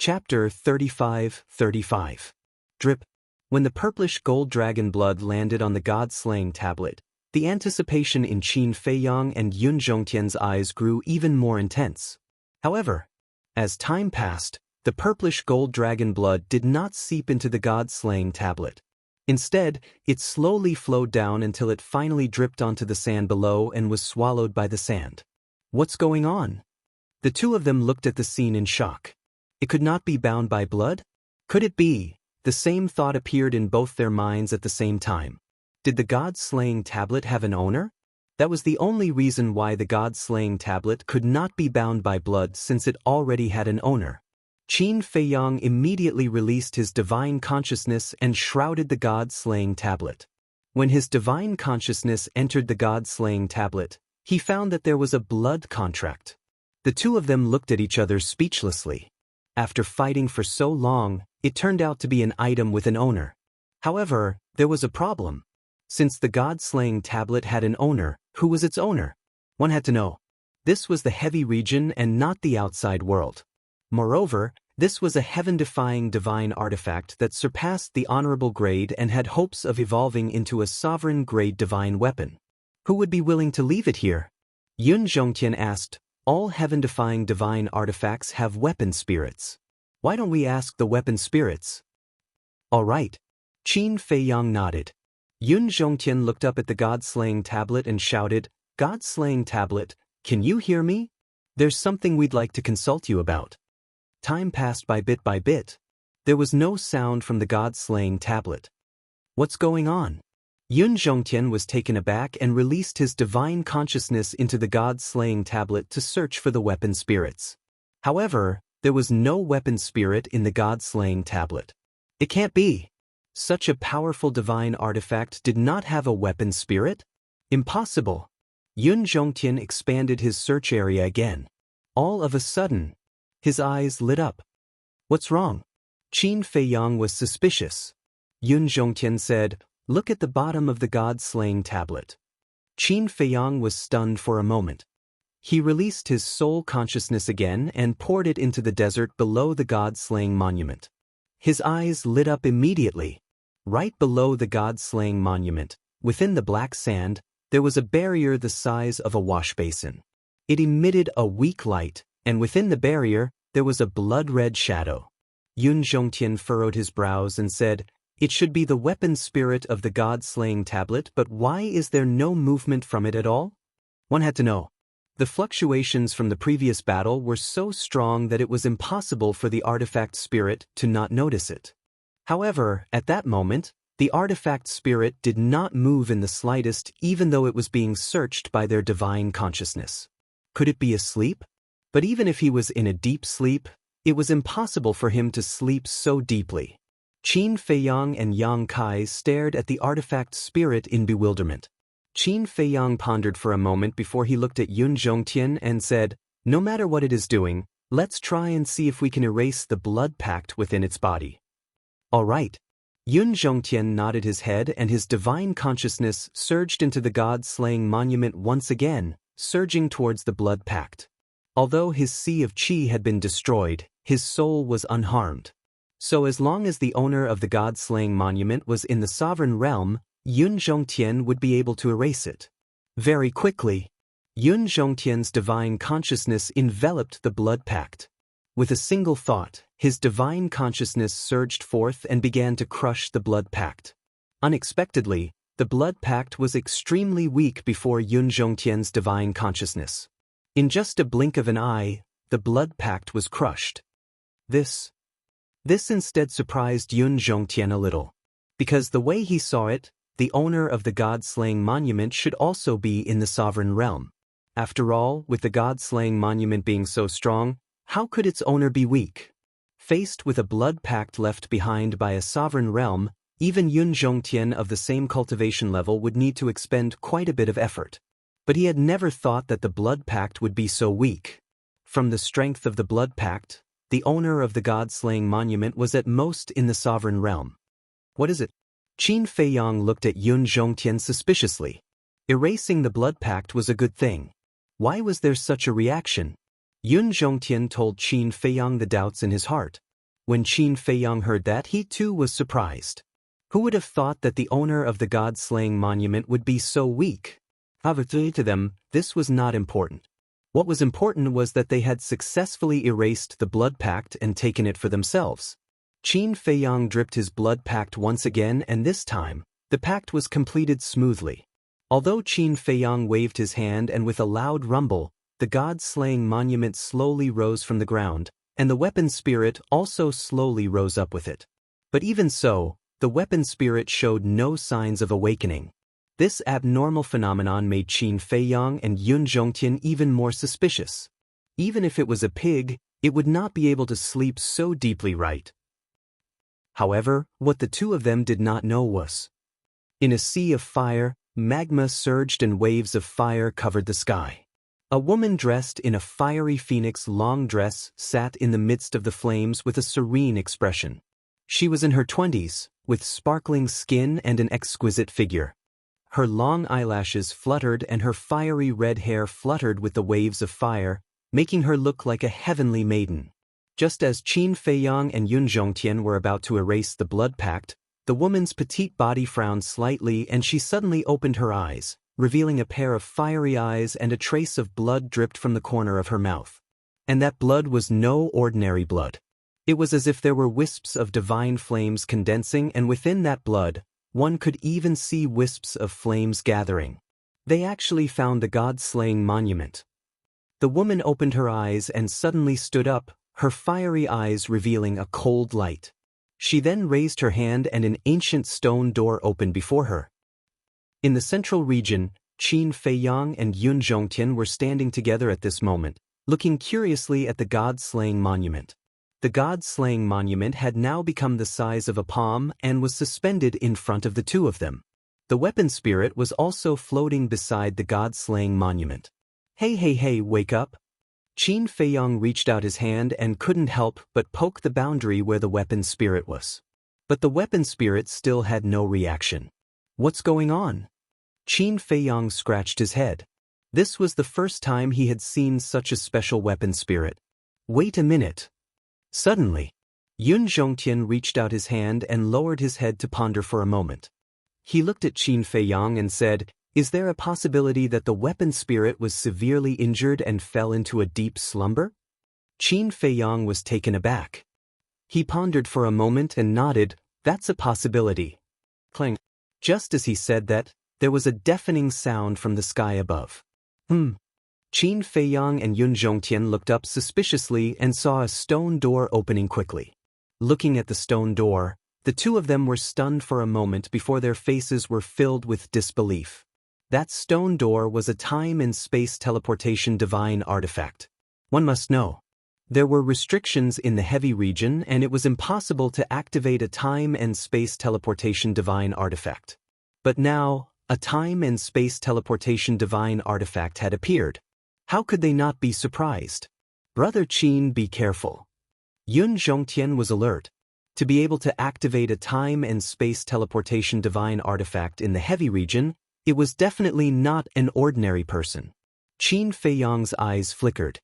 Chapter 35. Drip. When the purplish gold dragon blood landed on the god-slaying tablet, the anticipation in Qin Feiyang and Yun Zhongtian's eyes grew even more intense. However, as time passed, the purplish gold dragon blood did not seep into the god-slaying tablet. Instead, it slowly flowed down until it finally dripped onto the sand below and was swallowed by the sand. What's going on? The two of them looked at the scene in shock. It could not be bound by blood? Could it be? The same thought appeared in both their minds at the same time. Did the god-slaying tablet have an owner? That was the only reason why the god-slaying tablet could not be bound by blood, since it already had an owner. Qin Feiyang immediately released his divine consciousness and shrouded the god-slaying tablet. When his divine consciousness entered the god-slaying tablet, he found that there was a blood contract. The two of them looked at each other speechlessly. After fighting for so long, it turned out to be an item with an owner. However, there was a problem. Since the god-slaying tablet had an owner, who was its owner? One had to know. This was the heavy region and not the outside world. Moreover, this was a heaven-defying divine artifact that surpassed the honorable grade and had hopes of evolving into a sovereign-grade divine weapon. Who would be willing to leave it here? Yun Zhongtian asked. All heaven-defying divine artifacts have weapon spirits. Why don't we ask the weapon spirits? All right. Qin Feiyang nodded. Yun Zhongtian looked up at the god-slaying tablet and shouted, "God-slaying tablet, can you hear me? There's something we'd like to consult you about." Time passed by bit. There was no sound from the god-slaying tablet. What's going on? Yun Zhongtian was taken aback and released his divine consciousness into the god-slaying tablet to search for the weapon spirits. However, there was no weapon spirit in the god-slaying tablet. It can't be. Such a powerful divine artifact did not have a weapon spirit? Impossible. Yun Zhongtian expanded his search area again. All of a sudden, his eyes lit up. What's wrong? Qin Feiyang was suspicious. Yun Zhongtian said, "Look at the bottom of the god-slaying tablet." Qin Feiyang was stunned for a moment. He released his soul consciousness again and poured it into the desert below the god-slaying monument. His eyes lit up immediately. Right below the god-slaying monument, within the black sand, there was a barrier the size of a wash basin. It emitted a weak light, and within the barrier, there was a blood-red shadow. Yun Zhongtian furrowed his brows and said, "It should be the weapon spirit of the god-slaying tablet, but why is there no movement from it at all?" One had to know. The fluctuations from the previous battle were so strong that it was impossible for the artifact spirit to not notice it. However, at that moment, the artifact spirit did not move in the slightest, even though it was being searched by their divine consciousness. Could it be asleep? But even if he was in a deep sleep, it was impossible for him to sleep so deeply. Qin Feiyang and Yang Kai stared at the artifact spirit in bewilderment. Qin Feiyang pondered for a moment before he looked at Yun Zhongtian and said, "No matter what it is doing, let's try and see if we can erase the blood pact within its body." All right. Yun Zhongtian nodded his head and his divine consciousness surged into the god-slaying monument once again, surging towards the blood pact. Although his sea of qi had been destroyed, his soul was unharmed. So as long as the owner of the god-slaying monument was in the sovereign realm, Yun Zhongtian would be able to erase it. Very quickly, Yun Zhongtian's divine consciousness enveloped the blood pact. With a single thought, his divine consciousness surged forth and began to crush the blood pact. Unexpectedly, the blood pact was extremely weak before Yun Zhongtian's divine consciousness. In just a blink of an eye, the blood pact was crushed. This instead surprised Yun Zhongtian a little. Because the way he saw it, the owner of the god-slaying monument should also be in the sovereign realm. After all, with the god-slaying monument being so strong, how could its owner be weak? Faced with a blood pact left behind by a sovereign realm, even Yun Zhongtian of the same cultivation level would need to expend quite a bit of effort. But he had never thought that the blood pact would be so weak. From the strength of the blood pact, the owner of the god-slaying monument was at most in the sovereign realm. What is it? Qin Feiyang looked at Yun Zhongtian suspiciously. Erasing the blood pact was a good thing. Why was there such a reaction? Yun Zhongtian told Qin Feiyang the doubts in his heart. When Qin Feiyang heard that, he too was surprised. Who would have thought that the owner of the god-slaying monument would be so weak? However, to them, this was not important. What was important was that they had successfully erased the blood pact and taken it for themselves. Qin Feiyang dripped his blood pact once again, and this time, the pact was completed smoothly. Although Qin Feiyang waved his hand, and with a loud rumble, the god-slaying monument slowly rose from the ground, and the weapon spirit also slowly rose up with it. But even so, the weapon spirit showed no signs of awakening. This abnormal phenomenon made Qin Feiyang and Yun Zhongtian even more suspicious. Even if it was a pig, it would not be able to sleep so deeply, right? However, what the two of them did not know was, in a sea of fire, magma surged and waves of fire covered the sky. A woman dressed in a fiery phoenix long dress sat in the midst of the flames with a serene expression. She was in her 20s, with sparkling skin and an exquisite figure. Her long eyelashes fluttered and her fiery red hair fluttered with the waves of fire, making her look like a heavenly maiden. Just as Qin Feiyang and Yun Zhongtian were about to erase the blood pact, the woman's petite body frowned slightly and she suddenly opened her eyes, revealing a pair of fiery eyes, and a trace of blood dripped from the corner of her mouth. And that blood was no ordinary blood. It was as if there were wisps of divine flames condensing, and within that blood, one could even see wisps of flames gathering. They actually found the god-slaying monument. The woman opened her eyes and suddenly stood up, her fiery eyes revealing a cold light. She then raised her hand and an ancient stone door opened before her. In the central region, Qin Feiyang and Yun Zhongtian were standing together at this moment, looking curiously at the god-slaying monument. The god-slaying monument had now become the size of a palm and was suspended in front of the two of them. The weapon spirit was also floating beside the god-slaying monument. Hey, wake up! Qin Feiyang reached out his hand and couldn't help but poke the boundary where the weapon spirit was. But the weapon spirit still had no reaction. What's going on? Qin Feiyang scratched his head. This was the first time he had seen such a special weapon spirit. Wait a minute. Suddenly, Yun Zhongtian reached out his hand and lowered his head to ponder for a moment. He looked at Qin Feiyang and said, "Is there a possibility that the weapon spirit was severely injured and fell into a deep slumber?" Qin Feiyang was taken aback. He pondered for a moment and nodded, "That's a possibility." Clang. Just as he said that, there was a deafening sound from the sky above. Qin Feiyang and Yun Zhongtian looked up suspiciously and saw a stone door opening quickly. Looking at the stone door, the two of them were stunned for a moment before their faces were filled with disbelief. That stone door was a time and space teleportation divine artifact. One must know, there were restrictions in the heavy region and it was impossible to activate a time and space teleportation divine artifact. But now, a time and space teleportation divine artifact had appeared. How could they not be surprised? Brother Qin, be careful. Yun Zhongtian was alert. To be able to activate a time and space teleportation divine artifact in the heavy region, it was definitely not an ordinary person. Qin Feiyang's eyes flickered.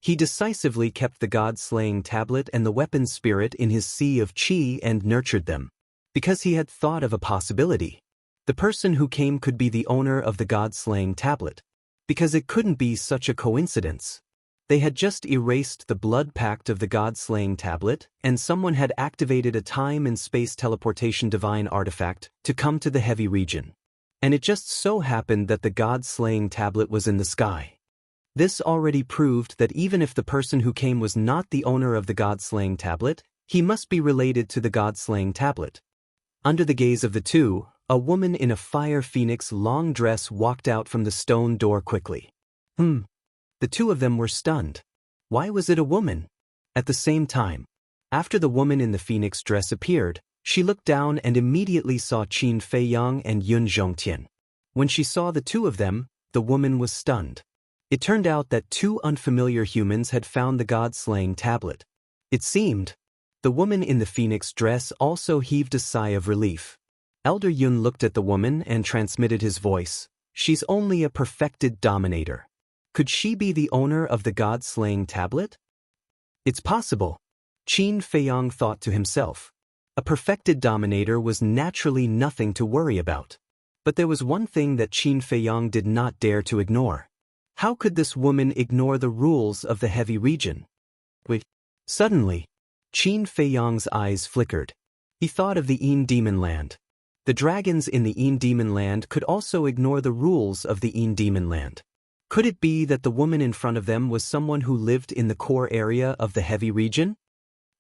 He decisively kept the god-slaying tablet and the weapon spirit in his sea of qi and nurtured them. Because he had thought of a possibility. The person who came could be the owner of the god-slaying tablet. Because it couldn't be such a coincidence. They had just erased the blood pact of the god-slaying tablet, and someone had activated a time and space teleportation divine artifact to come to the heavy region. And it just so happened that the god-slaying tablet was in the sky. This already proved that even if the person who came was not the owner of the god-slaying tablet, he must be related to the god-slaying tablet. Under the gaze of the two, a woman in a fire phoenix long dress walked out from the stone door quickly. The two of them were stunned. Why was it a woman? At the same time, after the woman in the phoenix dress appeared, she looked down and immediately saw Qin Feiyang and Yun Zhongtian. When she saw the two of them, the woman was stunned. It turned out that two unfamiliar humans had found the god-slaying tablet. It seemed, the woman in the phoenix dress also heaved a sigh of relief. Elder Yun looked at the woman and transmitted his voice. She's only a perfected dominator. Could she be the owner of the god-slaying tablet? It's possible. Qin Feiyang thought to himself. A perfected dominator was naturally nothing to worry about. But there was one thing that Qin Feiyang did not dare to ignore. How could this woman ignore the rules of the heavy region? Wait. Suddenly, Qin Feiyang's eyes flickered. He thought of the Yin Demon Land. The dragons in the Yin Demon Land could also ignore the rules of the Yin Demon Land. Could it be that the woman in front of them was someone who lived in the core area of the heavy region?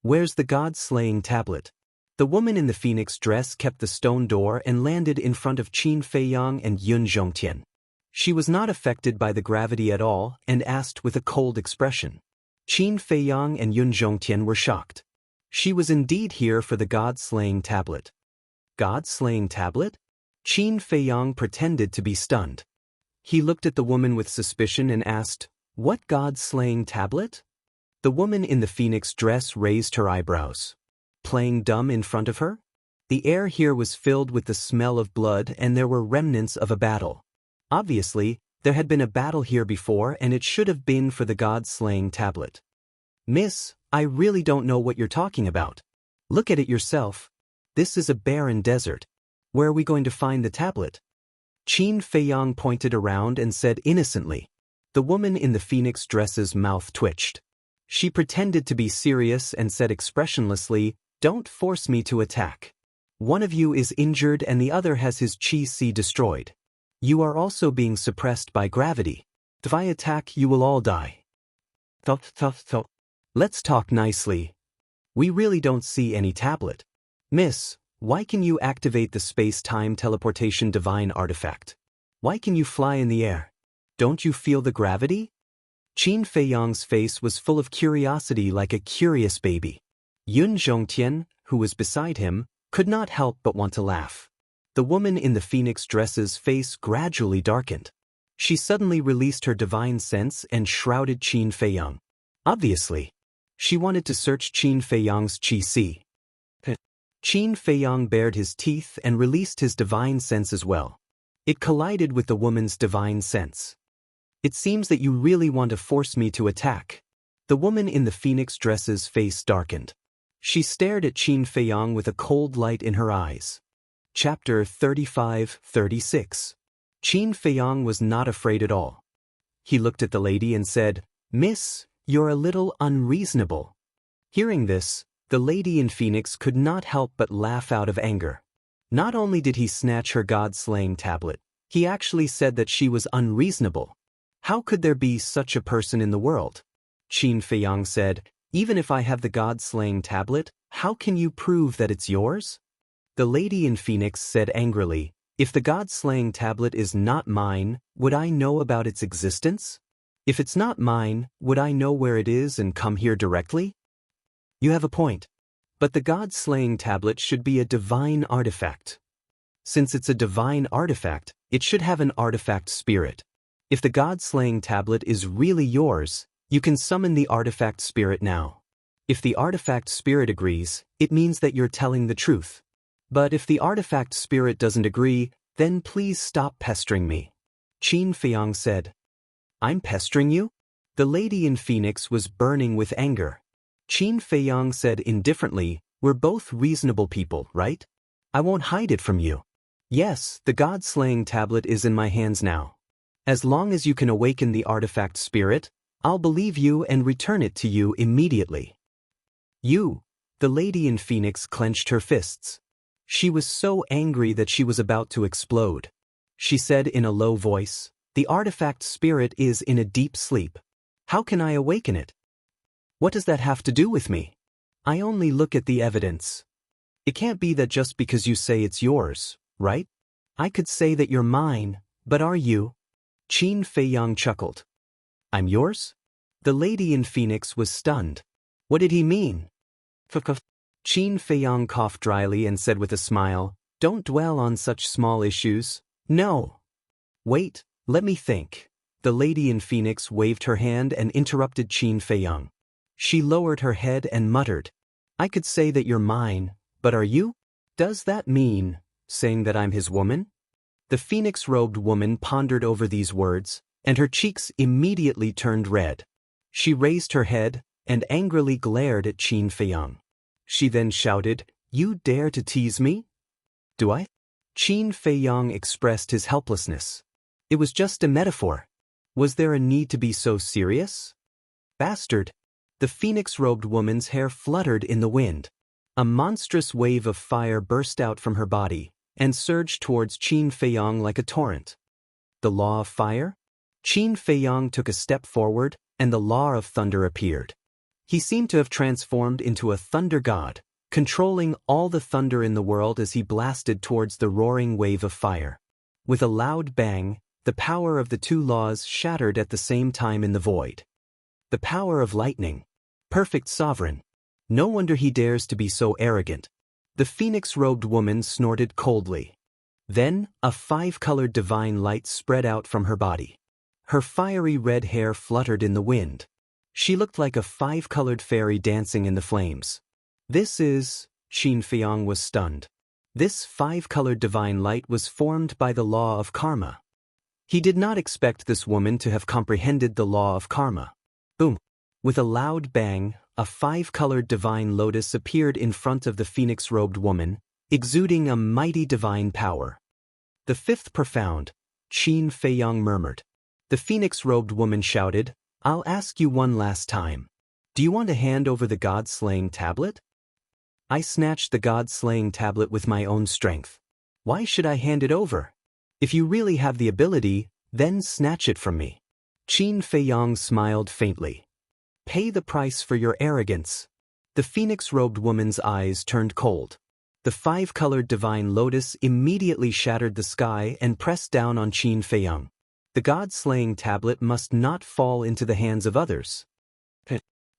Where's the god-slaying tablet? The woman in the phoenix dress kept the stone door and landed in front of Qin Feiyang and Yun Zhongtian. She was not affected by the gravity at all and asked with a cold expression. Qin Feiyang and Yun Zhongtian were shocked. She was indeed here for the god-slaying tablet. God-slaying tablet? Qin Feiyang pretended to be stunned. He looked at the woman with suspicion and asked, "What god-slaying tablet?" The woman in the phoenix dress raised her eyebrows. Playing dumb in front of her? The air here was filled with the smell of blood and there were remnants of a battle. Obviously, there had been a battle here before and it should have been for the god-slaying tablet. "Miss, I really don't know what you're talking about. Look at it yourself. This is a barren desert. Where are we going to find the tablet?" Qin Feiyang pointed around and said innocently. The woman in the phoenix dress's mouth twitched. She pretended to be serious and said expressionlessly, "Don't force me to attack. One of you is injured and the other has his chi destroyed. You are also being suppressed by gravity. If I attack, you will all die. Let's talk nicely. We really don't see any tablet. Miss, why can you activate the space-time teleportation divine artifact? Why can you fly in the air? Don't you feel the gravity?" Qin Feiyang's face was full of curiosity like a curious baby. Yun Zhongtian, who was beside him, could not help but want to laugh. The woman in the phoenix dress's face gradually darkened. She suddenly released her divine sense and shrouded Qin Feiyang. Obviously, she wanted to search Qin Feiyang's chi. Qin Feiyang bared his teeth and released his divine sense as well. It collided with the woman's divine sense. "It seems that you really want to force me to attack." The woman in the phoenix dress's face darkened. She stared at Qin Feiyang with a cold light in her eyes. Chapter 35-36. Qin Feiyang was not afraid at all. He looked at the lady and said, "Miss, you're a little unreasonable." Hearing this, the lady in phoenix could not help but laugh out of anger. Not only did he snatch her god-slaying tablet, he actually said that she was unreasonable. How could there be such a person in the world? Qin Feiyang said, "Even if I have the god-slaying tablet, how can you prove that it's yours?" The lady in phoenix said angrily, "If the god-slaying tablet is not mine, would I know about its existence? If it's not mine, would I know where it is and come here directly?" You have a point. But the god-slaying tablet should be a divine artifact. Since it's a divine artifact, it should have an artifact spirit. If the god-slaying tablet is really yours, you can summon the artifact spirit now. If the artifact spirit agrees, it means that you're telling the truth. But if the artifact spirit doesn't agree, then please stop pestering me. Qin Feiyang said. "I'm pestering you?" The lady in phoenix was burning with anger. Qin Feiyang said indifferently, "We're both reasonable people, right? I won't hide it from you. Yes, the god-slaying tablet is in my hands now. As long as you can awaken the artifact spirit, I'll believe you and return it to you immediately." "You!" The lady in phoenix clenched her fists. She was so angry that she was about to explode. She said in a low voice, "The artifact spirit is in a deep sleep. How can I awaken it? What does that have to do with me? I only look at the evidence. It can't be that just because you say it's yours, right? I could say that you're mine, but are you?" Qin Feiyang chuckled. "I'm yours?" The lady in phoenix was stunned. What did he mean? Qin Feiyang coughed dryly and said with a smile, "Don't dwell on such small issues. No. Wait, let me think." The lady in phoenix waved her hand and interrupted Qin Feiyang. She lowered her head and muttered, "I could say that you're mine, but are you? Does that mean saying that I'm his woman?" The phoenix-robed woman pondered over these words, and her cheeks immediately turned red. She raised her head, and angrily glared at Qin Feiyang. She then shouted, "You dare to tease me? Do I?" Qin Feiyang expressed his helplessness. It was just a metaphor. Was there a need to be so serious? Bastard! The phoenix-robed woman's hair fluttered in the wind. A monstrous wave of fire burst out from her body and surged towards Qin Feiyang like a torrent. The law of fire? Qin Feiyang took a step forward, and the law of thunder appeared. He seemed to have transformed into a thunder god, controlling all the thunder in the world as he blasted towards the roaring wave of fire. With a loud bang, the power of the two laws shattered at the same time in the void. The power of lightning. Perfect sovereign. No wonder he dares to be so arrogant. The phoenix-robed woman snorted coldly. Then, a five-colored divine light spread out from her body. Her fiery red hair fluttered in the wind. She looked like a five-colored fairy dancing in the flames. Qin Feiyang was stunned. This five-colored divine light was formed by the law of karma. He did not expect this woman to have comprehended the law of karma. Boom! With a loud bang, a five-colored divine lotus appeared in front of the phoenix-robed woman, exuding a mighty divine power. The fifth profound, Qin Feiyang murmured. The phoenix-robed woman shouted, "I'll ask you one last time. Do you want to hand over the god-slaying tablet?" "I snatched the god-slaying tablet with my own strength. Why should I hand it over? If you really have the ability, then snatch it from me." Qin Feiyang smiled faintly. "Pay the price for your arrogance." The phoenix-robed woman's eyes turned cold. The five-colored divine lotus immediately shattered the sky and pressed down on Qin Feiyang. The god-slaying tablet must not fall into the hands of others.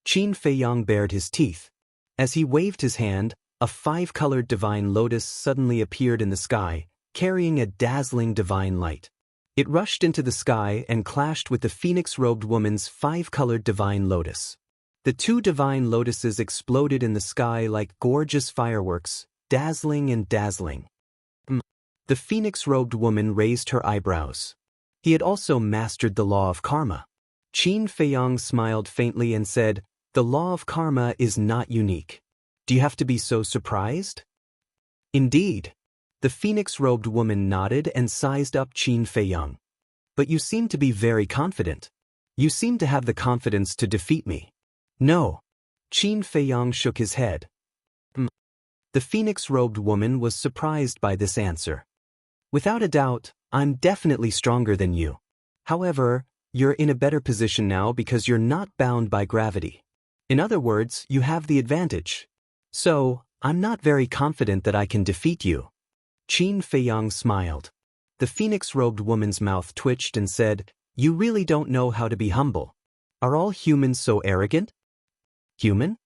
Qin Feiyang bared his teeth. As he waved his hand, a five-colored divine lotus suddenly appeared in the sky, carrying a dazzling divine light. It rushed into the sky and clashed with the phoenix-robed woman's five-colored divine lotus. The two divine lotuses exploded in the sky like gorgeous fireworks, dazzling and dazzling. The phoenix-robed woman raised her eyebrows. He had also mastered the law of karma. Qin Feiyang smiled faintly and said, "The law of karma is not unique. Do you have to be so surprised?" "Indeed." The phoenix-robed woman nodded and sized up Qin Feiyang. "But you seem to be very confident. You seem to have the confidence to defeat me." "No." Qin Feiyang shook his head. The phoenix-robed woman was surprised by this answer. "Without a doubt, I'm definitely stronger than you. However, you're in a better position now because you're not bound by gravity. In other words, you have the advantage. So, I'm not very confident that I can defeat you." Qin Feiyang smiled. The phoenix-robed woman's mouth twitched and said, "You really don't know how to be humble. Are all humans so arrogant?" "Human?"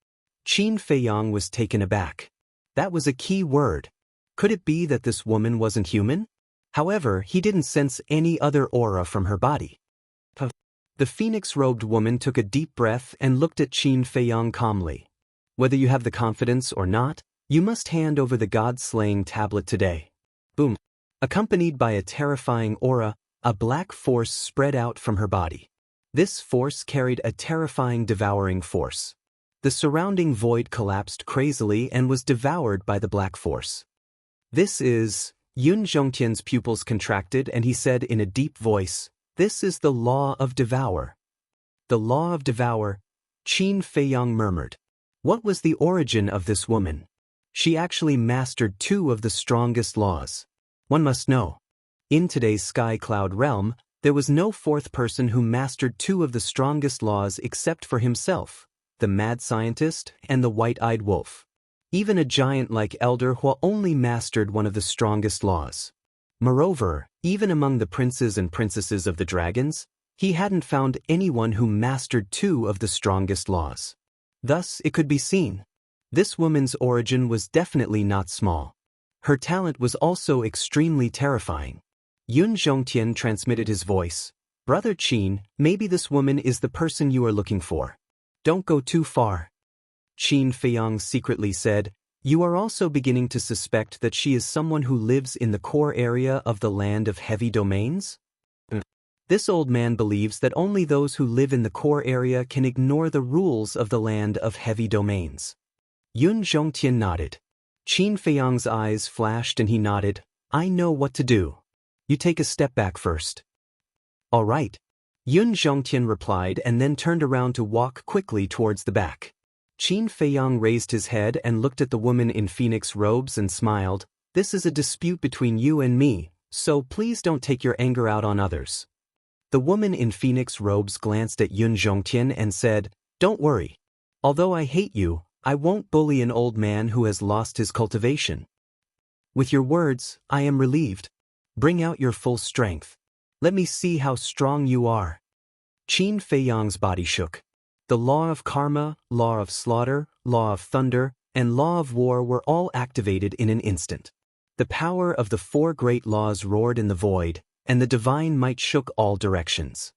Qin Feiyang was taken aback. That was a key word. Could it be that this woman wasn't human? However, he didn't sense any other aura from her body. The phoenix-robed woman took a deep breath and looked at Qin Feiyang calmly. "Whether you have the confidence or not, you must hand over the god-slaying tablet today." Boom. Accompanied by a terrifying aura, a black force spread out from her body. This force carried a terrifying devouring force. The surrounding void collapsed crazily and was devoured by the black force. Yun Zhongtian's pupils contracted and he said in a deep voice, "This is the law of devour." "The law of devour," Qin Feiyang murmured. What was the origin of this woman? She actually mastered two of the strongest laws. One must know. In today's Sky Cloud realm, there was no fourth person who mastered two of the strongest laws except for himself, the mad scientist and the white-eyed wolf. Even a giant like Elder Hua only mastered one of the strongest laws. Moreover, even among the princes and princesses of the dragons, he hadn't found anyone who mastered two of the strongest laws. Thus, it could be seen. This woman's origin was definitely not small. Her talent was also extremely terrifying. Yun Zhongtian transmitted his voice. "Brother Qin, maybe this woman is the person you are looking for. Don't go too far." Qin Feiyang secretly said, "You are also beginning to suspect that she is someone who lives in the core area of the land of heavy domains?" This old man believes that only those who live in the core area can ignore the rules of the land of heavy domains. Yun Zhongtian nodded. Qin Feiyang's eyes flashed and he nodded. I know what to do. You take a step back first. All right. Yun Zhongtian replied and then turned around to walk quickly towards the back. Qin Feiyang raised his head and looked at the woman in phoenix robes and smiled. This is a dispute between you and me, so please don't take your anger out on others. The woman in phoenix robes glanced at Yun Zhongtian and said, Don't worry. Although I hate you, I won't bully an old man who has lost his cultivation. With your words, I am relieved. Bring out your full strength. Let me see how strong you are. Qin Feiyang's body shook. The law of karma, law of slaughter, law of thunder, and law of war were all activated in an instant. The power of the four great laws roared in the void, and the divine might shook all directions.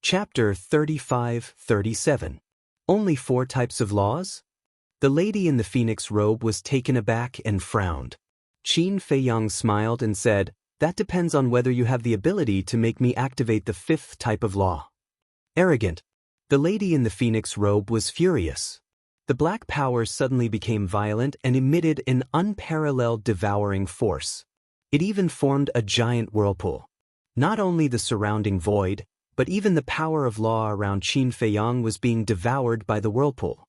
Chapter 35-37. Only 4 types of laws? The lady in the phoenix robe was taken aback and frowned. Qin Feiyang smiled and said, That depends on whether you have the ability to make me activate the 5th type of law. Arrogant. The lady in the phoenix robe was furious. The black power suddenly became violent and emitted an unparalleled devouring force. It even formed a giant whirlpool. Not only the surrounding void, but even the power of law around Qin Feiyang was being devoured by the whirlpool.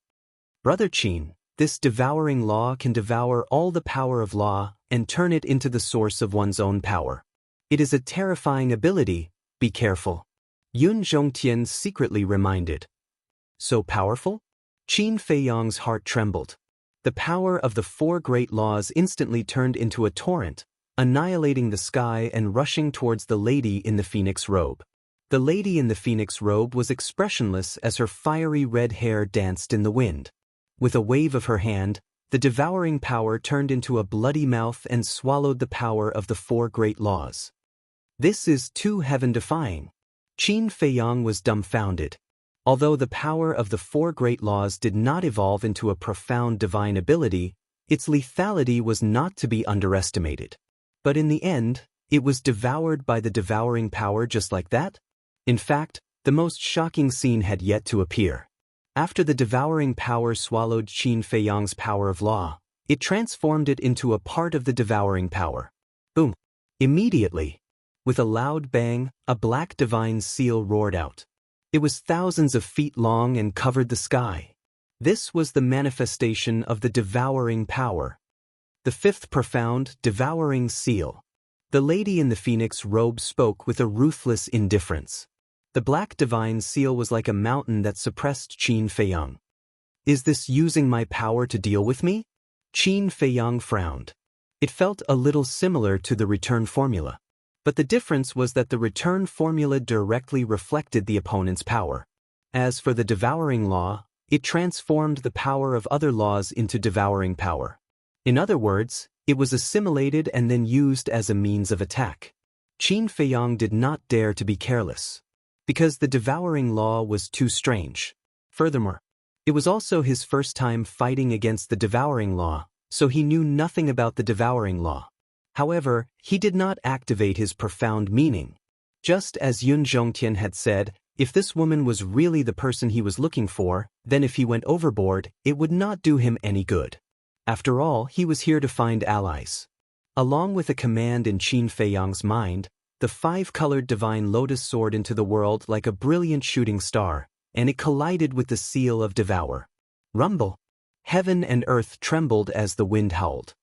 Brother Qin, this devouring law can devour all the power of law and turn it into the source of one's own power. It is a terrifying ability, be careful. Yun Zhongtian secretly reminded. So powerful? Qin Feiyang's heart trembled. The power of the 4 great laws instantly turned into a torrent, annihilating the sky and rushing towards the lady in the phoenix robe. The lady in the phoenix robe was expressionless as her fiery red hair danced in the wind. With a wave of her hand, the devouring power turned into a bloody mouth and swallowed the power of the 4 great laws. This is too heaven-defying. Qin Feiyang was dumbfounded. Although the power of the 4 great laws did not evolve into a profound divine ability, its lethality was not to be underestimated. But in the end, it was devoured by the devouring power just like that? In fact, the most shocking scene had yet to appear. After the devouring power swallowed Qin Feiyang's power of law, it transformed it into a part of the devouring power. Boom! Immediately, with a loud bang, a black divine seal roared out. It was thousands of feet long and covered the sky. This was the manifestation of the devouring power. The 5th profound, devouring seal. The lady in the phoenix robe spoke with a ruthless indifference. The black divine seal was like a mountain that suppressed Qin Feiyang. Is this using my power to deal with me? Qin Feiyang frowned. It felt a little similar to the return formula. But the difference was that the return formula directly reflected the opponent's power. As for the devouring law, it transformed the power of other laws into devouring power. In other words, it was assimilated and then used as a means of attack. Qin Feiyang did not dare to be careless. Because the devouring law was too strange. Furthermore, it was also his first time fighting against the devouring law, so he knew nothing about the devouring law. However, he did not activate his profound meaning. Just as Yun Zhongtian had said, if this woman was really the person he was looking for, then if he went overboard, it would not do him any good. After all, he was here to find allies. Along with a command in Qin Feiyang's mind, the 5-colored divine lotus soared into the world like a brilliant shooting star, and it collided with the seal of devour. Rumble! Heaven and earth trembled as the wind howled.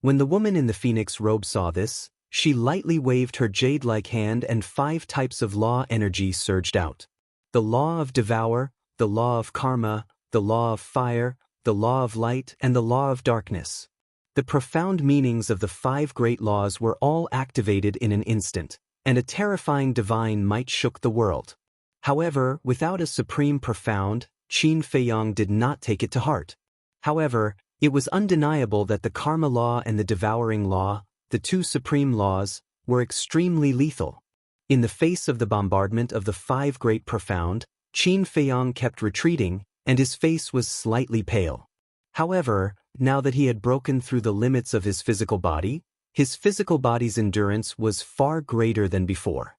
When the woman in the phoenix robe saw this, she lightly waved her jade-like hand and 5 types of law energy surged out. The law of devour, the law of karma, the law of fire, the law of light, and the law of darkness. The profound meanings of the 5 great laws were all activated in an instant, and a terrifying divine might shook the world. However, without a supreme profound, Qin Feiyang did not take it to heart. However, it was undeniable that the karma law and the devouring law, the 2 supreme laws, were extremely lethal. In the face of the bombardment of the 5 great profound, Qin Feiyang kept retreating, and his face was slightly pale. However, now that he had broken through the limits of his physical body's endurance was far greater than before.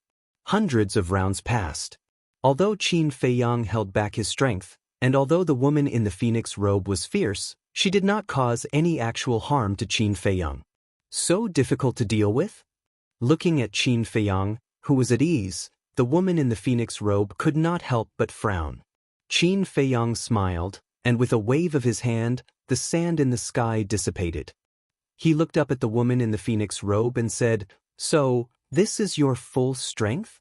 Hundreds of rounds passed. Although Qin Feiyang held back his strength, and although the woman in the phoenix robe was fierce, she did not cause any actual harm to Qin Feiyang. So difficult to deal with? Looking at Qin Feiyang, who was at ease, the woman in the phoenix robe could not help but frown. Qin Feiyang smiled, and with a wave of his hand, the sand in the sky dissipated. He looked up at the woman in the phoenix robe and said, "So, this is your full strength?"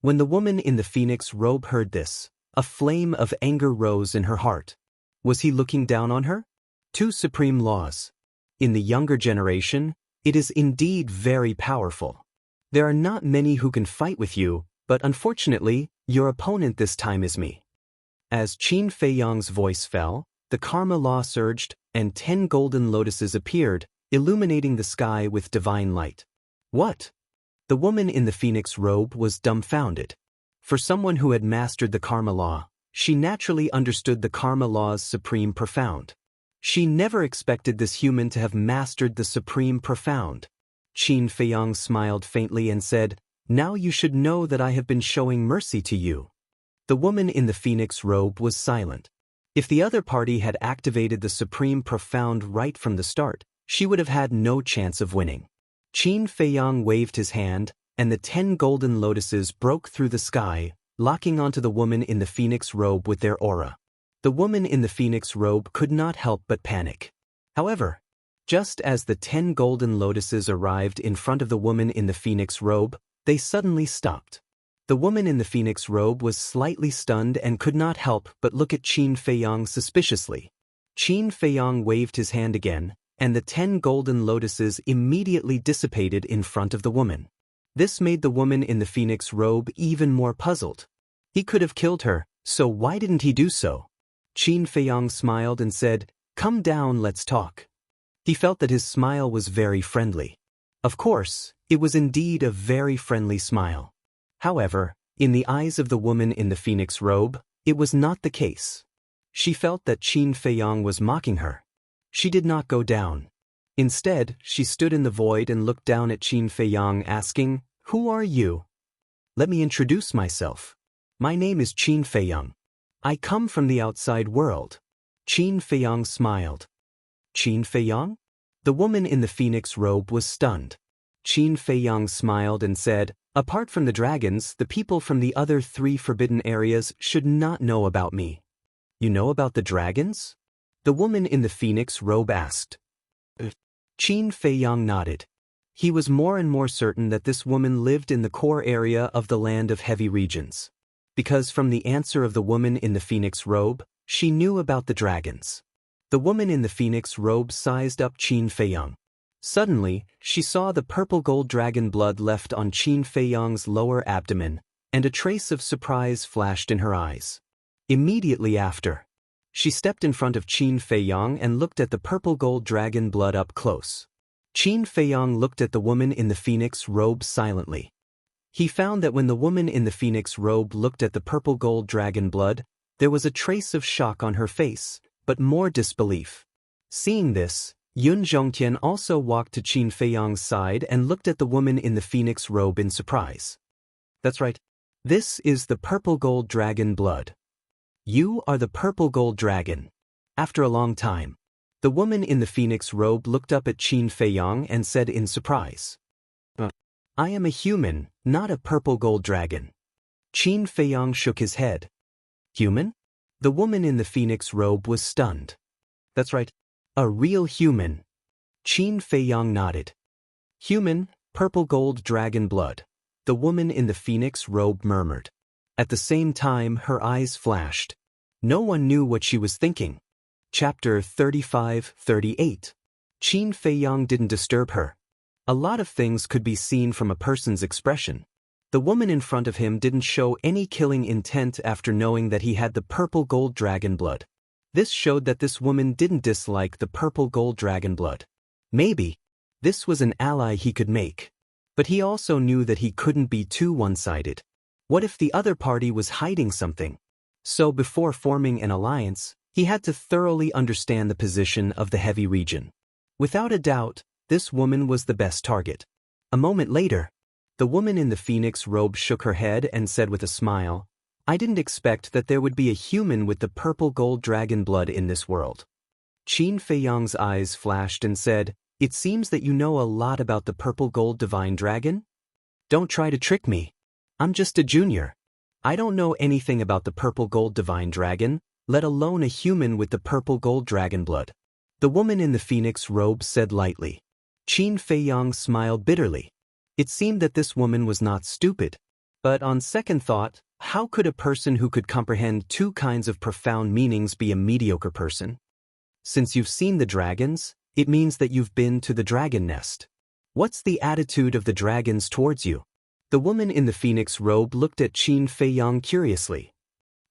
When the woman in the phoenix robe heard this, a flame of anger rose in her heart. Was he looking down on her? Two supreme laws. In the younger generation, it is indeed very powerful. There are not many who can fight with you, but unfortunately, your opponent this time is me. As Qin Feiyang's voice fell, the karma law surged, and 10 golden lotuses appeared, illuminating the sky with divine light. What? The woman in the phoenix robe was dumbfounded. For someone who had mastered the karma law, she naturally understood the karma law's supreme profound. She never expected this human to have mastered the supreme profound. Qin Feiyang smiled faintly and said, "Now you should know that I have been showing mercy to you." The woman in the phoenix robe was silent. If the other party had activated the supreme profound right from the start, she would have had no chance of winning. Qin Feiyang waved his hand, and the 10 golden lotuses broke through the sky, locking onto the woman in the phoenix robe with their aura. The woman in the phoenix robe could not help but panic. However, just as the 10 golden lotuses arrived in front of the woman in the phoenix robe, they suddenly stopped. The woman in the phoenix robe was slightly stunned and could not help but look at Qin Feiyang suspiciously. Qin Feiyang waved his hand again, and the 10 golden lotuses immediately dissipated in front of the woman. This made the woman in the phoenix robe even more puzzled. He could have killed her, so why didn't he do so? Qin Feiyang smiled and said, "Come down, let's talk." He felt that his smile was very friendly. Of course, it was indeed a very friendly smile. However, in the eyes of the woman in the phoenix robe, it was not the case. She felt that Qin Feiyang was mocking her. She did not go down. Instead, she stood in the void and looked down at Qin Feiyang, asking, "Who are you?" "Let me introduce myself. My name is Qin Feiyang. I come from the outside world." Qin Feiyang smiled. "Qin Feiyang?" The woman in the phoenix robe was stunned. Qin Feiyang smiled and said, "Apart from the dragons, the people from the other 3 forbidden areas should not know about me." "You know about the dragons?" the woman in the phoenix robe asked. Qin Feiyang nodded. He was more and more certain that this woman lived in the core area of the land of heavy regions. Because from the answer of the woman in the phoenix robe, she knew about the dragons. The woman in the phoenix robe sized up Qin Feiyang. Suddenly, she saw the purple gold dragon blood left on Qin Feiyang's lower abdomen, and a trace of surprise flashed in her eyes. Immediately after, she stepped in front of Qin Feiyang and looked at the purple gold dragon blood up close. Qin Feiyang looked at the woman in the phoenix robe silently. He found that when the woman in the phoenix robe looked at the purple gold dragon blood, there was a trace of shock on her face, but more disbelief. Seeing this, Yun Zhongtian also walked to Qin Feiyang's side and looked at the woman in the phoenix robe in surprise. "That's right. This is the purple gold dragon blood. You are the purple gold dragon." After a long time, the woman in the phoenix robe looked up at Qin Feiyang and said in surprise, "I am a human, not a purple gold dragon." Qin Feiyang shook his head. "Human?" The woman in the phoenix robe was stunned. "That's right. A real human." Qin Feiyang nodded. "Human, purple gold dragon blood," the woman in the phoenix robe murmured. At the same time, her eyes flashed. No one knew what she was thinking. Chapter 35-38. Qin Feiyang didn't disturb her. A lot of things could be seen from a person's expression. The woman in front of him didn't show any killing intent after knowing that he had the purple gold dragon blood. This showed that this woman didn't dislike the purple gold dragon blood. Maybe this was an ally he could make. But he also knew that he couldn't be too one-sided. What if the other party was hiding something? So before forming an alliance, he had to thoroughly understand the position of the heavy region. Without a doubt, this woman was the best target. A moment later, The woman in the phoenix robe shook her head and said with a smile, I didn't expect that there would be a human with the purple gold dragon blood in this world. Qin Feiyang's eyes flashed and said, It seems that you know a lot about the purple gold divine dragon? Don't try to trick me. I'm just a junior. I don't know anything about the purple gold divine dragon, let alone a human with the purple gold dragon blood. The woman in the phoenix robe said lightly. Qin Feiyang smiled bitterly. It seemed that this woman was not stupid. But on second thought, how could a person who could comprehend two kinds of profound meanings be a mediocre person? Since you've seen the dragons, it means that you've been to the dragon nest. What's the attitude of the dragons towards you? The woman in the phoenix robe looked at Qin Feiyang curiously.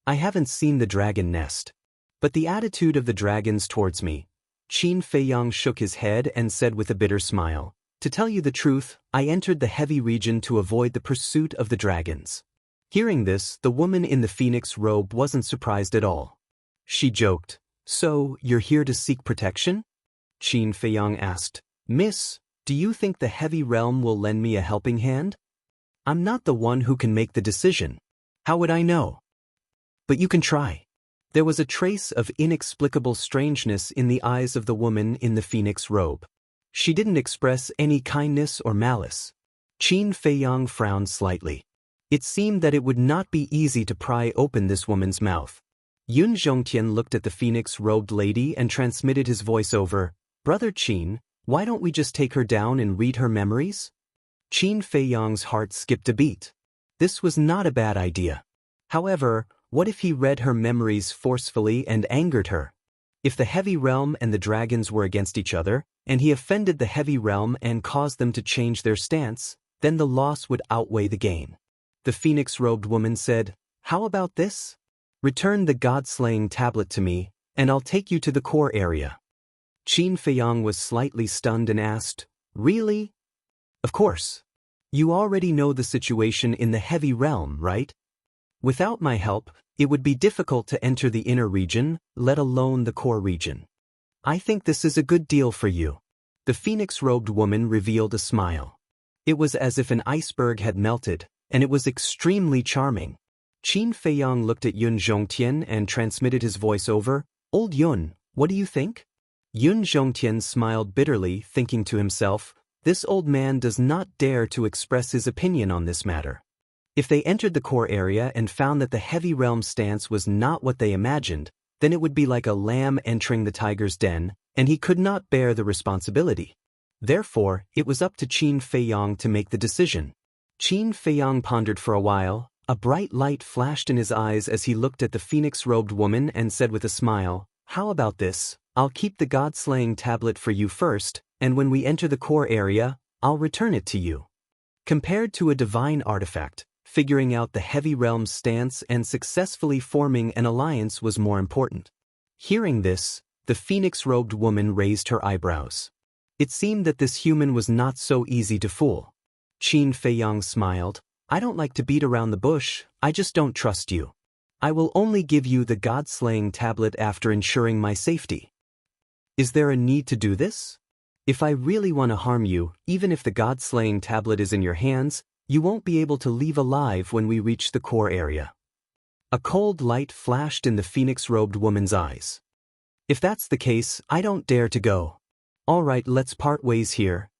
I haven't seen the dragon nest. But the attitude of the dragons towards me. Qin Feiyang shook his head and said with a bitter smile, To tell you the truth, I entered the heavy region to avoid the pursuit of the dragons. Hearing this, the woman in the phoenix robe wasn't surprised at all. She joked, So, you're here to seek protection? Qin Feiyang asked, Miss, do you think the heavy realm will lend me a helping hand? I'm not the one who can make the decision. How would I know? But you can try. There was a trace of inexplicable strangeness in the eyes of the woman in the phoenix robe. She didn't express any kindness or malice. Qin Feiyang frowned slightly. It seemed that it would not be easy to pry open this woman's mouth. Yun Zhongtian looked at the phoenix-robed lady and transmitted his voice over, Brother Qin, why don't we just take her down and read her memories? Qin Feiyang's heart skipped a beat. This was not a bad idea. However, what if he read her memories forcefully and angered her? If the heavy realm and the dragons were against each other, and he offended the heavy realm and caused them to change their stance, then the loss would outweigh the gain. The phoenix-robed woman said, How about this? Return the god-slaying tablet to me, and I'll take you to the core area. Qin Feiyang was slightly stunned and asked, Really? Of course. You already know the situation in the heavy realm, right? Without my help, it would be difficult to enter the inner region, let alone the core region. I think this is a good deal for you. The phoenix-robed woman revealed a smile. It was as if an iceberg had melted, and it was extremely charming. Qin Feiyang looked at Yun Zhongtian and transmitted his voice over, Old Yun, what do you think? Yun Zhongtian smiled bitterly, thinking to himself, This old man does not dare to express his opinion on this matter. If they entered the core area and found that the heavy realm stance was not what they imagined, then it would be like a lamb entering the tiger's den, and he could not bear the responsibility. Therefore, it was up to Qin Feiyang to make the decision. Qin Feiyang pondered for a while. A bright light flashed in his eyes as he looked at the phoenix-robed woman and said with a smile, How about this? I'll keep the god-slaying tablet for you first, and when we enter the core area, I'll return it to you. Compared to a divine artifact, figuring out the heavy realm's stance and successfully forming an alliance was more important. Hearing this, the phoenix-robed woman raised her eyebrows. It seemed that this human was not so easy to fool. Qin Feiyang smiled. I don't like to beat around the bush, I just don't trust you. I will only give you the god-slaying tablet after ensuring my safety. Is there a need to do this? If I really want to harm you, even if the god-slaying tablet is in your hands, you won't be able to leave alive when we reach the core area. A cold light flashed in the phoenix-robed woman's eyes. If that's the case, I don't dare to go. All right, let's part ways here.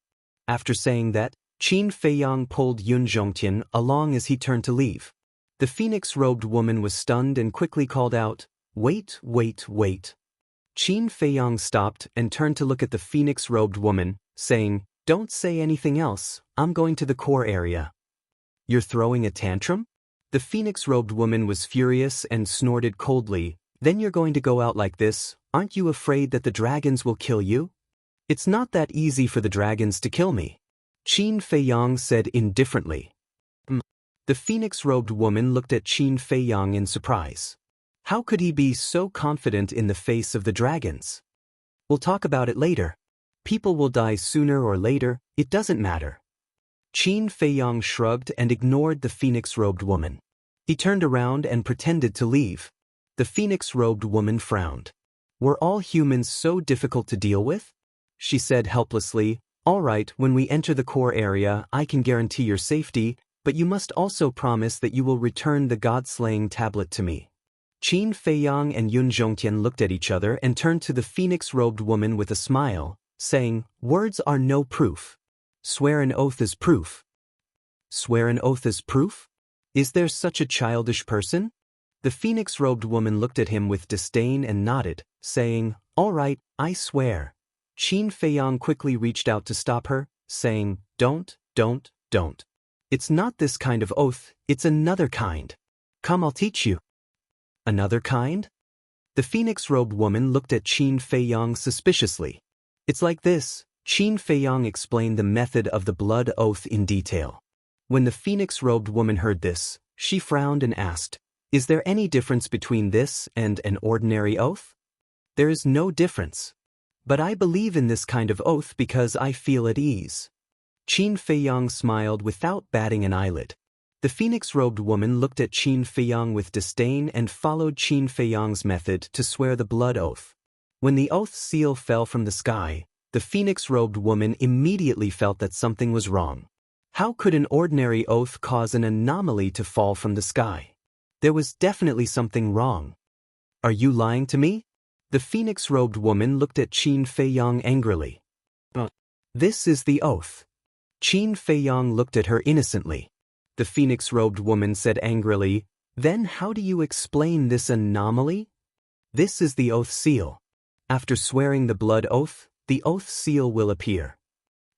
After saying that, Qin Feiyang pulled Yun Zhongtian along as he turned to leave. The phoenix-robed woman was stunned and quickly called out, Wait, wait, wait. Qin Feiyang stopped and turned to look at the phoenix-robed woman, saying, Don't say anything else, I'm going to the core area. You're throwing a tantrum? The phoenix-robed woman was furious and snorted coldly, Then you're going to go out like this, aren't you afraid that the dragons will kill you? It's not that easy for the dragons to kill me. Qin Feiyang said indifferently. The phoenix-robed woman looked at Qin Feiyang in surprise. How could he be so confident in the face of the dragons? We'll talk about it later. People will die sooner or later, it doesn't matter. Qin Feiyang shrugged and ignored the phoenix-robed woman. He turned around and pretended to leave. The phoenix-robed woman frowned. Were all humans so difficult to deal with? She said helplessly, All right, when we enter the core area, I can guarantee your safety, but you must also promise that you will return the god-slaying tablet to me. Qin Feiyang and Yun Zhongtian looked at each other and turned to the phoenix-robed woman with a smile, saying, "Words are no proof. Swear an oath as proof." Swear an oath as proof? Is there such a childish person? The phoenix-robed woman looked at him with disdain and nodded, saying, "All right, I swear." Qin Feiyang quickly reached out to stop her, saying, Don't. It's not this kind of oath, it's another kind. Come, I'll teach you." Another kind? The phoenix-robed woman looked at Qin Feiyang suspiciously. "It's like this." Qin Feiyang explained the method of the blood oath in detail. When the phoenix-robed woman heard this, she frowned and asked, "Is there any difference between this and an ordinary oath?" "There is no difference. But I believe in this kind of oath because I feel at ease." Qin Feiyang smiled without batting an eyelid. The phoenix-robed woman looked at Qin Feiyang with disdain and followed Qin Feiyang's method to swear the blood oath. When the oath seal fell from the sky, the phoenix-robed woman immediately felt that something was wrong. How could an ordinary oath cause an anomaly to fall from the sky? There was definitely something wrong. "Are you lying to me?" The phoenix-robed woman looked at Qin Feiyang angrily. "This is the oath." Qin Feiyang looked at her innocently. The phoenix-robed woman said angrily, "Then how do you explain this anomaly?" "This is the oath seal. After swearing the blood oath, the oath seal will appear."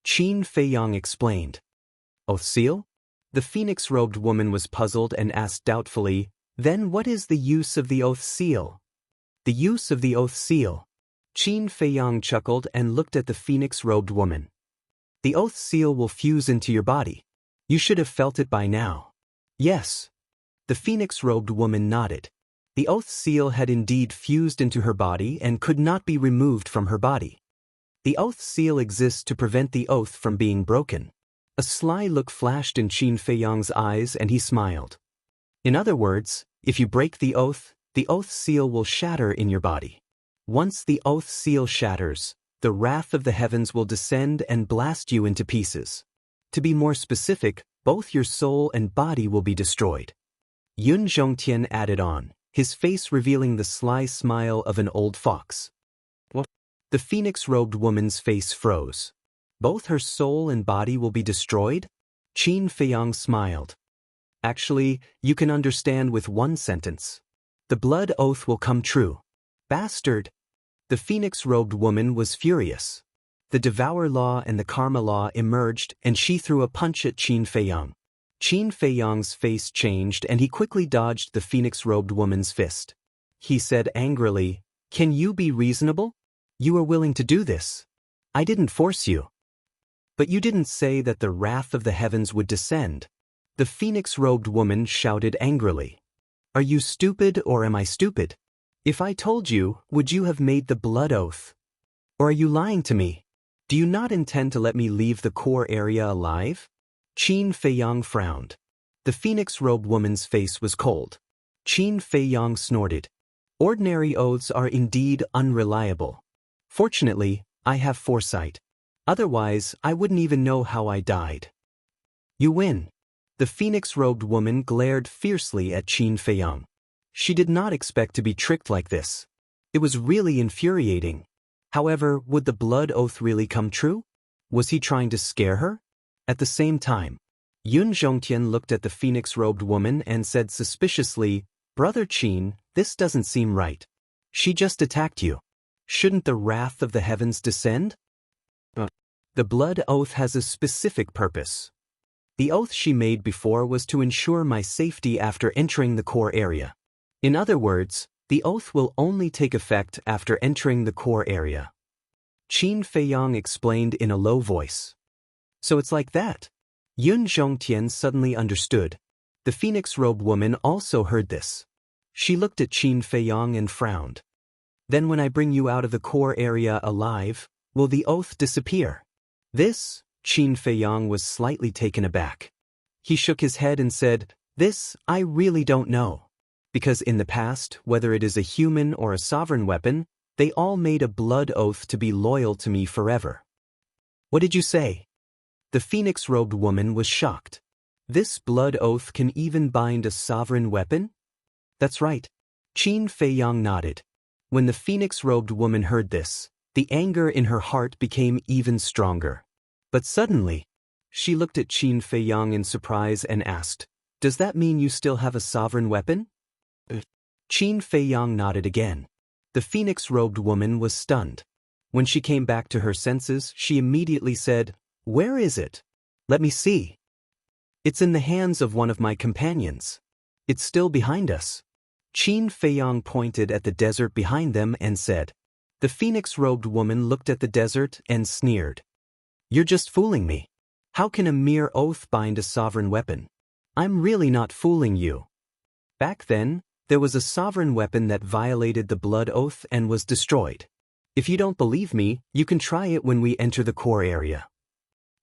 Qin Feiyang explained. "Oath seal?" The phoenix-robed woman was puzzled and asked doubtfully, "Then what is the use of the oath seal?" "The use of the oath seal." Qin Feiyang chuckled and looked at the phoenix-robed woman. "The oath seal will fuse into your body. You should have felt it by now." "Yes." The phoenix-robed woman nodded. The oath seal had indeed fused into her body and could not be removed from her body. The oath seal exists to prevent the oath from being broken. A sly look flashed in Qin Feiyang's eyes and he smiled. "In other words, if you break the oath seal will shatter in your body. Once the oath seal shatters, the wrath of the heavens will descend and blast you into pieces. To be more specific, both your soul and body will be destroyed." Yun Zhongtian added on, his face revealing the sly smile of an old fox. "What?" The phoenix-robed woman's face froze. "Both her soul and body will be destroyed?" Qin Feiyang smiled. "Actually, you can understand with one sentence. The blood oath will come true." "Bastard!" The phoenix-robed woman was furious. The Devour Law and the Karma Law emerged and she threw a punch at Qin Feiyang. Qin Feiyang's face changed and he quickly dodged the phoenix-robed woman's fist. He said angrily, "Can you be reasonable? You are willing to do this. I didn't force you." "But you didn't say that the wrath of the heavens would descend." The phoenix-robed woman shouted angrily. "Are you stupid or am I stupid? If I told you, would you have made the blood oath? Or are you lying to me? Do you not intend to let me leave the core area alive?" Qin Feiyang frowned. The phoenix-robed woman's face was cold. Qin Feiyang snorted. "Ordinary oaths are indeed unreliable. Fortunately, I have foresight. Otherwise, I wouldn't even know how I died." "You win." The phoenix-robed woman glared fiercely at Qin Feiyang. She did not expect to be tricked like this. It was really infuriating. However, would the blood oath really come true? Was he trying to scare her? At the same time, Yun Zhongtian looked at the phoenix-robed woman and said suspiciously, "Brother Qin, this doesn't seem right. She just attacked you. Shouldn't the wrath of the heavens descend?" "The blood oath has a specific purpose. The oath she made before was to ensure my safety after entering the core area. In other words, the oath will only take effect after entering the core area." Qin Feiyang explained in a low voice. "So it's like that." Yun Zhongtian suddenly understood. The phoenix-robed woman also heard this. She looked at Qin Feiyang and frowned. "Then when I bring you out of the core area alive, will the oath disappear?" "This?" Qin Feiyang was slightly taken aback. He shook his head and said, "This, I really don't know. Because in the past, whether it is a human or a sovereign weapon, they all made a blood oath to be loyal to me forever." What did you say? The phoenix-robed woman was shocked. This blood oath can even bind a sovereign weapon? That's right. Qin Feiyang nodded. When the phoenix-robed woman heard this, the anger in her heart became even stronger. But suddenly, she looked at Qin Feiyang in surprise and asked, "Does that mean you still have a sovereign weapon?" Qin Feiyang nodded again. The phoenix-robed woman was stunned. When she came back to her senses, she immediately said, "Where is it? Let me see." "It's in the hands of one of my companions. It's still behind us." Qin Feiyang pointed at the desert behind them and said. The phoenix-robed woman looked at the desert and sneered. "You're just fooling me. How can a mere oath bind a sovereign weapon? I'm really not fooling you." Back then, there was a sovereign weapon that violated the blood oath and was destroyed. If you don't believe me, you can try it when we enter the core area.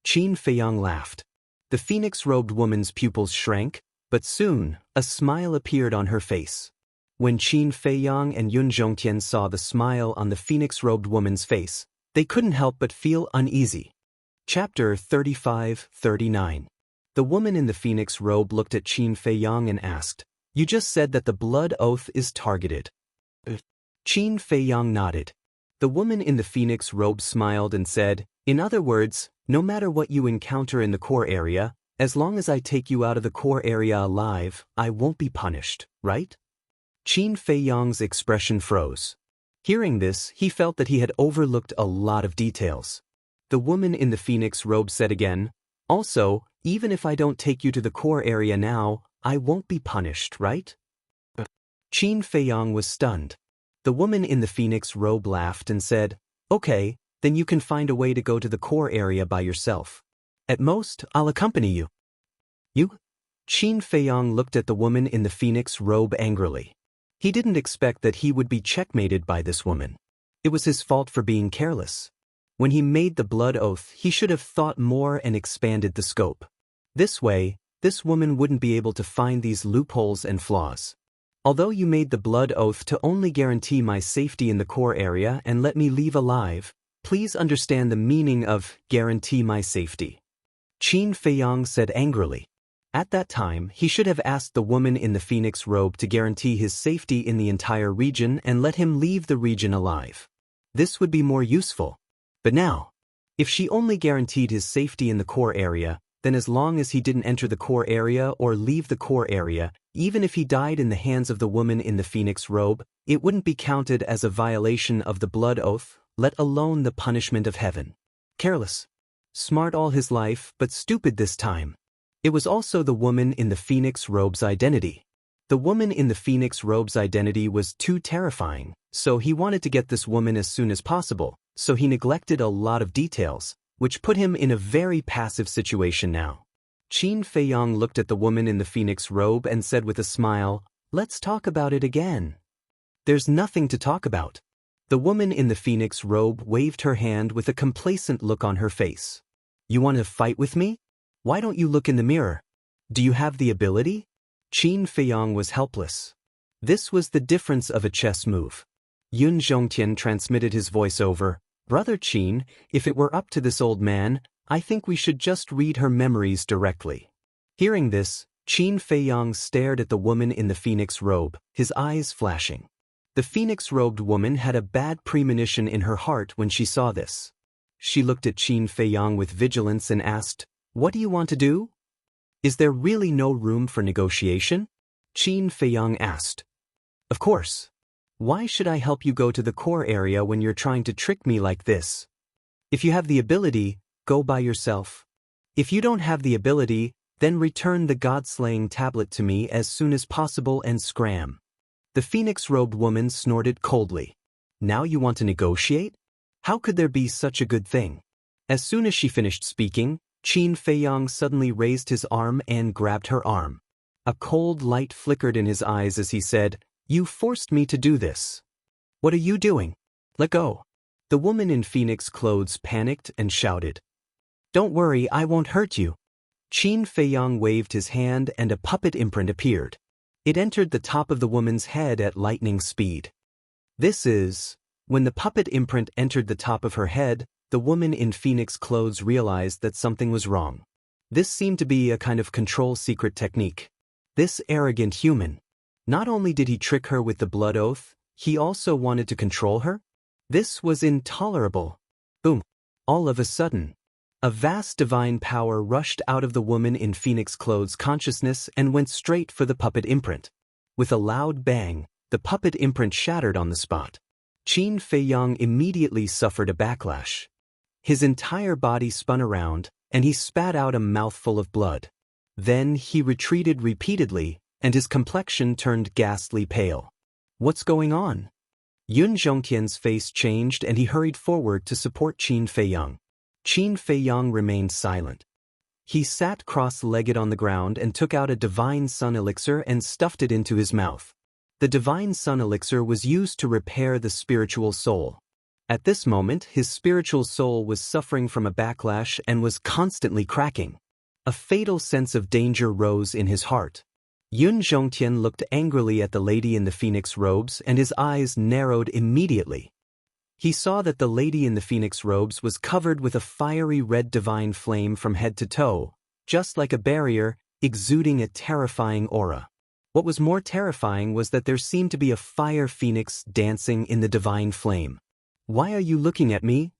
Qin Feiyang laughed. The phoenix-robed woman's pupils shrank, but soon, a smile appeared on her face. When Qin Feiyang and Yun Zhongtian saw the smile on the phoenix-robed woman's face, they couldn't help but feel uneasy. Chapter 35-39. The woman in the phoenix robe looked at Qin Feiyang and asked, "You just said that the blood oath is targeted." Qin Feiyang nodded. The woman in the phoenix robe smiled and said, "In other words, no matter what you encounter in the core area, as long as I take you out of the core area alive, I won't be punished, right?" Qin Feiyang's expression froze. Hearing this, he felt that he had overlooked a lot of details. The woman in the phoenix robe said again, "Also, even if I don't take you to the core area now, I won't be punished, right?" Qin Feiyang was stunned. The woman in the phoenix robe laughed and said, "Okay, then you can find a way to go to the core area by yourself. At most, I'll accompany you." "You?" Qin Feiyang looked at the woman in the phoenix robe angrily. He didn't expect that he would be checkmated by this woman. It was his fault for being careless. When he made the blood oath, he should have thought more and expanded the scope. This way, this woman wouldn't be able to find these loopholes and flaws. "Although you made the blood oath to only guarantee my safety in the core area and let me leave alive, please understand the meaning of guarantee my safety," Qin Feiyang said angrily. At that time, he should have asked the woman in the phoenix robe to guarantee his safety in the entire region and let him leave the region alive. This would be more useful. But now, if she only guaranteed his safety in the core area, then as long as he didn't enter the core area or leave the core area, even if he died in the hands of the woman in the phoenix robe, it wouldn't be counted as a violation of the blood oath, let alone the punishment of heaven. Careless. Smart all his life, but stupid this time. It was also the woman in the phoenix robe's identity. The woman in the phoenix robe's identity was too terrifying, so he wanted to get this woman as soon as possible, so he neglected a lot of details, which put him in a very passive situation now. Qin Feiyang looked at the woman in the phoenix robe and said with a smile, "Let's talk about it again." "There's nothing to talk about." The woman in the phoenix robe waved her hand with a complacent look on her face. "You want to fight with me? Why don't you look in the mirror? Do you have the ability?" Qin Feiyang was helpless. This was the difference of a chess move. Yun Zhongtian transmitted his voice over, "Brother Qin, if it were up to this old man, I think we should just read her memories directly." Hearing this, Qin Feiyang stared at the woman in the phoenix robe, his eyes flashing. The phoenix-robed woman had a bad premonition in her heart when she saw this. She looked at Qin Feiyang with vigilance and asked, "What do you want to do? Is there really no room for negotiation?" Qin Feiyang asked. "Of course. Why should I help you go to the core area when you're trying to trick me like this? If you have the ability, go by yourself. If you don't have the ability, then return the god-slaying tablet to me as soon as possible and scram." The phoenix-robed woman snorted coldly. "Now you want to negotiate? How could there be such a good thing?" As soon as she finished speaking, Qin Feiyang suddenly raised his arm and grabbed her arm. A cold light flickered in his eyes as he said, "You forced me to do this." "What are you doing? Let go." The woman in phoenix clothes panicked and shouted. "Don't worry, I won't hurt you." Qin Feiyang waved his hand and a puppet imprint appeared. It entered the top of the woman's head at lightning speed. When the puppet imprint entered the top of her head, the woman in phoenix clothes realized that something was wrong. This seemed to be a kind of control secret technique. This arrogant human. Not only did he trick her with the blood oath, he also wanted to control her? This was intolerable. Boom. All of a sudden, a vast divine power rushed out of the woman in phoenix clothes consciousness and went straight for the puppet imprint. With a loud bang, the puppet imprint shattered on the spot. Qin Feiyang immediately suffered a backlash. His entire body spun around, and he spat out a mouthful of blood. Then he retreated repeatedly, and his complexion turned ghastly pale. What's going on? Yun Zhongtian's face changed and he hurried forward to support Qin Feiyang. Qin Feiyang remained silent. He sat cross-legged on the ground and took out a divine sun elixir and stuffed it into his mouth. The divine sun elixir was used to repair the spiritual soul. At this moment, his spiritual soul was suffering from a backlash and was constantly cracking. A fatal sense of danger rose in his heart. Yun Zhongtian looked angrily at the lady in the phoenix robes and his eyes narrowed immediately. He saw that the lady in the phoenix robes was covered with a fiery red divine flame from head to toe, just like a barrier, exuding a terrifying aura. What was more terrifying was that there seemed to be a fire phoenix dancing in the divine flame. "Why are you looking at me?"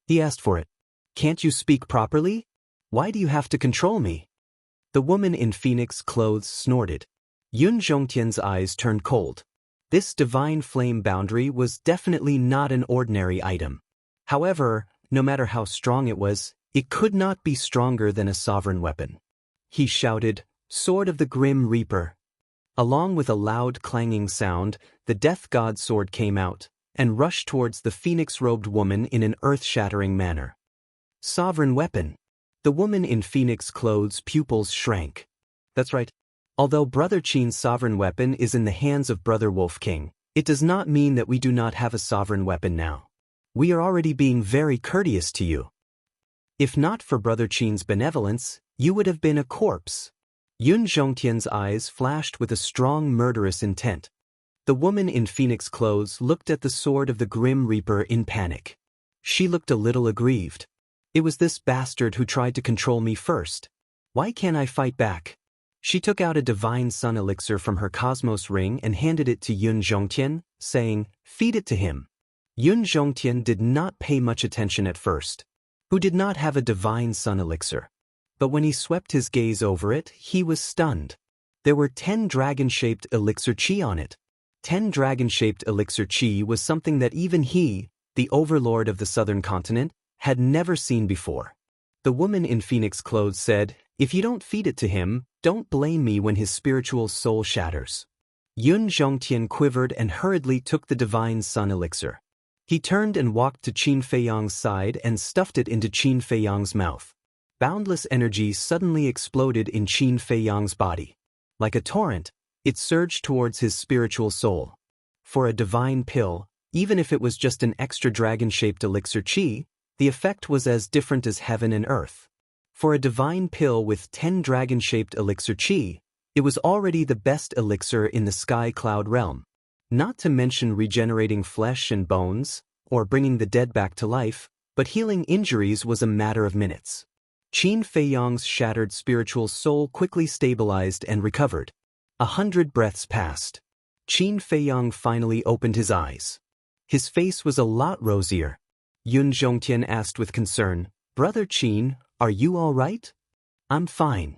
He asked for it. "Can't you speak properly? Why do you have to control me?" The woman in phoenix clothes snorted. Yun Zhongtian's eyes turned cold. This divine flame boundary was definitely not an ordinary item. However, no matter how strong it was, it could not be stronger than a sovereign weapon. He shouted, "Sword of the Grim Reaper." Along with a loud clanging sound, the death god sword came out and rushed towards the phoenix-robed woman in an earth-shattering manner. Sovereign weapon. The woman in phoenix clothes' pupils shrank. That's right. Although Brother Qin's sovereign weapon is in the hands of Brother Wolf King, it does not mean that we do not have a sovereign weapon now. We are already being very courteous to you. If not for Brother Qin's benevolence, you would have been a corpse. Yun Zhongtian's eyes flashed with a strong murderous intent. The woman in phoenix clothes looked at the sword of the Grim Reaper in panic. She looked a little aggrieved. It was this bastard who tried to control me first. Why can't I fight back? She took out a divine sun elixir from her cosmos ring and handed it to Yun Zhongtian, saying, "Feed it to him." Yun Zhongtian did not pay much attention at first. Who did not have a divine sun elixir? But when he swept his gaze over it, he was stunned. There were 10 dragon-shaped elixir chi on it. 10 dragon-shaped elixir chi was something that even he, the overlord of the southern continent, had never seen before. The woman in phoenix clothes said, "If you don't feed it to him, don't blame me when his spiritual soul shatters." Yun Zhongtian quivered and hurriedly took the divine sun elixir. He turned and walked to Qin Feiyang's side and stuffed it into Qin Feiyang's mouth. Boundless energy suddenly exploded in Qin Feiyang's body. Like a torrent, it surged towards his spiritual soul. For a divine pill, even if it was just an extra dragon-shaped elixir chi, the effect was as different as heaven and earth. For a divine pill with 10 dragon-shaped elixir chi, it was already the best elixir in the sky cloud realm. Not to mention regenerating flesh and bones, or bringing the dead back to life, but healing injuries was a matter of minutes. Qin Feiyang's shattered spiritual soul quickly stabilized and recovered. 100 breaths passed. Qin Feiyang finally opened his eyes. His face was a lot rosier. Yun Zhongtian asked with concern, "Brother Qin, are you all right?" "I'm fine."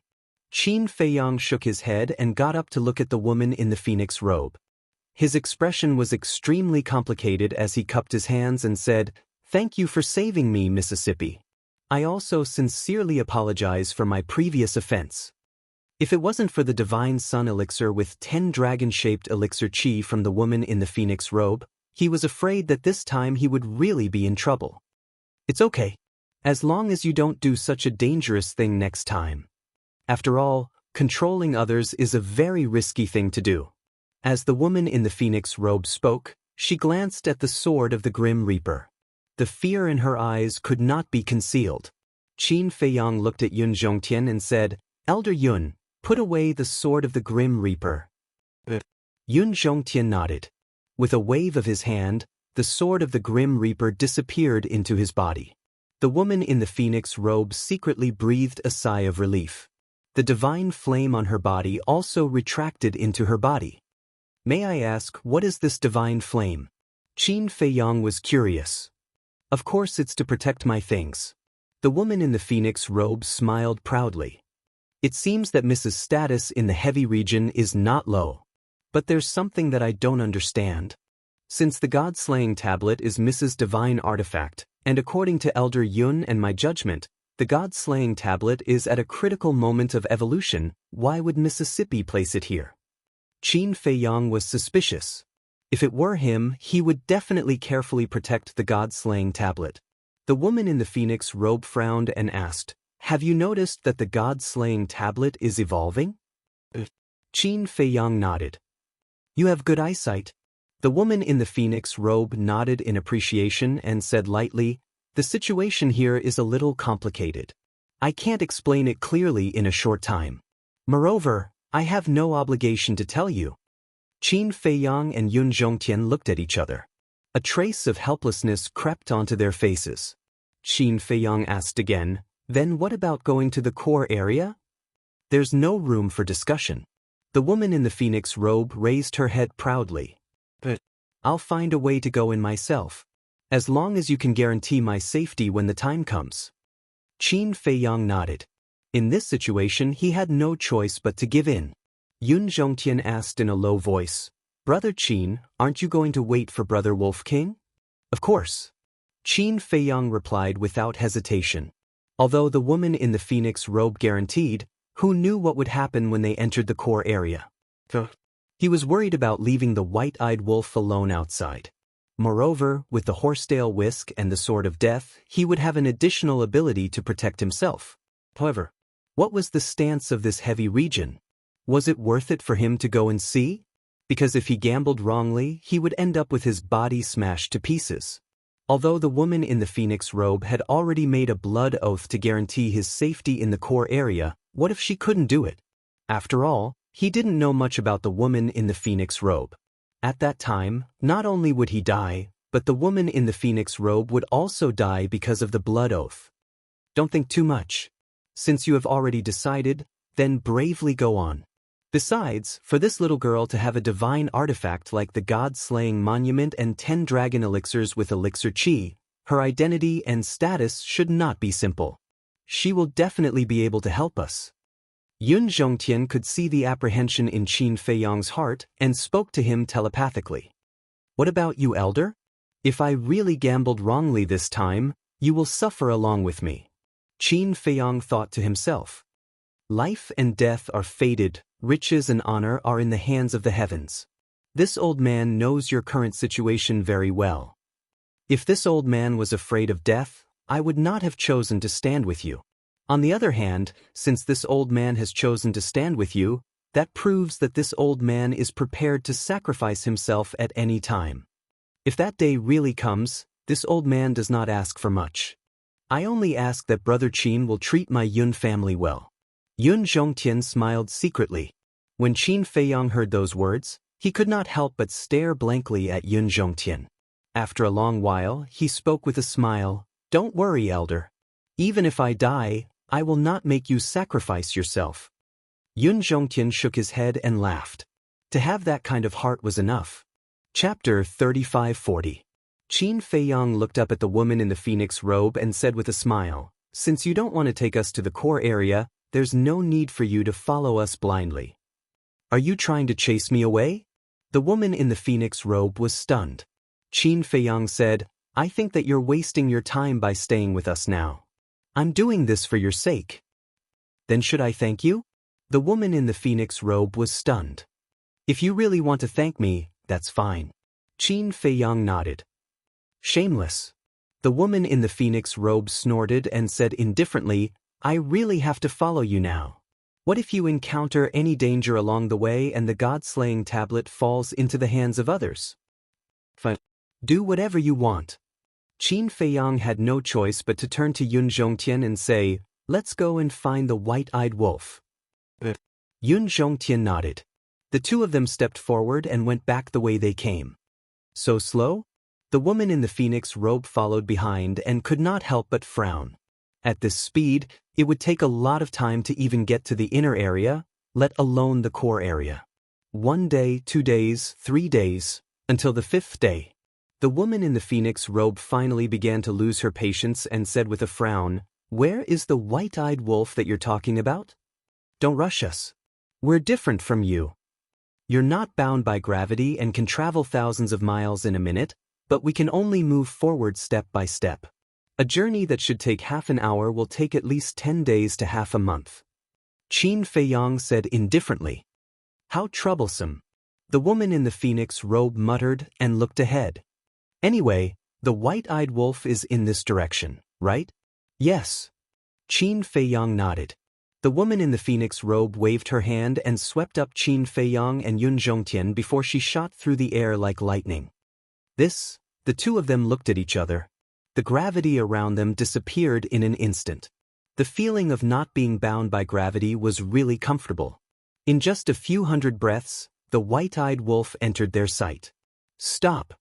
Qin Feiyang shook his head and got up to look at the woman in the phoenix robe. His expression was extremely complicated as he cupped his hands and said, "Thank you for saving me, Mississippi. I also sincerely apologize for my previous offense." If it wasn't for the divine sun elixir with 10 dragon-shaped elixir chi from the woman in the phoenix robe, he was afraid that this time he would really be in trouble. "It's okay. As long as you don't do such a dangerous thing next time." After all, controlling others is a very risky thing to do. As the woman in the phoenix robe spoke, she glanced at the sword of the Grim Reaper. The fear in her eyes could not be concealed. Qin Feiyang looked at Yun Zhongtian and said, "Elder Yun, put away the sword of the Grim Reaper." Yun Zhongtian nodded. With a wave of his hand, the sword of the Grim Reaper disappeared into his body. The woman in the phoenix robe secretly breathed a sigh of relief. The divine flame on her body also retracted into her body. May I ask, what is this divine flame? Qin Feiyang was curious. Of course it's to protect my things. The woman in the phoenix robe smiled proudly. It seems that Mrs. Status in the heavy region is not low. But there's something that I don't understand. Since the God-slaying tablet is Mrs. Divine artifact, and according to Elder Yun and my judgment, the God-slaying tablet is at a critical moment of evolution, why would Mississippi place it here? Qin Feiyang was suspicious. If it were him, he would definitely carefully protect the God-slaying tablet. The woman in the phoenix robe frowned and asked, "Have you noticed that the God-slaying tablet is evolving?" Qin Feiyang nodded. "You have good eyesight." The woman in the phoenix robe nodded in appreciation and said lightly, "The situation here is a little complicated. I can't explain it clearly in a short time. Moreover, I have no obligation to tell you." Qin Feiyang and Yun Zhongtian looked at each other. A trace of helplessness crept onto their faces. Qin Feiyang asked again, "Then what about going to the core area?" "There's no room for discussion." The woman in the phoenix robe raised her head proudly. "But I'll find a way to go in myself. As long as you can guarantee my safety when the time comes." Qin Feiyang nodded. In this situation he had no choice but to give in. Yun Zhongtian asked in a low voice, "Brother Qin, aren't you going to wait for Brother Wolf King?" "Of course." Qin Feiyang replied without hesitation. Although the woman in the phoenix robe guaranteed, who knew what would happen when they entered the core area? He was worried about leaving the white-eyed wolf alone outside. Moreover, with the horsetail whisk and the sword of death, he would have an additional ability to protect himself. However, what was the stance of this heavy region? Was it worth it for him to go and see? Because if he gambled wrongly, he would end up with his body smashed to pieces. Although the woman in the phoenix robe had already made a blood oath to guarantee his safety in the core area, what if she couldn't do it? After all, he didn't know much about the woman in the phoenix robe. At that time, not only would he die, but the woman in the phoenix robe would also die because of the blood oath. Don't think too much. Since you have already decided, then bravely go on. Besides, for this little girl to have a divine artifact like the God-slaying monument and 10 dragon elixirs with elixir chi, her identity and status should not be simple. She will definitely be able to help us. Yun Zhongtian could see the apprehension in Qin Feiyang's heart and spoke to him telepathically. "What about you, Elder? If I really gambled wrongly this time, you will suffer along with me." Qin Feiyang thought to himself. Life and death are fated, riches and honor are in the hands of the heavens. This old man knows your current situation very well. If this old man was afraid of death, I would not have chosen to stand with you. On the other hand, since this old man has chosen to stand with you, that proves that this old man is prepared to sacrifice himself at any time. If that day really comes, this old man does not ask for much. I only ask that Brother Qin will treat my Yun family well. Yun Zhongtian smiled secretly. When Qin Feiyang heard those words, he could not help but stare blankly at Yun Zhongtian. After a long while, he spoke with a smile, "Don't worry, Elder. Even if I die, I will not make you sacrifice yourself." Yun Zhongtian shook his head and laughed. To have that kind of heart was enough. Chapter 3540. Qin Feiyang looked up at the woman in the phoenix robe and said with a smile, "Since you don't want to take us to the core area, there's no need for you to follow us blindly." "Are you trying to chase me away?" The woman in the phoenix robe was stunned. Qin Feiyang said, "I think that you're wasting your time by staying with us now. I'm doing this for your sake." "Then should I thank you?" The woman in the phoenix robe was stunned. "If you really want to thank me, that's fine." Qin Feiyang nodded. "Shameless." The woman in the phoenix robe snorted and said indifferently, "I really have to follow you now. What if you encounter any danger along the way and the God-slaying tablet falls into the hands of others?" "Fine. Do whatever you want." Qin Feiyang had no choice but to turn to Yun Zhongtian and say, "Let's go and find the white-eyed wolf." Yun Zhongtian nodded. The two of them stepped forward and went back the way they came. "So slow?" The woman in the phoenix robe followed behind and could not help but frown. At this speed, it would take a lot of time to even get to the inner area, let alone the core area. 1 day, 2 days, 3 days, until the 5th day. The woman in the phoenix robe finally began to lose her patience and said with a frown, "Where is the white-eyed wolf that you're talking about? Don't rush us. We're different from you. You're not bound by gravity and can travel thousands of miles in a minute, but we can only move forward step by step. A journey that should take half an hour will take at least 10 days to half a month." Qin Feiyang said indifferently. "How troublesome." The woman in the phoenix robe muttered and looked ahead. "Anyway, the white-eyed wolf is in this direction, right?" "Yes." Qin Feiyang nodded. The woman in the phoenix robe waved her hand and swept up Qin Feiyang and Yun Zhongtian before she shot through the air like lightning. The two of them looked at each other. The gravity around them disappeared in an instant. The feeling of not being bound by gravity was really comfortable. In just a few hundred breaths, the white-eyed wolf entered their sight. "Stop!"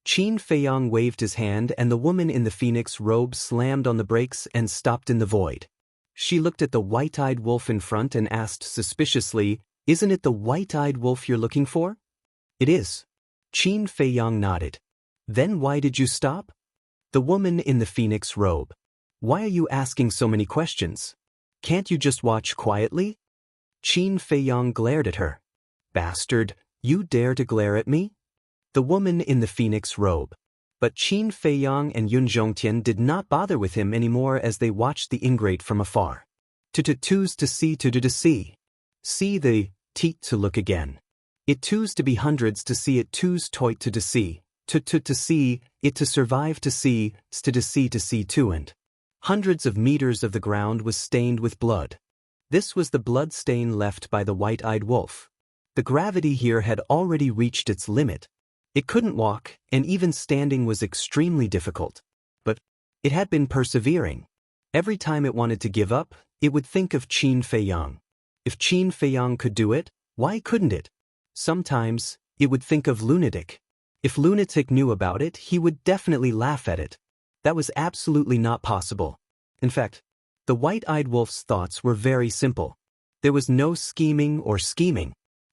Qin Feiyang waved his hand and the woman in the phoenix robe slammed on the brakes and stopped in the void. She looked at the white-eyed wolf in front and asked suspiciously, "Isn't it the white-eyed wolf you're looking for?" "It is." Qin Feiyang nodded. "Then why did you stop?" The woman in the phoenix robe. "Why are you asking so many questions? Can't you just watch quietly?" Qin Feiyang glared at her. "Bastard, you dare to glare at me?" The woman in the phoenix robe. But Qin Feiyang and Yun Zhongtian did not bother with him anymore as they watched the ingrate from afar. "Twos to see to see. See the teat to look again. It twos to be hundreds to see it twos toit to see. To see, it to survive to see two and." Hundreds of meters of the ground was stained with blood. This was the blood stain left by the white-eyed wolf. The gravity here had already reached its limit. It couldn't walk, and even standing was extremely difficult. But it had been persevering. Every time it wanted to give up, it would think of Qin Feiyang. If Qin Feiyang could do it, why couldn't it? Sometimes, it would think of Lunatic. If Lunatic knew about it, he would definitely laugh at it. That was absolutely not possible. In fact, the white-eyed wolf's thoughts were very simple. There was no scheming.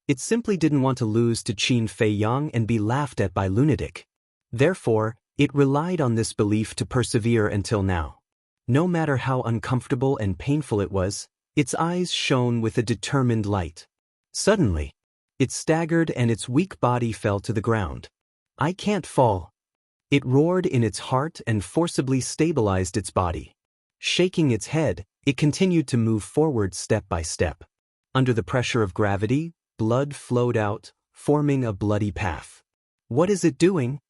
It simply didn't want to lose to Qin Feiyang and be laughed at by Lunatic. Therefore, it relied on this belief to persevere until now. No matter how uncomfortable and painful it was, its eyes shone with a determined light. Suddenly, it staggered and its weak body fell to the ground. "I can't fall." It roared in its heart and forcibly stabilized its body. Shaking its head, it continued to move forward step by step. Under the pressure of gravity, blood flowed out, forming a bloody path. "What is it doing?"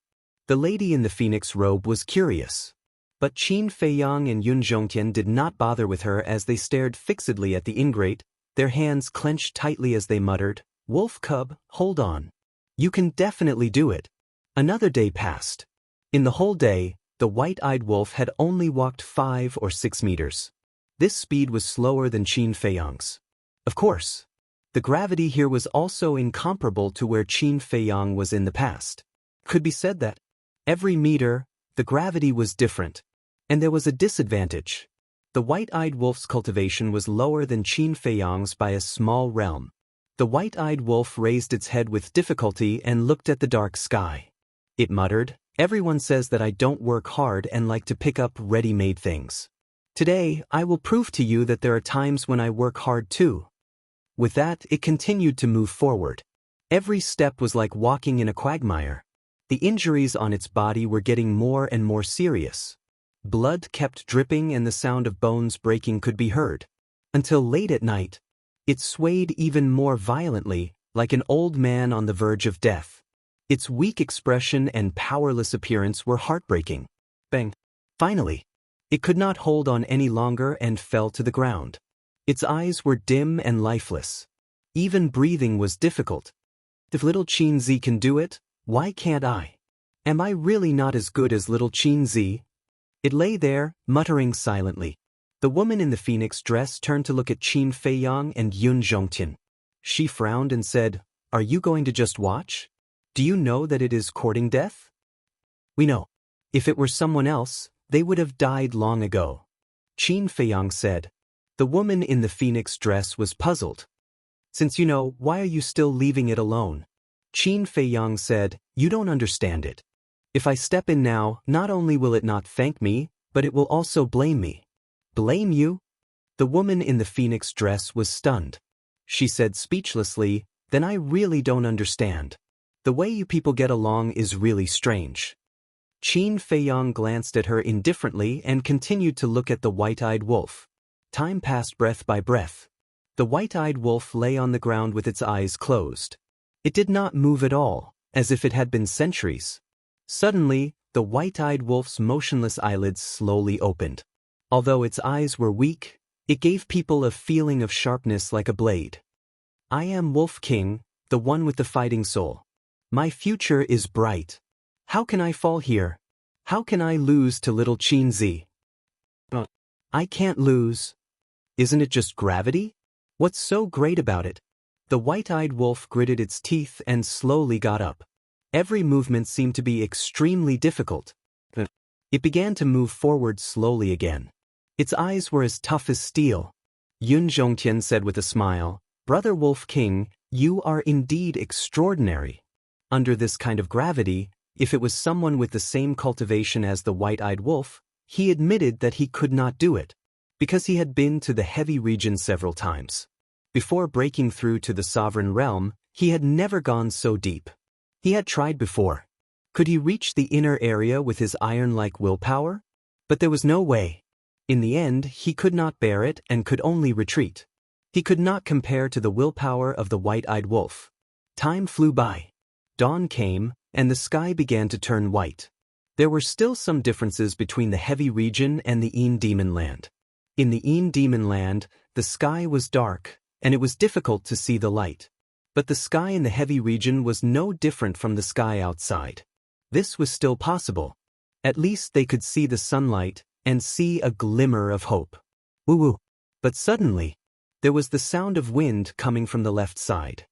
The lady in the phoenix robe was curious. But Qin Feiyang and Yun Zhongtian did not bother with her as they stared fixedly at the ingrate, their hands clenched tightly as they muttered, "Wolf cub, hold on. You can definitely do it." Another day passed. In the whole day, the white-eyed wolf had only walked 5 or 6 meters. This speed was slower than Qin Feiyang's. Of course, the gravity here was also incomparable to where Qin Feiyang was in the past. Could be said that every meter, the gravity was different. And there was a disadvantage. The white-eyed wolf's cultivation was lower than Qin Feiyang's by a small realm. The white-eyed wolf raised its head with difficulty and looked at the dark sky. It muttered, "Everyone says that I don't work hard and like to pick up ready-made things. Today, I will prove to you that there are times when I work hard too." With that, it continued to move forward. Every step was like walking in a quagmire. The injuries on its body were getting more and more serious. Blood kept dripping and the sound of bones breaking could be heard. Until late at night, it swayed even more violently, like an old man on the verge of death. Its weak expression and powerless appearance were heartbreaking. Bang! Finally, it could not hold on any longer and fell to the ground. Its eyes were dim and lifeless. Even breathing was difficult. If little Qin Zi can do it, why can't I? Am I really not as good as little Qin Zi? It lay there, muttering silently. The woman in the phoenix dress turned to look at Qin Feiyang and Yun Zhongtian. She frowned and said, "Are you going to just watch? Do you know that it is courting death?" We know. If it were someone else, they would have died long ago. Qin Feiyang said. The woman in the phoenix dress was puzzled. Since you know, why are you still leaving it alone? Qin Feiyang said, you don't understand it. If I step in now, not only will it not thank me, but it will also blame me. Blame you? The woman in the phoenix dress was stunned. She said speechlessly, then I really don't understand. The way you people get along is really strange. Qin Feiyang glanced at her indifferently and continued to look at the white-eyed wolf. Time passed breath by breath. The white-eyed wolf lay on the ground with its eyes closed. It did not move at all, as if it had been centuries. Suddenly, the white-eyed wolf's motionless eyelids slowly opened. Although its eyes were weak, it gave people a feeling of sharpness like a blade. I am Wolf King, the one with the fighting soul. My future is bright. How can I fall here? How can I lose to little Qin Zi? I can't lose. Isn't it just gravity? What's so great about it? The white-eyed wolf gritted its teeth and slowly got up. Every movement seemed to be extremely difficult. It began to move forward slowly again. Its eyes were as tough as steel. Yun Zhongtian said with a smile, Brother Wolf King, you are indeed extraordinary. Under this kind of gravity, if it was someone with the same cultivation as the white-eyed wolf, he admitted that he could not do it, because he had been to the heavy region several times. Before breaking through to the sovereign realm, he had never gone so deep. He had tried before. Could he reach the inner area with his iron-like willpower? But there was no way. In the end, he could not bear it and could only retreat. He could not compare to the willpower of the white-eyed wolf. Time flew by. Dawn came, and the sky began to turn white. There were still some differences between the heavy region and the Een Demon Land. In the Een Demon Land, the sky was dark, and it was difficult to see the light. But the sky in the heavy region was no different from the sky outside. This was still possible. At least they could see the sunlight and see a glimmer of hope. Woo-woo. But suddenly, there was the sound of wind coming from the left side.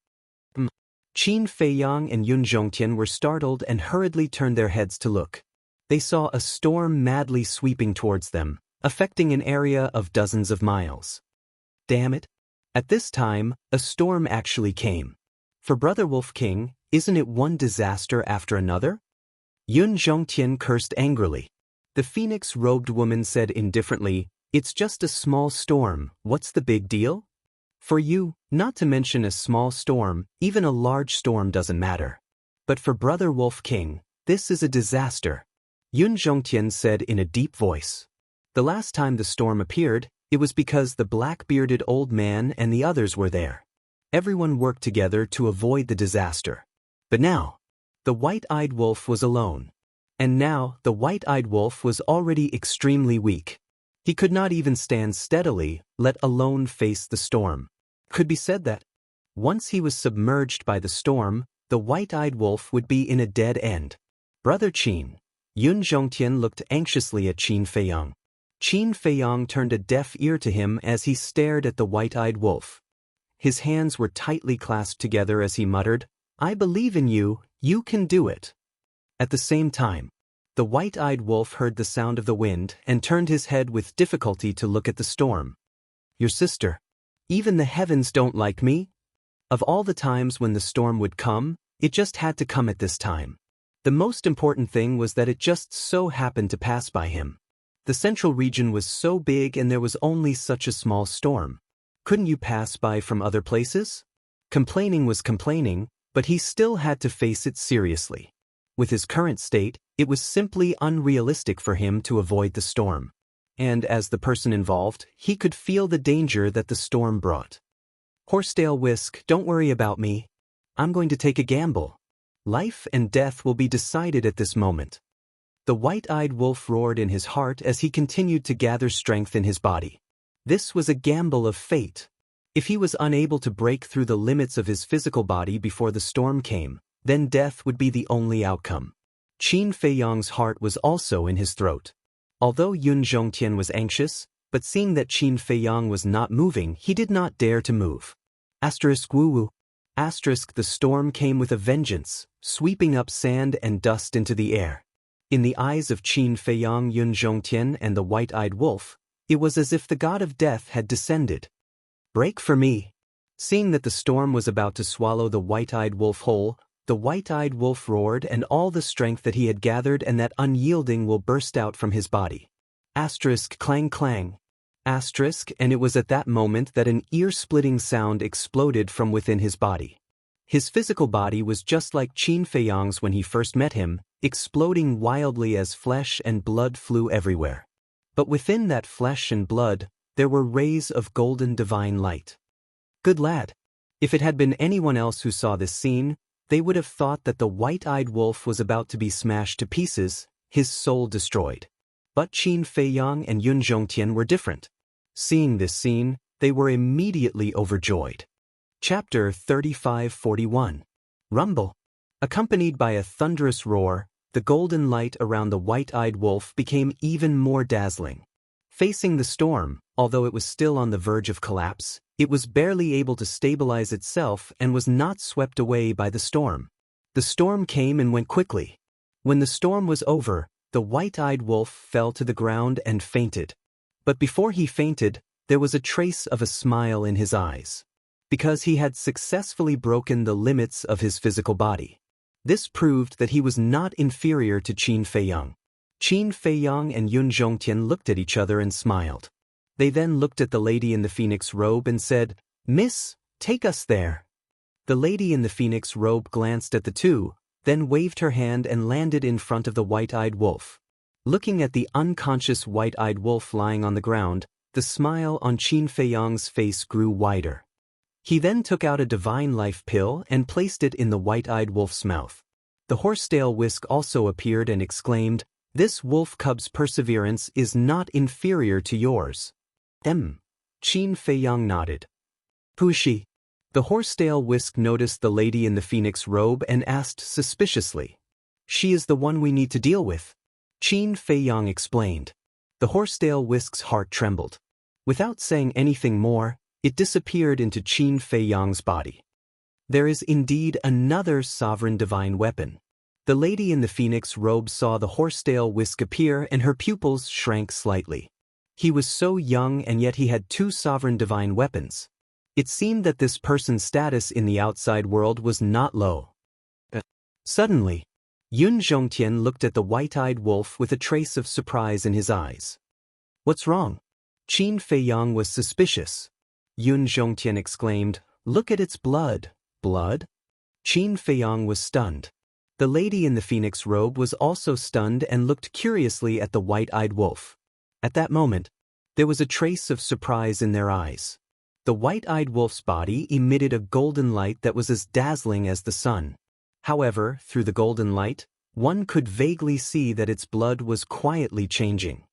Qin Feiyang and Yun Zhongtian were startled and hurriedly turned their heads to look. They saw a storm madly sweeping towards them, affecting an area of dozens of miles. Damn it. At this time, a storm actually came. For Brother Wolf King, isn't it one disaster after another? Yun Zhongtian cursed angrily. The phoenix-robed woman said indifferently, it's just a small storm, what's the big deal? For you, not to mention a small storm, even a large storm doesn't matter. But for Brother Wolf King, this is a disaster. Yun Zhongtian said in a deep voice. The last time the storm appeared, it was because the black-bearded old man and the others were there. Everyone worked together to avoid the disaster. But now, the white-eyed wolf was alone. And now, the white-eyed wolf was already extremely weak. He could not even stand steadily, let alone face the storm. Could be said that, once he was submerged by the storm, the white-eyed wolf would be in a dead end. Brother Qin. Yun Zhongtian looked anxiously at Qin Feiyang. Qin Feiyang turned a deaf ear to him as he stared at the white-eyed wolf. His hands were tightly clasped together as he muttered, I believe in you, you can do it. At the same time, the white-eyed wolf heard the sound of the wind and turned his head with difficulty to look at the storm. Your sister. Even the heavens don't like me. Of all the times when the storm would come, it just had to come at this time. The most important thing was that it just so happened to pass by him. The central region was so big and there was only such a small storm. Couldn't you pass by from other places? Complaining was complaining, but he still had to face it seriously. With his current state, it was simply unrealistic for him to avoid the storm. And as the person involved, he could feel the danger that the storm brought. Horsetail Whisk, don't worry about me. I'm going to take a gamble. Life and death will be decided at this moment. The white-eyed wolf roared in his heart as he continued to gather strength in his body. This was a gamble of fate. If he was unable to break through the limits of his physical body before the storm came, then death would be the only outcome. Qin Feiyang's heart was also in his throat. Although Yun Zhongtian was anxious, but seeing that Qin Feiyang was not moving, he did not dare to move. Asterisk woo-woo. Asterisk the storm came with a vengeance, sweeping up sand and dust into the air. In the eyes of Qin Feiyang, Yun Zhongtian, and the white-eyed wolf, it was as if the god of death had descended. "Break for me." Seeing that the storm was about to swallow the white-eyed wolf whole, the white-eyed wolf roared, and all the strength that he had gathered and that unyielding will burst out from his body. Asterisk clang clang. Asterisk, and it was at that moment that an ear-splitting sound exploded from within his body. His physical body was just like Qin Feiyang's when he first met him, exploding wildly as flesh and blood flew everywhere. But within that flesh and blood, there were rays of golden divine light. Good lad. If it had been anyone else who saw this scene, they would have thought that the white-eyed wolf was about to be smashed to pieces, his soul destroyed. But Qin Feiyang and Yun Zhongtian were different. Seeing this scene, they were immediately overjoyed. Chapter 35-41. Rumble. Accompanied by a thunderous roar, the golden light around the white-eyed wolf became even more dazzling. Facing the storm, although it was still on the verge of collapse, it was barely able to stabilize itself and was not swept away by the storm. The storm came and went quickly. When the storm was over, the white-eyed wolf fell to the ground and fainted. But before he fainted, there was a trace of a smile in his eyes. Because he had successfully broken the limits of his physical body. This proved that he was not inferior to Qin Feiyang. Qin Feiyang and Yun Zhongtian looked at each other and smiled. They then looked at the lady in the phoenix robe and said, "Miss, take us there." The lady in the phoenix robe glanced at the two, then waved her hand and landed in front of the white-eyed wolf. Looking at the unconscious white-eyed wolf lying on the ground, the smile on Qin Feiyang's face grew wider. He then took out a divine life pill and placed it in the white-eyed wolf's mouth. The horsetail whisk also appeared and exclaimed, "This wolf cub's perseverance is not inferior to yours." Qin Feiyang nodded. "Who is she?" The horsetail whisk noticed the lady in the phoenix robe and asked suspiciously. "She is the one we need to deal with," Qin Feiyang explained. The horsetail whisk's heart trembled. Without saying anything more, it disappeared into Qin Feiyang's body. There is indeed another sovereign divine weapon. The lady in the phoenix robe saw the horsetail whisk appear and her pupils shrank slightly. He was so young and yet he had two sovereign divine weapons. It seemed that this person's status in the outside world was not low. Suddenly, Yun Zhongtian looked at the white-eyed wolf with a trace of surprise in his eyes. "What's wrong?" Qin Feiyang was suspicious. Yun Zhongtian exclaimed, "Look at its blood." "Blood?" Qin Feiyang was stunned. The lady in the phoenix robe was also stunned and looked curiously at the white-eyed wolf. At that moment, there was a trace of surprise in their eyes. The white-eyed wolf's body emitted a golden light that was as dazzling as the sun. However, through the golden light, one could vaguely see that its blood was quietly changing.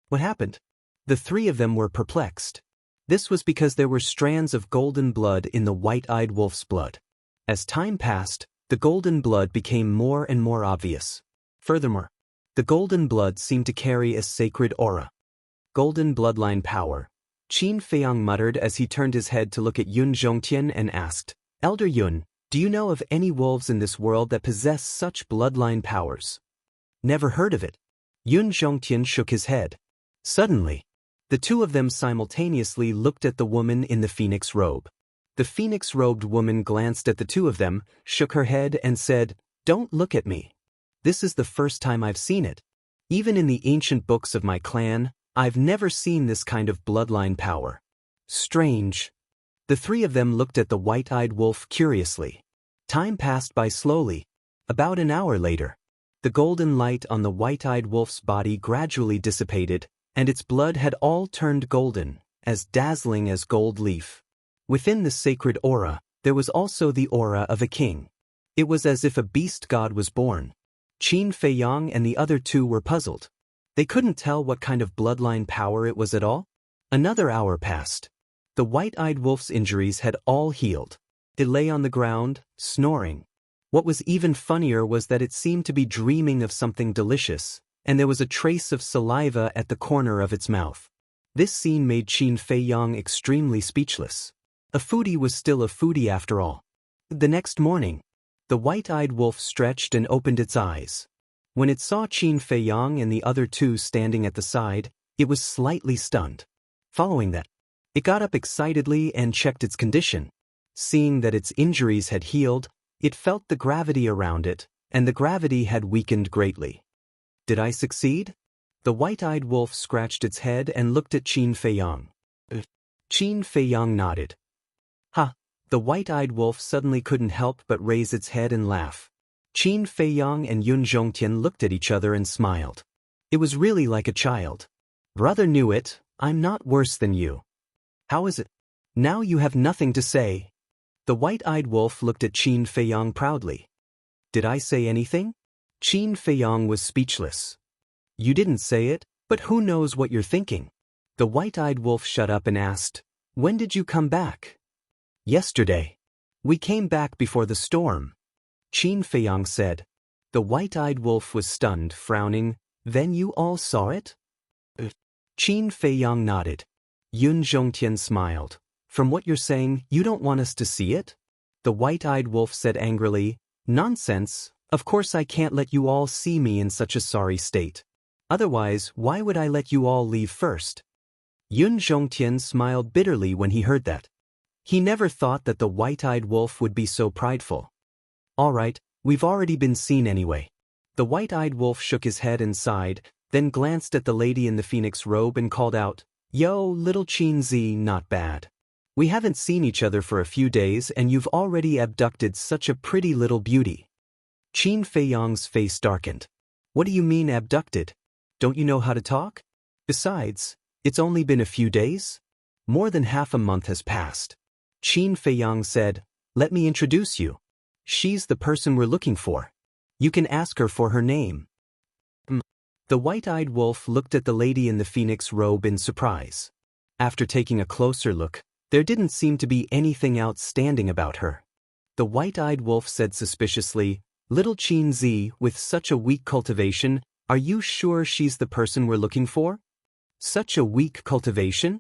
What happened? The three of them were perplexed. This was because there were strands of golden blood in the white-eyed wolf's blood. As time passed, the golden blood became more and more obvious. Furthermore, the golden blood seemed to carry a sacred aura. Golden bloodline power, Qin Feiyang muttered as he turned his head to look at Yun Zhongtian and asked, "Elder Yun, do you know of any wolves in this world that possess such bloodline powers?" "Never heard of it." Yun Zhongtian shook his head. Suddenly, the two of them simultaneously looked at the woman in the phoenix robe. The phoenix-robed woman glanced at the two of them, shook her head and said, "Don't look at me. This is the first time I've seen it. Even in the ancient books of my clan, I've never seen this kind of bloodline power. Strange." The three of them looked at the white-eyed wolf curiously. Time passed by slowly. About an hour later, the golden light on the white-eyed wolf's body gradually dissipated, and its blood had all turned golden, as dazzling as gold leaf. Within the sacred aura, there was also the aura of a king. It was as if a beast god was born. Qin Feiyang and the other two were puzzled. They couldn't tell what kind of bloodline power it was at all. Another hour passed. The white-eyed wolf's injuries had all healed. It lay on the ground, snoring. What was even funnier was that it seemed to be dreaming of something delicious, and there was a trace of saliva at the corner of its mouth. This scene made Qin Feiyang extremely speechless. A foodie was still a foodie after all. The next morning, the white-eyed wolf stretched and opened its eyes. When it saw Qin Feiyang and the other two standing at the side, it was slightly stunned. Following that, it got up excitedly and checked its condition. Seeing that its injuries had healed, it felt the gravity around it, and the gravity had weakened greatly. Did I succeed? The white-eyed wolf scratched its head and looked at Qin Feiyang. Qin Feiyang nodded. Ha! The white-eyed wolf suddenly couldn't help but raise its head and laugh. Qin Feiyang and Yun Zhongtian looked at each other and smiled. It was really like a child. Brother knew it, I'm not worse than you. How is it? Now you have nothing to say. The white-eyed wolf looked at Qin Feiyang proudly. Did I say anything? Qin Feiyang was speechless. You didn't say it, but who knows what you're thinking? The white-eyed wolf shut up and asked, When did you come back? Yesterday. We came back before the storm. Qin Feiyang said. The white-eyed wolf was stunned, frowning. Then you all saw it? Qin Feiyang nodded. Yun Zhongtian smiled. From what you're saying, you don't want us to see it? The white-eyed wolf said angrily. Nonsense, of course I can't let you all see me in such a sorry state. Otherwise, why would I let you all leave first? Yun Zhongtian smiled bitterly when he heard that. He never thought that the white-eyed wolf would be so prideful. All right, we've already been seen anyway. The white-eyed wolf shook his head and sighed, then glanced at the lady in the phoenix robe and called out, Yo, little Qin Zi, not bad. We haven't seen each other for a few days and you've already abducted such a pretty little beauty. Qin Feiyang's face darkened. What do you mean abducted? Don't you know how to talk? Besides, it's only been a few days? More than half a month has passed. Qin Feiyang said, Let me introduce you. She's the person we're looking for. You can ask her for her name. The white-eyed wolf looked at the lady in the phoenix robe in surprise. After taking a closer look, there didn't seem to be anything outstanding about her. The white-eyed wolf said suspiciously, Little Qin Zi, with such a weak cultivation, are you sure she's the person we're looking for? Such a weak cultivation?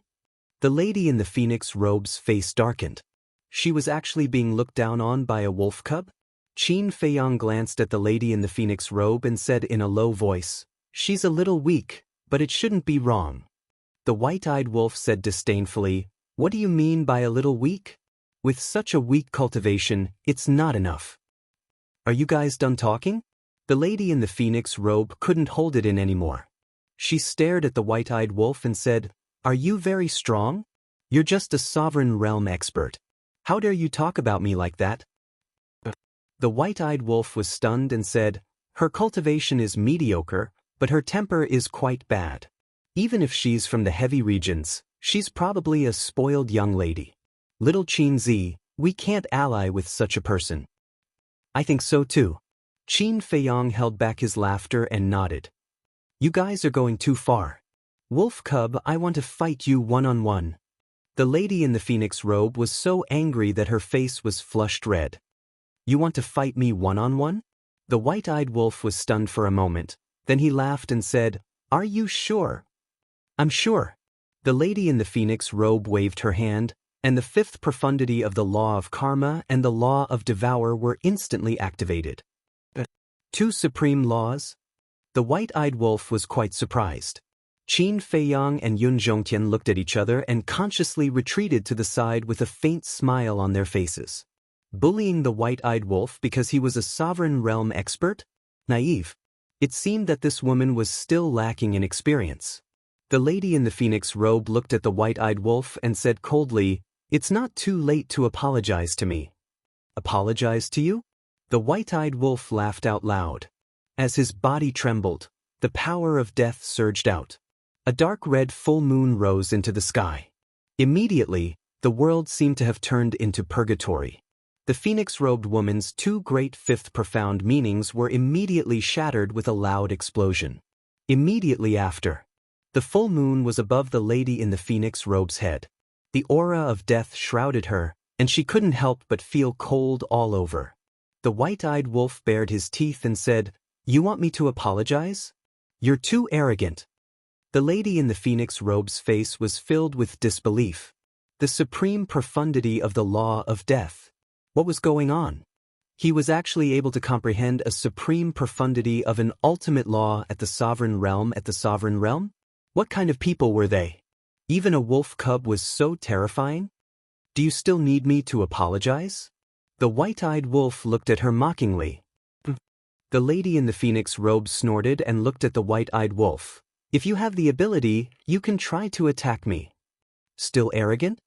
The lady in the phoenix robe's face darkened. She was actually being looked down on by a wolf cub? Qin Feiyang glanced at the lady in the phoenix robe and said in a low voice, She's a little weak, but it shouldn't be wrong. The white-eyed wolf said disdainfully, What do you mean by a little weak? With such a weak cultivation, it's not enough. Are you guys done talking? The lady in the phoenix robe couldn't hold it in anymore. She stared at the white-eyed wolf and said, Are you very strong? You're just a sovereign realm expert. How dare you talk about me like that? The white-eyed wolf was stunned and said, Her cultivation is mediocre, but her temper is quite bad. Even if she's from the heavy regions, she's probably a spoiled young lady. Little Qin Zi, we can't ally with such a person. I think so too. Qin Feiyang held back his laughter and nodded. You guys are going too far. Wolf cub, I want to fight you one-on-one. The lady in the phoenix robe was so angry that her face was flushed red. You want to fight me one-on-one? The white-eyed wolf was stunned for a moment. Then he laughed and said, Are you sure? I'm sure. The lady in the phoenix robe waved her hand, and the fifth profundity of the law of karma and the law of devour were instantly activated. Two supreme laws? The white-eyed wolf was quite surprised. Qin Feiyang and Yun Zhongtian looked at each other and consciously retreated to the side with a faint smile on their faces. Bullying the white-eyed wolf because he was a sovereign realm expert? Naive. It seemed that this woman was still lacking in experience. The lady in the phoenix robe looked at the white-eyed wolf and said coldly, It's not too late to apologize to me. Apologize to you? The white-eyed wolf laughed out loud. As his body trembled, the power of death surged out. A dark red full moon rose into the sky. Immediately, the world seemed to have turned into purgatory. The phoenix-robed woman's two great fifth profound meanings were immediately shattered with a loud explosion. Immediately after, the full moon was above the lady in the phoenix robe's head. The aura of death shrouded her, and she couldn't help but feel cold all over. The white-eyed wolf bared his teeth and said, You want me to apologize? You're too arrogant. The lady in the phoenix robe's face was filled with disbelief. The supreme profundity of the law of death. What was going on? He was actually able to comprehend a supreme profundity of an ultimate law at the sovereign realm. What kind of people were they? Even a wolf cub was so terrifying? Do you still need me to apologize? The white-eyed wolf looked at her mockingly. The lady in the phoenix robe snorted and looked at the white-eyed wolf. If you have the ability, you can try to attack me. Still arrogant?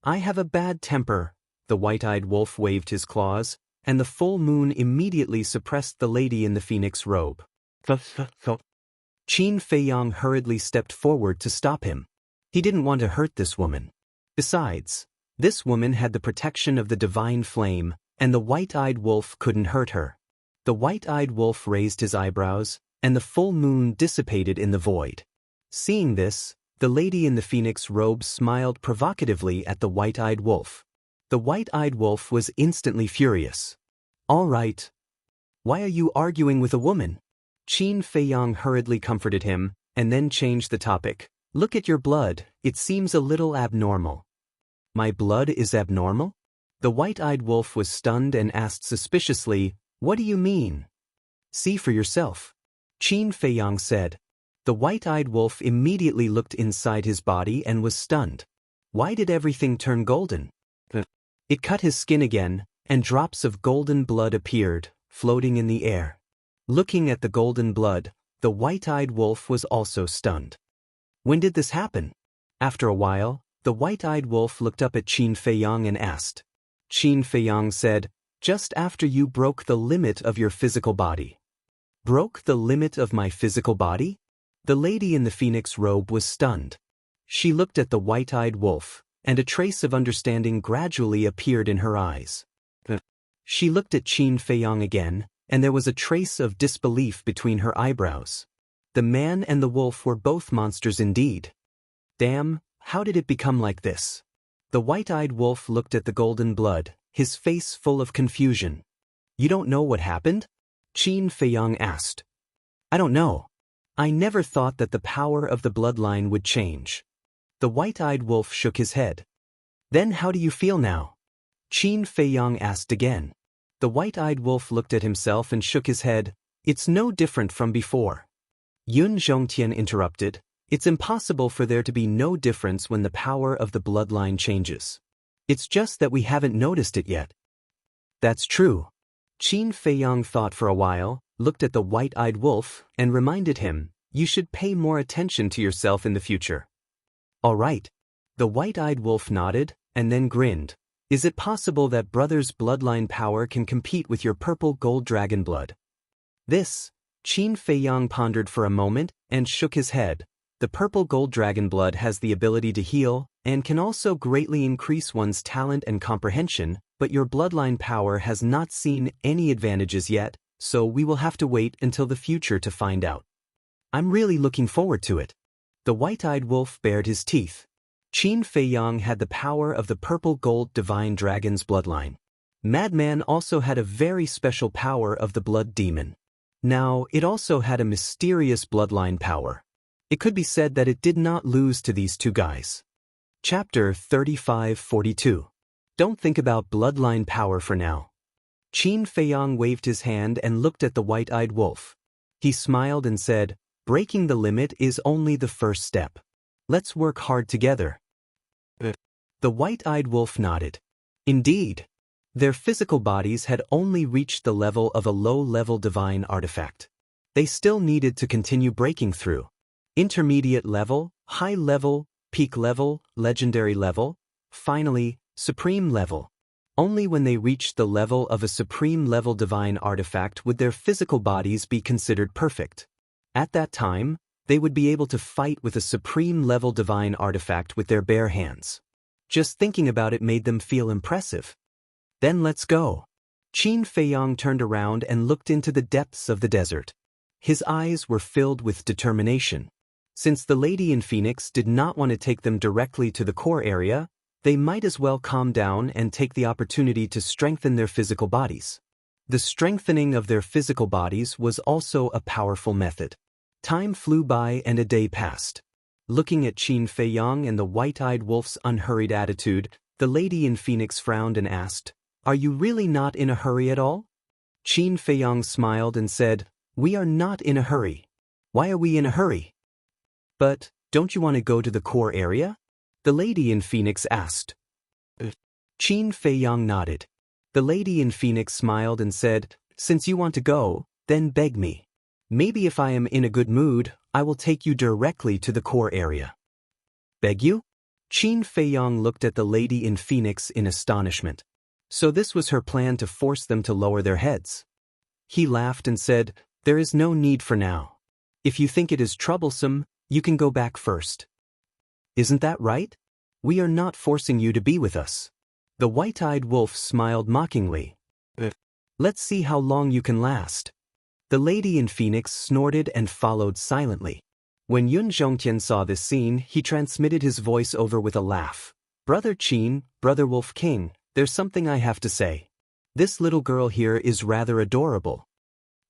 I have a bad temper. The white-eyed wolf waved his claws, and the full moon immediately suppressed the lady in the phoenix robe. Qin Feiyang hurriedly stepped forward to stop him. He didn't want to hurt this woman. Besides, this woman had the protection of the divine flame, and the white-eyed wolf couldn't hurt her. The white-eyed wolf raised his eyebrows, and the full moon dissipated in the void. Seeing this, the lady in the phoenix robe smiled provocatively at the white-eyed wolf. The white-eyed wolf was instantly furious. All right. Why are you arguing with a woman? Qin Feiyang hurriedly comforted him, and then changed the topic. Look at your blood, it seems a little abnormal. My blood is abnormal? The white-eyed wolf was stunned and asked suspiciously, what do you mean? See for yourself. Qin Feiyang said. The white-eyed wolf immediately looked inside his body and was stunned. Why did everything turn golden? It cut his skin again, and drops of golden blood appeared, floating in the air. Looking at the golden blood, the white-eyed wolf was also stunned. When did this happen? After a while, the white-eyed wolf looked up at Qin Feiyang and asked. Qin Feiyang said, just after you broke the limit of your physical body. Broke the limit of my physical body? The lady in the phoenix robe was stunned. She looked at the white-eyed wolf, and a trace of understanding gradually appeared in her eyes. She looked at Qin Feiyang again, and there was a trace of disbelief between her eyebrows. The man and the wolf were both monsters indeed. Damn, how did it become like this? The white-eyed wolf looked at the golden blood, his face full of confusion. You don't know what happened? Qin Feiyang asked. I don't know. I never thought that the power of the bloodline would change. The white-eyed wolf shook his head. Then how do you feel now? Qin Feiyang asked again. The white-eyed wolf looked at himself and shook his head. It's no different from before. Yun Zhongtian interrupted. It's impossible for there to be no difference when the power of the bloodline changes. It's just that we haven't noticed it yet. That's true. Qin Feiyang thought for a while, looked at the white-eyed wolf, and reminded him, you should pay more attention to yourself in the future. All right. The white-eyed wolf nodded, and then grinned. Is it possible that brother's bloodline power can compete with your purple gold dragon blood? This, Qin Feiyang pondered for a moment, and shook his head. The purple gold dragon blood has the ability to heal, and can also greatly increase one's talent and comprehension, but your bloodline power has not seen any advantages yet, so we will have to wait until the future to find out. I'm really looking forward to it. The white-eyed wolf bared his teeth. Qin Feiyang had the power of the purple gold divine dragon's bloodline. Madman also had a very special power of the blood demon. Now, it also had a mysterious bloodline power. It could be said that it did not lose to these two guys. Chapter 35-42. Don't think about bloodline power for now. Qin Feiyang waved his hand and looked at the white-eyed wolf. He smiled and said, breaking the limit is only the first step. Let's work hard together. The white-eyed wolf nodded. Indeed. Their physical bodies had only reached the level of a low-level divine artifact. They still needed to continue breaking through. Intermediate level, high level, peak level, legendary level, finally, supreme level. Only when they reached the level of a supreme level divine artifact would their physical bodies be considered perfect. At that time, they would be able to fight with a supreme level divine artifact with their bare hands. Just thinking about it made them feel impressive. Then let's go. Qin Feiyang turned around and looked into the depths of the desert. His eyes were filled with determination. Since the lady in Phoenix did not want to take them directly to the core area, they might as well calm down and take the opportunity to strengthen their physical bodies. The strengthening of their physical bodies was also a powerful method. Time flew by and a day passed. Looking at Qin Feiyang and the white-eyed wolf's unhurried attitude, the lady in Phoenix frowned and asked, "Are you really not in a hurry at all?" Qin Feiyong smiled and said, "We are not in a hurry." "Why are we in a hurry?" "But, don't you want to go to the core area?" the lady in Phoenix asked. Qin Feiyong nodded. The lady in Phoenix smiled and said, "Since you want to go, then beg me. Maybe if I am in a good mood, I will take you directly to the core area." "Beg you?" Qin Feiyong looked at the lady in Phoenix in astonishment. So this was her plan to force them to lower their heads. He laughed and said, "There is no need for now. If you think it is troublesome, you can go back first." "Isn't that right? We are not forcing you to be with us." The white-eyed wolf smiled mockingly. "Let's see how long you can last." The lady in Phoenix snorted and followed silently. When Yun Zhongtian saw this scene, he transmitted his voice over with a laugh. "Brother Qin, Brother Wolf King, there's something I have to say. This little girl here is rather adorable."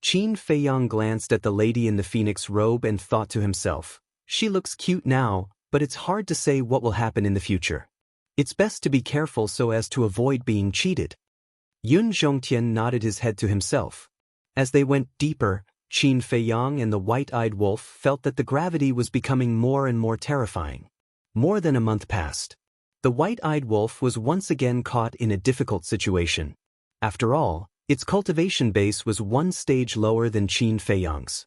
Qin Feiyong glanced at the lady in the phoenix robe and thought to himself, "She looks cute now, but it's hard to say what will happen in the future. It's best to be careful so as to avoid being cheated." Yun Zhongtian nodded his head to himself. As they went deeper, Qin Feiyong and the white-eyed wolf felt that the gravity was becoming more and more terrifying. More than a month passed. The white-eyed wolf was once again caught in a difficult situation. After all, its cultivation base was one stage lower than Qin Feiyong's.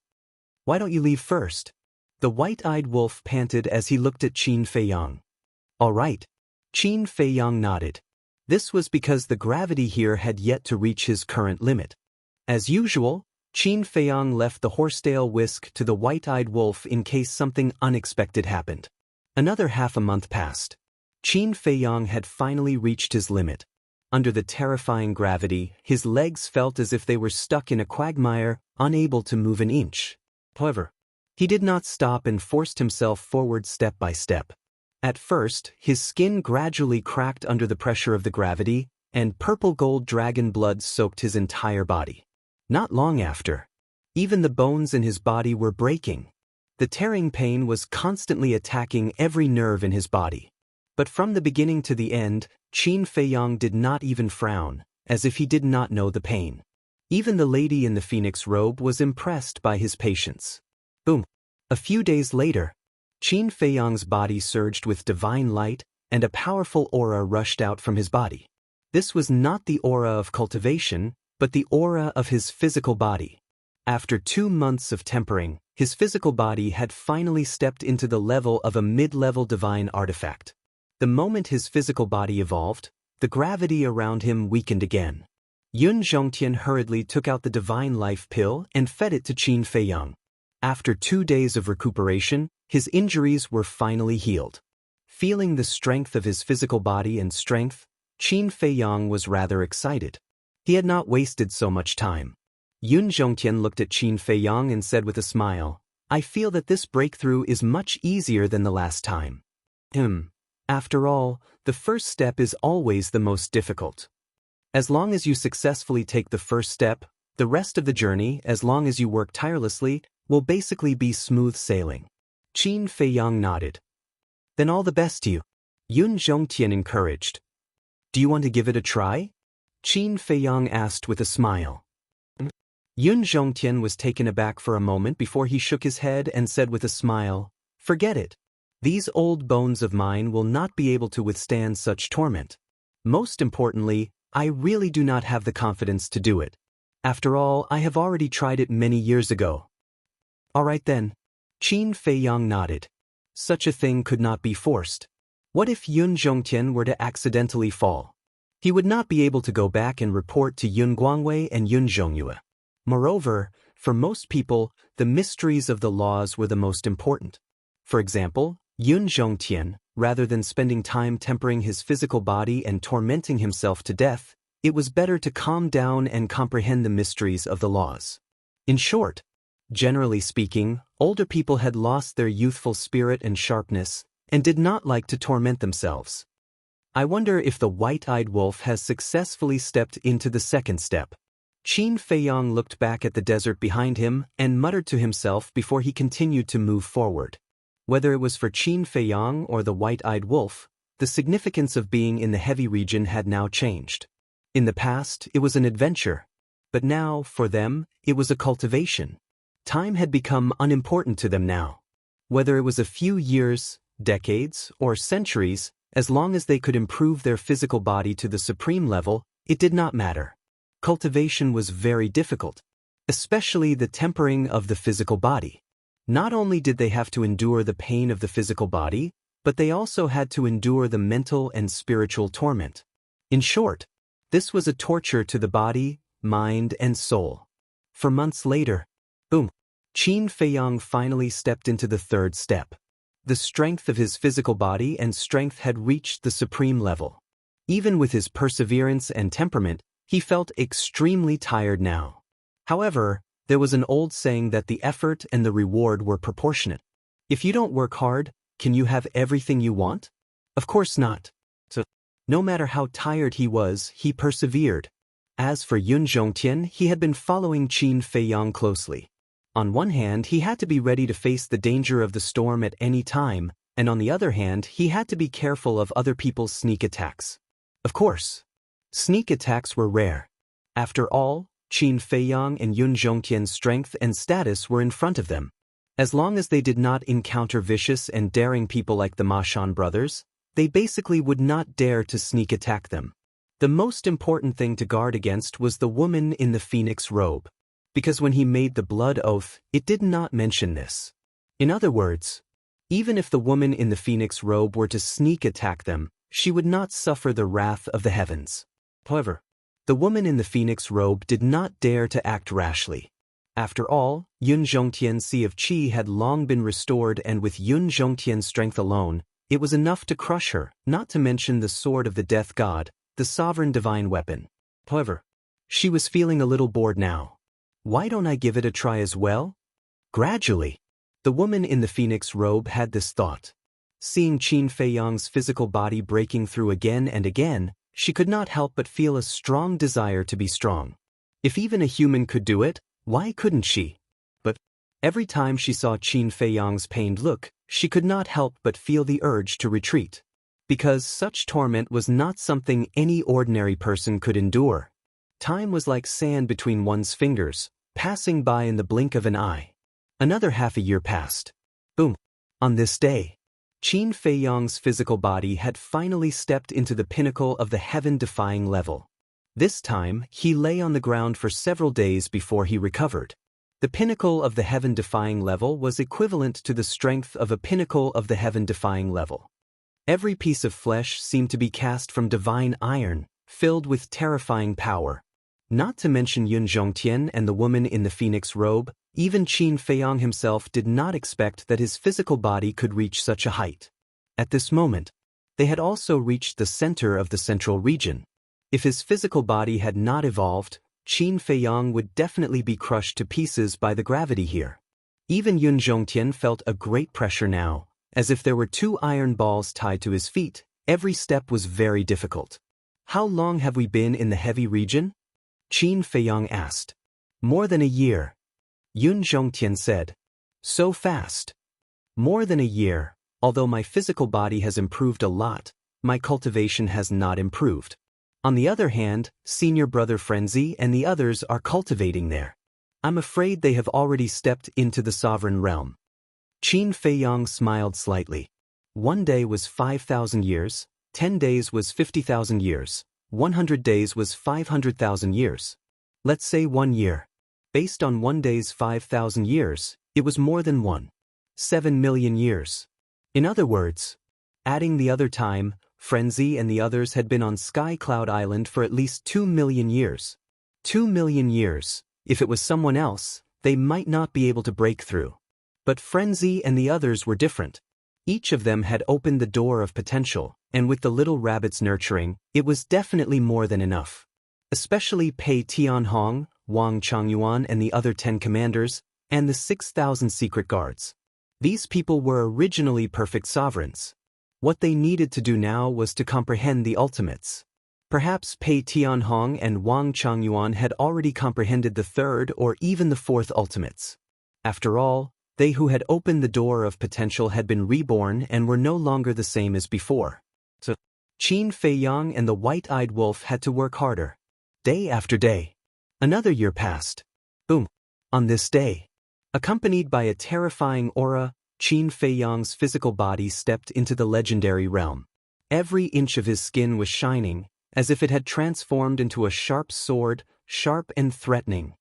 "Why don't you leave first?" the white-eyed wolf panted as he looked at Qin Feiyong. "All right." Qin Feiyong nodded. This was because the gravity here had yet to reach his current limit. As usual, Qin Feiyong left the horsetail whisk to the white-eyed wolf in case something unexpected happened. Another half a month passed. Qin Feiyong had finally reached his limit. Under the terrifying gravity, his legs felt as if they were stuck in a quagmire, unable to move an inch. However, he did not stop and forced himself forward step by step. At first, his skin gradually cracked under the pressure of the gravity, and purple-gold dragon blood soaked his entire body. Not long after, even the bones in his body were breaking. The tearing pain was constantly attacking every nerve in his body. But from the beginning to the end, Qin Feiyong did not even frown, as if he did not know the pain. Even the lady in the phoenix robe was impressed by his patience. Boom! A few days later, Qin Feiyong's body surged with divine light, and a powerful aura rushed out from his body. This was not the aura of cultivation, but the aura of his physical body. After 2 months of tempering, his physical body had finally stepped into the level of a mid-level divine artifact. The moment his physical body evolved, the gravity around him weakened again. Yun Zhongtian hurriedly took out the divine life pill and fed it to Qin Feiyong. After 2 days of recuperation, his injuries were finally healed. Feeling the strength of his physical body and strength, Qin Feiyong was rather excited. He had not wasted so much time. Yun Zhongtian looked at Qin Feiyong and said with a smile, "I feel that this breakthrough is much easier than the last time." After all, the first step is always the most difficult. As long as you successfully take the first step, the rest of the journey, as long as you work tirelessly, will basically be smooth sailing. Qin Feiyong nodded. "Then all the best to you," Yun Zhongtian encouraged. "Do you want to give it a try?" Qin Feiyong asked with a smile. Yun Zhongtian was taken aback for a moment before he shook his head and said with a smile, "Forget it. These old bones of mine will not be able to withstand such torment. Most importantly, I really do not have the confidence to do it. After all, I have already tried it many years ago." "All right then." Qin Feiyong nodded. Such a thing could not be forced. What if Yun Zhongtian were to accidentally fall? He would not be able to go back and report to Yun Guangwei and Yun Zhongyue. Moreover, for most people, the mysteries of the laws were the most important. For example, Yun Zhongtian, rather than spending time tempering his physical body and tormenting himself to death, it was better to calm down and comprehend the mysteries of the laws. In short, generally speaking, older people had lost their youthful spirit and sharpness, and did not like to torment themselves. I wonder if the white-eyed wolf has successfully stepped into the second step. Qin Feiyong looked back at the desert behind him and muttered to himself before he continued to move forward. Whether it was for Qin Feiyong or the white-eyed wolf, the significance of being in the heavy region had now changed. In the past, it was an adventure. But now, for them, it was a cultivation. Time had become unimportant to them now. Whether it was a few years, decades, or centuries, as long as they could improve their physical body to the supreme level, it did not matter. Cultivation was very difficult, especially the tempering of the physical body. Not only did they have to endure the pain of the physical body, but they also had to endure the mental and spiritual torment. In short, this was a torture to the body, mind, and soul. For months later, boom, Qin Feiyang finally stepped into the third step. The strength of his physical body and strength had reached the supreme level. Even with his perseverance and temperament, he felt extremely tired now. However, there was an old saying that the effort and the reward were proportionate. If you don't work hard, can you have everything you want? Of course not. So, no matter how tired he was, he persevered. As for Yun Zhongtian, he had been following Qin Feiyang closely. On one hand, he had to be ready to face the danger of the storm at any time, and on the other hand, he had to be careful of other people's sneak attacks. Of course, sneak attacks were rare. After all, Qin Feiyang and Yun Zhongtian's strength and status were in front of them. As long as they did not encounter vicious and daring people like the Ma Shan brothers, they basically would not dare to sneak attack them. The most important thing to guard against was the woman in the phoenix robe. Because when he made the blood oath, it did not mention this. In other words, even if the woman in the phoenix robe were to sneak attack them, she would not suffer the wrath of the heavens. However, the woman in the phoenix robe did not dare to act rashly. After all, Yun Zhongtian's Sea of Qi had long been restored, and with Yun Zhongtian's strength alone, it was enough to crush her, not to mention the sword of the death god, the sovereign divine weapon. However, she was feeling a little bored now. Why don't I give it a try as well? Gradually, the woman in the phoenix robe had this thought. Seeing Qin Feiyang's physical body breaking through again and again, she could not help but feel a strong desire to be strong. If even a human could do it, why couldn't she? But every time she saw Qin Feiyang's pained look, she could not help but feel the urge to retreat. Because such torment was not something any ordinary person could endure. Time was like sand between one's fingers, passing by in the blink of an eye. Another half a year passed. Boom. On this day, Qin Feiyang's physical body had finally stepped into the pinnacle of the heaven-defying level. This time, he lay on the ground for several days before he recovered. The pinnacle of the heaven-defying level was equivalent to the strength of a pinnacle of the heaven-defying level. Every piece of flesh seemed to be cast from divine iron, filled with terrifying power. Not to mention Yun Zhongtian and the woman in the phoenix robe, even Qin Feiyang himself did not expect that his physical body could reach such a height. At this moment, they had also reached the center of the central region. If his physical body had not evolved, Qin Feiyang would definitely be crushed to pieces by the gravity here. Even Yun Zhongtian felt a great pressure now, as if there were two iron balls tied to his feet. Every step was very difficult. How long have we been in the heavy region? Qin Feiyang asked. More than a year. Yun Zhongtian said. So fast. More than a year. Although my physical body has improved a lot, my cultivation has not improved. On the other hand, senior brother Frenzy and the others are cultivating there. I'm afraid they have already stepped into the sovereign realm. Qin Feiyang smiled slightly. 1 day was 5,000 years, 10 days was 50,000 years, 100 days was 500,000 years. Let's say 1 year. Based on 1 day's 5,000 years, it was more than 7 million years. In other words, adding the other time, Frenzy and the others had been on Sky Cloud Island for at least 2 million years. 2 million years. If it was someone else, they might not be able to break through. But Frenzy and the others were different. Each of them had opened the door of potential, and with the little rabbit's nurturing, it was definitely more than enough. Especially Pei Tianhong, Wang Changyuan and the other 10 commanders, and the 6,000 secret guards. These people were originally perfect sovereigns. What they needed to do now was to comprehend the ultimates. Perhaps Pei Tianhong and Wang Changyuan had already comprehended the third or even the fourth ultimates. After all, they who had opened the door of potential had been reborn and were no longer the same as before. So, Qin Feiyang and the white-eyed wolf had to work harder, day after day, Another year passed. Boom. On this day, accompanied by a terrifying aura, Qin Feiyang's physical body stepped into the legendary realm. Every inch of his skin was shining, as if it had transformed into a sharp sword, sharp and threatening.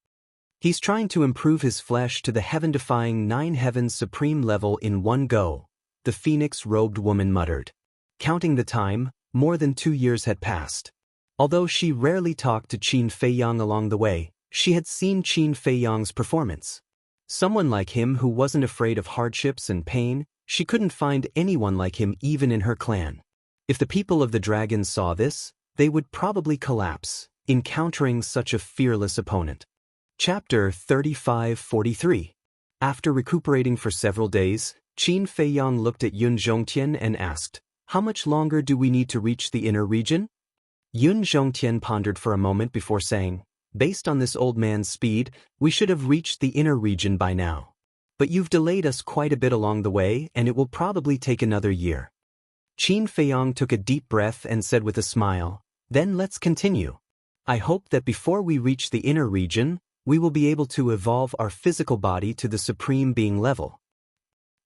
He's trying to improve his flesh to the heaven-defying 9 heavens supreme level in one go, the phoenix-robed woman muttered. Counting the time, more than 2 years had passed. Although she rarely talked to Qin Feiyang along the way, she had seen Qin Feiyang's performance. Someone like him who wasn't afraid of hardships and pain, she couldn't find anyone like him even in her clan. If the people of the dragons saw this, they would probably collapse, encountering such a fearless opponent. Chapter 35-43. After recuperating for several days, Qin Feiyang looked at Yun Zhongtian and asked, "How much longer do we need to reach the inner region?" Yun Zhongtian pondered for a moment before saying, "Based on this old man's speed, we should have reached the inner region by now. But you've delayed us quite a bit along the way, and it will probably take another year." Qin Feiyang took a deep breath and said with a smile, "Then let's continue. I hope that before we reach the inner region, we will be able to evolve our physical body to the supreme being level."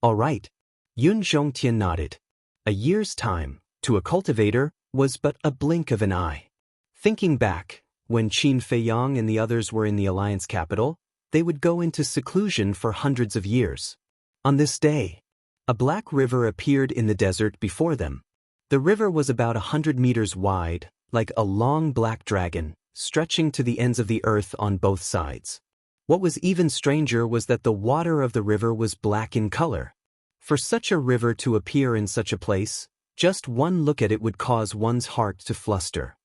"All right." Yun Zhongtian nodded. A year's time, to a cultivator, was but a blink of an eye. Thinking back, when Qin Feiyang and the others were in the Alliance capital, they would go into seclusion for hundreds of years. On this day, a black river appeared in the desert before them. The river was about 100 meters wide, like a long black dragon, stretching to the ends of the earth on both sides. What was even stranger was that the water of the river was black in color. For such a river to appear in such a place, just one look at it would cause one's heart to fluster.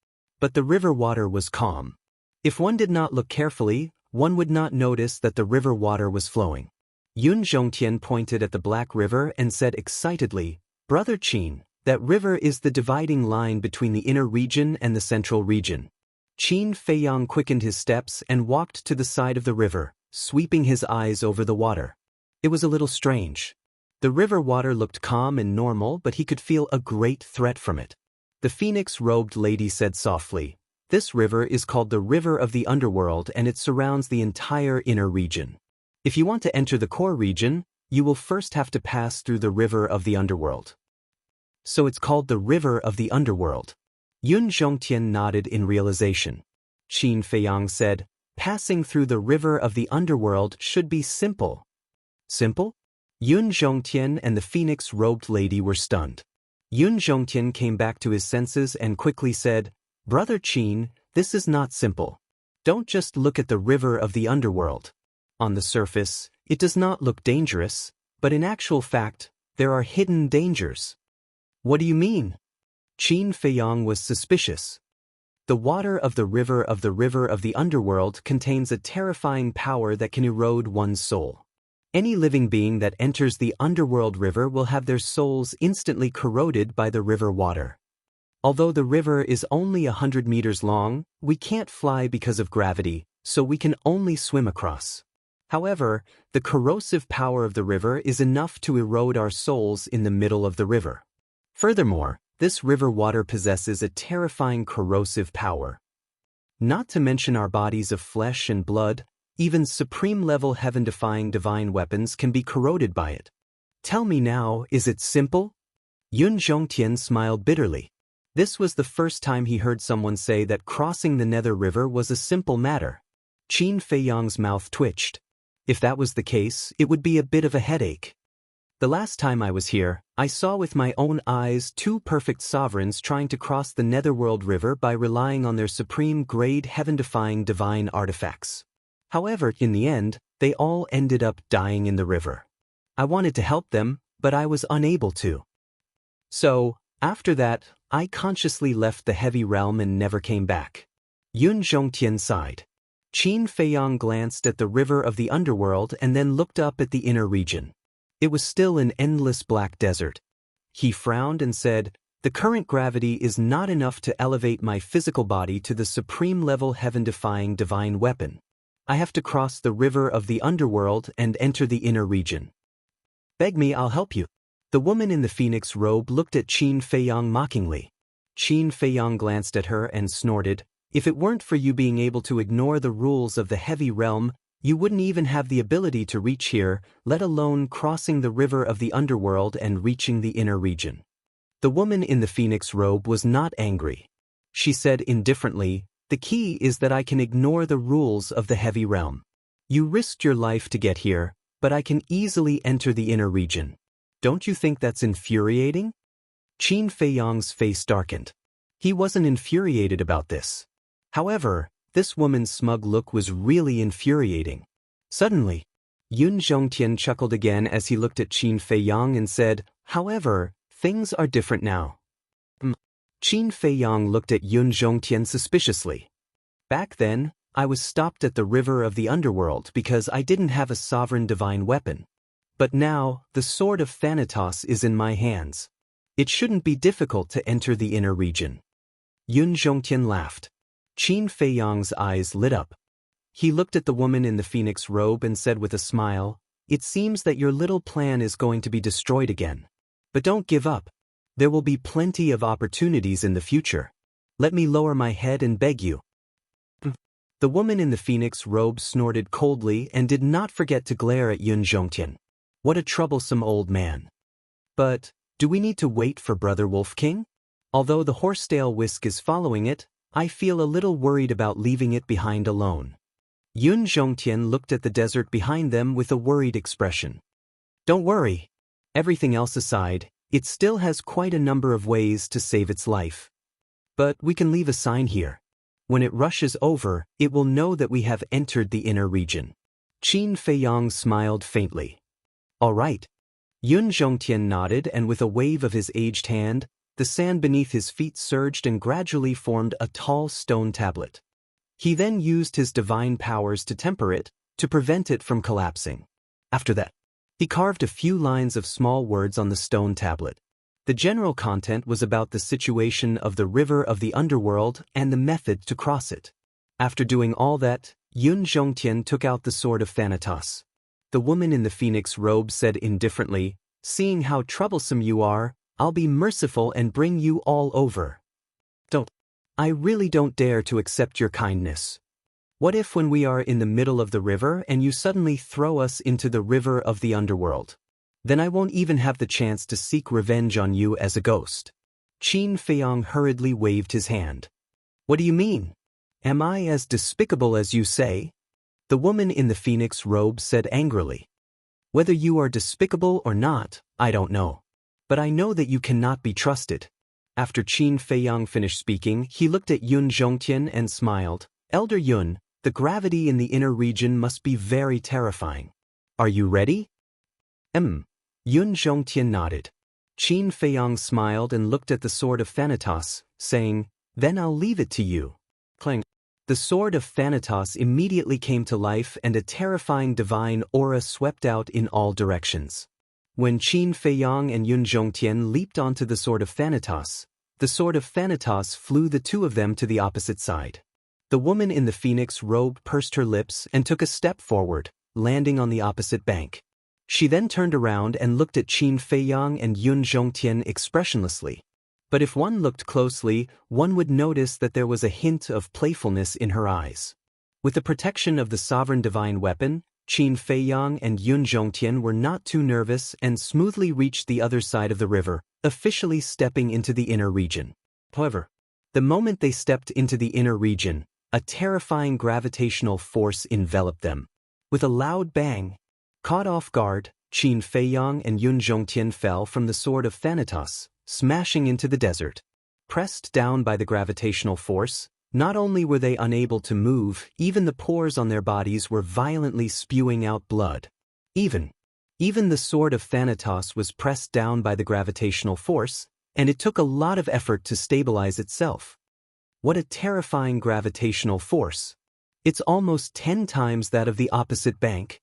But the river water was calm. If one did not look carefully, one would not notice that the river water was flowing. Yun Zhongtian pointed at the black river and said excitedly, "Brother Qin, that river is the dividing line between the inner region and the central region." Qin Feiyang quickened his steps and walked to the side of the river, sweeping his eyes over the water. It was a little strange. The river water looked calm and normal, but he could feel a great threat from it. The phoenix-robed lady said softly, "This river is called the River of the Underworld, and it surrounds the entire inner region. If you want to enter the core region, you will first have to pass through the River of the Underworld." "So it's called the River of the Underworld." Yun Zhongtian nodded in realization. Qin Feiyang said, "Passing through the River of the Underworld should be simple." "Simple?" Yun Zhongtian and the phoenix-robed lady were stunned. Yun Zhongtian came back to his senses and quickly said, "Brother Qin, this is not simple. Don't just look at the River of the Underworld. On the surface, it does not look dangerous, but in actual fact, there are hidden dangers." "What do you mean?" Qin Feiyang was suspicious. The water of the River of the Underworld contains a terrifying power that can erode one's soul. Any living being that enters the Underworld River will have their souls instantly corroded by the river water. Although the river is only 100 meters long, we can't fly because of gravity, so we can only swim across. However, the corrosive power of the river is enough to erode our souls in the middle of the river. Furthermore, this river water possesses a terrifying corrosive power. Not to mention our bodies of flesh and blood, even supreme-level heaven-defying divine weapons can be corroded by it. "Tell me now, is it simple?" Yun Zhongtian smiled bitterly. This was the first time he heard someone say that crossing the Nether River was a simple matter. Qin Feiyang's mouth twitched. If that was the case, it would be a bit of a headache. "The last time I was here, I saw with my own eyes 2 perfect sovereigns trying to cross the Netherworld River by relying on their supreme-grade heaven-defying divine artifacts. However, in the end, they all ended up dying in the river. I wanted to help them, but I was unable to. So, after that, I consciously left the heavy realm and never came back." Yun Zhongtian sighed. Qin Feiyang glanced at the River of the Underworld and then looked up at the inner region. It was still an endless black desert. He frowned and said, "The current gravity is not enough to elevate my physical body to the supreme-level heaven-defying divine weapon. I have to cross the River of the Underworld and enter the inner region. Beg me, I'll help you." The woman in the phoenix robe looked at Qin Feiyang mockingly. Qin Feiyang glanced at her and snorted, If it weren't for you being able to ignore the rules of the heavy realm, you wouldn't even have the ability to reach here, let alone crossing the river of the underworld and reaching the inner region. The woman in the phoenix robe was not angry. She said indifferently, "The key is that I can ignore the rules of the heavy realm. You risked your life to get here, but I can easily enter the inner region. Don't you think that's infuriating?" Qin Feiyang's face darkened. He wasn't infuriated about this. However, this woman's smug look was really infuriating. Suddenly, Yun Zhongtian chuckled again as he looked at Qin Feiyang and said, "However, things are different now." Qin Feiyang looked at Yun Zhongtian suspiciously. "Back then, I was stopped at the river of the underworld because I didn't have a sovereign divine weapon. But now, the sword of Thanatos is in my hands. It shouldn't be difficult to enter the inner region." Yun Zhongtian laughed. Qin Feiyang's eyes lit up. He looked at the woman in the phoenix robe and said with a smile, "It seems that your little plan is going to be destroyed again. But don't give up. There will be plenty of opportunities in the future. Let me lower my head and beg you." The woman in the phoenix robe snorted coldly and did not forget to glare at Yun Zhongtian. What a troublesome old man. "But, do we need to wait for Brother Wolf King? Although the horsetail whisk is following it, I feel a little worried about leaving it behind alone." Yun Zhongtian looked at the desert behind them with a worried expression. "Don't worry. Everything else aside, it still has quite a number of ways to save its life. But we can leave a sign here. When it rushes over, it will know that we have entered the inner region." Qin Feiyang smiled faintly. "All right." Yun Zhongtian nodded, and with a wave of his aged hand, the sand beneath his feet surged and gradually formed a tall stone tablet. He then used his divine powers to temper it, to prevent it from collapsing. After that, he carved a few lines of small words on the stone tablet. The general content was about the situation of the river of the underworld and the method to cross it. After doing all that, Yun Zhongtian took out the sword of Thanatos. The woman in the phoenix robe said indifferently, "Seeing how troublesome you are, I'll be merciful and bring you all over. I really don't dare to accept your kindness. What if when we are in the middle of the river and you suddenly throw us into the river of the underworld? Then I won't even have the chance to seek revenge on you as a ghost." Qin Feiyang hurriedly waved his hand. "What do you mean? Am I as despicable as you say?" The woman in the phoenix robe said angrily. "Whether you are despicable or not, I don't know. But I know that you cannot be trusted." After Qin Feiyang finished speaking, he looked at Yun Zhongtian and smiled. "Elder Yun, the gravity in the inner region must be very terrifying. Are you ready?" Yun Zhongtian nodded. Qin Feiyang smiled and looked at the sword of Thanatos, saying, "Then I'll leave it to you." Clang. The sword of Thanatos immediately came to life and a terrifying divine aura swept out in all directions. When Qin Feiyang and Yun Zhongtian leaped onto the sword of Thanatos flew the two of them to the opposite side. The woman in the phoenix robe pursed her lips and took a step forward, landing on the opposite bank. She then turned around and looked at Qin Feiyang and Yun Zhongtian expressionlessly. But if one looked closely, one would notice that there was a hint of playfulness in her eyes. With the protection of the sovereign divine weapon, Qin Feiyang and Yun Zhongtian were not too nervous and smoothly reached the other side of the river, officially stepping into the inner region. However, the moment they stepped into the inner region, a terrifying gravitational force enveloped them. With a loud bang, caught off guard, Qin Feiyang and Yun Zhongtian fell from the sword of Thanatos, smashing into the desert. Pressed down by the gravitational force, not only were they unable to move, even the pores on their bodies were violently spewing out blood. Even the sword of Thanatos was pressed down by the gravitational force, and it took a lot of effort to stabilize itself. What a terrifying gravitational force! It's almost 10 times that of the opposite bank.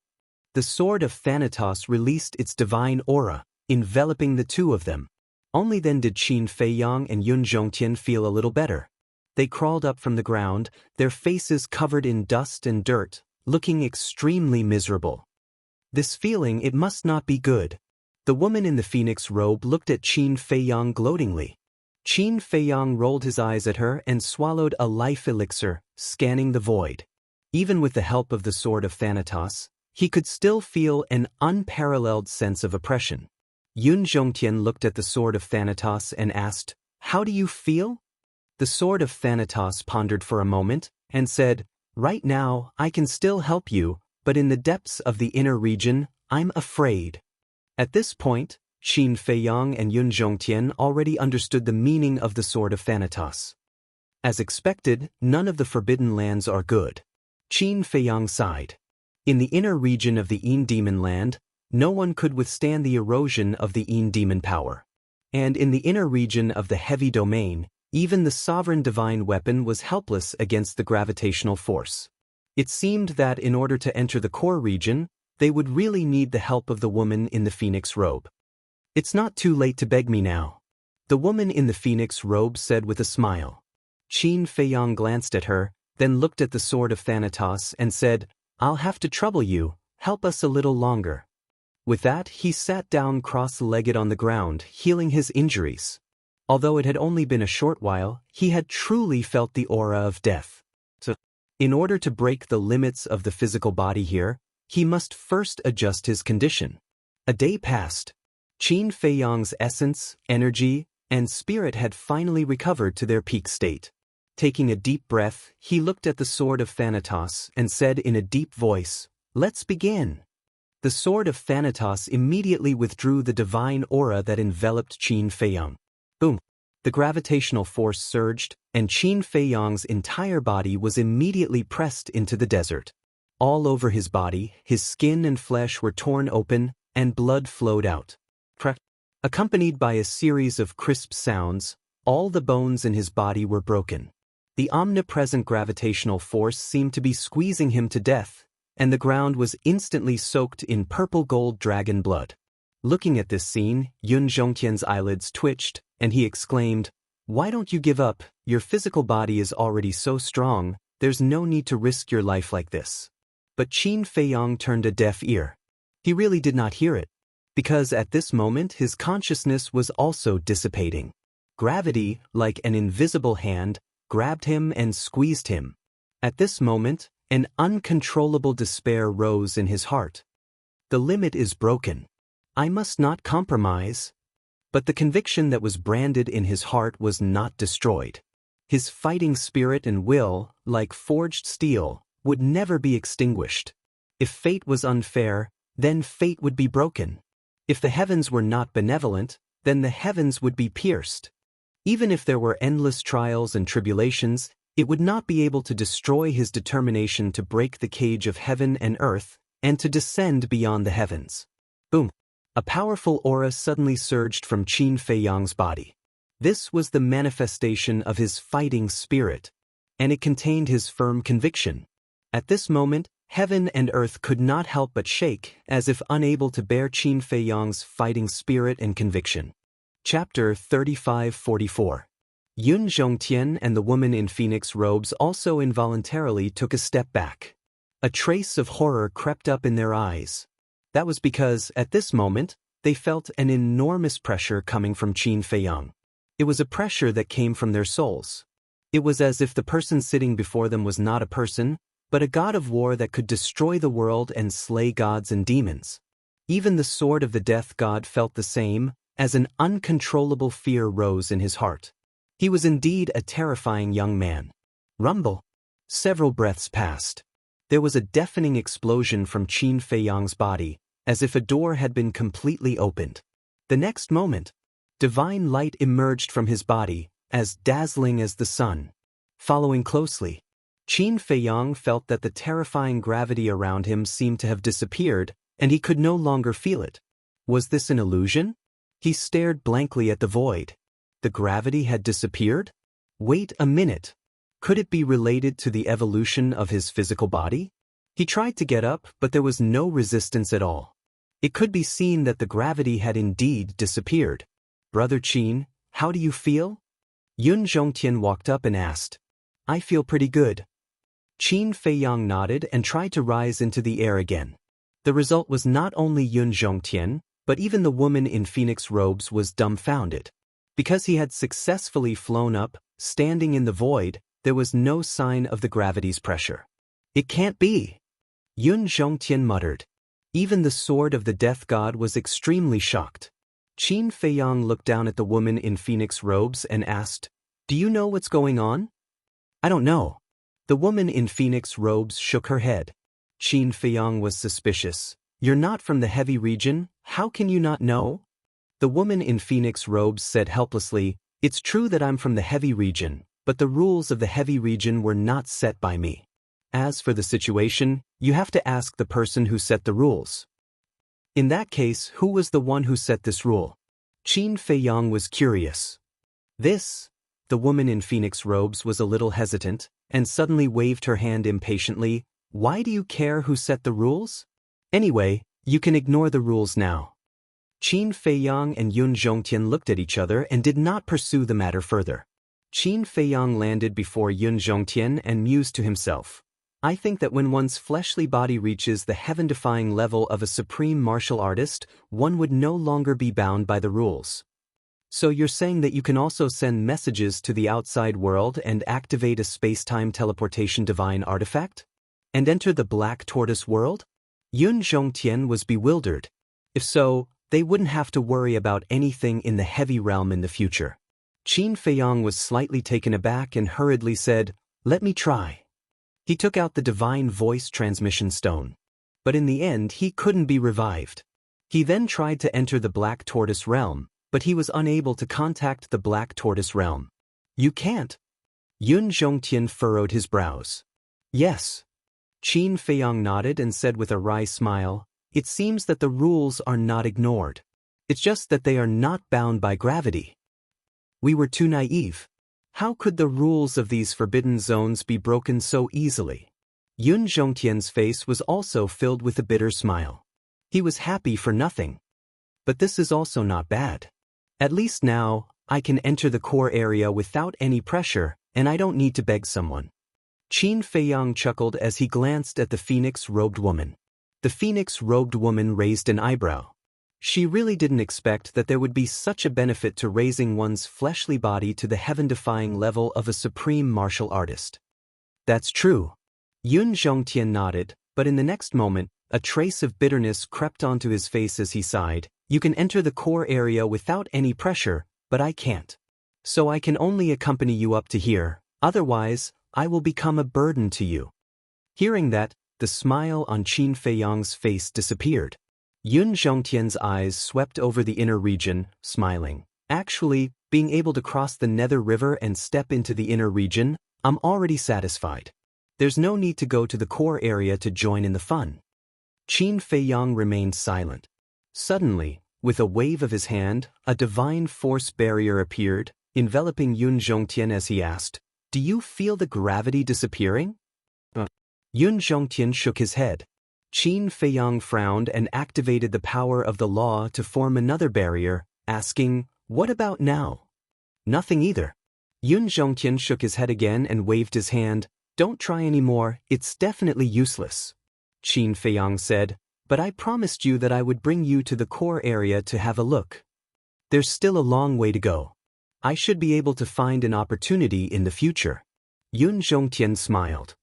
The sword of Thanatos released its divine aura, enveloping the two of them. Only then did Qin Feiyang and Yun Zhongtian feel a little better. They crawled up from the ground, their faces covered in dust and dirt, looking extremely miserable. This feeling, it must not be good. The woman in the phoenix robe looked at Qin Feiyang gloatingly. Qin Feiyang rolled his eyes at her and swallowed a life elixir, scanning the void. Even with the help of the sword of Thanatos, he could still feel an unparalleled sense of oppression. Yun Zhongtian looked at the sword of Thanatos and asked, "How do you feel?" The sword of Thanatos pondered for a moment and said, "Right now, I can still help you, but in the depths of the inner region, I'm afraid." At this point, Qin Feiyang and Yun Zhongtian already understood the meaning of the sword of Thanatos. As expected, none of the forbidden lands are good. Qin Feiyang sighed. In the inner region of the Yin demon land, no one could withstand the erosion of the Yin demon power. And in the inner region of the heavy domain, even the sovereign divine weapon was helpless against the gravitational force. It seemed that in order to enter the core region, they would really need the help of the woman in the phoenix robe. "It's not too late to beg me now," the woman in the phoenix robe said with a smile. Qin Feiyang glanced at her, then looked at the sword of Thanatos and said, "I'll have to trouble you, help us a little longer." With that, he sat down cross-legged on the ground, healing his injuries. Although it had only been a short while, he had truly felt the aura of death. So, in order to break the limits of the physical body here, he must first adjust his condition. A day passed. Qin Feiyang's essence, energy, and spirit had finally recovered to their peak state. Taking a deep breath, he looked at the sword of Thanatos and said in a deep voice, "Let's begin." The sword of Thanatos immediately withdrew the divine aura that enveloped Qin Feiyang. Boom! The gravitational force surged, and Qin Feiyang's entire body was immediately pressed into the desert. All over his body, his skin and flesh were torn open, and blood flowed out. Accompanied by a series of crisp sounds, all the bones in his body were broken. The omnipresent gravitational force seemed to be squeezing him to death, and the ground was instantly soaked in purple gold dragon blood. Looking at this scene, Yun Zhongtian's eyelids twitched, and he exclaimed, "Why don't you give up? Your physical body is already so strong, there's no need to risk your life like this." But Qin Feiyang turned a deaf ear. He really did not hear it, because at this moment his consciousness was also dissipating. Gravity, like an invisible hand, grabbed him and squeezed him. At this moment, an uncontrollable despair rose in his heart. The limit is broken. I must not compromise. But the conviction that was branded in his heart was not destroyed. His fighting spirit and will, like forged steel, would never be extinguished. If fate was unfair, then fate would be broken. If the heavens were not benevolent, then the heavens would be pierced. Even if there were endless trials and tribulations, it would not be able to destroy his determination to break the cage of heaven and earth, and to descend beyond the heavens. Boom! A powerful aura suddenly surged from Qin Feiyang's body. This was the manifestation of his fighting spirit, and it contained his firm conviction. At this moment, heaven and earth could not help but shake, as if unable to bear Qin Feiyang's fighting spirit and conviction. Chapter 35-44. Yun Zhongtian and the woman in phoenix robes also involuntarily took a step back. A trace of horror crept up in their eyes. That was because, at this moment, they felt an enormous pressure coming from Qin Feiyang. It was a pressure that came from their souls. It was as if the person sitting before them was not a person, but a god of war that could destroy the world and slay gods and demons. Even the sword of the death god felt the same, as an uncontrollable fear rose in his heart. He was indeed a terrifying young man. Rumble. Several breaths passed. There was a deafening explosion from Qin Feiyang's body, as if a door had been completely opened. The next moment, divine light emerged from his body, as dazzling as the sun. Following closely, Qin Feiyang felt that the terrifying gravity around him seemed to have disappeared, and he could no longer feel it. Was this an illusion? He stared blankly at the void. The gravity had disappeared? Wait a minute. Could it be related to the evolution of his physical body? He tried to get up, but there was no resistance at all. It could be seen that the gravity had indeed disappeared. "Brother Qin, how do you feel?" Yun Zhongtian walked up and asked. "I feel pretty good." Qin Feiyang nodded and tried to rise into the air again. The result was not only Yun Zhongtian, but even the woman in phoenix robes was dumbfounded. Because he had successfully flown up, standing in the void, there was no sign of the gravity's pressure. It can't be, Yun Zhongtian muttered. Even the sword of the death god was extremely shocked. Qin Feiyang looked down at the woman in phoenix robes and asked, "Do you know what's going on?" "I don't know." The woman in phoenix robes shook her head. Qin Feiyang was suspicious. "You're not from the heavy region, how can you not know?" The woman in phoenix robes said helplessly, "It's true that I'm from the heavy region, but the rules of the heavy region were not set by me. As for the situation, you have to ask the person who set the rules." "In that case, who was the one who set this rule?" Qin Feiyang was curious. The woman in phoenix robes was a little hesitant, and suddenly waved her hand impatiently. "Why do you care who set the rules? Anyway, you can ignore the rules now." Qin Feiyang and Yun Zhongtian looked at each other and did not pursue the matter further. Qin Feiyang landed before Yun Zhongtian and mused to himself, "I think that when one's fleshly body reaches the heaven-defying level of a supreme martial artist, one would no longer be bound by the rules." "So you're saying that you can also send messages to the outside world and activate a space-time teleportation divine artifact? And enter the Black Tortoise world?" Yun Zhongtian was bewildered. If so, they wouldn't have to worry about anything in the heavy realm in the future. Qin Feiyang was slightly taken aback and hurriedly said, "Let me try." He took out the divine voice transmission stone. But in the end he couldn't be revived. He then tried to enter the Black Tortoise realm, but he was unable to contact the Black Tortoise realm. "You can't?" Yun Zhongtian furrowed his brows. "Yes." Qin Feiyang nodded and said with a wry smile, "It seems that the rules are not ignored. It's just that they are not bound by gravity. We were too naive. How could the rules of these forbidden zones be broken so easily?" Yun Zhongtian's face was also filled with a bitter smile. He was happy for nothing. "But this is also not bad. At least now, I can enter the core area without any pressure, and I don't need to beg someone." Qin Feiyang chuckled as he glanced at the phoenix-robed woman. The phoenix-robed woman raised an eyebrow. She really didn't expect that there would be such a benefit to raising one's fleshly body to the heaven-defying level of a supreme martial artist. "That's true." Yun Zhongtian nodded, but in the next moment, a trace of bitterness crept onto his face as he sighed. "You can enter the core area without any pressure, but I can't. So I can only accompany you up to here, otherwise, I will become a burden to you." Hearing that, the smile on Qin Feiyang's face disappeared. Yun Zhongtian's eyes swept over the inner region, smiling. "Actually, being able to cross the Nether River and step into the inner region, I'm already satisfied. There's no need to go to the core area to join in the fun." Qin Feiyang remained silent. Suddenly, with a wave of his hand, a divine force barrier appeared, enveloping Yun Zhongtian as he asked, "Do you feel the gravity disappearing?" Yun Zhongtian shook his head. Qin Feiyang frowned and activated the power of the law to form another barrier, asking, "What about now?" "Nothing either." Yun Zhongtian shook his head again and waved his hand. "Don't try anymore, it's definitely useless." Qin Feiyang said, "But I promised you that I would bring you to the core area to have a look. There's still a long way to go. I should be able to find an opportunity in the future." Yun Zhongtian smiled.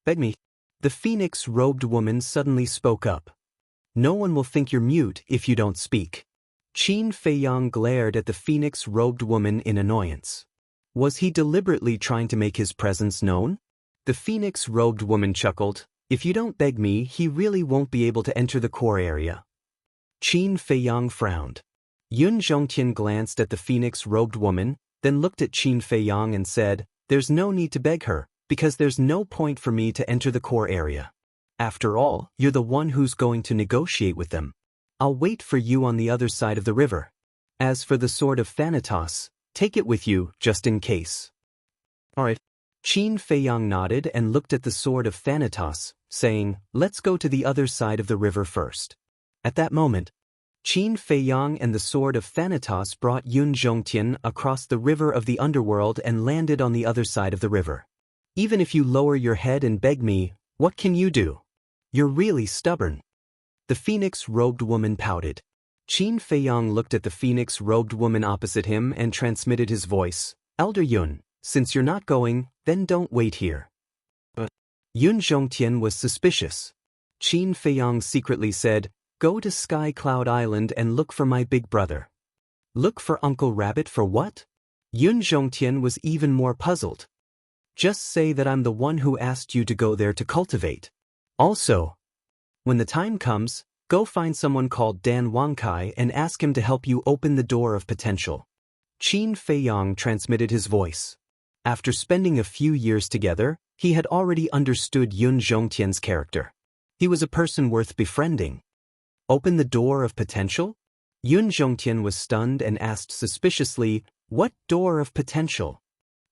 "Beg me." The phoenix-robed woman suddenly spoke up. "No one will think you're mute if you don't speak." Qin Feiyang glared at the phoenix-robed woman in annoyance. Was he deliberately trying to make his presence known? The phoenix-robed woman chuckled. "If you don't beg me, he really won't be able to enter the core area." Qin Feiyang frowned. Yun Zhongtian glanced at the phoenix-robed woman, then looked at Qin Feiyang and said, "There's no need to beg her, because there's no point for me to enter the core area. After all, you're the one who's going to negotiate with them. I'll wait for you on the other side of the river. As for the sword of Thanatos, take it with you, just in case." "All right." Qin Feiyang nodded and looked at the sword of Thanatos, saying, "Let's go to the other side of the river first." At that moment, Qin Feiyang and the sword of Thanatos brought Yun Zhongtian across the river of the underworld and landed on the other side of the river. "Even if you lower your head and beg me, what can you do? You're really stubborn." The phoenix-robed woman pouted. Qin Feiyang looked at the phoenix-robed woman opposite him and transmitted his voice. Elder Yun, since you're not going, then don't wait here. But Yun Zhongtian was suspicious. Qin Feiyang secretly said, go to Sky Cloud Island and look for my big brother. Look for Uncle Rabbit for what? Yun Zhongtian was even more puzzled. Just say that I'm the one who asked you to go there to cultivate. Also, when the time comes, go find someone called Dan Wangkai and ask him to help you open the door of potential. Qin Feiyang transmitted his voice. After spending a few years together, he had already understood Yun Zhongtian's character. He was a person worth befriending. Open the door of potential? Yun Zhongtian was stunned and asked suspiciously, what door of potential?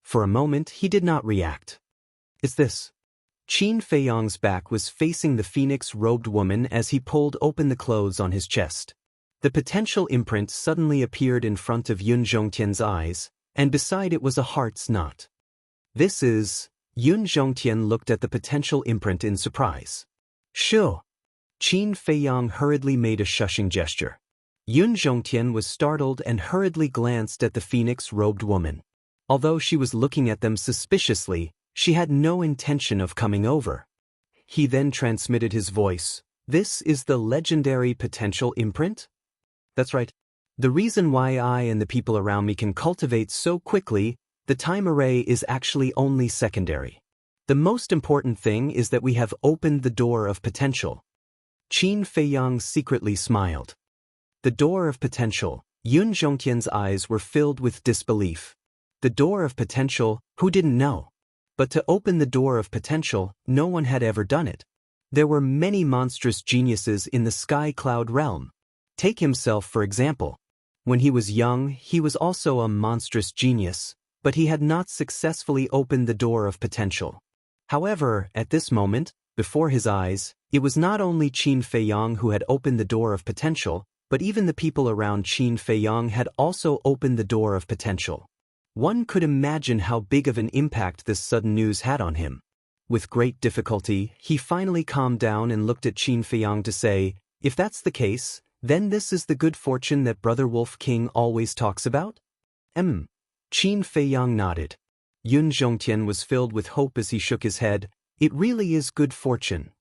For a moment he did not react. Is this? Qin Feiyang's back was facing the phoenix-robed woman as he pulled open the clothes on his chest. The potential imprint suddenly appeared in front of Yun Zhongtian's eyes, and beside it was a heart's knot. This is... Yun Zhongtian looked at the potential imprint in surprise. Shoo! Qin Feiyang hurriedly made a shushing gesture. Yun Zhongtian was startled and hurriedly glanced at the phoenix-robed woman. Although she was looking at them suspiciously, she had no intention of coming over. He then transmitted his voice. This is the legendary potential imprint? That's right. The reason why I and the people around me can cultivate so quickly, the time array is actually only secondary. The most important thing is that we have opened the door of potential. Qin Feiyang secretly smiled. The door of potential. Yun Zhongtian's eyes were filled with disbelief. The door of potential, who didn't know? But to open the door of potential, no one had ever done it. There were many monstrous geniuses in the Sky Cloud realm. Take himself for example. When he was young, he was also a monstrous genius, but he had not successfully opened the door of potential. However, at this moment, before his eyes, it was not only Qin Feiyang who had opened the door of potential, but even the people around Qin Feiyang had also opened the door of potential. One could imagine how big of an impact this sudden news had on him. With great difficulty, he finally calmed down and looked at Qin Feiyang to say, if that's the case, then this is the good fortune that Brother Wolf King always talks about? Qin Feiyang nodded. Yun Zhongtian was filled with hope as he shook his head. It really is good fortune.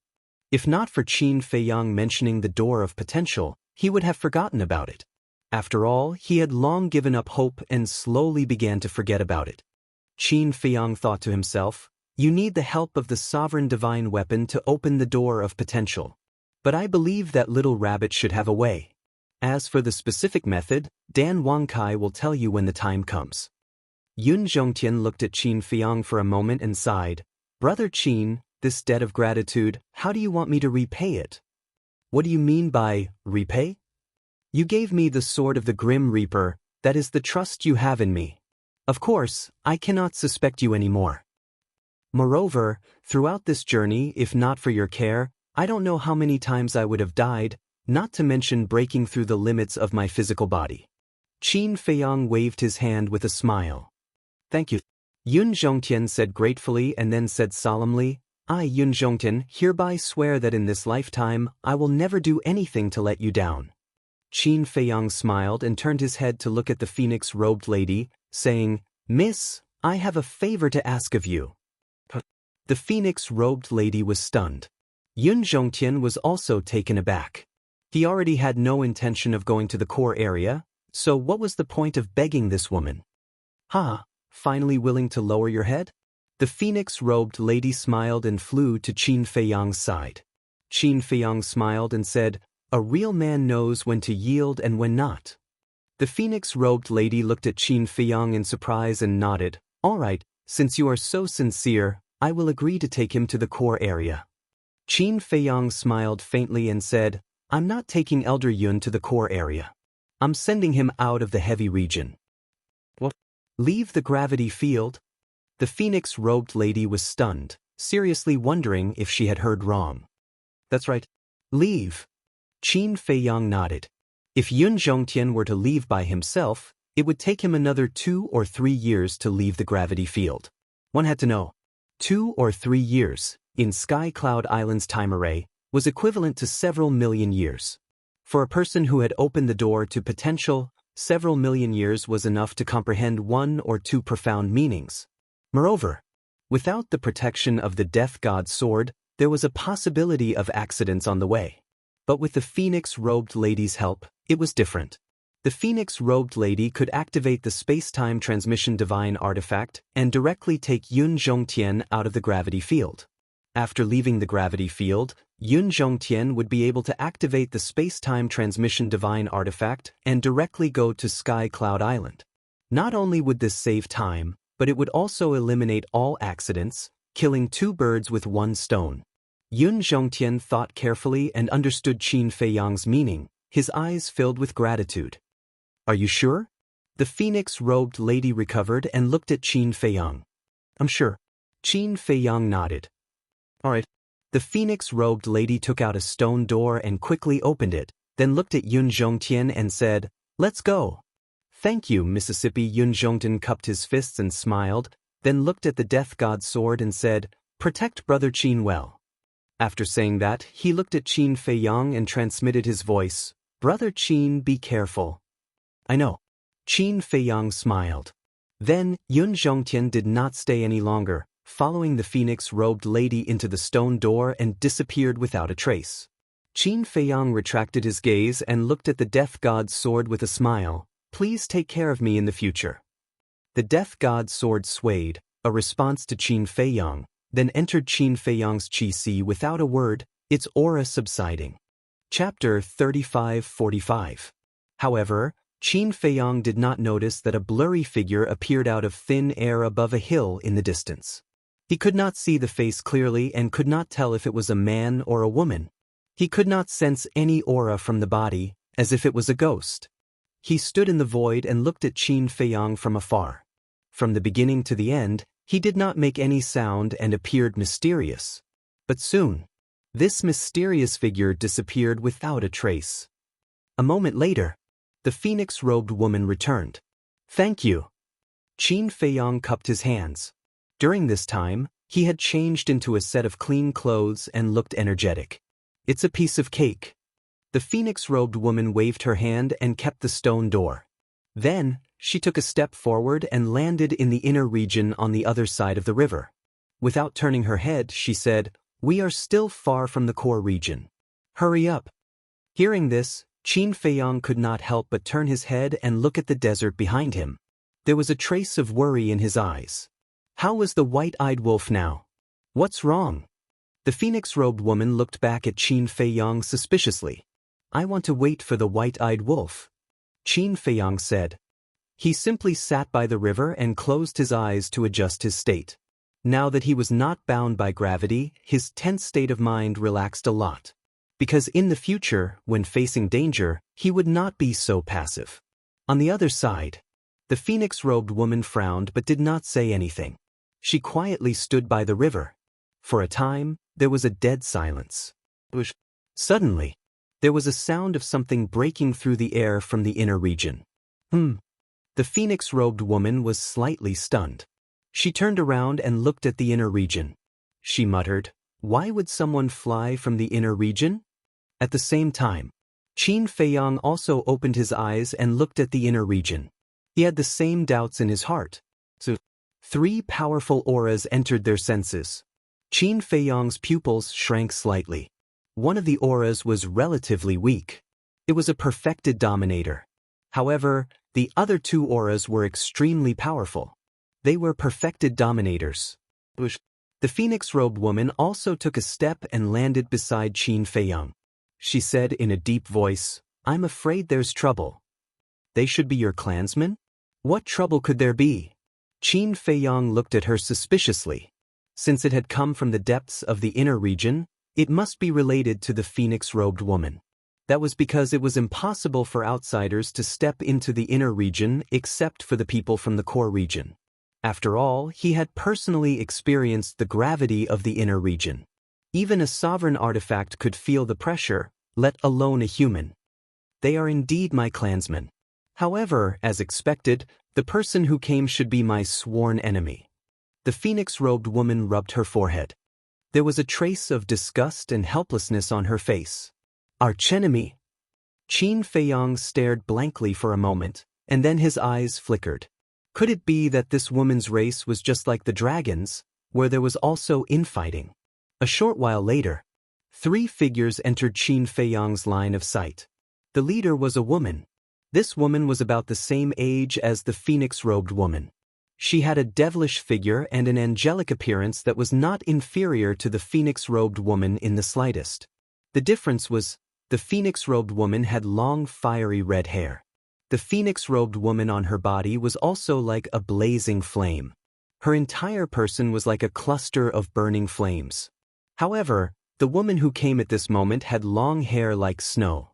If not for Qin Feiyang mentioning the door of potential, he would have forgotten about it. After all, he had long given up hope and slowly began to forget about it. Qin Feiyang thought to himself, you need the help of the sovereign divine weapon to open the door of potential. But I believe that little rabbit should have a way. As for the specific method, Dan Wangkai will tell you when the time comes. Yun Zhongtian looked at Qin Feiyang for a moment and sighed. Brother Qin, this debt of gratitude, how do you want me to repay it? What do you mean by repay? You gave me the sword of the Grim Reaper, that is the trust you have in me. Of course, I cannot suspect you anymore. Moreover, throughout this journey, if not for your care, I don't know how many times I would have died, not to mention breaking through the limits of my physical body. Qin Feiyang waved his hand with a smile. Thank you. Yun Zhongtian said gratefully and then said solemnly, I, Yun Zhongtian, hereby swear that in this lifetime, I will never do anything to let you down. Qin Feiyang smiled and turned his head to look at the phoenix-robed lady, saying, Miss, I have a favor to ask of you. The phoenix-robed lady was stunned. Yun Zhongtian was also taken aback. He already had no intention of going to the core area, so what was the point of begging this woman? Finally willing to lower your head? The phoenix-robed lady smiled and flew to Qin Feiyang's side. Qin Feiyang smiled and said, a real man knows when to yield and when not. The phoenix-robed lady looked at Qin Feiyang in surprise and nodded. All right, since you are so sincere, I will agree to take him to the core area. Qin Feiyang smiled faintly and said, I'm not taking Elder Yun to the core area. I'm sending him out of the heavy region. What? Leave the gravity field? The phoenix-robed lady was stunned, seriously wondering if she had heard wrong. That's right. Leave. Qin Feiyang nodded. If Yun Zhongtian were to leave by himself, it would take him another 2 or 3 years to leave the gravity field. One had to know. 2 or 3 years, in Sky Cloud Island's time array, was equivalent to several million years. For a person who had opened the door to potential, several million years was enough to comprehend one or two profound meanings. Moreover, without the protection of the death god's sword, there was a possibility of accidents on the way. But with the phoenix-robed lady's help, it was different. The phoenix-robed lady could activate the space-time transmission divine artifact and directly take Yun Zhongtian out of the gravity field. After leaving the gravity field, Yun Zhongtian would be able to activate the space-time transmission divine artifact and directly go to Sky Cloud Island. Not only would this save time, but it would also eliminate all accidents, killing two birds with one stone. Yun Zhongtian thought carefully and understood Qin Feiyang's meaning, his eyes filled with gratitude. Are you sure? The phoenix-robed lady recovered and looked at Qin Feiyang. I'm sure. Qin Feiyang nodded. All right. The phoenix-robed lady took out a stone door and quickly opened it, then looked at Yun Zhongtian and said, "Let's go." "Thank you, Mississippi." Yun Zhongtian cupped his fists and smiled, then looked at the death god's sword and said, "Protect Brother Qin well." After saying that, he looked at Qin Feiyang and transmitted his voice, "Brother Qin, be careful." "I know." Qin Feiyang smiled. Then, Yun Zhongtian did not stay any longer, following the phoenix-robed lady into the stone door and disappeared without a trace. Qin Feiyang retracted his gaze and looked at the death god's sword with a smile. "Please take care of me in the future." The death god's sword swayed, a response to Qin Feiyang, then entered Qin Feiyang's qi without a word, its aura subsiding. Chapter 35-45. However, Qin Feiyang did not notice that a blurry figure appeared out of thin air above a hill in the distance. He could not see the face clearly and could not tell if it was a man or a woman. He could not sense any aura from the body, as if it was a ghost. He stood in the void and looked at Qin Feiyang from afar. From the beginning to the end, he did not make any sound and appeared mysterious. But soon, this mysterious figure disappeared without a trace. A moment later, the phoenix-robed woman returned. "Thank you." Qin Feiyang cupped his hands. During this time, he had changed into a set of clean clothes and looked energetic. "It's a piece of cake." The phoenix-robed woman waved her hand and kept the stone door. Then, she took a step forward and landed in the inner region on the other side of the river. Without turning her head, she said, "We are still far from the core region. Hurry up." Hearing this, Qin Feiyang could not help but turn his head and look at the desert behind him. There was a trace of worry in his eyes. How was the white-eyed wolf now? What's wrong? The phoenix-robed woman looked back at Qin Feiyang suspiciously. "I want to wait for the white-eyed wolf," Qin Feiyang said. He simply sat by the river and closed his eyes to adjust his state. Now that he was not bound by gravity, his tense state of mind relaxed a lot. Because in the future, when facing danger, he would not be so passive. On the other side, the phoenix-robed woman frowned but did not say anything. She quietly stood by the river. For a time, there was a dead silence. Suddenly, there was a sound of something breaking through the air from the inner region. The phoenix-robed woman was slightly stunned. She turned around and looked at the inner region. She muttered, "Why would someone fly from the inner region?" At the same time, Qin Feiyang also opened his eyes and looked at the inner region. He had the same doubts in his heart. So, 3 powerful auras entered their senses. Qin Feiyang's pupils shrank slightly. One of the auras was relatively weak. It was a perfected dominator. However, the other 2 auras were extremely powerful. They were perfected dominators. The phoenix-robed woman also took a step and landed beside Qin Feiyang. She said in a deep voice, "I'm afraid there's trouble." "They should be your clansmen? What trouble could there be?" Qin Feiyang looked at her suspiciously. Since it had come from the depths of the inner region, it must be related to the phoenix-robed woman. That was because it was impossible for outsiders to step into the inner region except for the people from the core region. After all, he had personally experienced the gravity of the inner region. Even a sovereign artifact could feel the pressure, let alone a human. They are indeed my clansmen. However, as expected, the person who came should be my sworn enemy. The phoenix-robed woman rubbed her forehead. There was a trace of disgust and helplessness on her face. "Archenemy?" Qin Feiyong stared blankly for a moment, and then his eyes flickered. Could it be that this woman's race was just like the dragons, where there was also infighting? A short while later, 3 figures entered Qin Feiyong's line of sight. The leader was a woman. This woman was about the same age as the phoenix-robed woman. She had a devilish figure and an angelic appearance that was not inferior to the phoenix-robed woman in the slightest. The difference was, the phoenix-robed woman had long, fiery red hair. The phoenix-robed woman on her body was also like a blazing flame. Her entire person was like a cluster of burning flames. However, the woman who came at this moment had long hair like snow.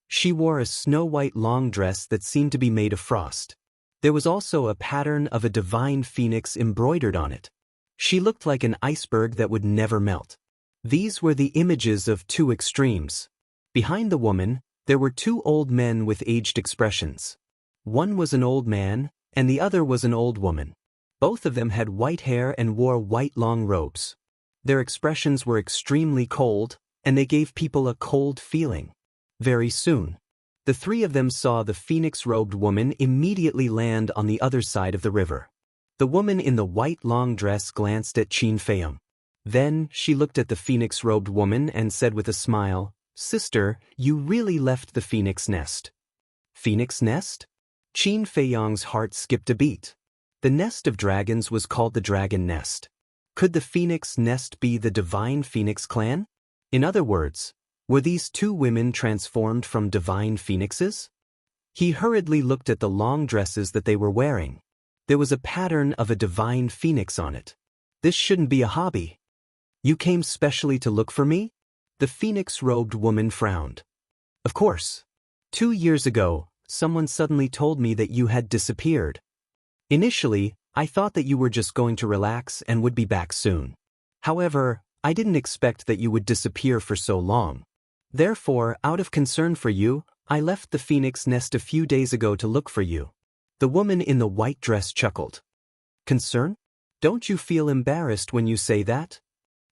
She wore a snow-white long dress that seemed to be made of frost. There was also a pattern of a divine phoenix embroidered on it. She looked like an iceberg that would never melt. These were the images of 2 extremes. Behind the woman, there were 2 old men with aged expressions. One was an old man, and the other was an old woman. Both of them had white hair and wore white long robes. Their expressions were extremely cold, and they gave people a cold feeling. Very soon, the 3 of them saw the phoenix-robed woman immediately land on the other side of the river. The woman in the white long dress glanced at Qin Feiyong. Then she looked at the phoenix-robed woman and said with a smile, "Sister, you really left the phoenix nest." Phoenix nest? Qin Feiyong's heart skipped a beat. The nest of dragons was called the dragon nest. Could the phoenix nest be the divine phoenix clan? In other words, were these 2 women transformed from divine phoenixes? He hurriedly looked at the long dresses that they were wearing. There was a pattern of a divine phoenix on it. This shouldn't be a hobby. You came specially to look for me? The phoenix-robed woman frowned. Of course. 2 years ago, someone suddenly told me that you had disappeared. Initially, I thought that you were just going to relax and would be back soon. However, I didn't expect that you would disappear for so long. Therefore, out of concern for you, I left the phoenix nest a few days ago to look for you. The woman in the white dress chuckled. Concern? Don't you feel embarrassed when you say that?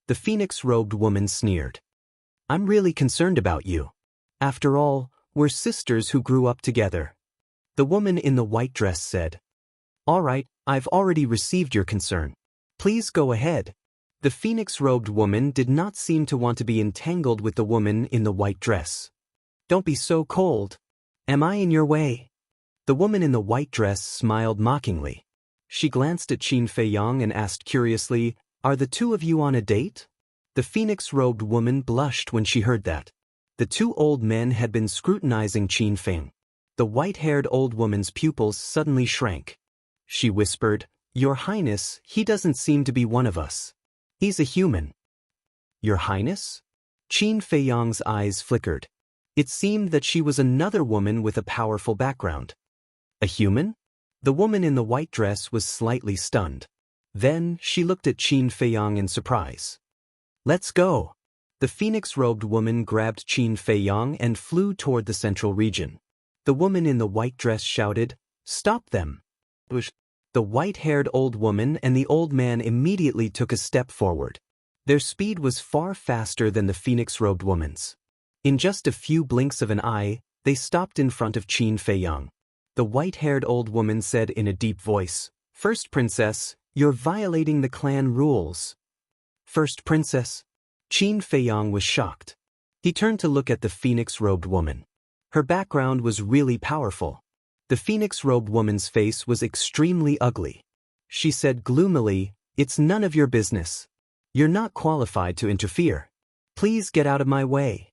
The phoenix-robed woman sneered. I'm really concerned about you. After all, we're sisters who grew up together. The woman in the white dress said. All right, I've already received your concern. Please go ahead. The phoenix-robed woman did not seem to want to be entangled with the woman in the white dress. Don't be so cold. Am I in your way? The woman in the white dress smiled mockingly. She glanced at Qin Feiyong and asked curiously, Are the 2 of you on a date? The phoenix-robed woman blushed when she heard that. The 2 old men had been scrutinizing Qin Feiyong. The white-haired old woman's pupils suddenly shrank. She whispered, Your Highness, he doesn't seem to be one of us. He's a human. Your Highness? Qin Feiyong's eyes flickered. It seemed that she was another woman with a powerful background. A human? The woman in the white dress was slightly stunned. Then she looked at Qin Feiyong in surprise. Let's go. The phoenix-robed woman grabbed Qin Feiyong and flew toward the central region. The woman in the white dress shouted, Stop them. The white-haired old woman and the old man immediately took a step forward. Their speed was far faster than the phoenix-robed woman's. In just a few blinks of an eye, they stopped in front of Qin Feiyong. The white-haired old woman said in a deep voice, First Princess, you're violating the clan rules. First Princess? Qin Feiyong was shocked. He turned to look at the phoenix-robed woman. Her background was really powerful. The phoenix-robed woman's face was extremely ugly. She said gloomily, It's none of your business. You're not qualified to interfere. Please get out of my way.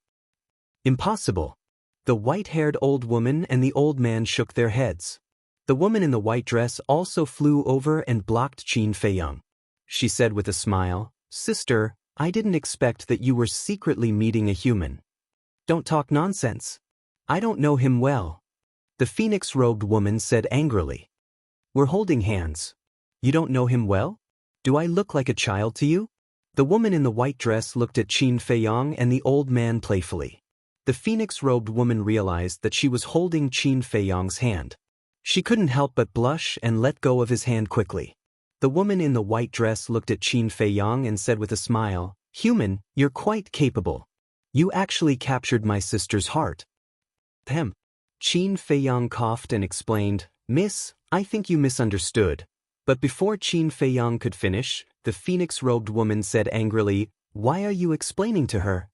Impossible. The white-haired old woman and the old man shook their heads. The woman in the white dress also flew over and blocked Qin Feiyong. She said with a smile, Sister, I didn't expect that you were secretly meeting a human. Don't talk nonsense. I don't know him well. The phoenix-robed woman said angrily. We're holding hands. You don't know him well? Do I look like a child to you? The woman in the white dress looked at Qin Feiyong and the old man playfully. The phoenix-robed woman realized that she was holding Qin Feiyong's hand. She couldn't help but blush and let go of his hand quickly. The woman in the white dress looked at Qin Feiyong and said with a smile, Human, you're quite capable. You actually captured my sister's heart. Hem. Qin Feiyang coughed and explained, "Miss, I think you misunderstood." But before Qin Feiyang could finish, the phoenix-robed woman said angrily, "Why are you explaining to her?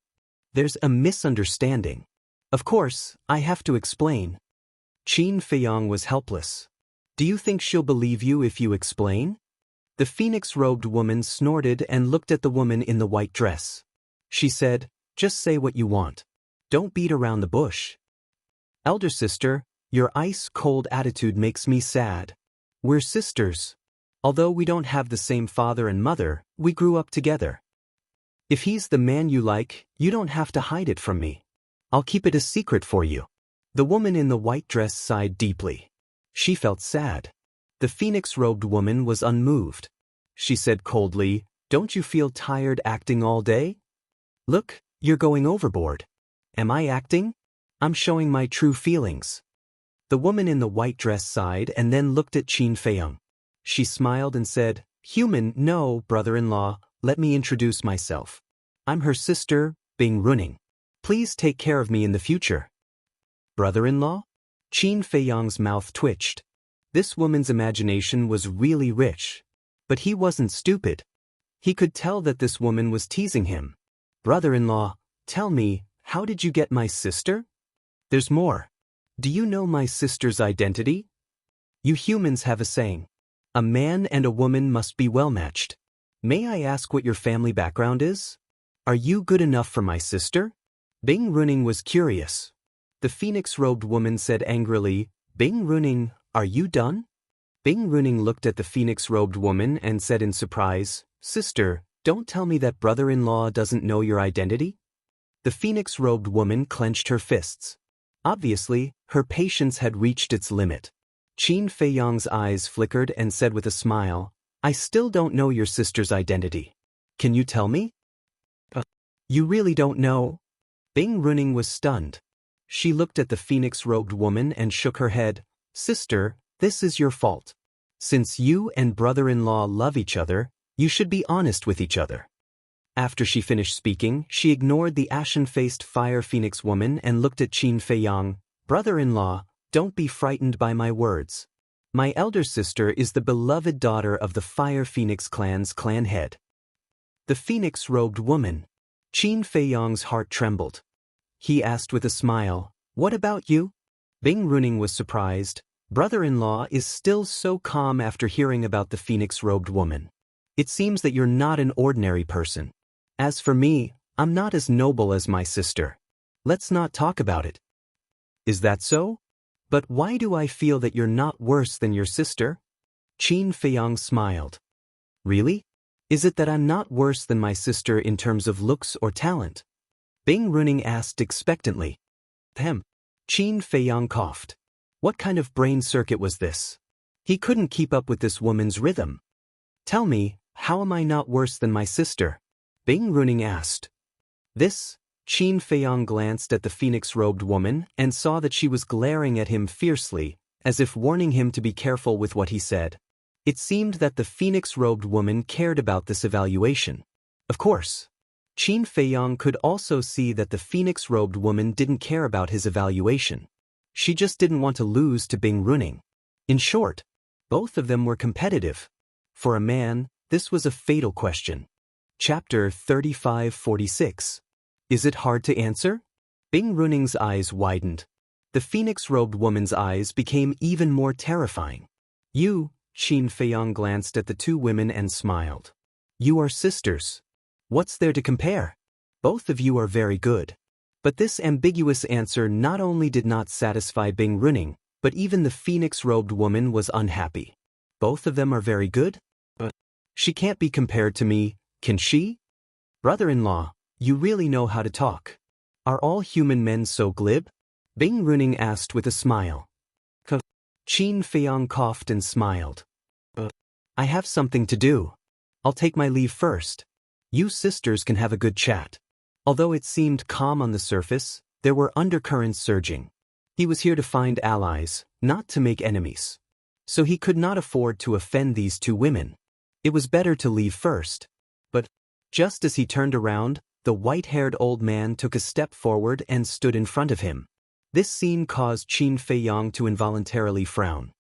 There's a misunderstanding." "Of course, I have to explain." Qin Feiyang was helpless. "Do you think she'll believe you if you explain?" The phoenix-robed woman snorted and looked at the woman in the white dress. She said, "Just say what you want. Don't beat around the bush." "Elder sister, your ice-cold attitude makes me sad. We're sisters. Although we don't have the same father and mother, we grew up together. If he's the man you like, you don't have to hide it from me. I'll keep it a secret for you." The woman in the white dress sighed deeply. She felt sad. The phoenix-robed woman was unmoved. She said coldly, "Don't you feel tired acting all day? Look, you're going overboard." "Am I acting? I'm showing my true feelings." The woman in the white dress sighed and then looked at Qin Feiyang. She smiled and said, "Human, no, brother-in-law, let me introduce myself. I'm her sister, Bing Runing. Please take care of me in the future." "Brother-in-law?" Qin Feiyang's mouth twitched. This woman's imagination was really rich. But he wasn't stupid. He could tell that this woman was teasing him. "Brother-in-law, tell me, how did you get my sister?" "There's more. Do you know my sister's identity? You humans have a saying. A man and a woman must be well-matched. May I ask what your family background is? Are you good enough for my sister?" Bing Runing was curious. The phoenix-robed woman said angrily, "Bing Runing, are you done?" Bing Runing looked at the phoenix-robed woman and said in surprise, "Sister, don't tell me that brother-in-law doesn't know your identity?" The phoenix-robed woman clenched her fists. Obviously, her patience had reached its limit. Qin Feiyang's eyes flickered and said with a smile, "I still don't know your sister's identity. Can you tell me?" You really don't know?" Bing Runing was stunned. She looked at the phoenix-robed woman and shook her head. "Sister, this is your fault. Since you and brother-in-law love each other, you should be honest with each other." After she finished speaking, she ignored the ashen-faced fire phoenix woman and looked at Qin Feiyang. "Brother-in-law, don't be frightened by my words. My elder sister is the beloved daughter of the Fire Phoenix clan's clan head." The phoenix-robed woman. Qin Feiyang's heart trembled. He asked with a smile, "What about you?" Bing Runing was surprised. "Brother-in-law is still so calm after hearing about the phoenix-robed woman. It seems that you're not an ordinary person. As for me, I'm not as noble as my sister. Let's not talk about it." "Is that so? But why do I feel that you're not worse than your sister?" Qin Feiyang smiled. "Really? Is it that I'm not worse than my sister in terms of looks or talent?" Bing Runing asked expectantly. Qin Feiyang coughed. What kind of brain circuit was this? He couldn't keep up with this woman's rhythm. "Tell me, how am I not worse than my sister?" Bing Runing asked. Qin Feiyang glanced at the phoenix-robed woman and saw that she was glaring at him fiercely, as if warning him to be careful with what he said. It seemed that the phoenix-robed woman cared about this evaluation. Of course. Qin Feiyang could also see that the phoenix-robed woman didn't care about his evaluation. She just didn't want to lose to Bing Runing. In short, both of them were competitive. For a man, this was a fatal question. Chapter 3546. Is it hard to answer? Bing Runing's eyes widened. The phoenix-robed woman's eyes became even more terrifying. Qin Feiyang glanced at the two women and smiled. "You are sisters. What's there to compare? Both of you are very good." But this ambiguous answer not only did not satisfy Bing Runing, but even the phoenix-robed woman was unhappy. "Both of them are very good? But she can't be compared to me, can she?" "Brother-in-law, you really know how to talk. Are all human men so glib?" Bing Runing asked with a smile. Qin Feiyang coughed and smiled. "I have something to do. I'll take my leave first. You sisters can have a good chat." Although it seemed calm on the surface, there were undercurrents surging. He was here to find allies, not to make enemies. So he could not afford to offend these two women. It was better to leave first. But just as he turned around, the white-haired old man took a step forward and stood in front of him. This scene caused Qin Feiyong to involuntarily frown.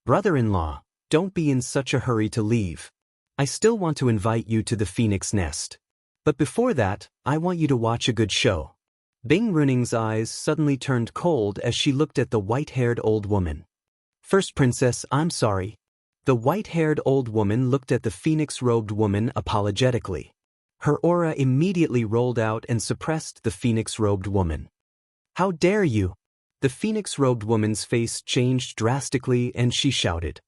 Brother-in-law, don't be in such a hurry to leave. I still want to invite you to the Phoenix Nest. But before that, I want you to watch a good show. Bing Runing's eyes suddenly turned cold as she looked at the white-haired old woman. First Princess, I'm sorry. The white-haired old woman looked at the phoenix-robed woman apologetically. Her aura immediately rolled out and suppressed the phoenix-robed woman. How dare you? The phoenix-robed woman's face changed drastically and she shouted.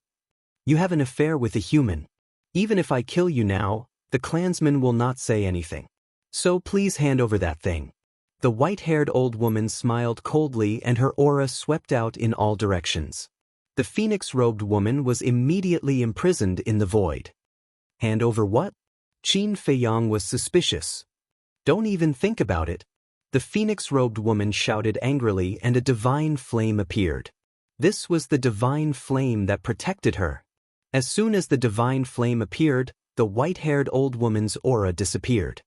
You have an affair with a human. Even if I kill you now, the clansmen will not say anything. So please hand over that thing. The white-haired old woman smiled coldly and her aura swept out in all directions. The phoenix-robed woman was immediately imprisoned in the void. Hand over what? Qin Feiyong was suspicious. Don't even think about it. The phoenix-robed woman shouted angrily and a divine flame appeared. This was the divine flame that protected her. As soon as the divine flame appeared, the white-haired old woman's aura disappeared.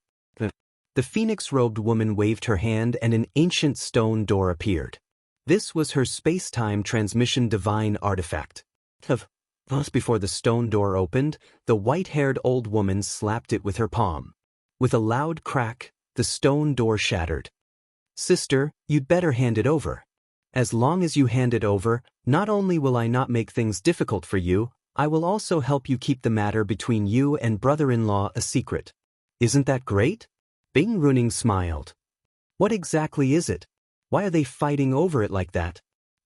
The phoenix-robed woman waved her hand and an ancient stone door appeared. This was her space-time transmission divine artifact. Just before the stone door opened, the white-haired old woman slapped it with her palm. With a loud crack, the stone door shattered. Sister, you'd better hand it over. As long as you hand it over, not only will I not make things difficult for you, I will also help you keep the matter between you and brother-in-law a secret. Isn't that great? Bing Runing smiled. What exactly is it? Why are they fighting over it like that?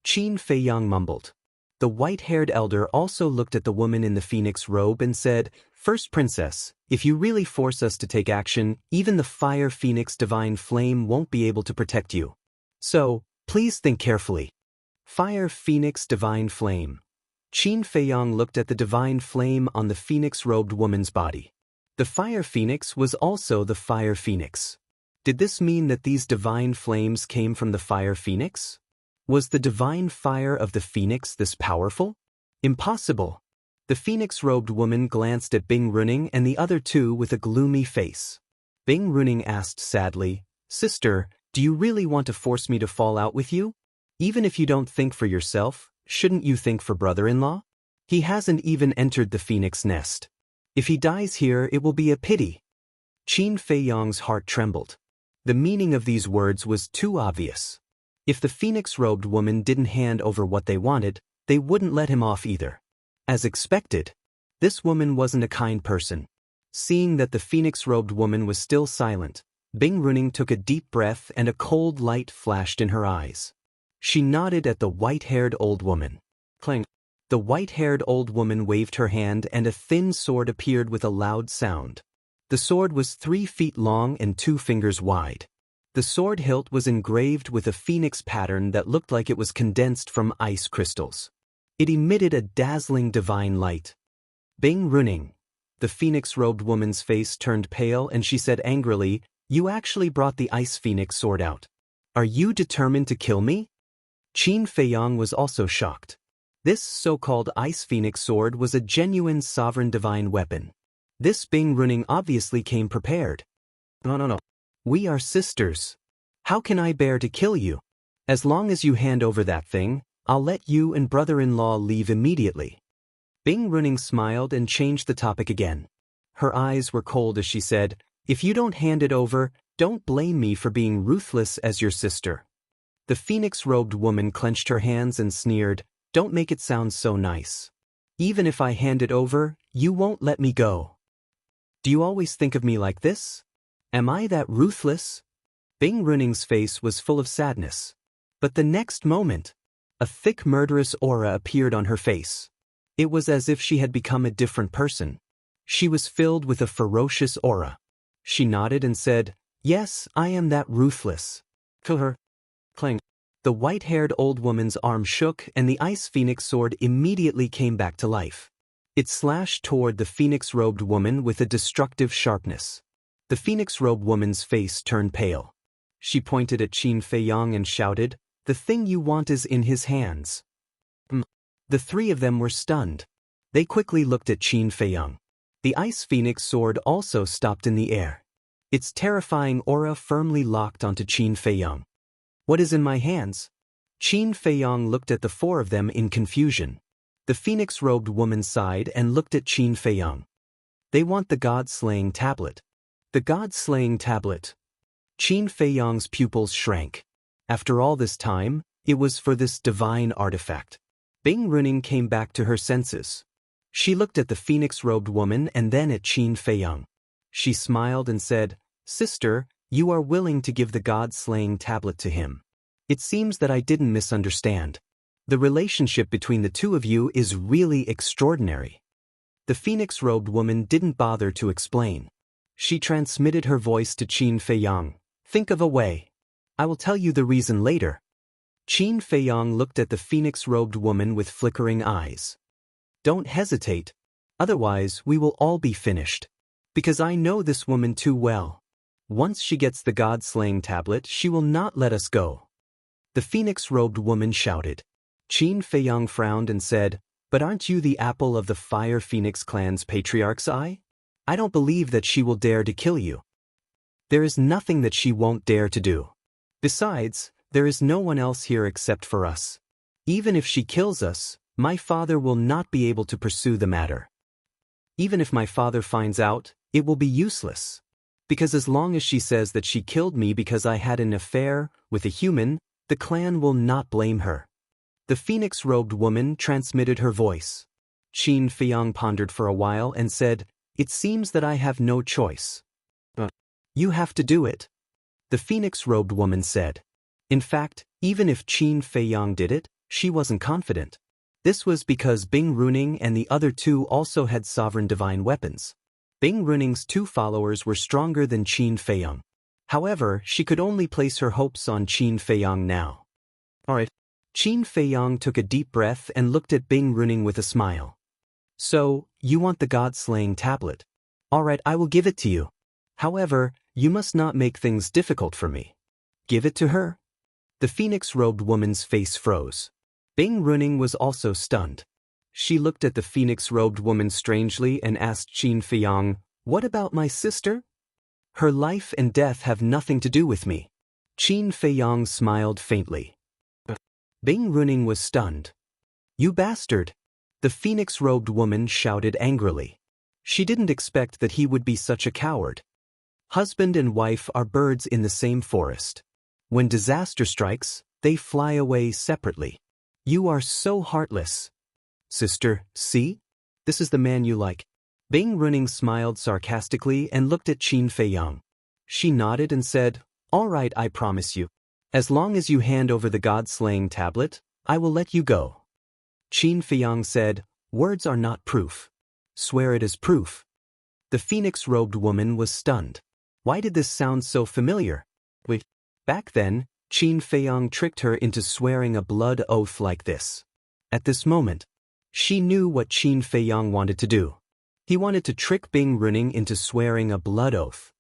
Qin Feiyong mumbled. The white-haired elder also looked at the woman in the phoenix robe and said, First Princess, if you really force us to take action, even the Fire Phoenix Divine Flame won't be able to protect you. So, please think carefully. Fire Phoenix Divine Flame. Qin Feiyong looked at the divine flame on the phoenix-robed woman's body. The Fire Phoenix was also the Fire Phoenix. Did this mean that these divine flames came from the Fire Phoenix? Was the divine fire of the Phoenix this powerful? Impossible. The phoenix-robed woman glanced at Bing Runing and the other two with a gloomy face. Bing Runing asked sadly, Sister, do you really want to force me to fall out with you? Even if you don't think for yourself, shouldn't you think for brother-in-law? He hasn't even entered the Phoenix Nest. If he dies here, it will be a pity. Qin Feiyong's heart trembled. The meaning of these words was too obvious. If the phoenix-robed woman didn't hand over what they wanted, they wouldn't let him off either. As expected, this woman wasn't a kind person. Seeing that the phoenix-robed woman was still silent, Bing Runing took a deep breath and a cold light flashed in her eyes. She nodded at the white-haired old woman. Clang. The white-haired old woman waved her hand and a thin sword appeared with a loud sound. The sword was 3 feet long and 2 fingers wide. The sword hilt was engraved with a phoenix pattern that looked like it was condensed from ice crystals. It emitted a dazzling divine light. Bing Runing. The phoenix-robed woman's face turned pale and she said angrily, You actually brought the ice phoenix sword out. Are you determined to kill me? Qin Feiyong was also shocked. This so-called ice phoenix sword was a genuine sovereign divine weapon. This Bing Runing obviously came prepared. No. We are sisters. How can I bear to kill you? As long as you hand over that thing, I'll let you and brother-in-law leave immediately. Bing Runing smiled and changed the topic again. Her eyes were cold as she said, If you don't hand it over, don't blame me for being ruthless as your sister. The phoenix-robed woman clenched her hands and sneered, Don't make it sound so nice. Even if I hand it over, you won't let me go. Do you always think of me like this? Am I that ruthless? Bing Runing's face was full of sadness. But the next moment, a thick murderous aura appeared on her face. It was as if she had become a different person. She was filled with a ferocious aura. She nodded and said, Yes, I am that ruthless. Kill her. Clang. The white-haired old woman's arm shook and the ice phoenix sword immediately came back to life. It slashed toward the phoenix-robed woman with a destructive sharpness. The phoenix-robed woman's face turned pale. She pointed at Qin Feiyong and shouted, The thing you want is in his hands. The three of them were stunned. They quickly looked at Qin Feiyong. The ice phoenix sword also stopped in the air. Its terrifying aura firmly locked onto Qin Feiyong. What is in my hands? Qin Feiyang looked at the four of them in confusion. The phoenix-robed woman sighed and looked at Qin Feiyang. They want the god-slaying tablet. The god-slaying tablet. Qin Feiyang's pupils shrank. After all this time, it was for this divine artifact. Bing Runing came back to her senses. She looked at the phoenix-robed woman and then at Qin Feiyang. She smiled and said, "Sister, you are willing to give the god-slaying tablet to him. It seems that I didn't misunderstand. The relationship between the two of you is really extraordinary." The phoenix-robed woman didn't bother to explain. She transmitted her voice to Qin Feiyang. "Think of a way. I will tell you the reason later." Qin Feiyang looked at the phoenix-robed woman with flickering eyes. "Don't hesitate. Otherwise we will all be finished. Because I know this woman too well. Once she gets the god-slaying tablet, she will not let us go." The phoenix-robed woman shouted. Qin Feiyang frowned and said, "But aren't you the apple of the Fire Phoenix clan's patriarch's eye? I don't believe that she will dare to kill you. There is nothing that she won't dare to do. Besides, there is no one else here except for us. Even if she kills us, my father will not be able to pursue the matter. Even if my father finds out, it will be useless. Because as long as she says that she killed me because I had an affair with a human, the clan will not blame her." The phoenix-robed woman transmitted her voice. Qin Feiyang pondered for a while and said, "It seems that I have no choice." "You have to do it," the phoenix-robed woman said. In fact, even if Qin Feiyang did it, she wasn't confident. This was because Bing Runing and the other two also had sovereign divine weapons. Bing Runing's two followers were stronger than Qin Feiyang. However, she could only place her hopes on Qin Feiyang now. "Alright." Qin Feiyang took a deep breath and looked at Bing Runing with a smile. "So, you want the god-slaying tablet? Alright, I will give it to you. However, you must not make things difficult for me. Give it to her?" The phoenix-robed woman's face froze. Bing Runing was also stunned. She looked at the phoenix-robed woman strangely and asked Qin Feiyang, "What about my sister? Her life and death have nothing to do with me." Qin Feiyang smiled faintly. Bing Runing was stunned. "You bastard!" The phoenix-robed woman shouted angrily. She didn't expect that he would be such a coward. Husband and wife are birds in the same forest. When disaster strikes, they fly away separately. You are so heartless. "Sister, see? This is the man you like." Bing Runing smiled sarcastically and looked at Qin Feiyang. She nodded and said, "All right, I promise you. As long as you hand over the god-slaying tablet, I will let you go." Qin Feiyang said, "Words are not proof. Swear it as proof." The phoenix-robed woman was stunned. Why did this sound so familiar? Wait, back then, Qin Feiyang tricked her into swearing a blood oath like this. At this moment, she knew what Qin Feiyang wanted to do. He wanted to trick Bing Runing into swearing a blood oath.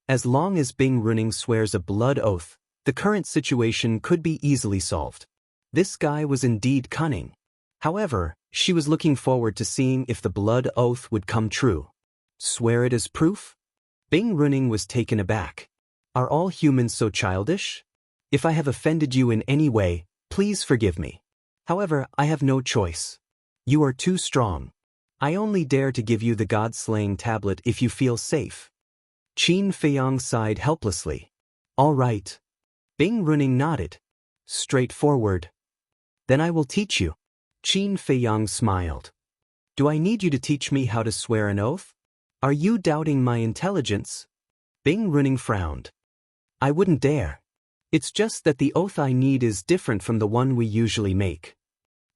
As long as Bing Runing swears a blood oath, the current situation could be easily solved. This guy was indeed cunning. However, she was looking forward to seeing if the blood oath would come true. Swear it as proof? Bing Runing was taken aback. Are all humans so childish? If I have offended you in any way, please forgive me. However, I have no choice. You are too strong. I only dare to give you the god-slaying tablet if you feel safe. Qin Feiyang sighed helplessly. All right. Bing Runing nodded. Straightforward. Then I will teach you. Qin Feiyang smiled. Do I need you to teach me how to swear an oath? Are you doubting my intelligence? Bing Runing frowned. I wouldn't dare. It's just that the oath I need is different from the one we usually make.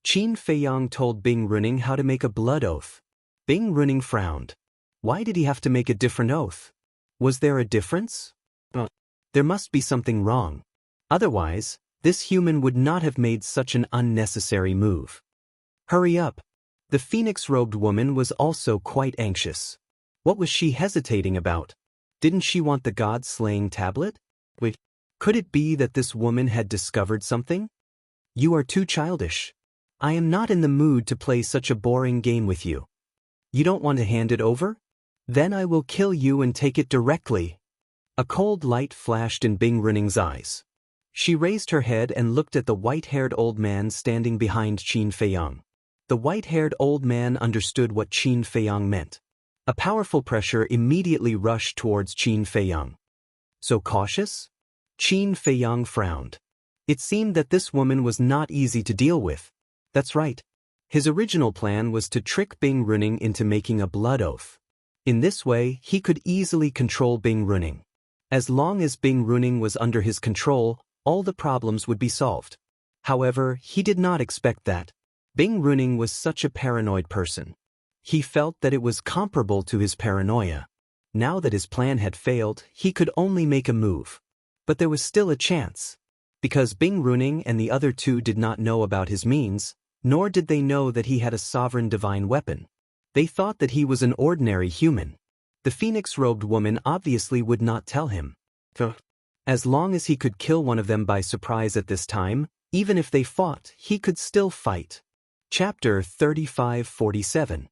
Qin Feiyang told Bing Runing how to make a blood oath. Bing Runing frowned. Why did he have to make a different oath? Was there a difference? There must be something wrong. Otherwise, this human would not have made such an unnecessary move. Hurry up. The phoenix-robed woman was also quite anxious. What was she hesitating about? Didn't she want the god-slaying tablet? Wait, could it be that this woman had discovered something? You are too childish. I am not in the mood to play such a boring game with you. You don't want to hand it over? Then I will kill you and take it directly. A cold light flashed in Bing Runing's eyes. She raised her head and looked at the white-haired old man standing behind Qin Feiyang. The white-haired old man understood what Qin Feiyang meant. A powerful pressure immediately rushed towards Qin Feiyang. So cautious? Qin Feiyang frowned. It seemed that this woman was not easy to deal with. That's right. His original plan was to trick Bing Runing into making a blood oath. In this way, he could easily control Bing Runing. As long as Bing Runing was under his control, all the problems would be solved. However, he did not expect that. Bing Runing was such a paranoid person. He felt that it was comparable to his paranoia. Now that his plan had failed, he could only make a move. But there was still a chance. Because Bing Runing and the other two did not know about his means, nor did they know that he had a sovereign divine weapon. They thought that he was an ordinary human. The phoenix-robed woman obviously would not tell him. As long as he could kill one of them by surprise at this time, even if they fought, he could still fight. Chapter 35-47.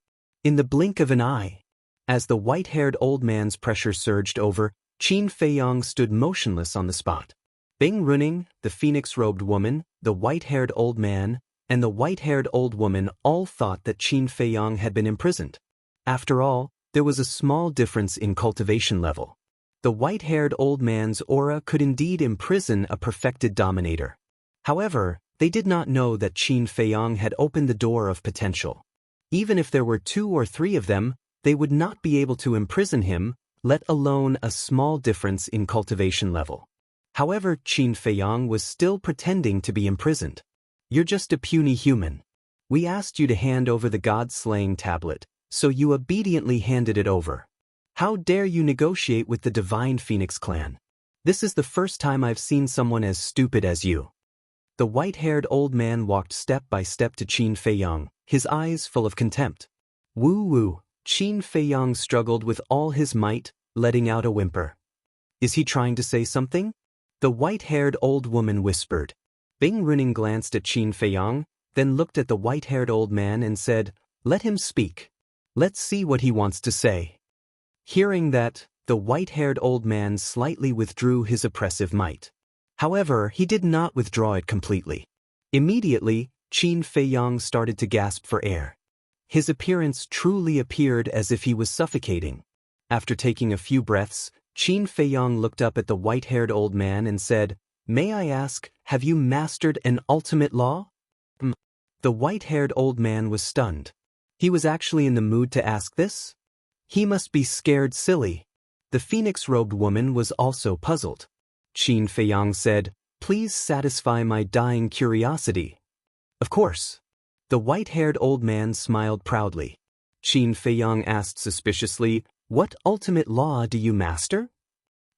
In the blink of an eye. As the white-haired old man's pressure surged over, Qin Feiyang stood motionless on the spot. Bing Runing, the phoenix-robed woman, the white-haired old man, and the white-haired old woman all thought that Qin Feiyang had been imprisoned. After all, there was a small difference in cultivation level. The white-haired old man's aura could indeed imprison a perfected dominator. However, they did not know that Qin Feiyang had opened the door of potential. Even if there were 2 or 3 of them, they would not be able to imprison him, let alone a small difference in cultivation level. However, Qin Feiyang was still pretending to be imprisoned. You're just a puny human. We asked you to hand over the god-slaying tablet, so you obediently handed it over. How dare you negotiate with the Divine Phoenix clan? This is the first time I've seen someone as stupid as you. The white-haired old man walked step by step to Qin Feiyang, his eyes full of contempt. Woo-woo, Qin Feiyang struggled with all his might, letting out a whimper. Is he trying to say something? The white-haired old woman whispered. Bing Runing glanced at Qin Feiyang, then looked at the white-haired old man and said, "Let him speak. Let's see what he wants to say." Hearing that, the white-haired old man slightly withdrew his oppressive might. However, he did not withdraw it completely. Immediately, Qin Feiyang started to gasp for air. His appearance truly appeared as if he was suffocating. After taking a few breaths, Qin Feiyang looked up at the white-haired old man and said, "May I ask, have you mastered an ultimate law?" The white-haired old man was stunned. He was actually in the mood to ask this? He must be scared silly. The phoenix-robed woman was also puzzled. Qin Feiyang said, "Please satisfy my dying curiosity." "Of course." The white-haired old man smiled proudly. Qin Feiyang asked suspiciously, "What ultimate law do you master?"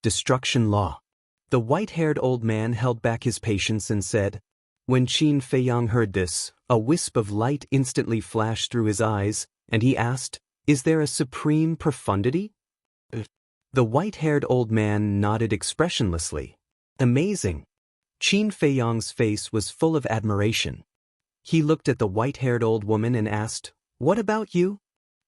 "Destruction law." The white-haired old man held back his patience and said. When Qin Feiyang heard this, a wisp of light instantly flashed through his eyes, and he asked, "Is there a supreme profundity?" The white-haired old man nodded expressionlessly. Amazing. Qin Feiyang's face was full of admiration. He looked at the white-haired old woman and asked, "What about you?"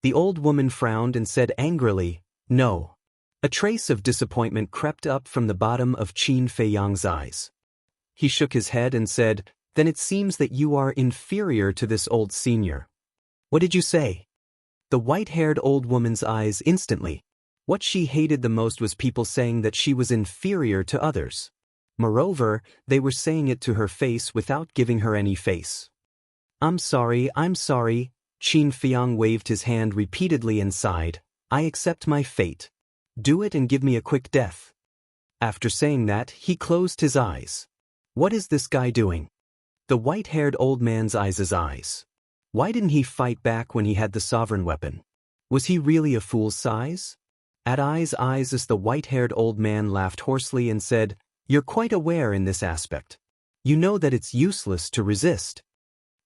The old woman frowned and said angrily, "No." A trace of disappointment crept up from the bottom of Qin Feiyang's eyes. He shook his head and said, "Then it seems that you are inferior to this old senior." "What did you say?" The white-haired old woman's eyes instantly. What she hated the most was people saying that she was inferior to others. Moreover, they were saying it to her face without giving her any face. I'm sorry. Qin Feiyang waved his hand repeatedly and sighed. "I accept my fate. Do it and give me a quick death." After saying that, he closed his eyes. What is this guy doing? The white-haired old man's eyes. Why didn't he fight back when he had the sovereign weapon? Was he really a fool's size? At eyes as the white-haired old man laughed hoarsely and said, "You're quite aware in this aspect. You know that it's useless to resist."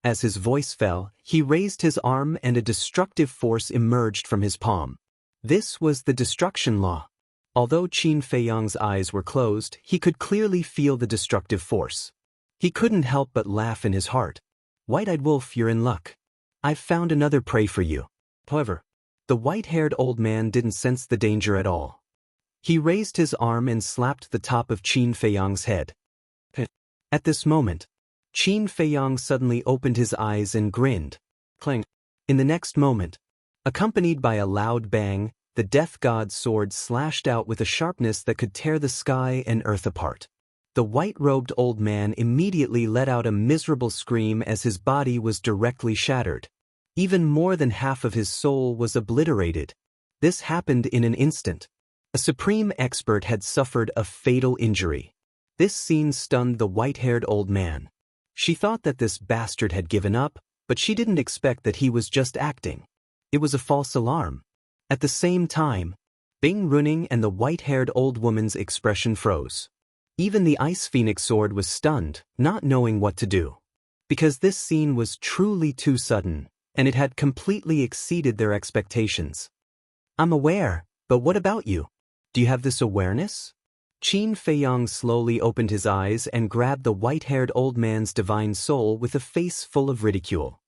As his voice fell, he raised his arm and a destructive force emerged from his palm. This was the destruction law. Although Qin Feiyang's eyes were closed, he could clearly feel the destructive force. He couldn't help but laugh in his heart. "White-eyed wolf, you're in luck. I've found another prey for you." However, the white-haired old man didn't sense the danger at all. He raised his arm and slapped the top of Qin Feiyang's head. At this moment, Qin Feiyang suddenly opened his eyes and grinned. Clang. In the next moment, accompanied by a loud bang, the death god's sword slashed out with a sharpness that could tear the sky and earth apart. The white-robed old man immediately let out a miserable scream as his body was directly shattered. Even more than half of his soul was obliterated. This happened in an instant. A supreme expert had suffered a fatal injury. This scene stunned the white-haired old man. She thought that this bastard had given up, but she didn't expect that he was just acting. It was a false alarm. At the same time, Bing Runing and the white-haired old woman's expression froze. Even the Ice Phoenix sword was stunned, not knowing what to do. Because this scene was truly too sudden, and it had completely exceeded their expectations. I'm aware, but what about you? Do you have this awareness? Qin Feiyang slowly opened his eyes and grabbed the white-haired old man's divine soul with a face full of ridicule.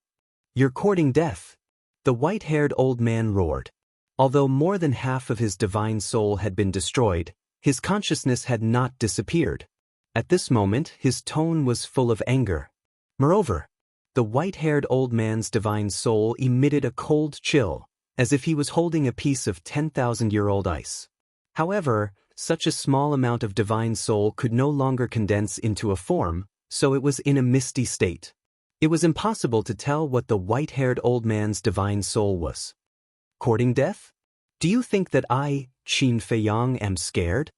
You're courting death, the white-haired old man roared. Although more than half of his divine soul had been destroyed, his consciousness had not disappeared. At this moment, his tone was full of anger. Moreover, the white-haired old man's divine soul emitted a cold chill, as if he was holding a piece of 10,000-year-old ice. However, such a small amount of divine soul could no longer condense into a form, so it was in a misty state. It was impossible to tell what the white-haired old man's divine soul was. Courting death? Do you think that I, Qin Feiyang, am scared?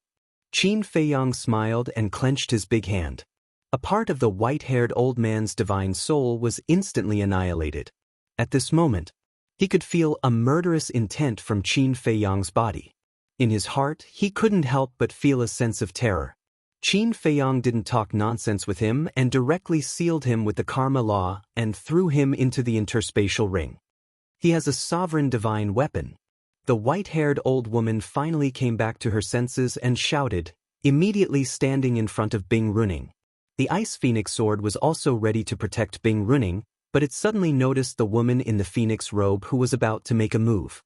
Qin Feiyang smiled and clenched his big hand. A part of the white-haired old man's divine soul was instantly annihilated. At this moment, he could feel a murderous intent from Qin Feiyang's body. In his heart, he couldn't help but feel a sense of terror. Qin Feiyang didn't talk nonsense with him and directly sealed him with the karma law and threw him into the interspatial ring. He has a sovereign divine weapon. The white-haired old woman finally came back to her senses and shouted, immediately standing in front of Bing Runing. The Ice Phoenix sword was also ready to protect Bing Runing, but it suddenly noticed the woman in the phoenix robe who was about to make a move.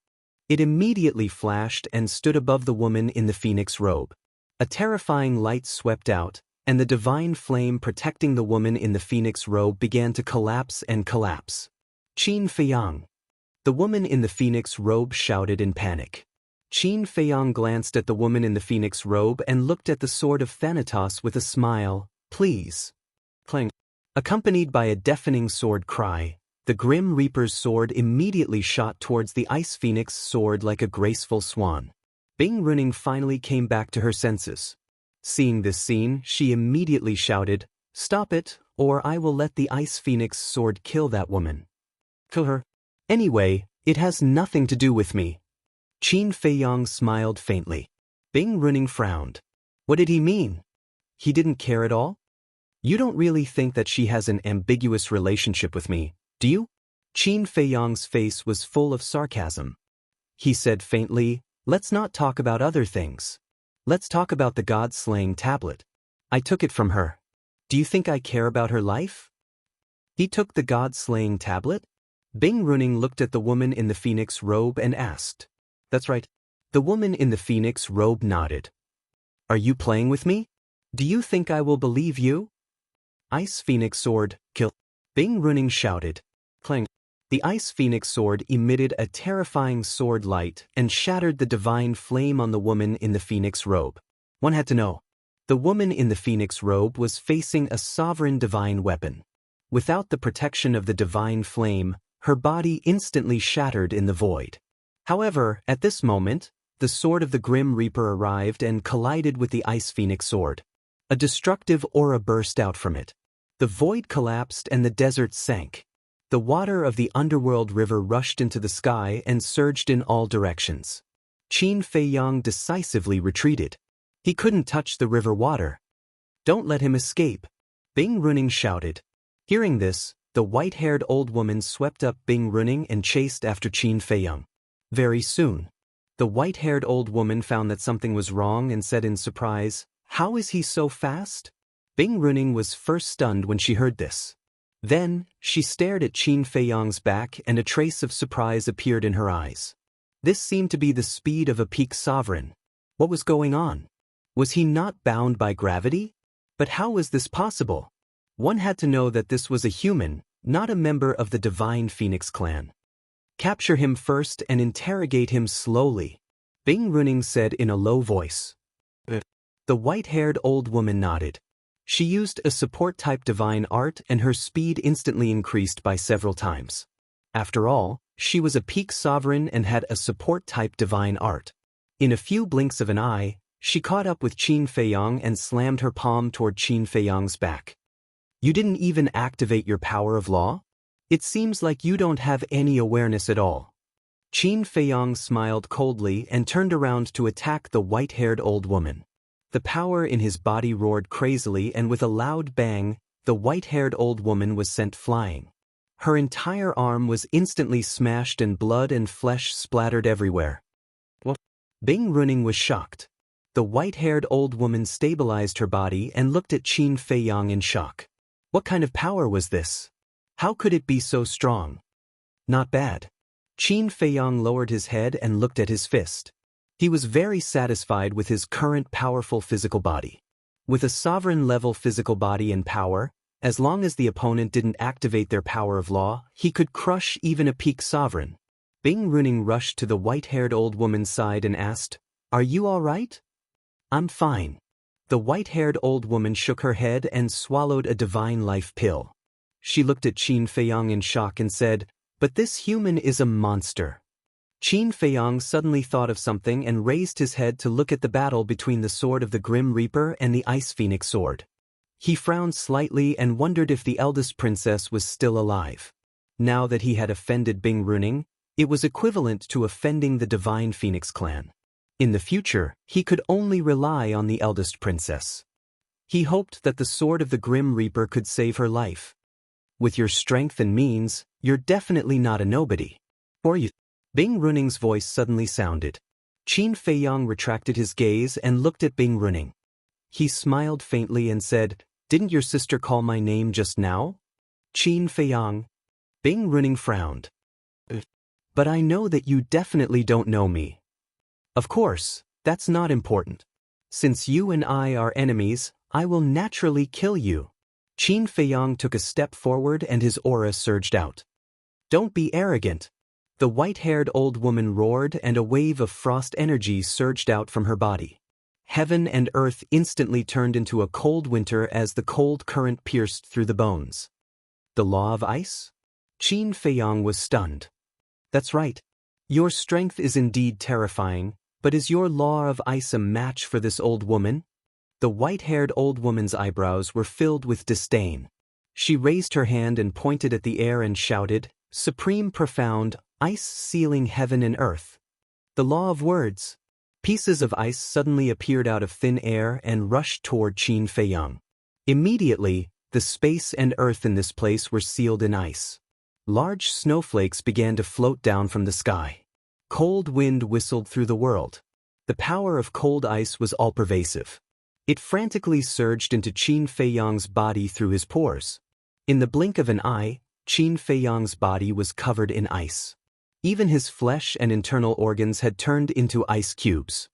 It immediately flashed and stood above the woman in the phoenix robe. A terrifying light swept out, and the divine flame protecting the woman in the phoenix robe began to collapse and collapse. Qin Feiyang. The woman in the phoenix robe shouted in panic. Qin Feiyang glanced at the woman in the phoenix robe and looked at the sword of Thanatos with a smile. Please. Clang. Accompanied by a deafening sword cry, the Grim Reaper's sword immediately shot towards the Ice Phoenix sword like a graceful swan. Bing Runing finally came back to her senses. Seeing this scene, she immediately shouted, "Stop it, or I will let the Ice Phoenix sword kill that woman." Kill her? Anyway, it has nothing to do with me. Qin Feiyang smiled faintly. Bing Runing frowned. What did he mean? He didn't care at all? You don't really think that she has an ambiguous relationship with me, do you? Qin Feiyang's face was full of sarcasm. He said faintly, let's not talk about other things. Let's talk about the god-slaying tablet. I took it from her. Do you think I care about her life? He took the god-slaying tablet? Bing Runing looked at the woman in the phoenix robe and asked. That's right. The woman in the phoenix robe nodded. Are you playing with me? Do you think I will believe you? Ice Phoenix sword, kill. Bing Runing shouted. Clang. The Ice Phoenix sword emitted a terrifying sword light and shattered the divine flame on the woman in the phoenix robe. One had to know. The woman in the phoenix robe was facing a sovereign divine weapon. Without the protection of the divine flame, her body instantly shattered in the void. However, at this moment, the sword of the Grim Reaper arrived and collided with the Ice Phoenix sword. A destructive aura burst out from it. The void collapsed and the desert sank. The water of the underworld river rushed into the sky and surged in all directions. Qin Feiyang decisively retreated. He couldn't touch the river water. Don't let him escape, Bing Runing shouted. Hearing this, the white-haired old woman swept up Bing Runing and chased after Qin Feiyang. Very soon, the white-haired old woman found that something was wrong and said in surprise, "How is he so fast?" Bing Runing was first stunned when she heard this. Then, she stared at Qin Feiyang's back and a trace of surprise appeared in her eyes. This seemed to be the speed of a peak sovereign. What was going on? Was he not bound by gravity? But how was this possible? One had to know that this was a human, not a member of the Divine Phoenix clan. Capture him first and interrogate him slowly, Bing Runing said in a low voice. The white-haired old woman nodded. She used a support-type divine art and her speed instantly increased by several times. After all, she was a peak sovereign and had a support-type divine art. In a few blinks of an eye, she caught up with Qin Feiyang and slammed her palm toward Qin Feiyang's back. You didn't even activate your power of law? It seems like you don't have any awareness at all. Qin Feiyang smiled coldly and turned around to attack the white-haired old woman. The power in his body roared crazily and with a loud bang, the white-haired old woman was sent flying. Her entire arm was instantly smashed and blood and flesh splattered everywhere. What? Bing Runing was shocked. The white-haired old woman stabilized her body and looked at Qin Feiyang in shock. What kind of power was this? How could it be so strong? Not bad. Qin Feiyang lowered his head and looked at his fist. He was very satisfied with his current powerful physical body. With a sovereign-level physical body and power, as long as the opponent didn't activate their power of law, he could crush even a peak sovereign. Bing Runing rushed to the white-haired old woman's side and asked, "Are you all right?" "I'm fine." The white-haired old woman shook her head and swallowed a divine life pill. She looked at Qin Feiyang in shock and said, "But this human is a monster." Qin Feiyang suddenly thought of something and raised his head to look at the battle between the sword of the Grim Reaper and the Ice Phoenix sword. He frowned slightly and wondered if the eldest princess was still alive. Now that he had offended Bing Runing, it was equivalent to offending the Divine Phoenix clan. In the future, he could only rely on the eldest princess. He hoped that the sword of the Grim Reaper could save her life. With your strength and means, you're definitely not a nobody. Or you? Bing Runing's voice suddenly sounded. Qin Feiyang retracted his gaze and looked at Bing Runing. He smiled faintly and said, "Didn't your sister call my name just now?" Qin Feiyang. Bing Runing frowned. "But I know that you definitely don't know me." "Of course, that's not important. Since you and I are enemies, I will naturally kill you." Qin Feiyang took a step forward and his aura surged out. "Don't be arrogant." The white-haired old woman roared and a wave of frost energy surged out from her body. Heaven and earth instantly turned into a cold winter as the cold current pierced through the bones. The law of ice? Qin Feiyang was stunned. "That's right. Your strength is indeed terrifying, but is your law of ice a match for this old woman?" The white-haired old woman's eyebrows were filled with disdain. She raised her hand and pointed at the air and shouted, "Supreme profound, ice sealing heaven and earth." The law of words. Pieces of ice suddenly appeared out of thin air and rushed toward Qin Feiyang. Immediately, the space and earth in this place were sealed in ice. Large snowflakes began to float down from the sky. Cold wind whistled through the world. The power of cold ice was all-pervasive. It frantically surged into Qin Feiyang's body through his pores. In the blink of an eye, Qin Feiyang's body was covered in ice. Even his flesh and internal organs had turned into ice cubes.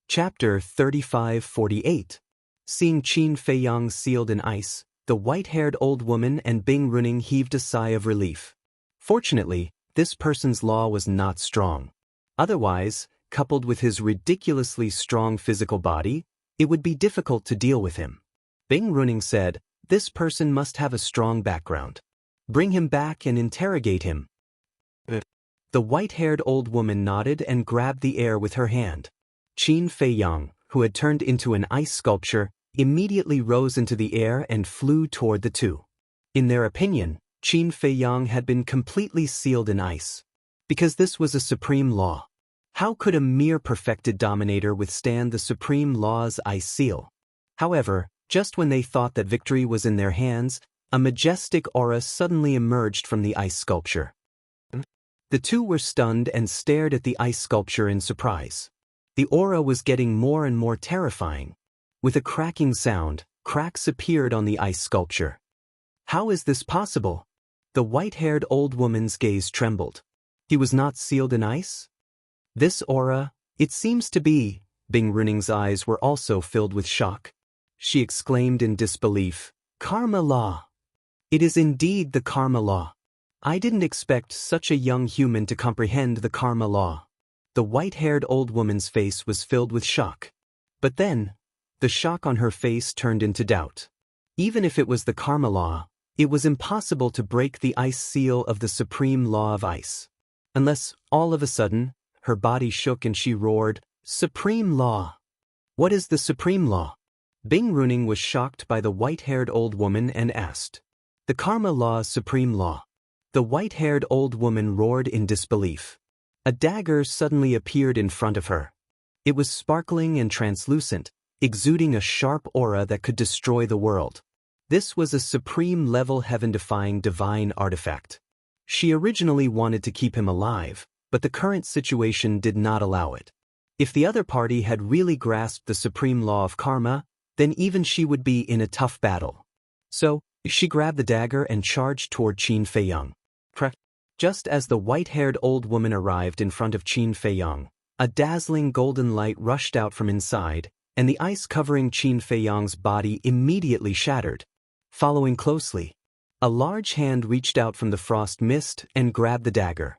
Chapter 35-48. Seeing Qin Feiyang sealed in ice, the white-haired old woman and Bing Runing heaved a sigh of relief. Fortunately, this person's law was not strong. Otherwise, coupled with his ridiculously strong physical body, it would be difficult to deal with him. Bing Runing said, "This person must have a strong background. Bring him back and interrogate him." The white-haired old woman nodded and grabbed the air with her hand. Qin Feiyang, who had turned into an ice sculpture, immediately rose into the air and flew toward the two. In their opinion, Qin Feiyang had been completely sealed in ice. Because this was a supreme law. How could a mere perfected dominator withstand the supreme law's ice seal? However, just when they thought that victory was in their hands, a majestic aura suddenly emerged from the ice sculpture. The two were stunned and stared at the ice sculpture in surprise. The aura was getting more and more terrifying. With a cracking sound, cracks appeared on the ice sculpture. How is this possible? The white-haired old woman's gaze trembled. He was not sealed in ice? This aura, it seems to be. Bing Runing's eyes were also filled with shock. she exclaimed in disbelief. Karma law. It is indeed the karma law. I didn't expect such a young human to comprehend the karma law. The white-haired old woman's face was filled with shock. But then, the shock on her face turned into doubt. Even if it was the karma law, it was impossible to break the ice seal of the supreme law of ice. Unless, all of a sudden, her body shook and she roared, Supreme law! What is the supreme law? Bing Runing was shocked by the white-haired old woman and asked. The karma law's supreme law. The white-haired old woman roared in disbelief. A dagger suddenly appeared in front of her. It was sparkling and translucent, exuding a sharp aura that could destroy the world. This was a supreme-level heaven-defying divine artifact. She originally wanted to keep him alive, but the current situation did not allow it. If the other party had really grasped the supreme law of karma, then even she would be in a tough battle. So, she grabbed the dagger and charged toward Qin Feiyang. Just as the white-haired old woman arrived in front of Qin Feiyang, a dazzling golden light rushed out from inside, and the ice covering Qin Feiyang's body immediately shattered. Following closely, a large hand reached out from the frost mist and grabbed the dagger.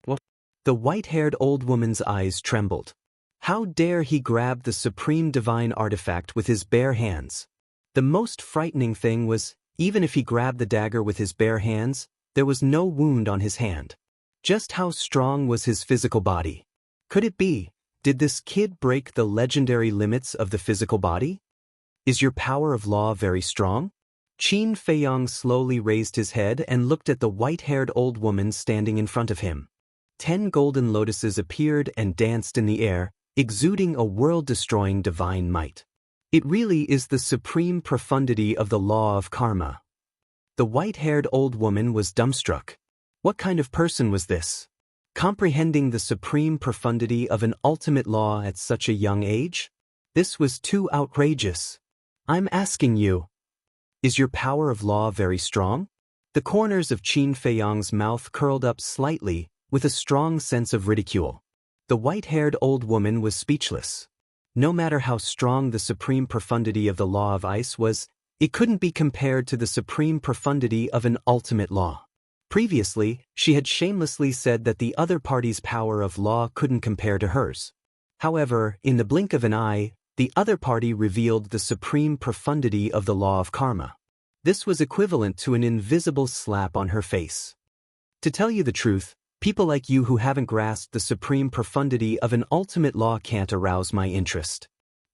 What? The white-haired old woman's eyes trembled. How dare he grab the supreme divine artifact with his bare hands? The most frightening thing was, even if he grabbed the dagger with his bare hands, there was no wound on his hand. Just how strong was his physical body? Could it be, did this kid break the legendary limits of the physical body? Is your power of law very strong? Qin Feiyang slowly raised his head and looked at the white-haired old woman standing in front of him. 10 golden lotuses appeared and danced in the air, exuding a world-destroying divine might. It really is the supreme profundity of the law of karma. The white-haired old woman was dumbstruck. What kind of person was this? Comprehending the supreme profundity of an ultimate law at such a young age? This was too outrageous. I'm asking you, is your power of law very strong? The corners of Qin Feiyang's mouth curled up slightly, with a strong sense of ridicule. The white-haired old woman was speechless. No matter how strong the supreme profundity of the law of ice was, it couldn't be compared to the supreme profundity of an ultimate law. Previously, she had shamelessly said that the other party's power of law couldn't compare to hers. However, in the blink of an eye, the other party revealed the supreme profundity of the law of karma. This was equivalent to an invisible slap on her face. To tell you the truth, people like you who haven't grasped the supreme profundity of an ultimate law can't arouse my interest.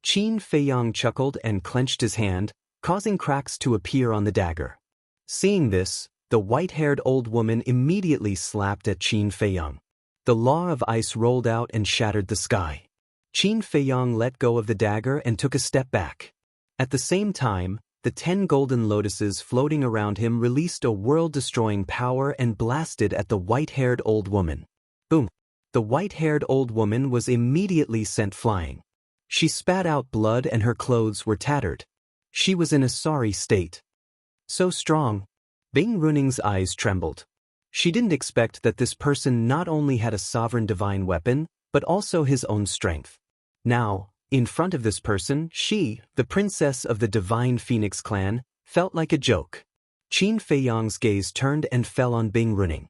Qin Feiyang chuckled and clenched his hand, causing cracks to appear on the dagger. Seeing this, the white-haired old woman immediately slapped at Qin Feiyang. The law of ice rolled out and shattered the sky. Qin Feiyang let go of the dagger and took a step back. At the same time, the 10 golden lotuses floating around him released a world-destroying power and blasted at the white-haired old woman. Boom! The white-haired old woman was immediately sent flying. She spat out blood and her clothes were tattered. She was in a sorry state. So strong. Bing Runing's eyes trembled. She didn't expect that this person not only had a sovereign divine weapon, but also his own strength. Now, in front of this person, she, the princess of the divine Phoenix clan, felt like a joke. Qin Feiyang's gaze turned and fell on Bing Runing.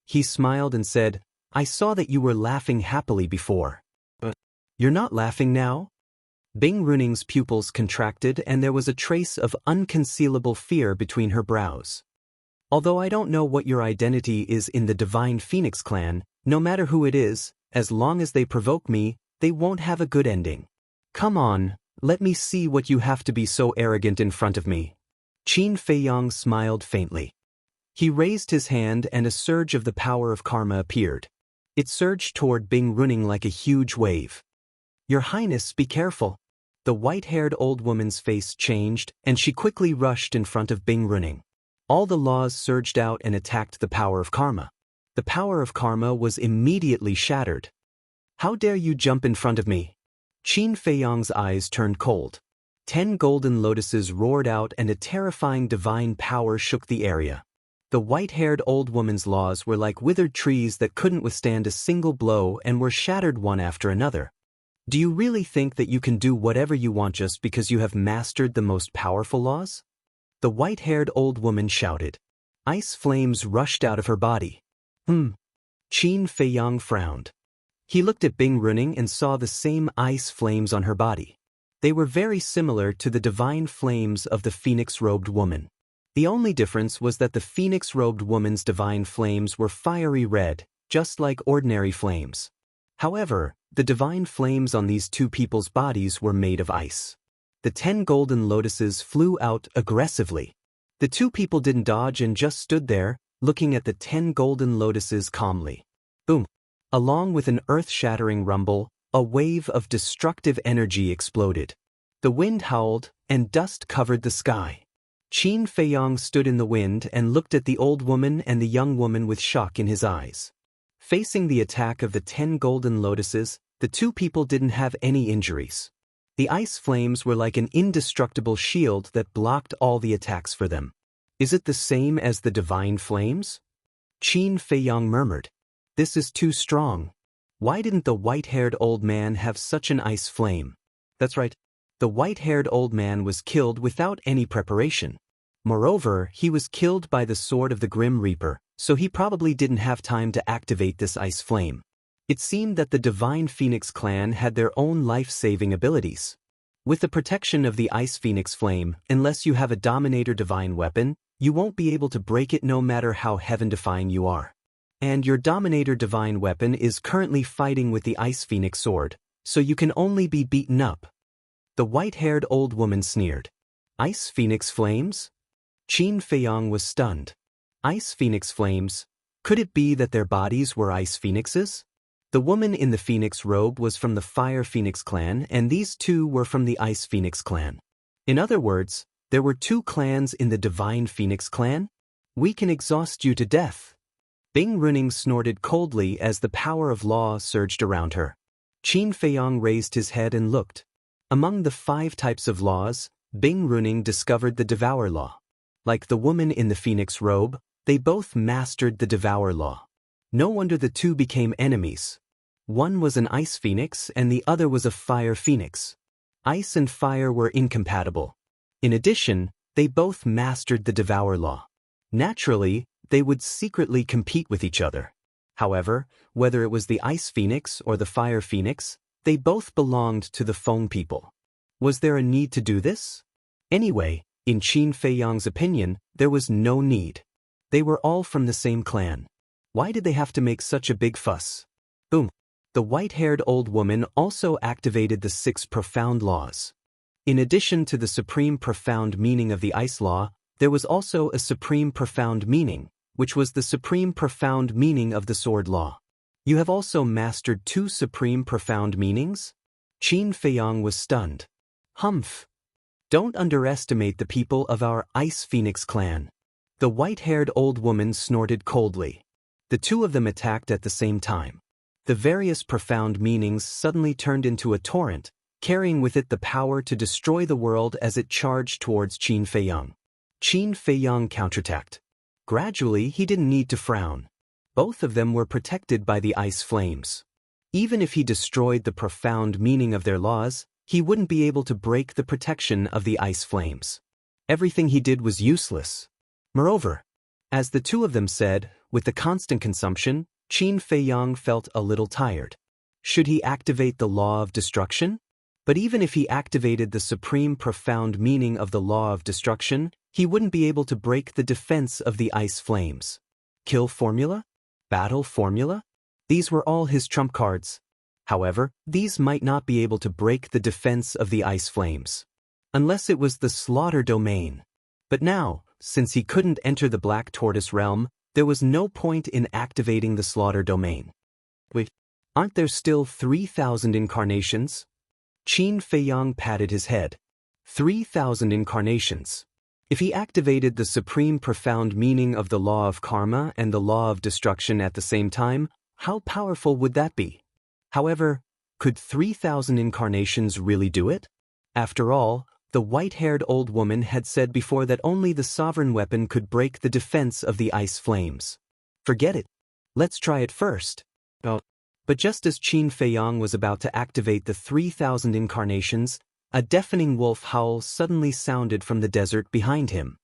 He smiled and said, I saw that you were laughing happily before. But you're not laughing now? Bing Runing's pupils contracted and there was a trace of unconcealable fear between her brows. Although I don't know what your identity is in the divine Phoenix clan, no matter who it is, as long as they provoke me, they won't have a good ending. Come on, let me see what you have to be so arrogant in front of me. Qin Feiyang smiled faintly. He raised his hand and a surge of the power of karma appeared. It surged toward Bing Runing like a huge wave. Your Highness, be careful. The white-haired old woman's face changed, and she quickly rushed in front of Bing Runing. All the laws surged out and attacked the power of karma. The power of karma was immediately shattered. How dare you jump in front of me? Qin Feiyang's eyes turned cold. 10 golden lotuses roared out and a terrifying divine power shook the area. The white-haired old woman's laws were like withered trees that couldn't withstand a single blow and were shattered one after another. Do you really think that you can do whatever you want just because you have mastered the most powerful laws? The white-haired old woman shouted. Ice flames rushed out of her body. Qin Feiyang frowned. He looked at Bing Runing and saw the same ice flames on her body. They were very similar to the divine flames of the phoenix-robed woman. The only difference was that the phoenix-robed woman's divine flames were fiery red, just like ordinary flames. However, the divine flames on these two people's bodies were made of ice. The 10 golden lotuses flew out aggressively. The two people didn't dodge and just stood there, looking at the 10 golden lotuses calmly. Boom! Along with an earth-shattering rumble, a wave of destructive energy exploded. The wind howled, and dust covered the sky. Qin Feiyang stood in the wind and looked at the old woman and the young woman with shock in his eyes. Facing the attack of the 10 golden lotuses, the two people didn't have any injuries. The ice flames were like an indestructible shield that blocked all the attacks for them. Is it the same as the divine flames? Qin Feiyang murmured. This is too strong. Why didn't the white-haired old man have such an ice flame? That's right. The white-haired old man was killed without any preparation. Moreover, he was killed by the sword of the Grim Reaper, so he probably didn't have time to activate this ice flame. It seemed that the Divine Phoenix clan had their own life-saving abilities. With the protection of the Ice Phoenix flame, unless you have a Dominator Divine weapon, you won't be able to break it no matter how heaven-defying you are. And your Dominator Divine weapon is currently fighting with the Ice Phoenix sword, so you can only be beaten up. The white-haired old woman sneered. Ice Phoenix flames? Qin Feiyang was stunned. Ice Phoenix flames? Could it be that their bodies were ice phoenixes? The woman in the phoenix robe was from the Fire Phoenix clan, and these two were from the Ice Phoenix clan. In other words, there were two clans in the Divine Phoenix clan? We can exhaust you to death. Bing Runing snorted coldly as the power of law surged around her. Qin Feiyang raised his head and looked. Among the 5 types of laws, Bing Runing discovered the Devour Law. Like the woman in the phoenix robe, they both mastered the Devour Law. No wonder the two became enemies. One was an ice phoenix and the other was a fire phoenix. Ice and fire were incompatible. In addition, they both mastered the Devour Law. Naturally, they would secretly compete with each other. However, whether it was the ice phoenix or the fire phoenix, they both belonged to the Feng people. Was there a need to do this? Anyway, in Qin Feiyang's opinion, there was no need. They were all from the same clan. Why did they have to make such a big fuss? Boom. The white-haired old woman also activated the 6 profound laws. In addition to the supreme profound meaning of the ice law, there was also a supreme profound meaning, which was the supreme profound meaning of the sword law. You have also mastered 2 supreme profound meanings? Qin Feiyang was stunned. Humph. Don't underestimate the people of our Ice Phoenix clan. The white-haired old woman snorted coldly. The two of them attacked at the same time. The various profound meanings suddenly turned into a torrent, carrying with it the power to destroy the world as it charged towards Qin Feiyang. Qin Feiyang counterattacked. Gradually, he didn't need to frown. Both of them were protected by the ice flames. Even if he destroyed the profound meaning of their laws, he wouldn't be able to break the protection of the ice flames. Everything he did was useless. Moreover, as the two of them said, with the constant consumption, Qin Feiyang felt a little tired. Should he activate the law of destruction? But even if he activated the supreme profound meaning of the law of destruction, he wouldn't be able to break the defense of the ice flames. Kill formula? Battle formula? These were all his trump cards. However, these might not be able to break the defense of the ice flames. Unless it was the slaughter domain. But now, since he couldn't enter the Black Tortoise realm, there was no point in activating the slaughter domain. Wait, aren't there still 3,000 incarnations? Qin Feiyang patted his head. 3,000 incarnations. If he activated the supreme profound meaning of the law of karma and the law of destruction at the same time, how powerful would that be? However, could 3,000 incarnations really do it? After all, the white-haired old woman had said before that only the sovereign weapon could break the defense of the ice flames. Forget it. Let's try it first. But just as Qin Feiyang was about to activate the 3,000 incarnations, a deafening wolf howl suddenly sounded from the desert behind him.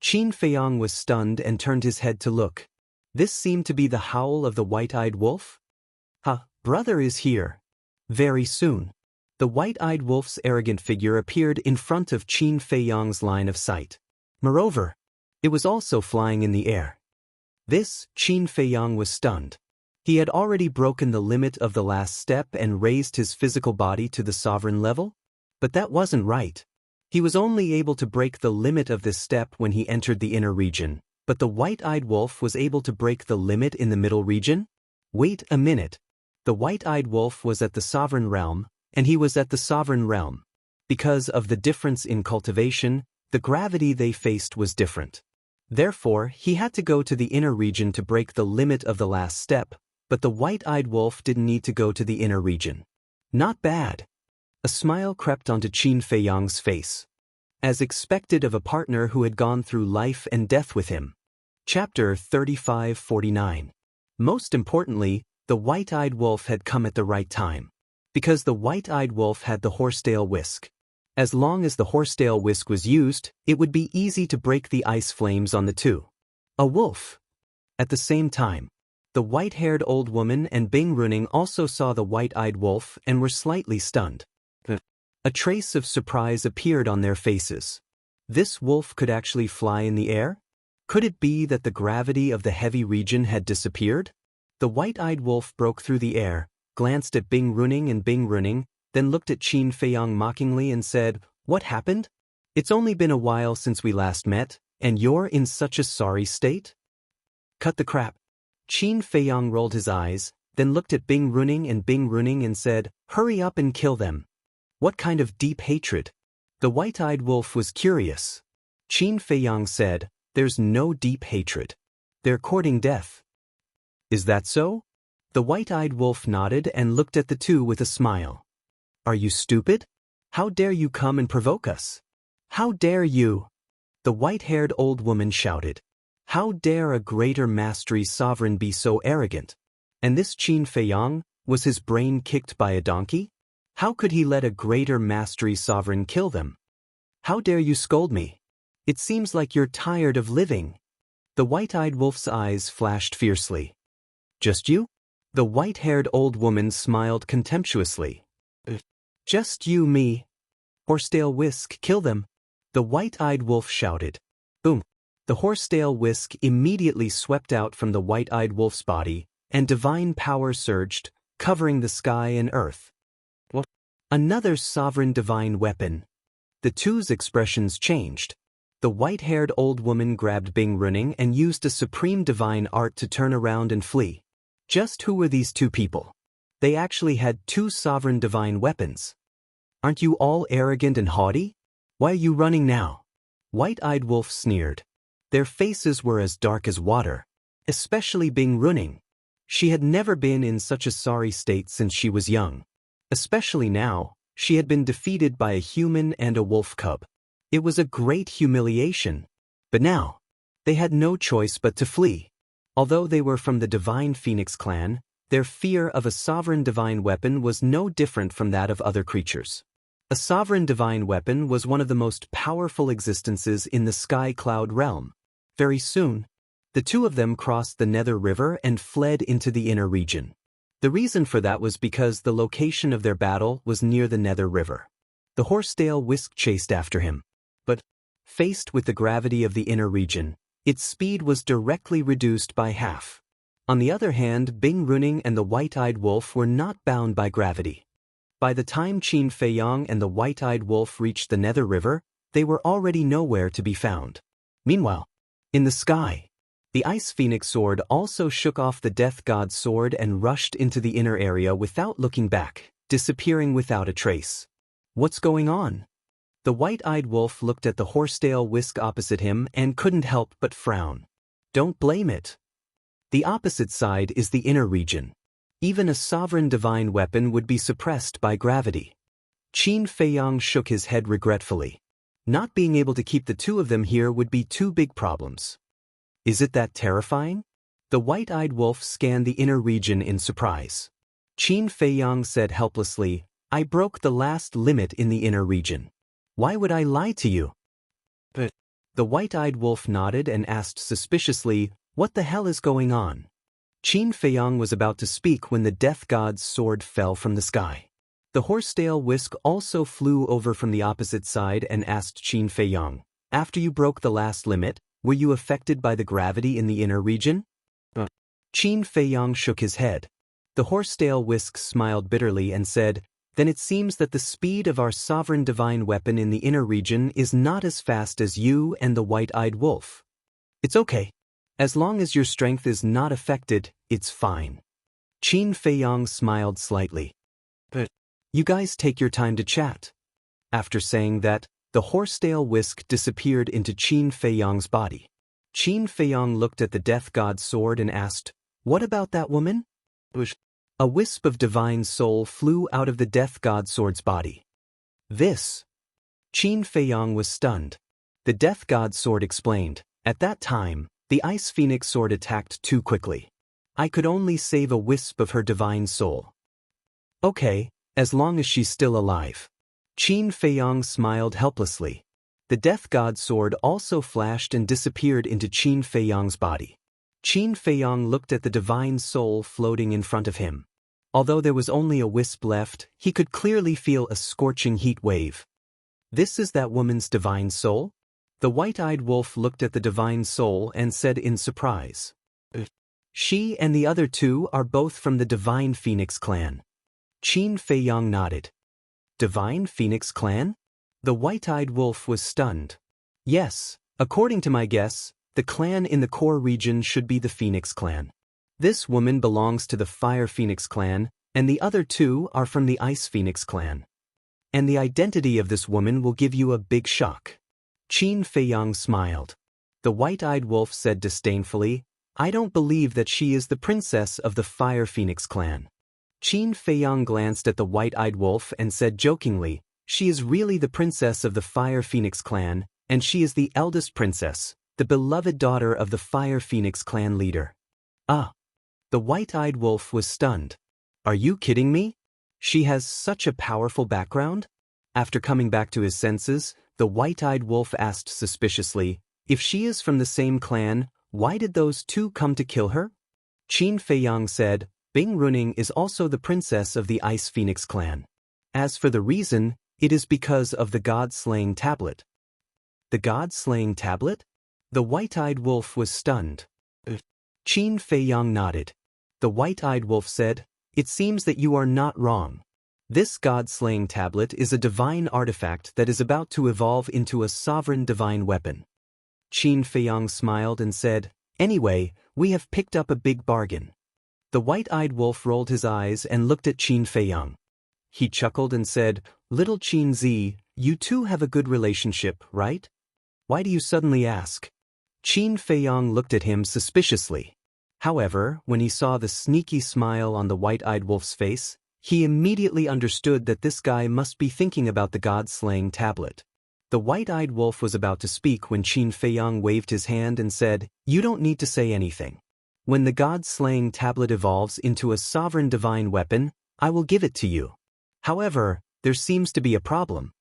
Qin Feiyang was stunned and turned his head to look. This seemed to be the howl of the white-eyed wolf? Brother is here. Very soon. The white-eyed wolf's arrogant figure appeared in front of Qin Feiyang's line of sight. Moreover, it was also flying in the air. Qin Feiyang was stunned. He had already broken the limit of the last step and raised his physical body to the sovereign level? But that wasn't right. He was only able to break the limit of this step when he entered the inner region, but the white-eyed wolf was able to break the limit in the middle region? Wait a minute. The white-eyed wolf was at the sovereign realm, and he was at the sovereign realm. Because of the difference in cultivation, the gravity they faced was different. Therefore, he had to go to the inner region to break the limit of the last step, but the white-eyed wolf didn't need to go to the inner region. Not bad. A smile crept onto Qin Feiyang's face. As expected of a partner who had gone through life and death with him. Chapter 3549. Most importantly, the white-eyed wolf had come at the right time. Because the white-eyed wolf had the horsetail whisk. As long as the horsetail whisk was used, it would be easy to break the ice flames on the two. A wolf. At the same time, the white-haired old woman and Bing Runing also saw the white-eyed wolf and were slightly stunned. A trace of surprise appeared on their faces. This wolf could actually fly in the air? Could it be that the gravity of the heavy region had disappeared? The white-eyed wolf broke through the air, glanced at Bing Runing, then looked at Qin Feiyang mockingly and said, "What happened? It's only been a while since we last met, and you're in such a sorry state?" Cut the crap. Qin Feiyang rolled his eyes, then looked at Bing Runing and said, "Hurry up and kill them." What kind of deep hatred? The white-eyed wolf was curious. Qin Feiyang said, "There's no deep hatred. They're courting death." Is that so? The white-eyed wolf nodded and looked at the two with a smile. Are you stupid? How dare you come and provoke us? How dare you? The white-haired old woman shouted. How dare a greater mastery sovereign be so arrogant? And this Qin Feiyang, was his brain kicked by a donkey? How could he let a greater mastery sovereign kill them? How dare you scold me? It seems like you're tired of living. The white-eyed wolf's eyes flashed fiercely. Just you? The white-haired old woman smiled contemptuously. Just you, me. Horsetail whisk, kill them. The white-eyed wolf shouted. Boom. The horsetail whisk immediately swept out from the white-eyed wolf's body, and divine power surged, covering the sky and earth. What? Another sovereign divine weapon. The two's expressions changed. The white-haired old woman grabbed Bing Runing and used a supreme divine art to turn around and flee. Just who were these two people? They actually had two sovereign divine weapons. Aren't you all arrogant and haughty? Why are you running now? White-eyed wolf sneered. Their faces were as dark as water. Especially Bing Runing. She had never been in such a sorry state since she was young. Especially now, she had been defeated by a human and a wolf cub. It was a great humiliation. But now, they had no choice but to flee. Although they were from the Divine Phoenix clan, their fear of a sovereign divine weapon was no different from that of other creatures. A sovereign divine weapon was one of the most powerful existences in the Sky Cloud realm. Very soon, the two of them crossed the Nether River and fled into the inner region. The reason for that was because the location of their battle was near the Nether River. The horsetail whisk chased after him. But, faced with the gravity of the inner region, its speed was directly reduced by half. On the other hand, Bing Runing and the white-eyed wolf were not bound by gravity. By the time Qin Feiyang and the white-eyed wolf reached the Nether River, they were already nowhere to be found. Meanwhile, in the sky, the Ice Phoenix sword also shook off the Death God's sword and rushed into the inner area without looking back, disappearing without a trace. What's going on? The white-eyed wolf looked at the horsetail whisk opposite him and couldn't help but frown. Don't blame it. The opposite side is the inner region. Even a sovereign divine weapon would be suppressed by gravity. Qin Feiyang shook his head regretfully. Not being able to keep the two of them here would be two big problems. Is it that terrifying? The white-eyed wolf scanned the inner region in surprise. Qin Feiyang said helplessly, I broke the last limit in the inner region. Why would I lie to you? But the white-eyed wolf nodded and asked suspiciously, what the hell is going on? Qin Feiyang was about to speak when the death god's sword fell from the sky. The horsetail whisk also flew over from the opposite side and asked Qin Feiyang, after you broke the last limit, were you affected by the gravity in the inner region? Qin Feiyang shook his head. The horsetail whisk smiled bitterly and said, then it seems that the speed of our sovereign divine weapon in the inner region is not as fast as you and the white-eyed wolf. It's okay. As long as your strength is not affected, it's fine. Qin Feiyang smiled slightly. But you guys take your time to chat. After saying that, the horsetail whisk disappeared into Qin Feiyang's body. Qin Feiyang looked at the death god's sword and asked, what about that woman? A wisp of divine soul flew out of the death god's sword's body. This. Qin Feiyang was stunned. The death god's sword explained, at that time, the ice phoenix sword attacked too quickly. I could only save a wisp of her divine soul. Okay, as long as she's still alive. Qin Feiyang smiled helplessly. The death god's sword also flashed and disappeared into Qin Feiyang's body. Qin Feiyang looked at the divine soul floating in front of him. Although there was only a wisp left, he could clearly feel a scorching heat wave. This is that woman's divine soul? The white-eyed wolf looked at the divine soul and said in surprise. She and the other two are both from the Divine Phoenix clan. Qin Feiyang nodded. Divine Phoenix clan? The white-eyed wolf was stunned. Yes, according to my guess, the clan in the core region should be the Phoenix clan. This woman belongs to the Fire Phoenix clan, and the other two are from the Ice Phoenix clan. And the identity of this woman will give you a big shock. Qin Feiyang smiled. The white-eyed wolf said disdainfully, I don't believe that she is the princess of the Fire Phoenix clan. Qin Feiyang glanced at the white-eyed wolf and said jokingly, she is really the princess of the Fire Phoenix clan, and she is the eldest princess, the beloved daughter of the Fire Phoenix clan leader. Ah! The white-eyed wolf was stunned. Are you kidding me? She has such a powerful background? After coming back to his senses, the white-eyed wolf asked suspiciously, if she is from the same clan, why did those two come to kill her? Qin Feiyang said, Bing Runing is also the princess of the Ice Phoenix clan. As for the reason, it is because of the god-slaying tablet. The god-slaying tablet? The white-eyed wolf was stunned. Qin Feiyang nodded. The white-eyed wolf said, it seems that you are not wrong. This god-slaying tablet is a divine artifact that is about to evolve into a sovereign divine weapon. Qin Feiyang smiled and said, anyway, we have picked up a big bargain. The white-eyed wolf rolled his eyes and looked at Qin Feiyang. He chuckled and said, little Qin Zi, you two have a good relationship, right? Why do you suddenly ask? Qin Feiyang looked at him suspiciously. However, when he saw the sneaky smile on the white-eyed wolf's face, he immediately understood that this guy must be thinking about the god-slaying tablet. The white-eyed wolf was about to speak when Qin Feiyang waved his hand and said, you don't need to say anything. When the god-slaying tablet evolves into a sovereign divine weapon, I will give it to you. However, there seems to be a problem.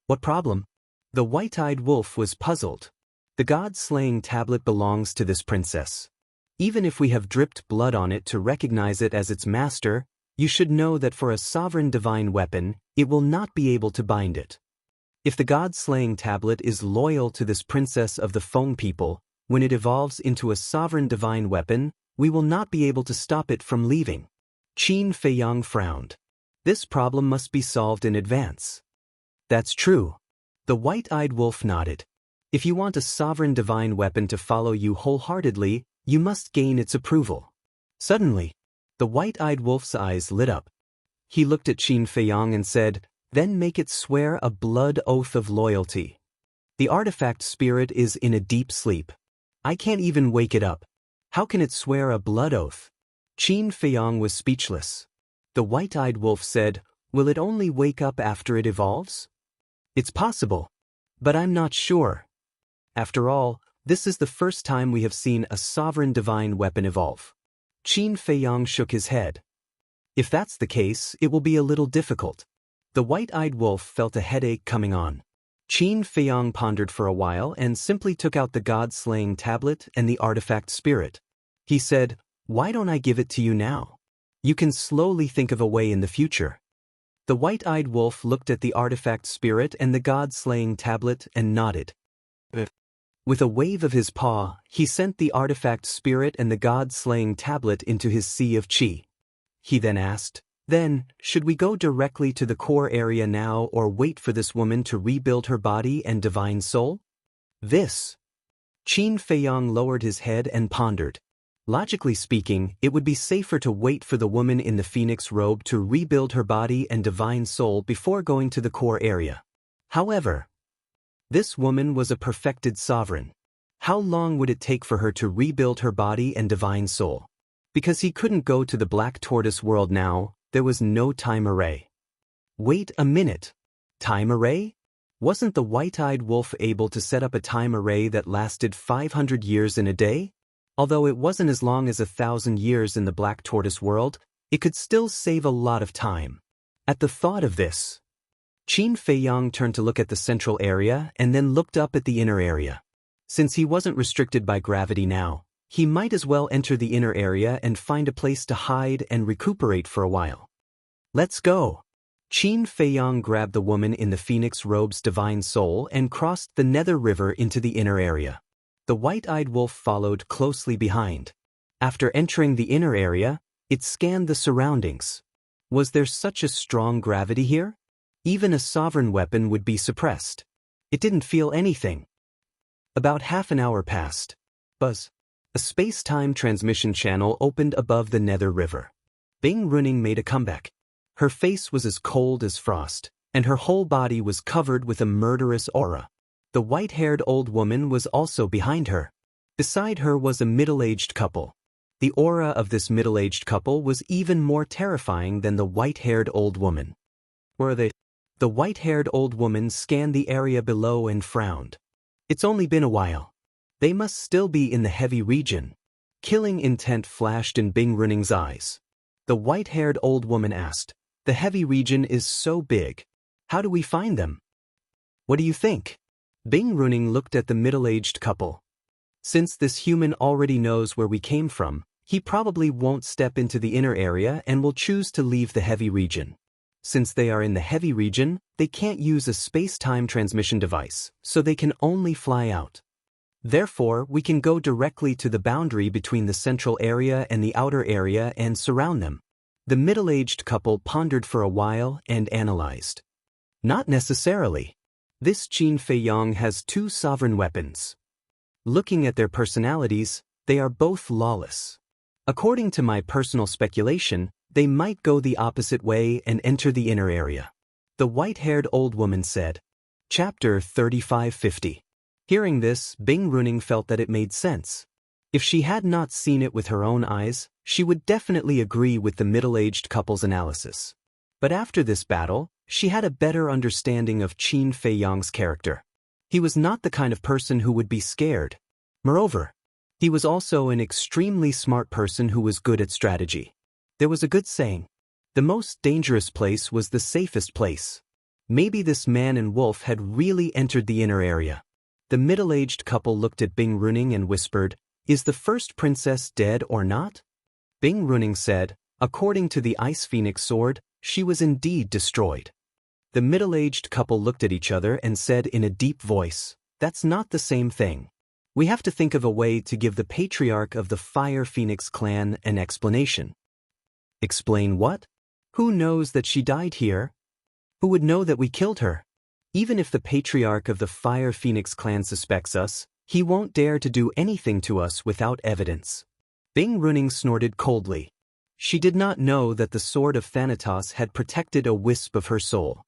What problem? The white-eyed wolf was puzzled. The god-slaying tablet belongs to this princess. Even if we have dripped blood on it to recognize it as its master, you should know that for a sovereign divine weapon, it will not be able to bind it. If the god-slaying tablet is loyal to this princess of the Feng people, when it evolves into a sovereign divine weapon, we will not be able to stop it from leaving. Qin Feiyang frowned. This problem must be solved in advance. That's true. The white-eyed wolf nodded. If you want a sovereign divine weapon to follow you wholeheartedly, you must gain its approval. Suddenly, the white-eyed wolf's eyes lit up. He looked at Qin Feiyang and said, then make it swear a blood oath of loyalty. The artifact spirit is in a deep sleep. I can't even wake it up. How can it swear a blood oath? Qin Feiyang was speechless. The white-eyed wolf said, will it only wake up after it evolves? It's possible, but I'm not sure. After all, This is the first time we have seen a sovereign divine weapon evolve. Qin Feiyang shook his head. If that's the case, it will be a little difficult. The white-eyed wolf felt a headache coming on. Qin Feiyang pondered for a while and simply took out the god-slaying tablet and the artifact spirit. He said, "Why don't I give it to you now? You can slowly think of a way in the future." The white-eyed wolf looked at the artifact spirit and the god-slaying tablet and nodded. With a wave of his paw, he sent the artifact spirit and the god-slaying tablet into his sea of qi. He then asked, "Then, should we go directly to the core area now or wait for this woman to rebuild her body and divine soul?" This. Qin Feiyang lowered his head and pondered. Logically speaking, it would be safer to wait for the woman in the phoenix robe to rebuild her body and divine soul before going to the core area. However, this woman was a perfected sovereign. How long would it take for her to rebuild her body and divine soul? Because he couldn't go to the Black Tortoise world now, there was no time array. Wait a minute. Time array? Wasn't the white-eyed wolf able to set up a time array that lasted 500 years in a day? Although it wasn't as long as 1,000 years in the Black Tortoise world, it could still save a lot of time. At the thought of this, Qin Feiyang turned to look at the central area and then looked up at the inner area. Since he wasn't restricted by gravity now, he might as well enter the inner area and find a place to hide and recuperate for a while. "Let's go." Qin Feiyang grabbed the woman in the phoenix robe's divine soul and crossed the Nether River into the inner area. The white-eyed wolf followed closely behind. After entering the inner area, it scanned the surroundings. Was there such a strong gravity here? Even a sovereign weapon would be suppressed. It didn't feel anything. About half an hour passed. Buzz. A space-time transmission channel opened above the Nether River. Bing Runing made a comeback. Her face was as cold as frost, and her whole body was covered with a murderous aura. The white-haired old woman was also behind her. Beside her was a middle-aged couple. The aura of this middle-aged couple was even more terrifying than the white-haired old woman. Where are they? The white-haired old woman scanned the area below and frowned. It's only been a while. They must still be in the heavy region. Killing intent flashed in Bing Runing's eyes. The white-haired old woman asked, "The heavy region is so big. How do we find them?" "What do you think?" Bing Runing looked at the middle-aged couple. Since this human already knows where we came from, he probably won't step into the inner area and will choose to leave the heavy region. Since they are in the heavy region, they can't use a space-time transmission device, so they can only fly out. Therefore, we can go directly to the boundary between the central area and the outer area and surround them. The middle-aged couple pondered for a while and analyzed. Not necessarily. This Qin Feiyang has two sovereign weapons. Looking at their personalities, they are both lawless. According to my personal speculation, they might go the opposite way and enter the inner area. The white-haired old woman said. Chapter 3550. Hearing this, Bing Runing felt that it made sense. If she had not seen it with her own eyes, she would definitely agree with the middle-aged couple's analysis. But after this battle, she had a better understanding of Qin Feiyang's character. He was not the kind of person who would be scared. Moreover, he was also an extremely smart person who was good at strategy. There was a good saying, "The most dangerous place was the safest place." Maybe this man and wolf had really entered the inner area. The middle-aged couple looked at Bing Runing and whispered, "Is the first princess dead or not?" Bing Runing said, "According to the Ice Phoenix sword, she was indeed destroyed." The middle-aged couple looked at each other and said in a deep voice, "That's not the same thing. We have to think of a way to give the patriarch of the Fire Phoenix clan an explanation." "Explain what? Who knows that she died here? Who would know that we killed her? Even if the patriarch of the Fire Phoenix clan suspects us, he won't dare to do anything to us without evidence." Bing Runing snorted coldly. She did not know that the sword of Thanatos had protected a wisp of her soul.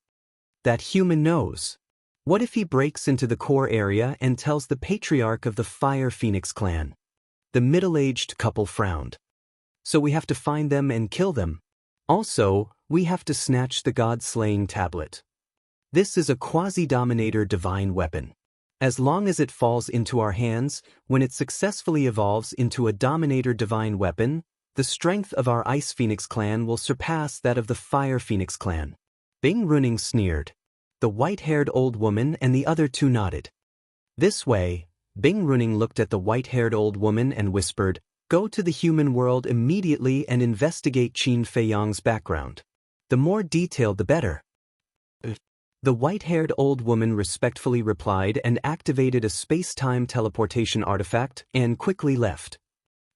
That human knows. What if he breaks into the core area and tells the patriarch of the Fire Phoenix clan? The middle-aged couple frowned. "So we have to find them and kill them. Also, we have to snatch the god-slaying tablet. This is a quasi-dominator divine weapon. As long as it falls into our hands, when it successfully evolves into a Dominator divine weapon, the strength of our Ice Phoenix clan will surpass that of the Fire Phoenix clan. Bing Runing sneered. The white-haired old woman and the other two nodded. This way, Bing Runing looked at the white-haired old woman and whispered, "Go to the human world immediately and investigate Qin Feiyang's background. The more detailed the better." The white-haired old woman respectfully replied and activated a space-time teleportation artifact and quickly left.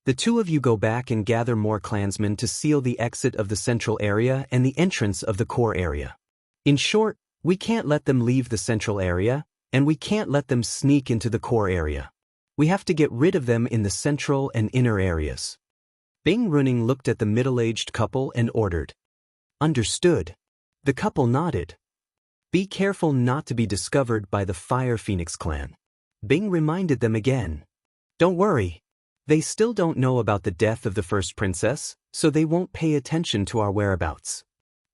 "The two of you go back and gather more clansmen to seal the exit of the central area and the entrance of the core area. In short, we can't let them leave the central area, and we can't let them sneak into the core area. We have to get rid of them in the central and inner areas." Bing Runing looked at the middle-aged couple and ordered. "Understood." The couple nodded. "Be careful not to be discovered by the Fire Phoenix clan." Bing reminded them again. "Don't worry. They still don't know about the death of the first princess, so they won't pay attention to our whereabouts."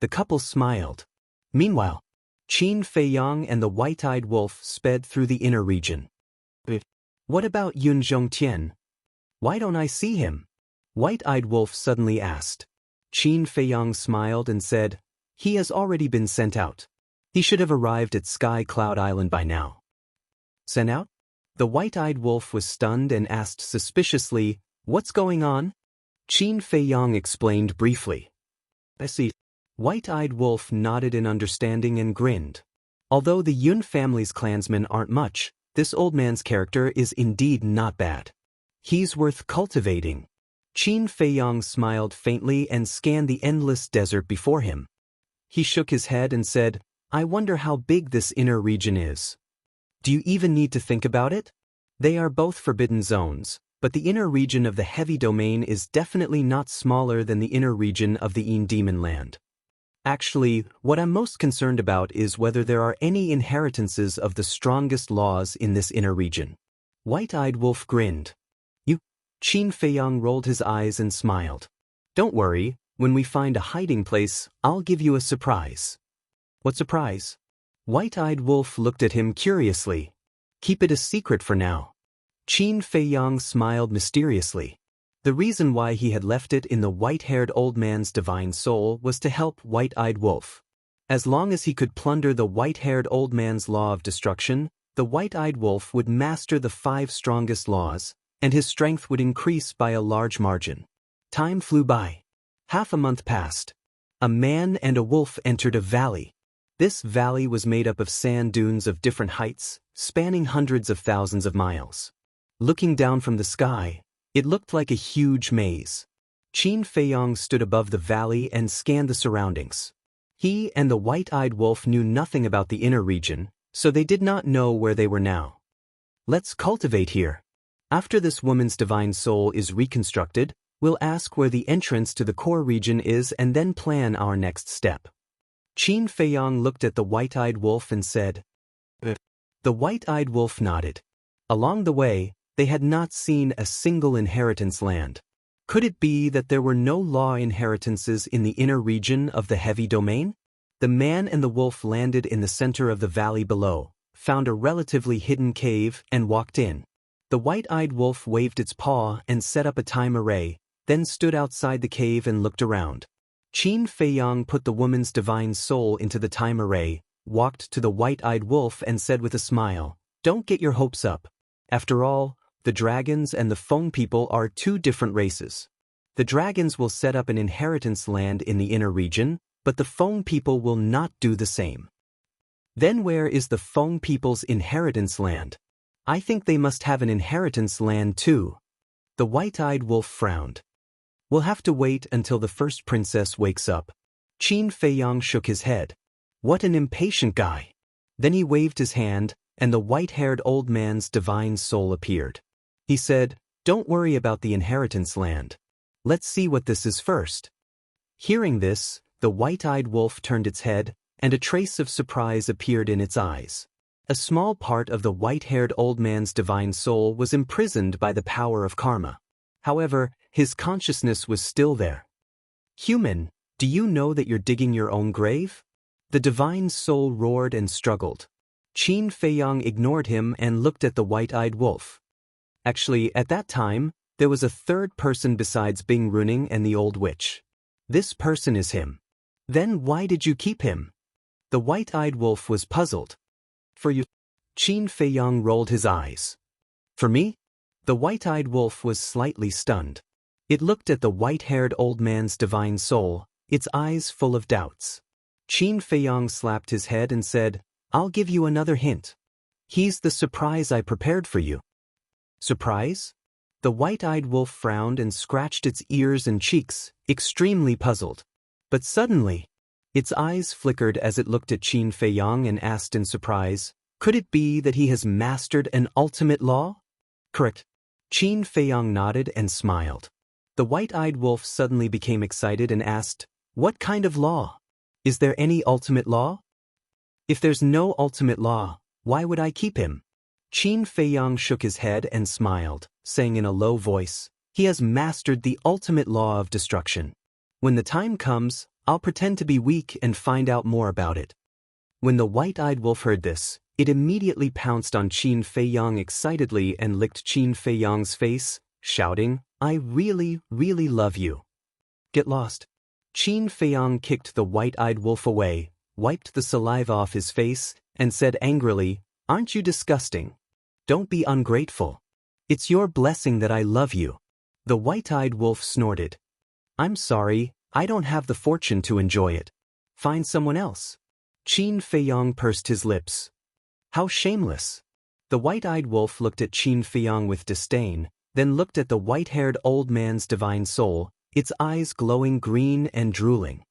The couple smiled. Meanwhile, Qin Feiyang and the white-eyed wolf sped through the inner region. "What about Yun Zhongtian? Why don't I see him?" White-eyed wolf suddenly asked. Qin Feiyang smiled and said, "He has already been sent out. He should have arrived at Sky Cloud Island by now." "Sent out?" The white-eyed wolf was stunned and asked suspiciously, "What's going on?" Qin Feiyang explained briefly. "I see." White-eyed wolf nodded in understanding and grinned. Although the Yun family's clansmen aren't much, this old man's character is indeed not bad. He's worth cultivating. Qin Feiyang smiled faintly and scanned the endless desert before him. He shook his head and said, "I wonder how big this inner region is. Do you even need to think about it? They are both forbidden zones, but the inner region of the heavy domain is definitely not smaller than the inner region of the Yin Demon Land. Actually, what I'm most concerned about is whether there are any inheritances of the strongest laws in this inner region." White-eyed wolf grinned. "You?" Qin Feiyang rolled his eyes and smiled. "Don't worry, when we find a hiding place, I'll give you a surprise." "What surprise?" White-eyed wolf looked at him curiously. "Keep it a secret for now." Qin Feiyang smiled mysteriously. The reason why he had left it in the white-haired old man's divine soul was to help White-eyed wolf. As long as he could plunder the white-haired old man's law of destruction, the white-eyed wolf would master the 5 strongest laws, and his strength would increase by a large margin. Time flew by. Half a month passed. A man and a wolf entered a valley. This valley was made up of sand dunes of different heights, spanning hundreds of thousands of miles. Looking down from the sky, it looked like a huge maze. Qin Feiyang stood above the valley and scanned the surroundings. He and the white-eyed wolf knew nothing about the inner region, so they did not know where they were now. "Let's cultivate here. After this woman's divine soul is reconstructed, we'll ask where the entrance to the core region is and then plan our next step." Qin Feiyang looked at the white-eyed wolf and said. The white-eyed wolf nodded. Along the way, they had not seen a single inheritance land. Could it be that there were no law inheritances in the inner region of the heavy domain? The man and the wolf landed in the center of the valley below, found a relatively hidden cave, and walked in. The white-eyed wolf waved its paw and set up a time array, then stood outside the cave and looked around. Qin Feiyang put the woman's divine soul into the time array, walked to the white-eyed wolf and said with a smile, "Don't get your hopes up. After all, the dragons and the Feng people are 2 different races. The dragons will set up an inheritance land in the inner region, but the Feng people will not do the same." "Then where is the Feng people's inheritance land?" "I think they must have an inheritance land too." The white-eyed wolf frowned. "We'll have to wait until the first princess wakes up." Qin Feiyang shook his head. What an impatient guy. Then he waved his hand, and the white-haired old man's divine soul appeared. He said, "Don't worry about the inheritance land. Let's see what this is first." Hearing this, the white-eyed wolf turned its head, and a trace of surprise appeared in its eyes. A small part of the white-haired old man's divine soul was imprisoned by the power of karma. However, his consciousness was still there. "Human, do you know that you're digging your own grave?" The divine soul roared and struggled. Qin Feiyang ignored him and looked at the white-eyed wolf. Actually, at that time, there was a third person besides Bing Runing and the old witch. This person is him. Then why did you keep him? The white-eyed wolf was puzzled. For you? Qin Feiyang rolled his eyes. For me? The white-eyed wolf was slightly stunned. It looked at the white-haired old man's divine soul, its eyes full of doubts. Qin Feiyang slapped his head and said, I'll give you another hint. He's the surprise I prepared for you. Surprise? The white-eyed wolf frowned and scratched its ears and cheeks, extremely puzzled. But suddenly, its eyes flickered as it looked at Qin Feiyang and asked in surprise, could it be that he has mastered an ultimate law? Correct. Qin Feiyang nodded and smiled. The white-eyed wolf suddenly became excited and asked, what kind of law? Is there any ultimate law? If there's no ultimate law, why would I keep him? Qin Feiyang shook his head and smiled, saying in a low voice, he has mastered the ultimate law of destruction. When the time comes, I'll pretend to be weak and find out more about it. When the white-eyed wolf heard this, it immediately pounced on Qin Feiyang excitedly and licked Qin Feiyang's face, shouting, I really, really love you. Get lost. Qin Feiyang kicked the white-eyed wolf away, wiped the saliva off his face, and said angrily, aren't you disgusting? Don't be ungrateful. It's your blessing that I love you. The white-eyed wolf snorted. I'm sorry, I don't have the fortune to enjoy it. Find someone else. Qin Feiyang pursed his lips. How shameless. The white-eyed wolf looked at Qin Feiyang with disdain, then looked at the white-haired old man's divine soul, its eyes glowing green and drooling.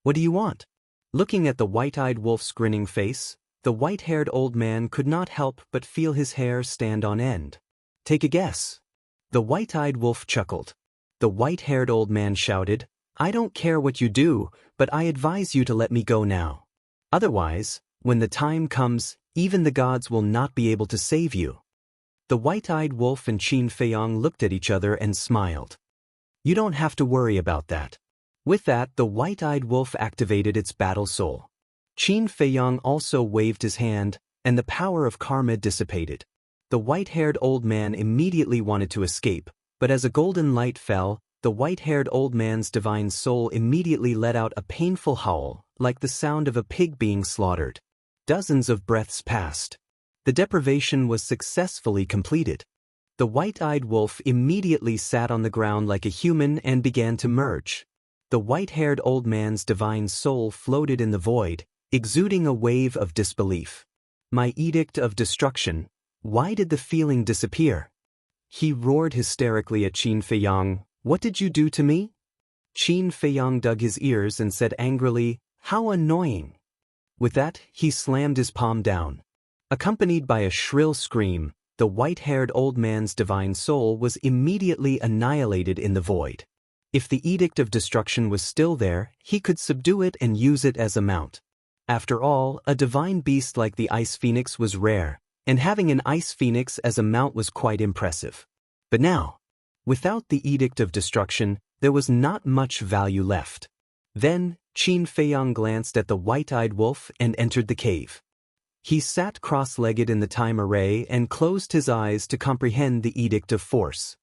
What do you want? Looking at the white-eyed wolf's grinning face, the white-haired old man could not help but feel his hair stand on end. Take a guess. The white-eyed wolf chuckled. The white-haired old man shouted, I don't care what you do, but I advise you to let me go now. Otherwise, when the time comes, even the gods will not be able to save you. The white-eyed wolf and Qin Feiyang looked at each other and smiled. You don't have to worry about that. With that, the white-eyed wolf activated its battle soul. Qin Feiyang also waved his hand, and the power of karma dissipated. The white-haired old man immediately wanted to escape, but as a golden light fell, the white-haired old man's divine soul immediately let out a painful howl, like the sound of a pig being slaughtered. Dozens of breaths passed. The deprivation was successfully completed. The white-eyed wolf immediately sat on the ground like a human and began to merge. The white-haired old man's divine soul floated in the void, exuding a wave of disbelief. My edict of destruction. Why did the feeling disappear? He roared hysterically at Qin Feiyang. What did you do to me? Qin Feiyang dug his ears and said angrily, how annoying. With that, he slammed his palm down. Accompanied by a shrill scream, the white-haired old man's divine soul was immediately annihilated in the void. If the edict of destruction was still there, he could subdue it and use it as a mount. After all, a divine beast like the ice phoenix was rare, and having an ice phoenix as a mount was quite impressive. But now, without the edict of destruction, there was not much value left. Then, Qin Feiyang glanced at the white-eyed wolf and entered the cave. He sat cross-legged in the time array and closed his eyes to comprehend the edict of force.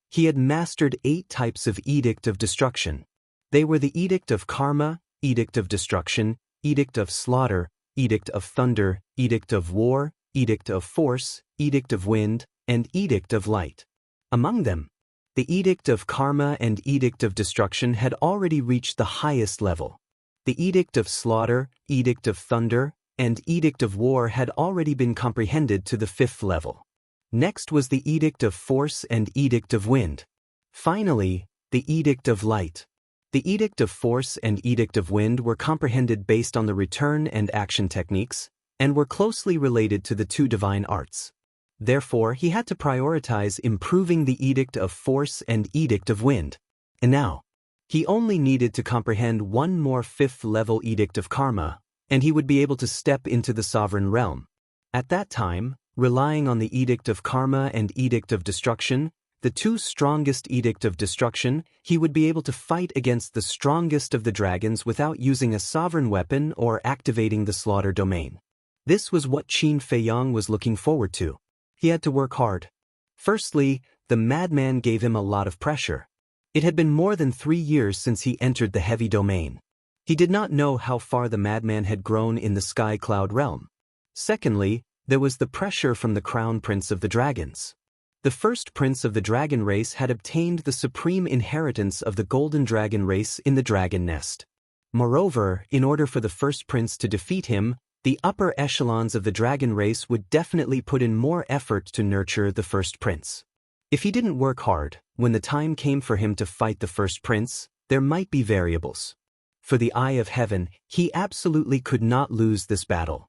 He had mastered 8 types of edict of destruction. They were the edict of karma, edict of destruction, edict of slaughter, edict of thunder, edict of war, edict of force, edict of wind, and edict of light. Among them, the edict of karma and edict of destruction had already reached the highest level. The edict of slaughter, edict of thunder, and edict of war had already been comprehended to the 5th level. Next was the edict of force and edict of wind. Finally, the edict of light. The edict of force and edict of wind were comprehended based on the return and action techniques, and were closely related to the 2 divine arts. Therefore, he had to prioritize improving the edict of force and edict of wind. And now, he only needed to comprehend one more 5th-level edict of karma, and he would be able to step into the sovereign realm. At that time, relying on the edict of karma and edict of destruction, the 2 strongest edict of destruction, he would be able to fight against the strongest of the dragons without using a sovereign weapon or activating the slaughter domain. This was what Qin Feiyang was looking forward to. He had to work hard. Firstly, the madman gave him a lot of pressure. It had been more than 3 years since he entered the heavy domain. He did not know how far the madman had grown in the sky cloud realm. Secondly, there was the pressure from the crown prince of the dragons. The first prince of the dragon race had obtained the supreme inheritance of the golden dragon race in the dragon nest. Moreover, in order for the first prince to defeat him, the upper echelons of the dragon race would definitely put in more effort to nurture the first prince. If he didn't work hard, when the time came for him to fight the first prince, there might be variables. For the eye of heaven, he absolutely could not lose this battle.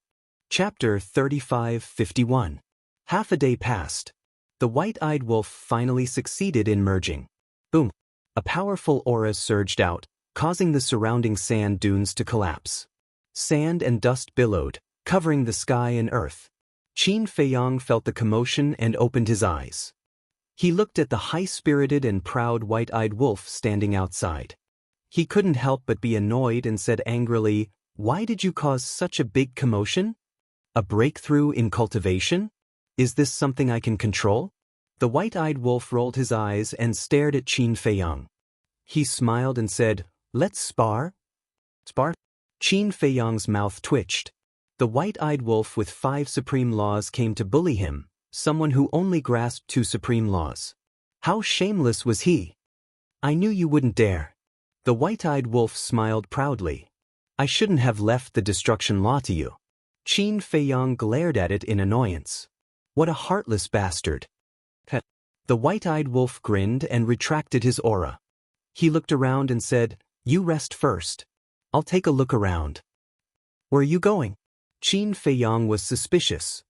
Chapter 35-51. Half a day passed. The white-eyed wolf finally succeeded in merging. Boom! A powerful aura surged out, causing the surrounding sand dunes to collapse. Sand and dust billowed, covering the sky and earth. Qin Feiyang felt the commotion and opened his eyes. He looked at the high-spirited and proud white-eyed wolf standing outside. He couldn't help but be annoyed and said angrily, "Why did you cause such a big commotion? A breakthrough in cultivation? Is this something I can control?" The white-eyed wolf rolled his eyes and stared at Qin Feiyang. He smiled and said, "Let's spar." Spar? Qin Feiyang's mouth twitched. The white-eyed wolf with 5 supreme laws came to bully him, someone who only grasped 2 supreme laws. How shameless was he? "I knew you wouldn't dare." The white-eyed wolf smiled proudly. "I shouldn't have left the destruction law to you." Qin Feiyang glared at it in annoyance. What a heartless bastard. The white-eyed wolf grinned and retracted his aura. He looked around and said, "You rest first. I'll take a look around." "Where are you going?" Qin Feiyang was suspicious.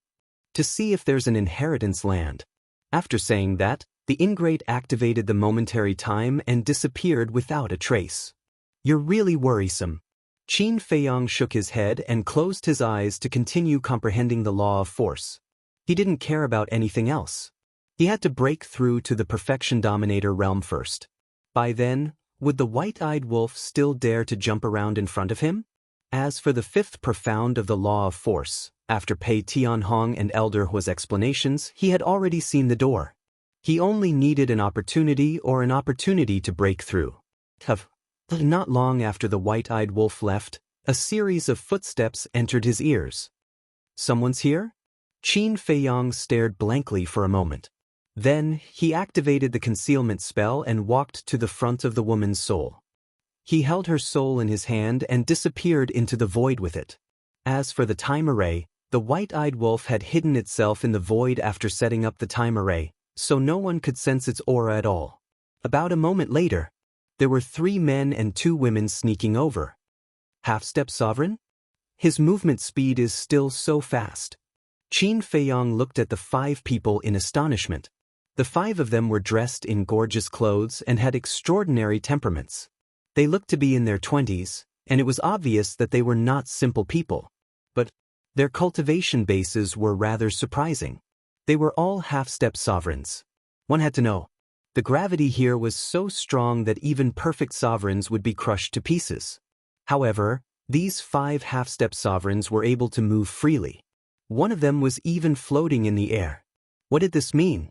"To see if there's an inheritance land." After saying that, the ingrate activated the momentary time and disappeared without a trace. "You're really worrisome." Qin Feiyang shook his head and closed his eyes to continue comprehending the law of force. He didn't care about anything else. He had to break through to the Perfection Dominator realm first. By then, would the white-eyed wolf still dare to jump around in front of him? As for the 5th profound of the law of force, after Pei Tianhong and Elder Hua's explanations, he had already seen the door. He only needed an opportunity to break through. Not long after the white-eyed wolf left, a series of footsteps entered his ears. "Someone's here?" Qin Feiyang stared blankly for a moment. Then, he activated the concealment spell and walked to the front of the woman's soul. He held her soul in his hand and disappeared into the void with it. As for the time array, the white-eyed wolf had hidden itself in the void after setting up the time array, so no one could sense its aura at all. About a moment later, there were 3 men and 2 women sneaking over. Half-step sovereign? His movement speed is still so fast. Qin Feiyang looked at the 5 people in astonishment. The 5 of them were dressed in gorgeous clothes and had extraordinary temperaments. They looked to be in their 20s, and it was obvious that they were not simple people. But their cultivation bases were rather surprising. They were all half-step sovereigns. One had to know. The gravity here was so strong that even perfect sovereigns would be crushed to pieces. However, these 5 half-step sovereigns were able to move freely. One of them was even floating in the air. What did this mean?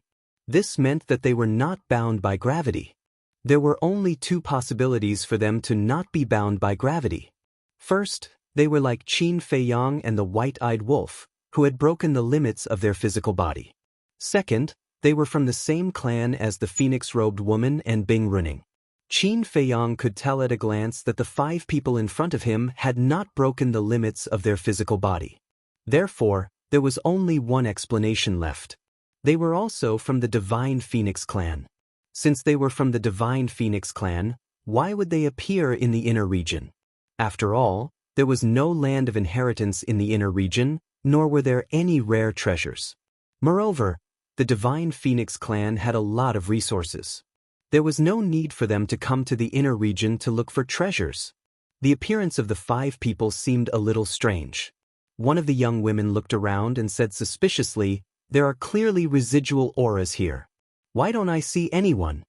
This meant that they were not bound by gravity. There were only 2 possibilities for them to not be bound by gravity. First, they were like Qin Feiyang and the white-eyed wolf, who had broken the limits of their physical body. Second, they were from the same clan as the phoenix-robed woman and Bing Runing. Qin Feiyang could tell at a glance that the 5 people in front of him had not broken the limits of their physical body. Therefore, there was only one explanation left. They were also from the Divine Phoenix clan. Since they were from the Divine Phoenix clan, why would they appear in the inner region? After all, there was no land of inheritance in the inner region, nor were there any rare treasures. Moreover, the Divine Phoenix clan had a lot of resources. There was no need for them to come to the inner region to look for treasures. The appearance of the 5 people seemed a little strange. One of the young women looked around and said suspiciously, "There are clearly residual auras here. Why don't I see anyone?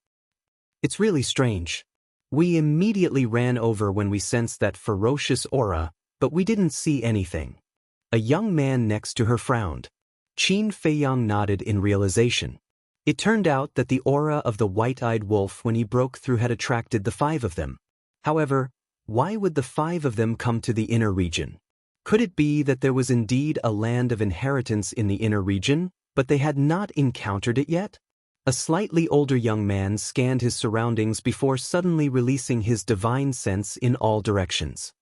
It's really strange. We immediately ran over when we sensed that ferocious aura, but we didn't see anything." A young man next to her frowned. Qin Feiyang nodded in realization. It turned out that the aura of the white-eyed wolf when he broke through had attracted the 5 of them. However, why would the 5 of them come to the inner region? Could it be that there was indeed a land of inheritance in the inner region, but they had not encountered it yet? A slightly older young man scanned his surroundings before suddenly releasing his divine sense in all directions.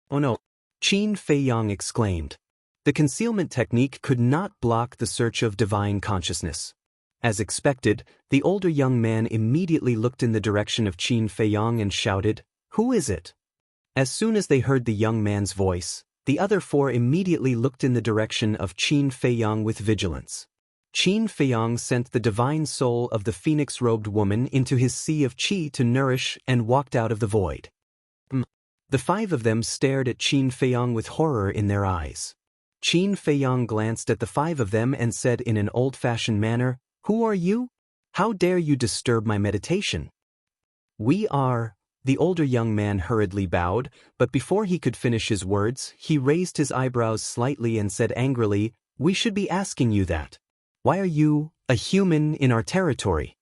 Oh no! Qin Feiyang exclaimed. The concealment technique could not block the search of divine consciousness. As expected, the older young man immediately looked in the direction of Qin Feiyang and shouted, "Who is it?" As soon as they heard the young man's voice, the other 4 immediately looked in the direction of Qin Feiyang with vigilance. Qin Feiyang sent the divine soul of the phoenix-robed woman into his sea of qi to nourish and walked out of the void. The 5 of them stared at Qin Feiyang with horror in their eyes. Qin Feiyang glanced at the 5 of them and said in an old-fashioned manner, "Who are you? How dare you disturb my meditation?" "We are..." The older young man hurriedly bowed, but before he could finish his words, he raised his eyebrows slightly and said angrily, "We should be asking you that. Why are you, a human, in our territory?"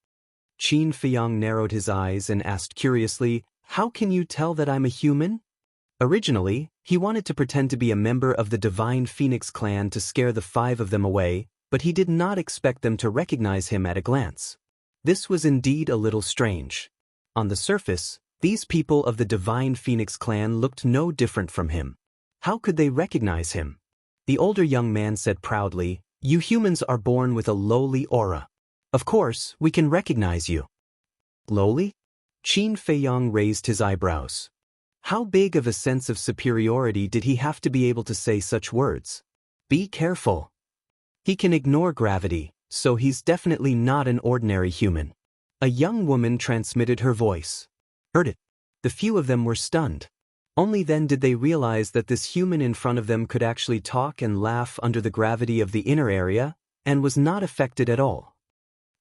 Qin Feiyang narrowed his eyes and asked curiously, "How can you tell that I'm a human?" Originally, he wanted to pretend to be a member of the Divine Phoenix clan to scare the 5 of them away, but he did not expect them to recognize him at a glance. This was indeed a little strange. On the surface, these people of the Divine Phoenix clan looked no different from him. How could they recognize him? The older young man said proudly, "You humans are born with a lowly aura. Of course, we can recognize you." Lowly? Qin Feiyang raised his eyebrows. How big of a sense of superiority did he have to be able to say such words? Be careful. He can ignore gravity, so he's definitely not an ordinary human. A young woman transmitted her voice. Heard it. The few of them were stunned. Only then did they realize that this human in front of them could actually talk and laugh under the gravity of the inner area, and was not affected at all.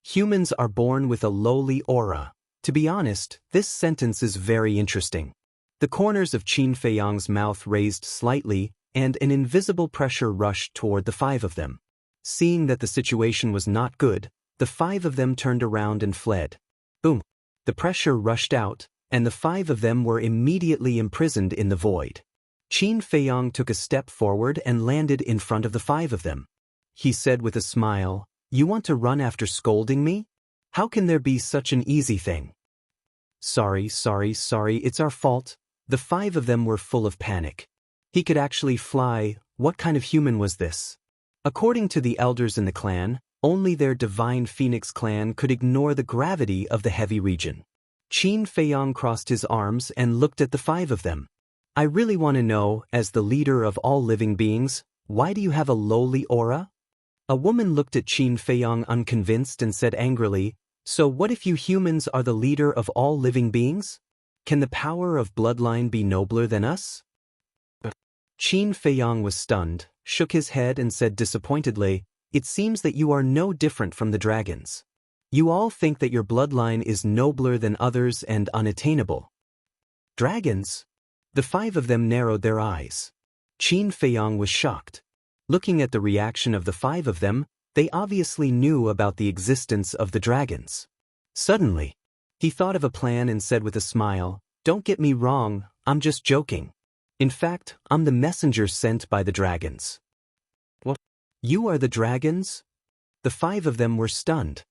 Humans are born with a lowly aura. To be honest, this sentence is very interesting. The corners of Qin Feiyang's mouth raised slightly, and an invisible pressure rushed toward the 5 of them. Seeing that the situation was not good, the 5 of them turned around and fled. Boom! The pressure rushed out, and the 5 of them were immediately imprisoned in the void. Qin Feiyang took a step forward and landed in front of the 5 of them. He said with a smile, "You want to run after scolding me? How can there be such an easy thing?" Sorry, it's our fault." The 5 of them were full of panic. He could actually fly. What kind of human was this? According to the elders in the clan, only their Divine Phoenix clan could ignore the gravity of the heavy region. Qin Feiyang crossed his arms and looked at the 5 of them. "I really want to know, as the leader of all living beings, why do you have a lowly aura?" A woman looked at Qin Feiyang unconvinced and said angrily, "So what if you humans are the leader of all living beings? Can the power of bloodline be nobler than us?" Qin Feiyang was stunned, shook his head and said disappointedly, "It seems that you are no different from the dragons. You all think that your bloodline is nobler than others and unattainable." Dragons? The 5 of them narrowed their eyes. Qin Feiyang was shocked. Looking at the reaction of the 5 of them, they obviously knew about the existence of the dragons. Suddenly, he thought of a plan and said with a smile, "Don't get me wrong, I'm just joking. In fact, I'm the messenger sent by the dragons." "What? You are the dragons?" The 5 of them were stunned.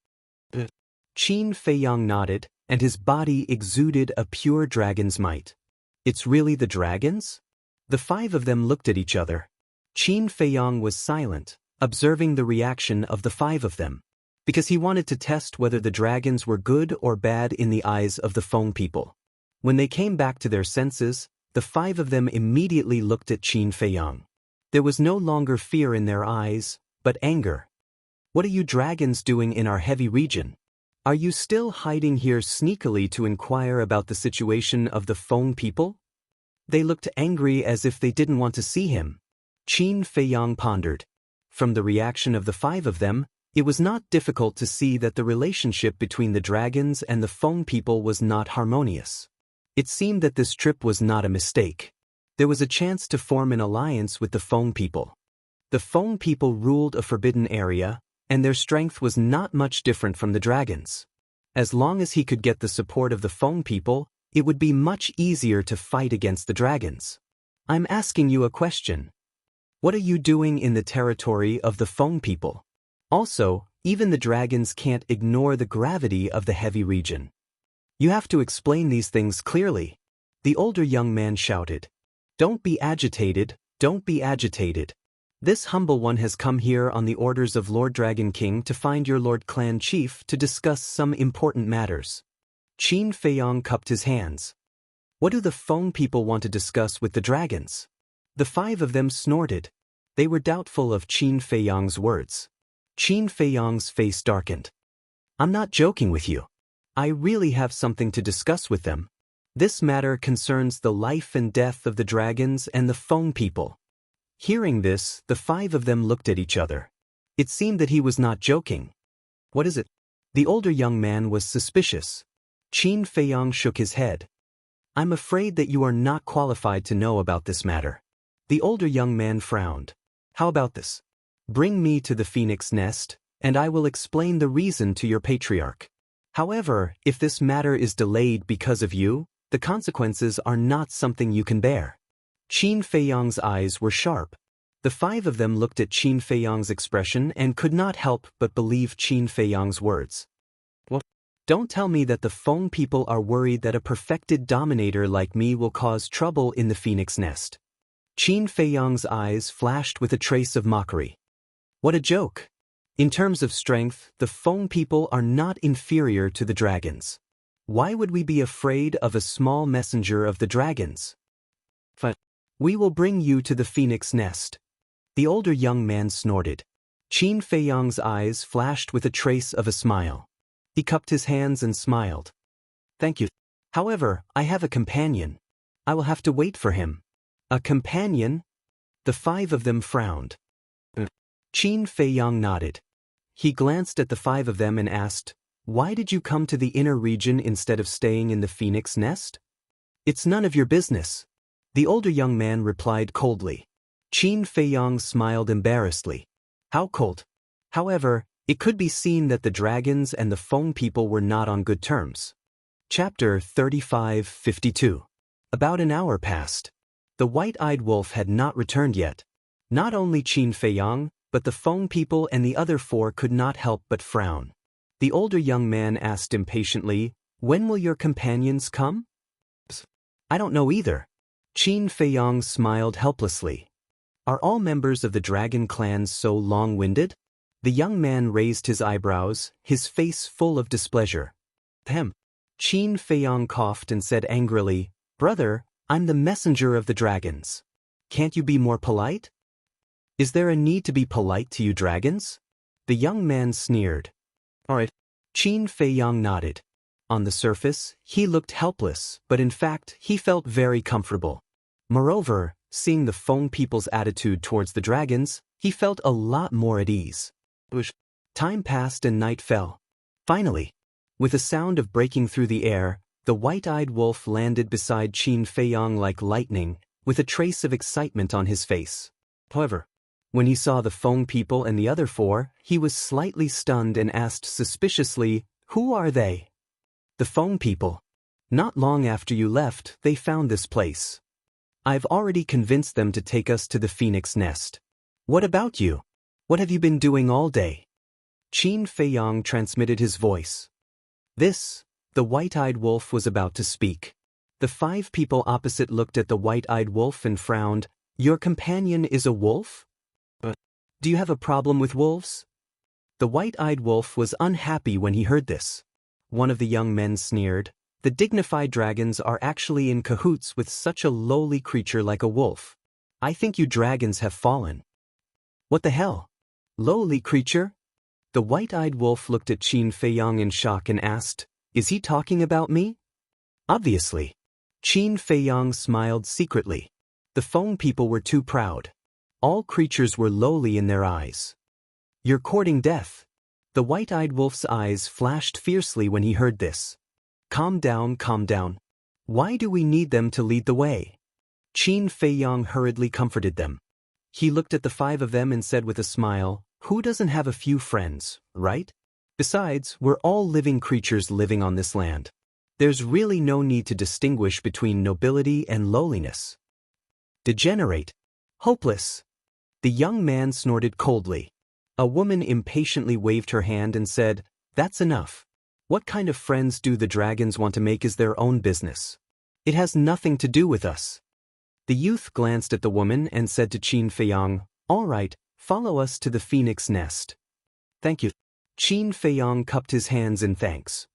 Qin Feiyang nodded, and his body exuded a pure dragon's might. "It's really the dragons?" The 5 of them looked at each other. Qin Feiyang was silent, observing the reaction of the 5 of them, because he wanted to test whether the dragons were good or bad in the eyes of the Feng people. When they came back to their senses, the 5 of them immediately looked at Qin Feiyang. There was no longer fear in their eyes, but anger. "What are you dragons doing in our heavy region? Are you still hiding here sneakily to inquire about the situation of the Feng people?" They looked angry as if they didn't want to see him. Qin Feiyang pondered. From the reaction of the 5 of them, it was not difficult to see that the relationship between the dragons and the Feng people was not harmonious. It seemed that this trip was not a mistake. There was a chance to form an alliance with the Feng people. The Feng people ruled a forbidden area, and their strength was not much different from the dragons. As long as he could get the support of the Feng people, it would be much easier to fight against the dragons. I'm asking you a question. What are you doing in the territory of the Feng people? Also, even the dragons can't ignore the gravity of the heavy region. You have to explain these things clearly. The older young man shouted. Don't be agitated, don't be agitated. This humble one has come here on the orders of Lord Dragon King to find your Lord Clan Chief to discuss some important matters. Qin Feiyong cupped his hands. What do the Feng people want to discuss with the dragons? The 5 of them snorted. They were doubtful of Qin Feiyong's words. Qin Feiyong's face darkened. I'm not joking with you. I really have something to discuss with them. This matter concerns the life and death of the dragons and the Feng people. Hearing this, the 5 of them looked at each other. It seemed that he was not joking. What is it? The older young man was suspicious. Qin Feiyong shook his head. I'm afraid that you are not qualified to know about this matter. The older young man frowned. How about this? Bring me to the phoenix nest, and I will explain the reason to your patriarch. However, if this matter is delayed because of you, the consequences are not something you can bear. Qin Feiyong's eyes were sharp. The 5 of them looked at Qin Feiyong's expression and could not help but believe Qin Feiyong's words. What? Don't tell me that the Feng people are worried that a perfected dominator like me will cause trouble in the phoenix nest. Qin Feiyong's eyes flashed with a trace of mockery. What a joke! In terms of strength, the Feng people are not inferior to the dragons. Why would we be afraid of a small messenger of the dragons? But we will bring you to the phoenix nest. The older young man snorted. Qin Feiyong's eyes flashed with a trace of a smile. He cupped his hands and smiled. Thank you. However, I have a companion. I will have to wait for him. A companion? The 5 of them frowned. Qin Feiyong nodded. He glanced at the 5 of them and asked, Why did you come to the inner region instead of staying in the phoenix nest? It's none of your business. The older young man replied coldly. Qin Feiyong smiled embarrassedly. How cold? However, it could be seen that the dragons and the Feng people were not on good terms. Chapter 35:52. About an hour passed. The white-eyed wolf had not returned yet. Not only Qin Feiyong, but the Feng people and the other 4 could not help but frown. The older young man asked impatiently, When will your companions come? I don't know either. Qin Feiyong smiled helplessly. Are all members of the dragon clan so long-winded? The young man raised his eyebrows, his face full of displeasure. Qin Feiyong coughed and said angrily, Brother, I'm the messenger of the dragons. Can't you be more polite? Is there a need to be polite to you dragons? The young man sneered. All right. Qin Feiyong nodded. On the surface, he looked helpless, but in fact, he felt very comfortable. Moreover, seeing the Feng people's attitude towards the dragons, he felt a lot more at ease. Time passed and night fell. Finally, with a sound of breaking through the air, the white-eyed wolf landed beside Qin Feiyong like lightning, with a trace of excitement on his face. However, when he saw the Feng people and the other 4, he was slightly stunned and asked suspiciously, Who are they? The Feng people. Not long after you left, they found this place. I've already convinced them to take us to the phoenix nest. What about you? What have you been doing all day? Qin Feiyong transmitted his voice. The white-eyed wolf was about to speak. The 5 people opposite looked at the white-eyed wolf and frowned. Your companion is a wolf? Do you have a problem with wolves? The white-eyed wolf was unhappy when he heard this. One of the young men sneered. The dignified dragons are actually in cahoots with such a lowly creature like a wolf. I think you dragons have fallen. What the hell? Lowly creature? The white-eyed wolf looked at Qin Feiyong in shock and asked, Is he talking about me? Obviously. Qin Feiyong smiled secretly. The Feng people were too proud. All creatures were lowly in their eyes. You're courting death. The white-eyed wolf's eyes flashed fiercely when he heard this. Calm down, calm down. Why do we need them to lead the way? Qin Feiyong hurriedly comforted them. He looked at the five of them and said with a smile, "Who doesn't have a few friends, right? Besides, we're all living creatures living on this land. There's really no need to distinguish between nobility and lowliness. Degenerate. Hopeless." The young man snorted coldly. A woman impatiently waved her hand and said, "That's enough. What kind of friends do the dragons want to make is their own business. It has nothing to do with us." The youth glanced at the woman and said to Qin Feiyang, "All right, follow us to the phoenix nest." "Thank you." Qin Feiyang cupped his hands in thanks.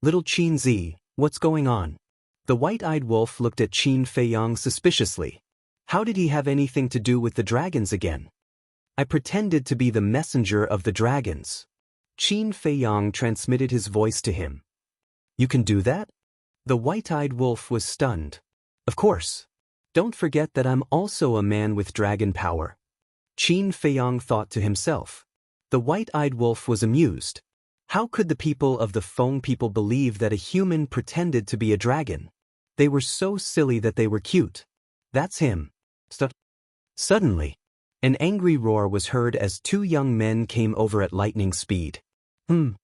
"Little Qin Zi, what's going on?" The white-eyed wolf looked at Qin Feiyang suspiciously. How did he have anything to do with the dragons again? "I pretended to be the messenger of the dragons." Qin Feiyang transmitted his voice to him. "You can do that?" The white-eyed wolf was stunned. "Of course. Don't forget that I'm also a man with dragon power." Qin Feiyang thought to himself. The white-eyed wolf was amused. How could the people of the Feng people believe that a human pretended to be a dragon? They were so silly that they were cute. "That's him." Suddenly, an angry roar was heard as two young men came over at lightning speed. Qin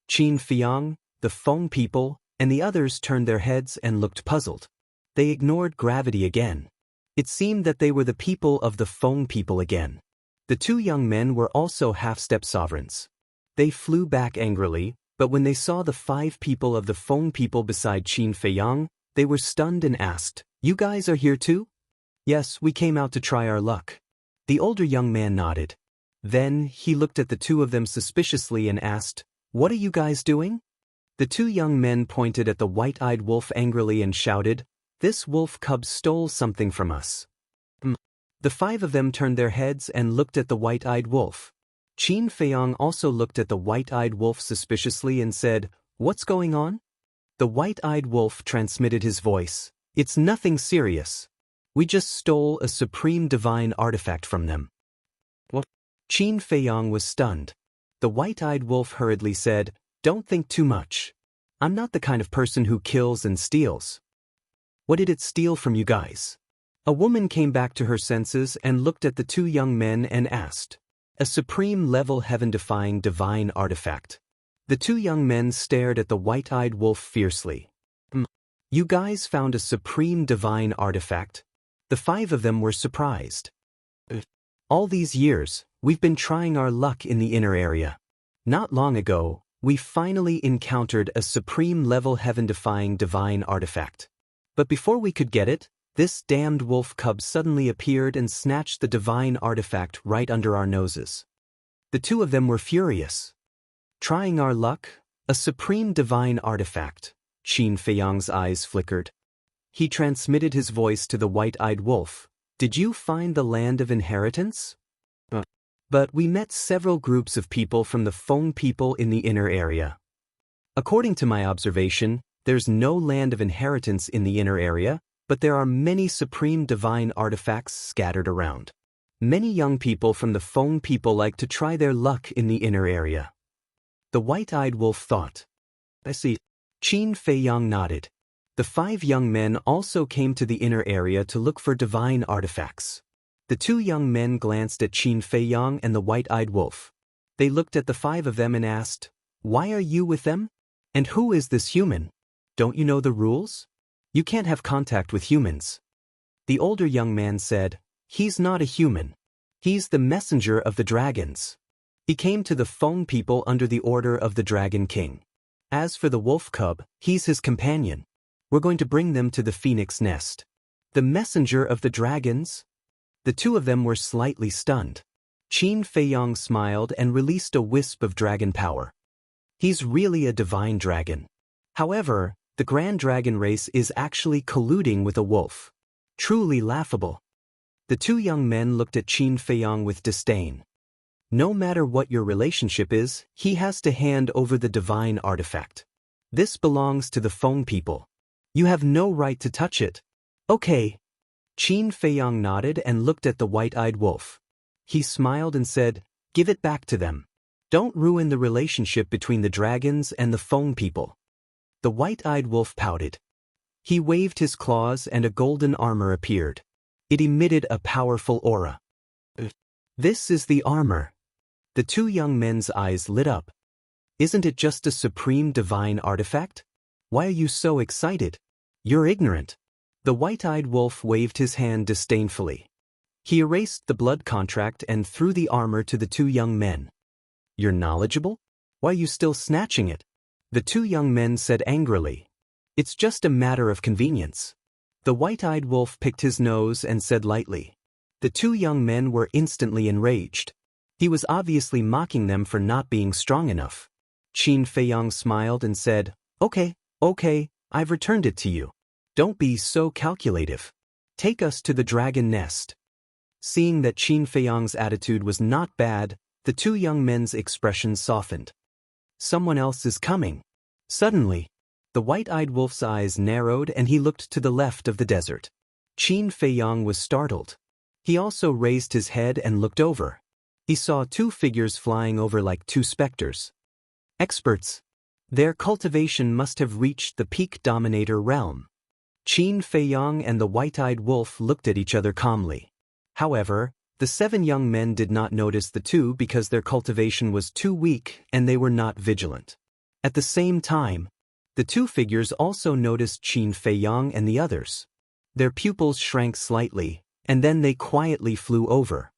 Feiyang, the Feng people, and the others turned their heads and looked puzzled. They ignored gravity again. It seemed that they were the people of the Feng people again. The two young men were also half-step sovereigns. They flew back angrily, but when they saw the five people of the Feng people beside Qin Feiyang, they were stunned and asked, "You guys are here too?" "Yes, we came out to try our luck." The older young man nodded. Then he looked at the two of them suspiciously and asked, "What are you guys doing?" The two young men pointed at the white-eyed wolf angrily and shouted, "This wolf cub stole something from us." The five of them turned their heads and looked at the white-eyed wolf. Qin Feiyang also looked at the white-eyed wolf suspiciously and said, "What's going on?" The white-eyed wolf transmitted his voice, "It's nothing serious. We just stole a supreme divine artifact from them." What? Qin Feiyang was stunned. The white-eyed wolf hurriedly said, "Don't think too much. I'm not the kind of person who kills and steals." "What did it steal from you guys?" A woman came back to her senses and looked at the two young men and asked, "A supreme-level heaven-defying divine artifact." The two young men stared at the white-eyed wolf fiercely. "You guys found a supreme divine artifact?" The five of them were surprised. "All these years, we've been trying our luck in the inner area. Not long ago, we finally encountered a supreme-level heaven-defying divine artifact. But before we could get it, this damned wolf cub suddenly appeared and snatched the divine artifact right under our noses." The two of them were furious. "Trying our luck? A supreme divine artifact?" Qin Feiyang's eyes flickered. He transmitted his voice to the white-eyed wolf. "Did you find the land of inheritance?" But we met several groups of people from the Feng people in the inner area. According to my observation, there's no land of inheritance in the inner area, but there are many supreme divine artifacts scattered around. Many young people from the Feng people like to try their luck in the inner area." The white-eyed wolf thought. "I see." Qin Feiyang nodded. The five young men also came to the inner area to look for divine artifacts. The two young men glanced at Qin Feiyang and the white-eyed wolf. They looked at the five of them and asked, "Why are you with them? And who is this human? Don't you know the rules? You can't have contact with humans." The older young man said, "He's not a human. He's the messenger of the dragons. He came to the Feng people under the order of the Dragon King. As for the wolf cub, he's his companion. We're going to bring them to the phoenix nest." "The messenger of the dragons?" The two of them were slightly stunned. Qin Feiyang smiled and released a wisp of dragon power. "He's really a divine dragon. However, the grand dragon race is actually colluding with a wolf. Truly laughable." The two young men looked at Qin Feiyang with disdain. "No matter what your relationship is, he has to hand over the divine artifact. This belongs to the Feng people. You have no right to touch it." "Okay." Qin Feiyang nodded and looked at the white-eyed wolf. He smiled and said, "Give it back to them. Don't ruin the relationship between the dragons and the Feng people." The white-eyed wolf pouted. He waved his claws and a golden armor appeared. It emitted a powerful aura. This is the armor. The two young men's eyes lit up. Isn't it just a supreme divine artifact? Why are you so excited? You're ignorant. The white-eyed wolf waved his hand disdainfully. He erased the blood contract and threw the armor to the two young men. You're knowledgeable? Why are you still snatching it? The two young men said angrily. It's just a matter of convenience. The white-eyed wolf picked his nose and said lightly. The two young men were instantly enraged. He was obviously mocking them for not being strong enough. Qin Feiyang smiled and said, Okay, I've returned it to you. Don't be so calculative. Take us to the dragon nest. Seeing that Qin Feiyang's attitude was not bad, the two young men's expressions softened. Someone else is coming. Suddenly, the white-eyed wolf's eyes narrowed and he looked to the left of the desert. Qin Feiyang was startled. He also raised his head and looked over. He saw two figures flying over like two specters. Experts. Their cultivation must have reached the peak dominator realm. Qin Feiyang and the white-eyed wolf looked at each other calmly. However, the 7 young men did not notice the two because their cultivation was too weak and they were not vigilant. At the same time, the two figures also noticed Qin Feiyang and the others. Their pupils shrank slightly, and then they quietly flew over.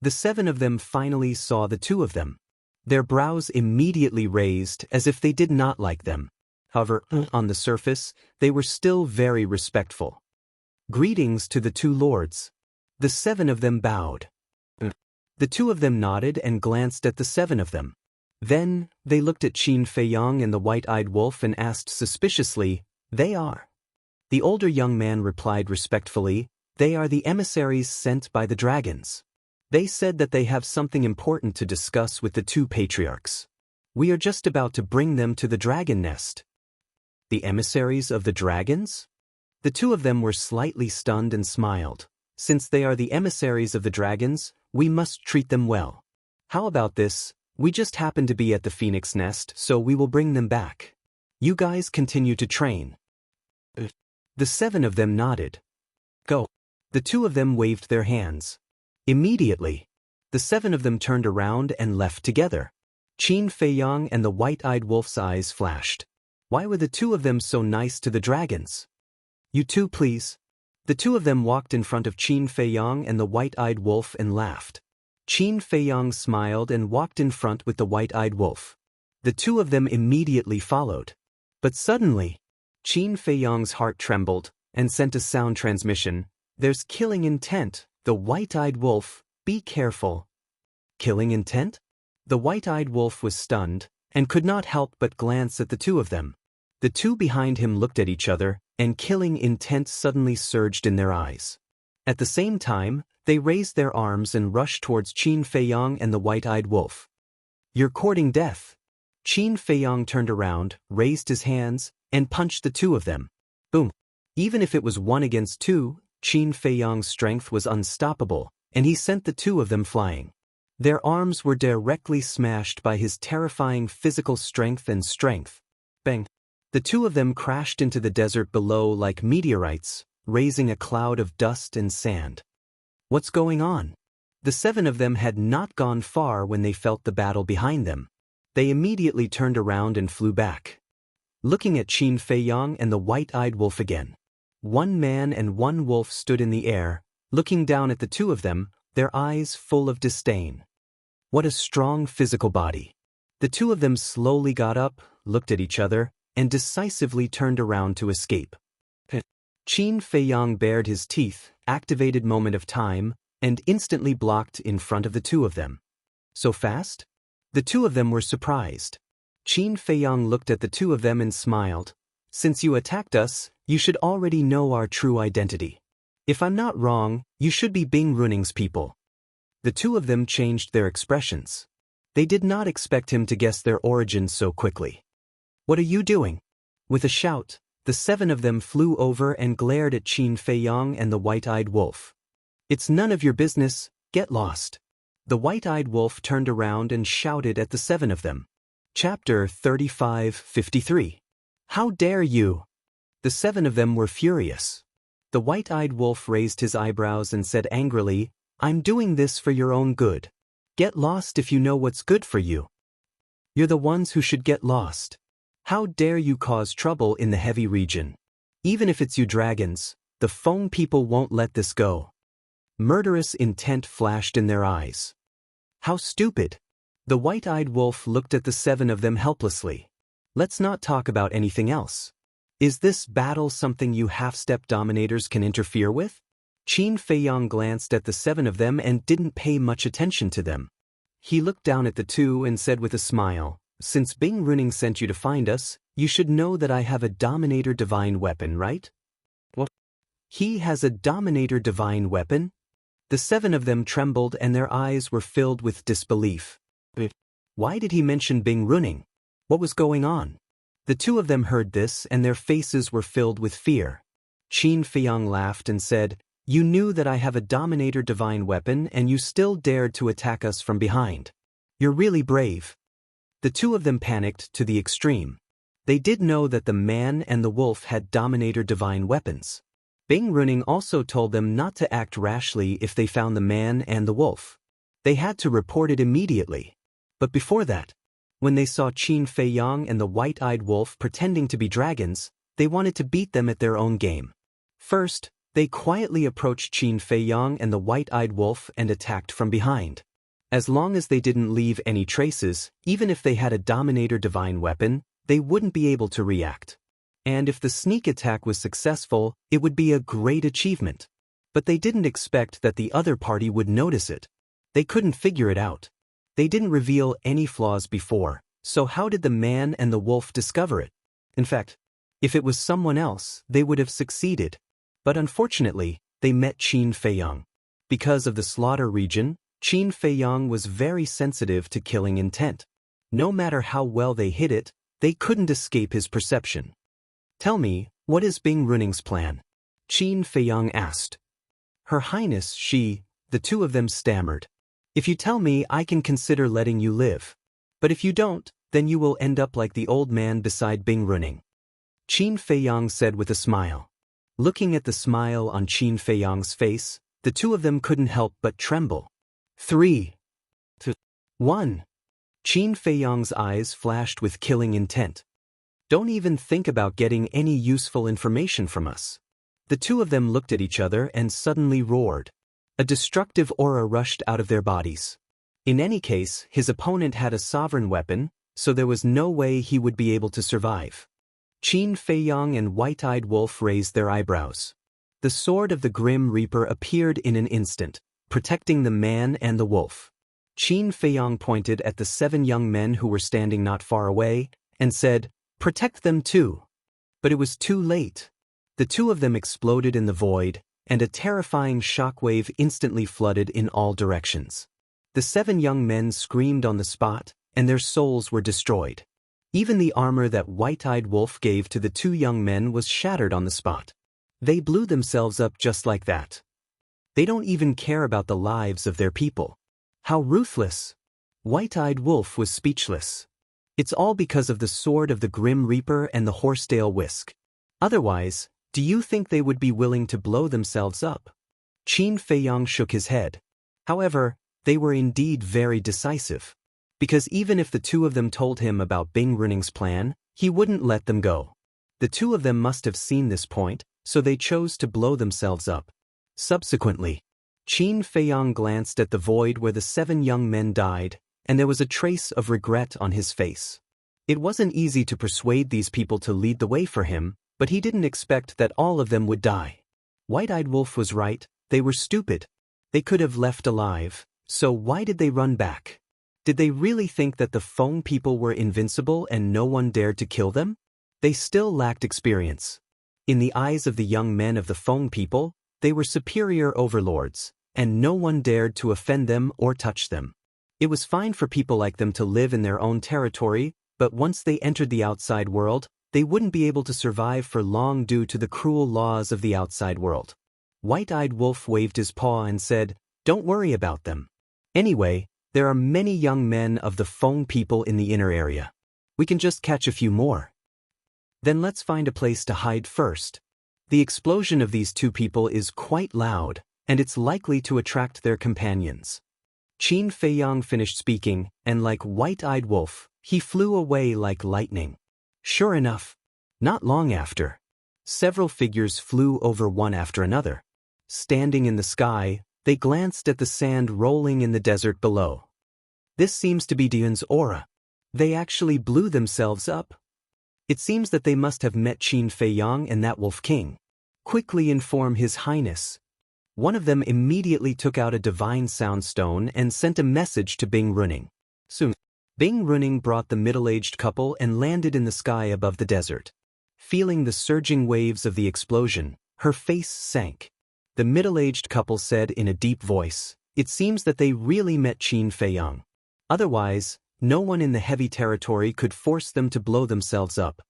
The 7 of them finally saw the two of them. Their brows immediately raised as if they did not like them. However, on the surface, they were still very respectful. Greetings to the two lords. The 7 of them bowed. The 2 of them nodded and glanced at the 7 of them. Then, they looked at Qin Feiyang and the white-eyed wolf and asked suspiciously, They are? The older young man replied respectfully, They are the emissaries sent by the dragons. They said that they have something important to discuss with the 2 patriarchs. We are just about to bring them to the dragon nest. The emissaries of the dragons? The 2 of them were slightly stunned and smiled. Since they are the emissaries of the dragons, we must treat them well. How about this? We just happen to be at the phoenix nest, so we will bring them back. You guys continue to train. The 7 of them nodded. Go. The 2 of them waved their hands. Immediately, the 7 of them turned around and left together. Qin Feiyang and the white-eyed wolf's eyes flashed. Why were the 2 of them so nice to the dragons? You too, please. The 2 of them walked in front of Qin Feiyang and the white-eyed wolf and laughed. Qin Feiyang smiled and walked in front with the white-eyed wolf. The 2 of them immediately followed. But suddenly, Qin Feiyang's heart trembled and sent a sound transmission. There's killing intent. The white-eyed wolf, be careful. Killing intent? The white-eyed wolf was stunned and could not help but glance at the 2 of them. The 2 behind him looked at each other, and killing intent suddenly surged in their eyes. At the same time, they raised their arms and rushed towards Qin Feiyang and the white-eyed wolf. You're courting death. Qin Feiyang turned around, raised his hands, and punched the 2 of them. Boom. Even if it was 1 against 2, Qin Feiyang's strength was unstoppable, and he sent the 2 of them flying. Their arms were directly smashed by his terrifying physical strength and strength. Bang! The 2 of them crashed into the desert below like meteorites, raising a cloud of dust and sand. What's going on? The 7 of them had not gone far when they felt the battle behind them. They immediately turned around and flew back. Looking at Qin Feiyang and the white-eyed wolf again. 1 man and 1 wolf stood in the air, looking down at the 2 of them, their eyes full of disdain. What a strong physical body. The 2 of them slowly got up, looked at each other, and decisively turned around to escape. Qin Feiyang bared his teeth, activated moment of time, and instantly blocked in front of the 2 of them. So fast? The 2 of them were surprised. Qin Feiyang looked at the 2 of them and smiled. Since you attacked us, you should already know our true identity. If I'm not wrong, you should be Bing Runing's people. The 2 of them changed their expressions. They did not expect him to guess their origins so quickly. What are you doing? With a shout, the 7 of them flew over and glared at Qin Feiyang and the white-eyed wolf. It's none of your business, get lost. The white-eyed wolf turned around and shouted at the 7 of them. Chapter 35:53. How dare you? The 7 of them were furious. The white-eyed wolf raised his eyebrows and said angrily, I'm doing this for your own good. Get lost if you know what's good for you. You're the ones who should get lost. How dare you cause trouble in the heavy region? Even if it's you dragons, the Feng people won't let this go. Murderous intent flashed in their eyes. How stupid! The white-eyed wolf looked at the 7 of them helplessly. Let's not talk about anything else. Is this battle something you half-step dominators can interfere with? Qin Feiyang glanced at the 7 of them and didn't pay much attention to them. He looked down at the 2 and said with a smile, "Since Bing Runing sent you to find us, you should know that I have a Dominator Divine Weapon, right?" What? He has a Dominator Divine Weapon? The 7 of them trembled and their eyes were filled with disbelief. Why did he mention Bing Runing? What was going on? The 2 of them heard this and their faces were filled with fear. Qin Feiyang laughed and said, "You knew that I have a Dominator Divine Weapon and you still dared to attack us from behind. You're really brave." The 2 of them panicked to the extreme. They did know that the man and the wolf had Dominator Divine Weapons. Bing Runing also told them not to act rashly if they found the man and the wolf. They had to report it immediately. But before that, when they saw Qin Feiyang and the white-eyed wolf pretending to be dragons, they wanted to beat them at their own game. First, they quietly approached Qin Feiyang and the white-eyed wolf and attacked from behind. As long as they didn't leave any traces, even if they had a Dominator Divine Weapon, they wouldn't be able to react. And if the sneak attack was successful, it would be a great achievement. But they didn't expect that the other party would notice it. They couldn't figure it out. They didn't reveal any flaws before, so how did the man and the wolf discover it? In fact, if it was someone else, they would have succeeded. But unfortunately, they met Qin Feiyang. Because of the slaughter region, Qin Feiyang was very sensitive to killing intent. No matter how well they hid it, they couldn't escape his perception. "Tell me, what is Bing Runing's plan?" Qin Feiyang asked. "Her Highness, the 2 of them stammered. "If you tell me, I can consider letting you live. But if you don't, then you will end up like the old man beside Bing Runing," Qin Feiyang said with a smile. Looking at the smile on Qin Feiyang's face, the 2 of them couldn't help but tremble. 3, 2, 1. Qin Feiyang's eyes flashed with killing intent. "Don't even think about getting any useful information from us." The 2 of them looked at each other and suddenly roared. A destructive aura rushed out of their bodies. In any case, his opponent had a sovereign weapon, so there was no way he would be able to survive. Qin Feiyang and White-Eyed Wolf raised their eyebrows. The sword of the Grim Reaper appeared in an instant, protecting the man and the wolf. Qin Feiyang pointed at the 7 young men who were standing not far away, and said, "Protect them too." But it was too late. The 2 of them exploded in the void, and a terrifying shockwave instantly flooded in all directions. The 7 young men screamed on the spot, and their souls were destroyed. Even the armor that White-Eyed Wolf gave to the 2 young men was shattered on the spot. They blew themselves up just like that. They don't even care about the lives of their people. How ruthless! White-Eyed Wolf was speechless. It's all because of the sword of the Grim Reaper and the Horsetail Whisk. Otherwise, do you think they would be willing to blow themselves up? Qin Feiyang shook his head. However, they were indeed very decisive. Because even if the 2 of them told him about Bing Runing's plan, he wouldn't let them go. The 2 of them must have seen this point, so they chose to blow themselves up. Subsequently, Qin Feiyang glanced at the void where the 7 young men died, and there was a trace of regret on his face. It wasn't easy to persuade these people to lead the way for him, but he didn't expect that all of them would die. White-Eyed Wolf was right, they were stupid. They could have left alive, so why did they run back? Did they really think that the Feng people were invincible and no one dared to kill them? They still lacked experience. In the eyes of the young men of the Feng people, they were superior overlords, and no one dared to offend them or touch them. It was fine for people like them to live in their own territory, but once they entered the outside world, they wouldn't be able to survive for long due to the cruel laws of the outside world. White-Eyed Wolf waved his paw and said, "Don't worry about them. Anyway, there are many young men of the Feng people in the inner area. We can just catch a few more. Then let's find a place to hide first." The explosion of these 2 people is quite loud, and it's likely to attract their companions. Qin Feiyang finished speaking, and like White-Eyed Wolf, he flew away like lightning. Sure enough, not long after, several figures flew over one after another. Standing in the sky, they glanced at the sand rolling in the desert below. This seems to be Dion's aura. They actually blew themselves up. It seems that they must have met Qin Feiyang and that Wolf King. Quickly inform His Highness. One of them immediately took out a divine sound stone and sent a message to Bing Runing. Soon, Bing Runing brought the middle-aged couple and landed in the sky above the desert. Feeling the surging waves of the explosion, her face sank. The middle-aged couple said in a deep voice, "It seems that they really met Qin Feiyang. Otherwise, no one in the heavy territory could force them to blow themselves up.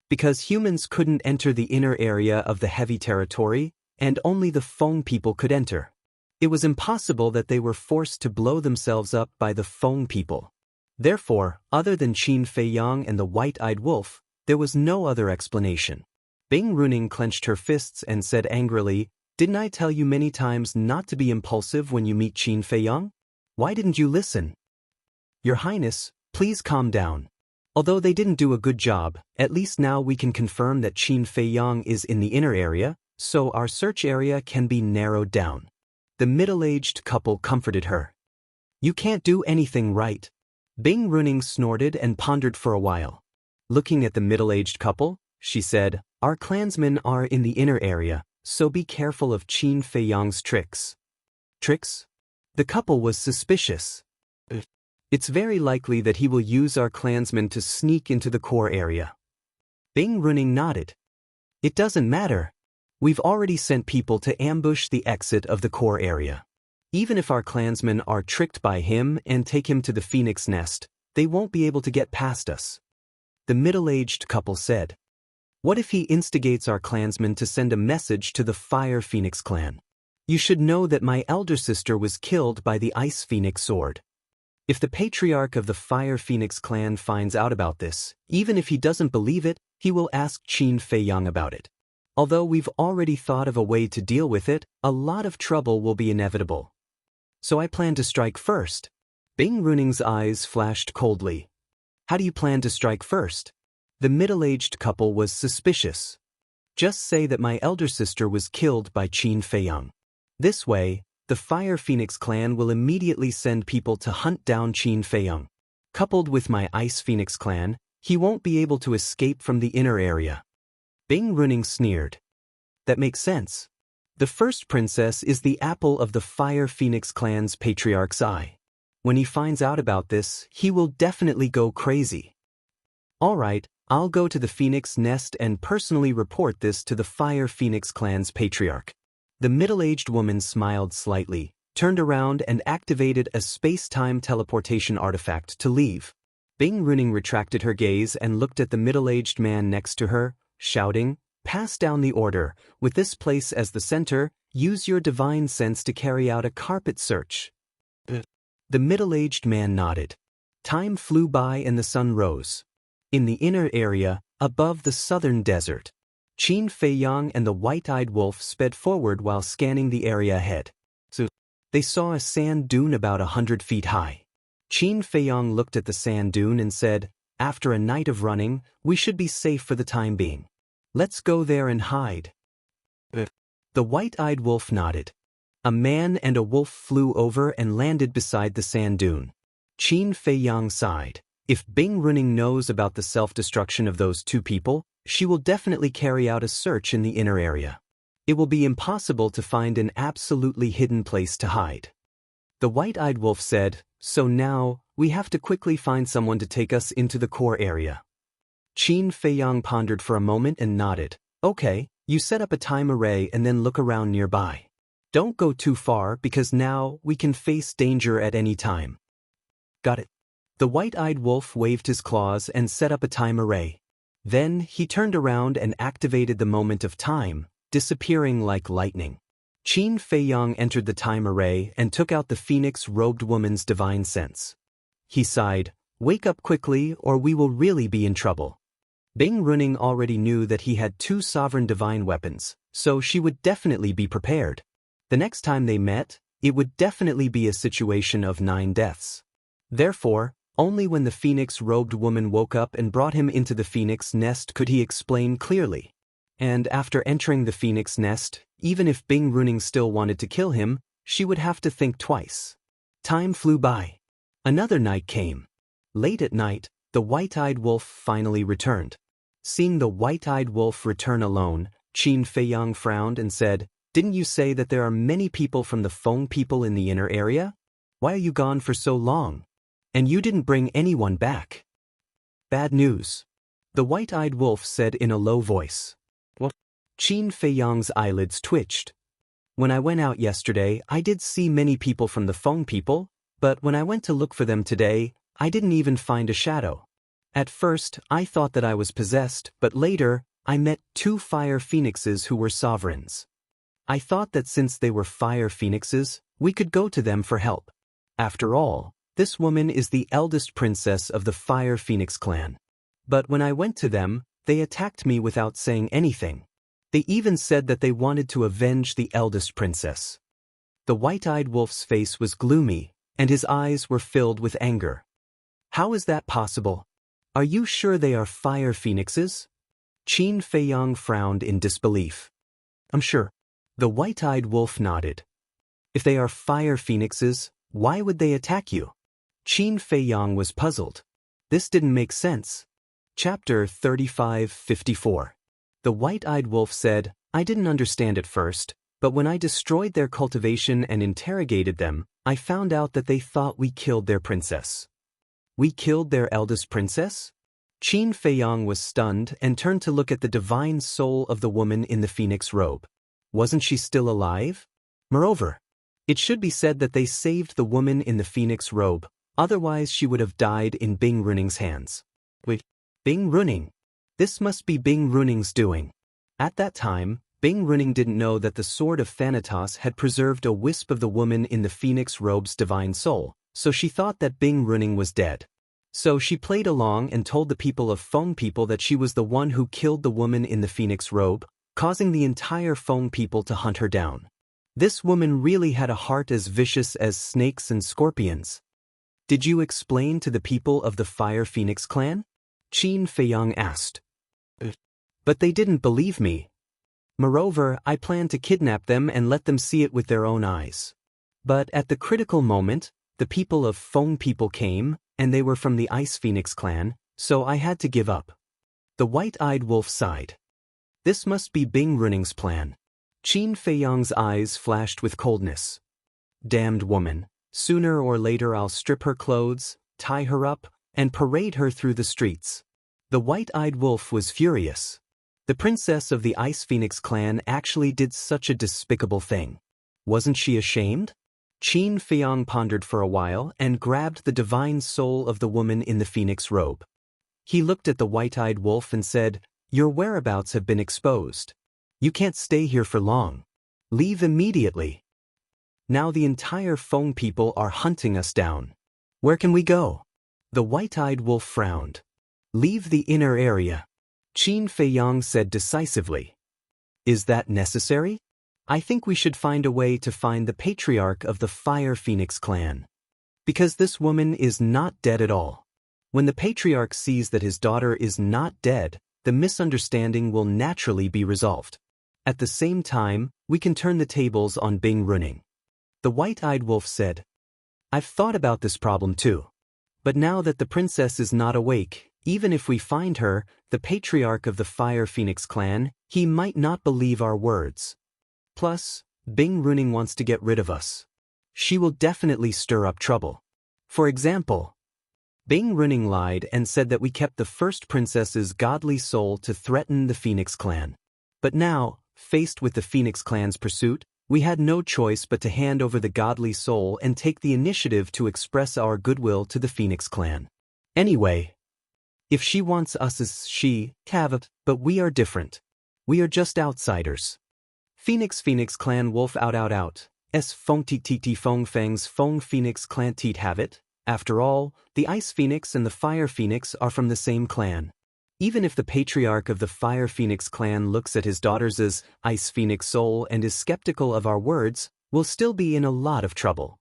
Because humans couldn't enter the inner area of the heavy territory, and only the Feng people could enter. It was impossible that they were forced to blow themselves up by the Feng people. Therefore, other than Qin Feiyang and the White-Eyed Wolf, there was no other explanation." Bing Runing clenched her fists and said angrily, "Didn't I tell you many times not to be impulsive when you meet Qin Feiyang? Why didn't you listen? Your Highness, please calm down. Although they didn't do a good job, at least now we can confirm that Qin Feiyang is in the inner area, so our search area can be narrowed down." The middle-aged couple comforted her. "You can't do anything right." Bing Runing snorted and pondered for a while. Looking at the middle-aged couple, she said, "Our clansmen are in the inner area, so be careful of Qin Feiyang's tricks." Tricks? The couple was suspicious. "It's very likely that he will use our clansmen to sneak into the core area." Bing Runing nodded. "It doesn't matter. We've already sent people to ambush the exit of the core area. Even if our clansmen are tricked by him and take him to the Phoenix Nest, they won't be able to get past us." The middle-aged couple said, "What if he instigates our clansmen to send a message to the Fire Phoenix clan? You should know that my elder sister was killed by the Ice Phoenix sword. If the patriarch of the Fire Phoenix clan finds out about this, even if he doesn't believe it, he will ask Qin Feiyang about it. Although we've already thought of a way to deal with it, a lot of trouble will be inevitable. So I plan to strike first." Bing Runing's eyes flashed coldly. "How do you plan to strike first?" The middle-aged couple was suspicious. "Just say that my elder sister was killed by Qin Feiyang. This way, the Fire Phoenix clan will immediately send people to hunt down Qin Feiyang. Coupled with my Ice Phoenix clan, he won't be able to escape from the inner area." Bing Runing sneered. "That makes sense. The first princess is the apple of the Fire Phoenix clan's patriarch's eye. When he finds out about this, he will definitely go crazy. All right, I'll go to the Phoenix Nest and personally report this to the Fire Phoenix clan's patriarch." The middle-aged woman smiled slightly, turned around and activated a space-time teleportation artifact to leave. Bing Runing retracted her gaze and looked at the middle-aged man next to her, shouting, "Pass down the order. With this place as the center, use your divine sense to carry out a carpet search." The middle-aged man nodded. Time flew by and the sun rose. In the inner area, above the southern desert, Qin Feiyang and the White-Eyed Wolf sped forward while scanning the area ahead. So, they saw a sand dune about 100 feet high. Qin Feiyang looked at the sand dune and said, "After a night of running, we should be safe for the time being. Let's go there and hide." The White-Eyed Wolf nodded. A man and a wolf flew over and landed beside the sand dune. Qin Feiyang sighed. If Bing Runing knows about the self-destruction of those two people, she will definitely carry out a search in the inner area. It will be impossible to find an absolutely hidden place to hide. The White-Eyed Wolf said, "So now, we have to quickly find someone to take us into the core area." Qin Feiyang pondered for a moment and nodded. "Okay, you set up a time array and then look around nearby. Don't go too far because now we can face danger at any time." "Got it." The White-Eyed Wolf waved his claws and set up a time array. Then he turned around and activated the moment of time, disappearing like lightning. Qin Feiyang entered the time array and took out the phoenix-robed woman's divine sense. He sighed, "Wake up quickly or we will really be in trouble." Bing Runing already knew that he had two sovereign divine weapons, so she would definitely be prepared. The next time they met, it would definitely be a situation of 9 deaths. Therefore, only when the phoenix-robed woman woke up and brought him into the phoenix nest could he explain clearly. And after entering the phoenix nest, even if Bing Runing still wanted to kill him, she would have to think twice. Time flew by. Another night came. Late at night, the white-eyed wolf finally returned. Seeing the white-eyed wolf return alone, Qin Feiyang frowned and said, "Didn't you say that there are many people from the Feng people in the inner area? Why are you gone for so long? And you didn't bring anyone back." "Bad news," the white-eyed wolf said in a low voice. "What?" Qin Feiyang's eyelids twitched. "When I went out yesterday, I did see many people from the Feng people, but when I went to look for them today, I didn't even find a shadow. At first, I thought that I was possessed, but later, I met 2 fire phoenixes who were sovereigns. I thought that since they were fire phoenixes, we could go to them for help. After all, this woman is the eldest princess of the Fire Phoenix clan. But when I went to them, they attacked me without saying anything. They even said that they wanted to avenge the eldest princess." The white-eyed wolf's face was gloomy, and his eyes were filled with anger. "How is that possible? Are you sure they are fire phoenixes?" Qin Feiyang frowned in disbelief. "I'm sure." The white-eyed wolf nodded. "If they are fire phoenixes, why would they attack you?" Qin Feiyang was puzzled. This didn't make sense. Chapter 35-54. The white-eyed wolf said, "I didn't understand at first, but when I destroyed their cultivation and interrogated them, I found out that they thought we killed their princess." "We killed their eldest princess?" Qin Feiyang was stunned and turned to look at the divine soul of the woman in the phoenix robe. Wasn't she still alive? Moreover, it should be said that they saved the woman in the phoenix robe, otherwise she would have died in Bing Runing's hands. Wait, Bing Runing? This must be Bing Runing's doing. At that time, Bing Runing didn't know that the sword of Thanatos had preserved a wisp of the woman in the phoenix robe's divine soul, so she thought that Bing Runing was dead. So she played along and told the people of Feng people that she was the one who killed the woman in the phoenix robe, causing the entire Feng people to hunt her down. This woman really had a heart as vicious as snakes and scorpions. "Did you explain to the people of the Fire Phoenix clan?" Qin Feiyang asked. "But they didn't believe me. Moreover, I planned to kidnap them and let them see it with their own eyes. But at the critical moment, the people of Feng people came, and they were from the Ice Phoenix clan, so I had to give up." The white-eyed wolf sighed. "This must be Bing Runing's plan." Qin Feiyang's eyes flashed with coldness. "Damned woman. Sooner or later I'll strip her clothes, tie her up, and parade her through the streets." The white-eyed wolf was furious. The princess of the Ice Phoenix clan actually did such a despicable thing. Wasn't she ashamed? Qin Feiyang pondered for a while and grabbed the divine soul of the woman in the phoenix robe. He looked at the white-eyed wolf and said, "Your whereabouts have been exposed. You can't stay here for long. Leave immediately. Now the entire Feng people are hunting us down. Where can we go?" The white-eyed wolf frowned. "Leave the inner area," Qin Feiyang said decisively. "Is that necessary? I think we should find a way to find the patriarch of the Fire Phoenix clan. Because this woman is not dead at all. When the patriarch sees that his daughter is not dead, the misunderstanding will naturally be resolved. At the same time, we can turn the tables on Bing Runing." The white-eyed wolf said, "I've thought about this problem too. But now that the princess is not awake, even if we find her, the patriarch of the Fire Phoenix clan, he might not believe our words. Plus, Bing Runing wants to get rid of us. She will definitely stir up trouble. For example, Bing Runing lied and said that we kept the first princess's godly soul to threaten the Phoenix clan. But now, faced with the Phoenix clan's pursuit, we had no choice but to hand over the godly soul and take the initiative to express our goodwill to the Phoenix clan. Anyway, if she wants us as she, have, but we are different. We are just outsiders. Phoenix clan wolf out. S Feng Ti Feng Feng's Feng Phoenix clan Teat have it. After all, the Ice Phoenix and the Fire Phoenix are from the same clan. Even if the patriarch of the Fire Phoenix clan looks at his daughters as Ice Phoenix soul and is skeptical of our words, we'll still be in a lot of trouble.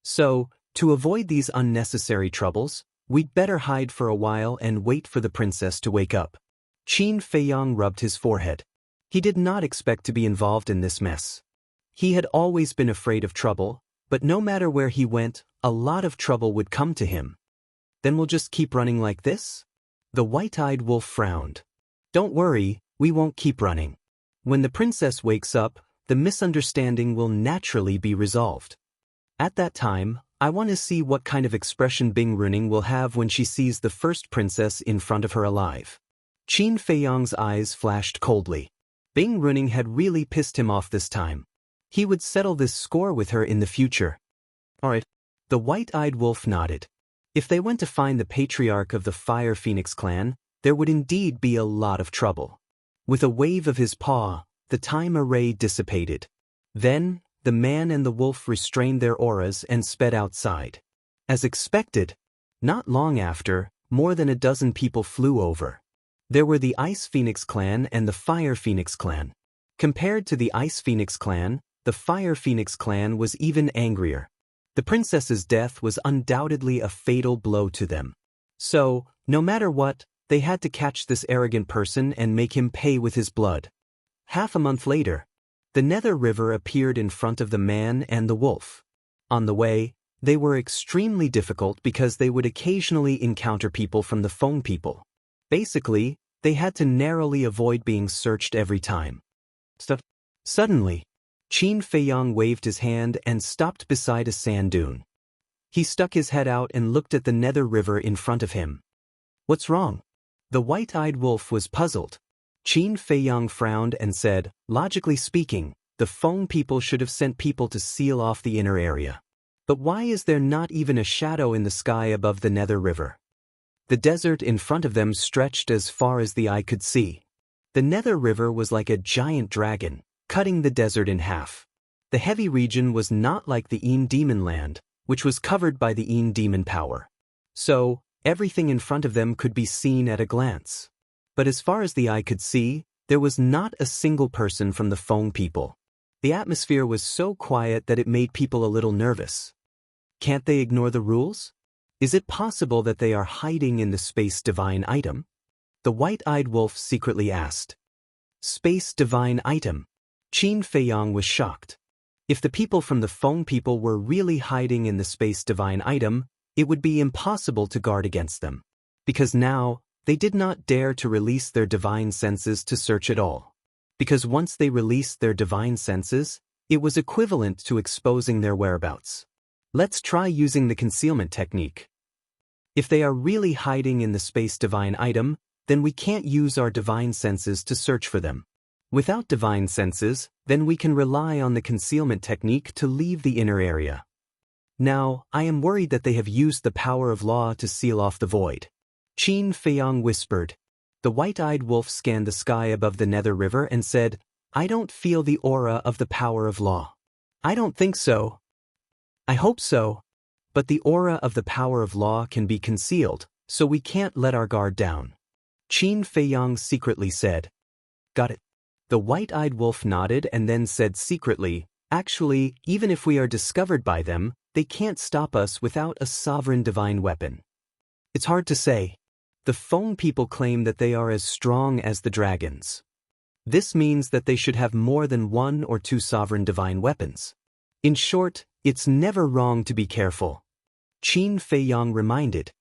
So, to avoid these unnecessary troubles, we'd better hide for a while and wait for the princess to wake up. Qin Feiyang rubbed his forehead. He did not expect to be involved in this mess. He had always been afraid of trouble, but no matter where he went, a lot of trouble would come to him. Then we'll just keep running like this? The white-eyed wolf frowned. Don't worry, we won't keep running. When the princess wakes up, the misunderstanding will naturally be resolved. At that time, I want to see what kind of expression Bing Runing will have when she sees the first princess in front of her alive. Qin Feiyang's eyes flashed coldly. Bing Runing had really pissed him off this time. He would settle this score with her in the future. Alright. The white-eyed wolf nodded. If they went to find the patriarch of the Fire Phoenix clan, there would indeed be a lot of trouble. With a wave of his paw, the time array dissipated. Then, the man and the wolf restrained their auras and sped outside. As expected, not long after, more than a dozen people flew over. There were the Ice Phoenix clan and the Fire Phoenix clan. Compared to the Ice Phoenix clan, the Fire Phoenix clan was even angrier. The princess's death was undoubtedly a fatal blow to them. So, no matter what, they had to catch this arrogant person and make him pay with his blood. Half a month later, the Nether River appeared in front of the man and the wolf. On the way, they were extremely difficult because they would occasionally encounter people from the Phone People. Basically, they had to narrowly avoid being searched every time. Suddenly, Qin Feiyang waved his hand and stopped beside a sand dune. He stuck his head out and looked at the Nether River in front of him. What's wrong? The white-eyed wolf was puzzled. Qin Feiyang frowned and said, logically speaking, the Phone People should have sent people to seal off the inner area. But why is there not even a shadow in the sky above the Nether River? The desert in front of them stretched as far as the eye could see. The Nether River was like a giant dragon, cutting the desert in half. The heavy region was not like the Een Demon Land, which was covered by the Een Demon power. So, everything in front of them could be seen at a glance. But as far as the eye could see, there was not a single person from the Phone People. The atmosphere was so quiet that it made people a little nervous. Can't they ignore the rules? Is it possible that they are hiding in the Space Divine item? The white-eyed wolf secretly asked. Space Divine item? Qin Feiyang was shocked. If the people from the Phone People were really hiding in the Space Divine item, it would be impossible to guard against them. Because now, they did not dare to release their divine senses to search at all. Because once they released their divine senses, it was equivalent to exposing their whereabouts. Let's try using the concealment technique. If they are really hiding in the Space Divine item, then we can't use our divine senses to search for them. Without divine senses, then we can rely on the concealment technique to leave the inner area. Now, I am worried that they have used the power of law to seal off the void. Qin Feiyang whispered. The white-eyed wolf scanned the sky above the Nether River and said, I don't feel the aura of the power of law. I don't think so. I hope so. But the aura of the power of law can be concealed, so we can't let our guard down. Qin Feiyang secretly said. Got it. The white-eyed wolf nodded and then said secretly, actually, even if we are discovered by them, they can't stop us without a sovereign divine weapon. It's hard to say. The Phone People claim that they are as strong as the dragons. This means that they should have more than 1 or 2 sovereign divine weapons. In short, it's never wrong to be careful. Qin Feiyang reminded.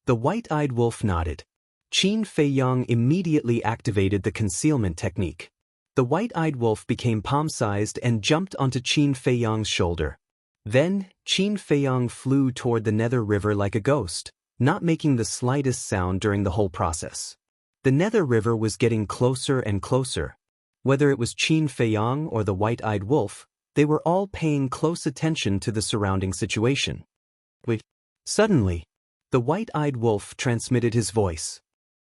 The white-eyed wolf nodded. Qin Feiyang immediately activated the concealment technique. The white-eyed wolf became palm-sized and jumped onto Qin Feiyang's shoulder. Then, Qin Feiyang flew toward the Nether River like a ghost, not making the slightest sound during the whole process. The Nether River was getting closer and closer. Whether it was Qin Feiyang or the white-eyed wolf, they were all paying close attention to the surrounding situation. Wait. Suddenly, the white-eyed wolf transmitted his voice.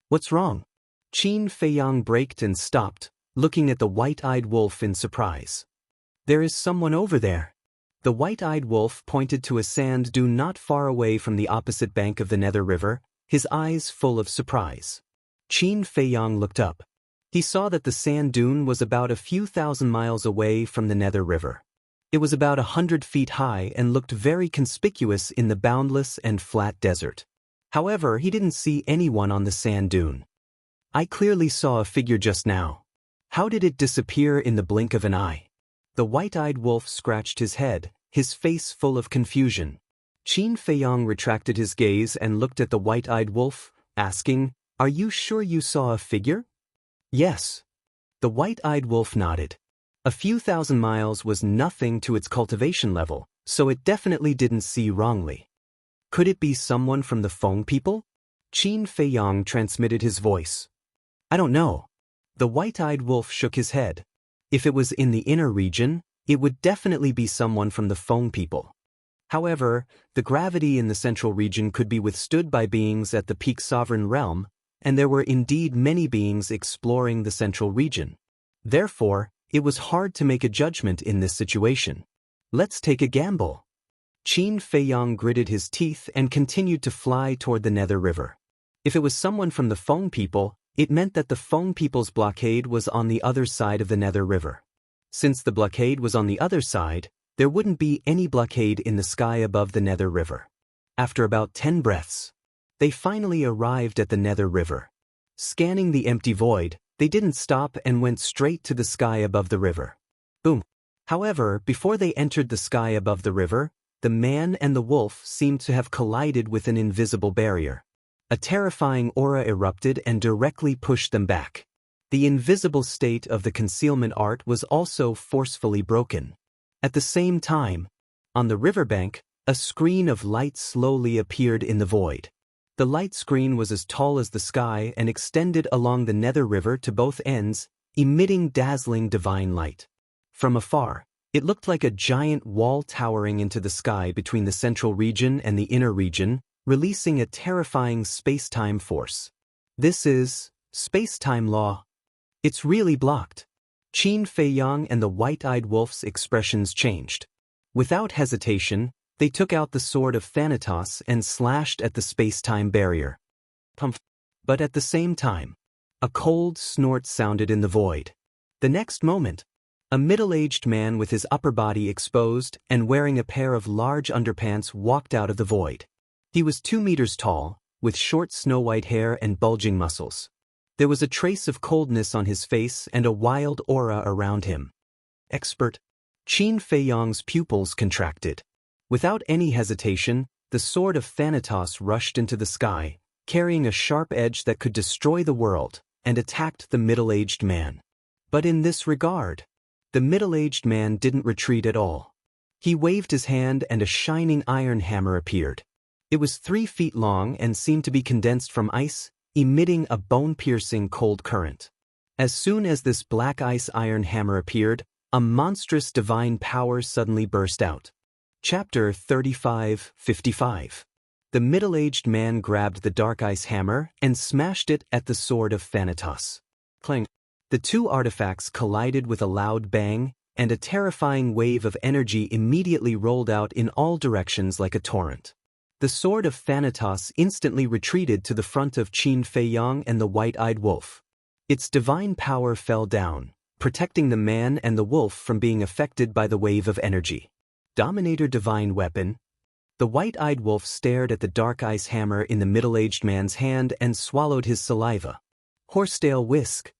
What's wrong? Qin Feiyang braked and stopped, looking at the white-eyed wolf in surprise. There is someone over there. The white-eyed wolf pointed to a sand dune not far away from the opposite bank of the Nether River, his eyes full of surprise. Qin Feiyang looked up. He saw that the sand dune was about a few thousand miles away from the Nether River. It was about 100 feet high and looked very conspicuous in the boundless and flat desert. However, he didn't see anyone on the sand dune. I clearly saw a figure just now. How did it disappear in the blink of an eye? The white-eyed wolf scratched his head, his face full of confusion. Qin Feiyang retracted his gaze and looked at the white-eyed wolf, asking, "Are you sure you saw a figure?" "Yes." The white-eyed wolf nodded. A few thousand miles was nothing to its cultivation level, so it definitely didn't see wrongly. Could it be someone from the Feng people? Qin Feiyang transmitted his voice. "I don't know." The white-eyed wolf shook his head. If it was in the inner region, it would definitely be someone from the Feng people. However, the gravity in the central region could be withstood by beings at the peak sovereign realm, and there were indeed many beings exploring the central region. Therefore, it was hard to make a judgment in this situation. Let's take a gamble. Qin Feiyang gritted his teeth and continued to fly toward the Nether River. If it was someone from the Feng people, it meant that the Feng people's blockade was on the other side of the Nether River. Since the blockade was on the other side, there wouldn't be any blockade in the sky above the Nether River. After about 10 breaths, they finally arrived at the Nether River. Scanning the empty void, they didn't stop and went straight to the sky above the river. Boom! However, before they entered the sky above the river, the man and the wolf seemed to have collided with an invisible barrier. A terrifying aura erupted and directly pushed them back. The invisible state of the concealment art was also forcefully broken. At the same time, on the riverbank, a screen of light slowly appeared in the void. The light screen was as tall as the sky and extended along the Nether River to both ends, emitting dazzling divine light. From afar, it looked like a giant wall towering into the sky between the central region and the inner region, releasing a terrifying space-time force. This is space-time law. It's really blocked. Qin Feiyang and the white-eyed wolf's expressions changed. Without hesitation, they took out the sword of Thanatos and slashed at the space-time barrier. Pumph! But at the same time, a cold snort sounded in the void. The next moment, a middle-aged man with his upper body exposed and wearing a pair of large underpants walked out of the void. He was 2 meters tall, with short snow-white hair and bulging muscles. There was a trace of coldness on his face and a wild aura around him. Expert. Qin Feiyang's pupils contracted. Without any hesitation, the sword of Thanatos rushed into the sky, carrying a sharp edge that could destroy the world, and attacked the middle-aged man. But in this regard, the middle-aged man didn't retreat at all. He waved his hand and a shining iron hammer appeared. It was 3 feet long and seemed to be condensed from ice, emitting a bone-piercing cold current. As soon as this black ice iron hammer appeared, a monstrous divine power suddenly burst out. Chapter 35:55. The middle-aged man grabbed the dark ice hammer and smashed it at the sword of Thanatos. Clang! The two artifacts collided with a loud bang, and a terrifying wave of energy immediately rolled out in all directions like a torrent. The sword of Thanatos instantly retreated to the front of Qin Feiyang and the white-eyed wolf. Its divine power fell down, protecting the man and the wolf from being affected by the wave of energy. Dominator divine weapon. The white-eyed wolf stared at the dark ice hammer in the middle-aged man's hand and swallowed his saliva. Horsetail whisk.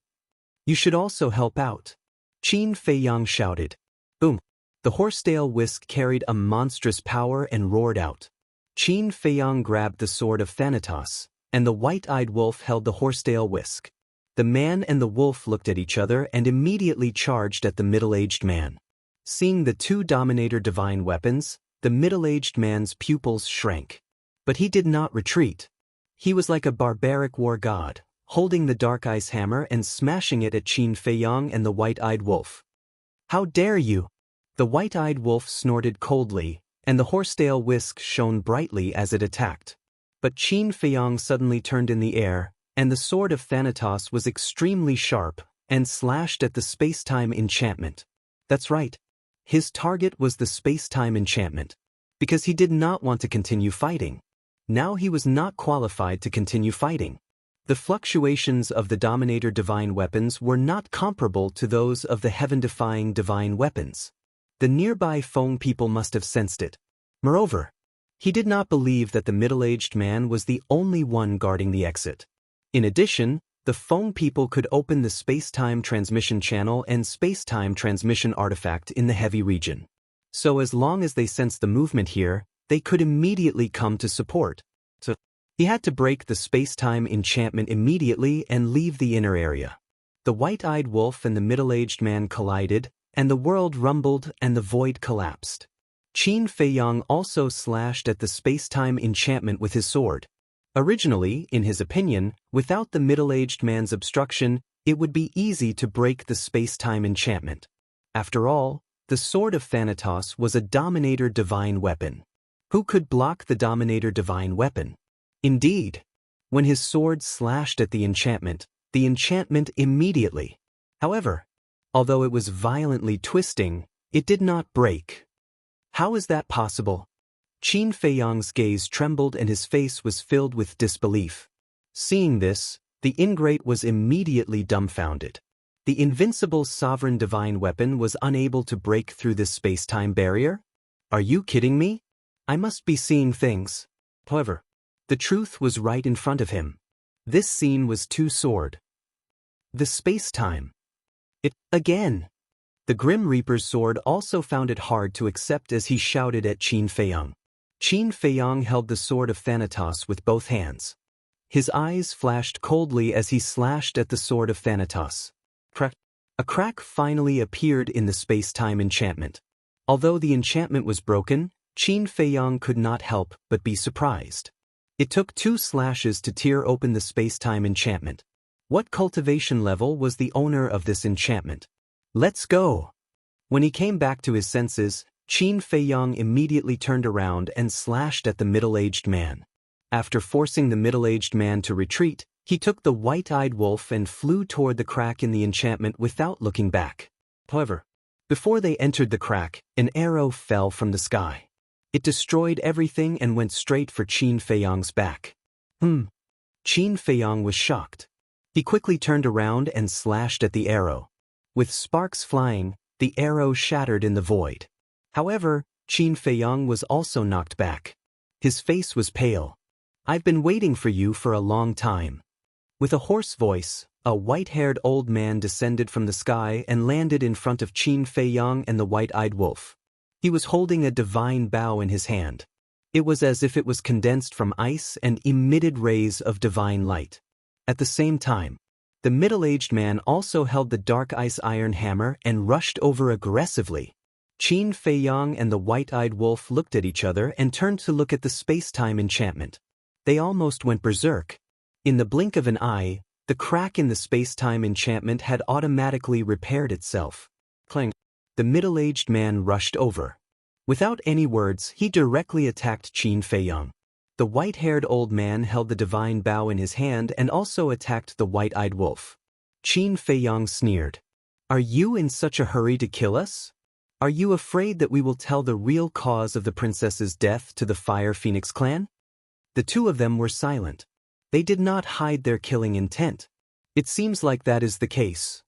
You should also help out. Qin Feiyang shouted. Boom! The horsetail whisk carried a monstrous power and roared out. Qin Feiyang grabbed the sword of Thanatos, and the white-eyed wolf held the horsetail whisk. The man and the wolf looked at each other and immediately charged at the middle-aged man. Seeing the two Dominator divine weapons, the middle-aged man's pupils shrank. But he did not retreat. He was like a barbaric war god, holding the dark ice hammer and smashing it at Qin Feiyang and the white-eyed wolf. How dare you! The white-eyed wolf snorted coldly, and the horsetail whisk shone brightly as it attacked. But Qin Feiyang suddenly turned in the air, and the sword of Thanatos was extremely sharp and slashed at the space-time enchantment. That's right. His target was the space-time enchantment, because he did not want to continue fighting. Now he was not qualified to continue fighting. The fluctuations of the Dominator divine weapons were not comparable to those of the heaven-defying divine weapons. The nearby Feng people must have sensed it. Moreover, he did not believe that the middle-aged man was the only one guarding the exit. In addition, the Feng people could open the space-time transmission channel and space-time transmission artifact in the heavy region. So as long as they sensed the movement here, they could immediately come to support. So he had to break the space-time enchantment immediately and leave the inner area. The white-eyed wolf and the middle-aged man collided, and the world rumbled and the void collapsed. Qin Feiyang also slashed at the space-time enchantment with his sword. Originally, in his opinion, without the middle-aged man's obstruction, it would be easy to break the space-time enchantment. After all, the Sword of Thanatos was a Dominator divine weapon. Who could block the Dominator divine weapon? Indeed, when his sword slashed at the enchantment immediately. However, although it was violently twisting, it did not break. How is that possible? Qin Feiyang's gaze trembled and his face was filled with disbelief. Seeing this, the ingrate was immediately dumbfounded. The invincible sovereign divine weapon was unable to break through this space-time barrier? Are you kidding me? I must be seeing things. However, the truth was right in front of him. This scene was too sword. The space-time. It, again. The Grim Reaper's sword also found it hard to accept as he shouted at Qin Feiyang. Qin Feiyang held the Sword of Thanatos with both hands. His eyes flashed coldly as he slashed at the Sword of Thanatos. A crack finally appeared in the space-time enchantment. Although the enchantment was broken, Qin Feiyang could not help but be surprised. It took 2 slashes to tear open the space-time enchantment. What cultivation level was the owner of this enchantment? Let's go! When he came back to his senses, Qin Feiyang immediately turned around and slashed at the middle-aged man. After forcing the middle-aged man to retreat, he took the white-eyed wolf and flew toward the crack in the enchantment without looking back. However, before they entered the crack, an arrow fell from the sky. It destroyed everything and went straight for Qin Feiyang's back. Qin Feiyang was shocked. He quickly turned around and slashed at the arrow. With sparks flying, the arrow shattered in the void. However, Qin Feiyang was also knocked back. His face was pale. I've been waiting for you for a long time. With a hoarse voice, a white-haired old man descended from the sky and landed in front of Qin Feiyang and the white-eyed wolf. He was holding a divine bow in his hand. It was as if it was condensed from ice and emitted rays of divine light. At the same time, the middle-aged man also held the dark ice iron hammer and rushed over aggressively. Qin Feiyang and the white-eyed wolf looked at each other and turned to look at the space-time enchantment. They almost went berserk. In the blink of an eye, the crack in the space-time enchantment had automatically repaired itself. Clang! The middle-aged man rushed over. Without any words, he directly attacked Qin Feiyang. The white-haired old man held the divine bow in his hand and also attacked the white-eyed wolf. Qin Feiyang sneered. Are you in such a hurry to kill us? Are you afraid that we will tell the real cause of the princess's death to the Fire Phoenix clan? The 2 of them were silent. They did not hide their killing intent. It seems like that is the case.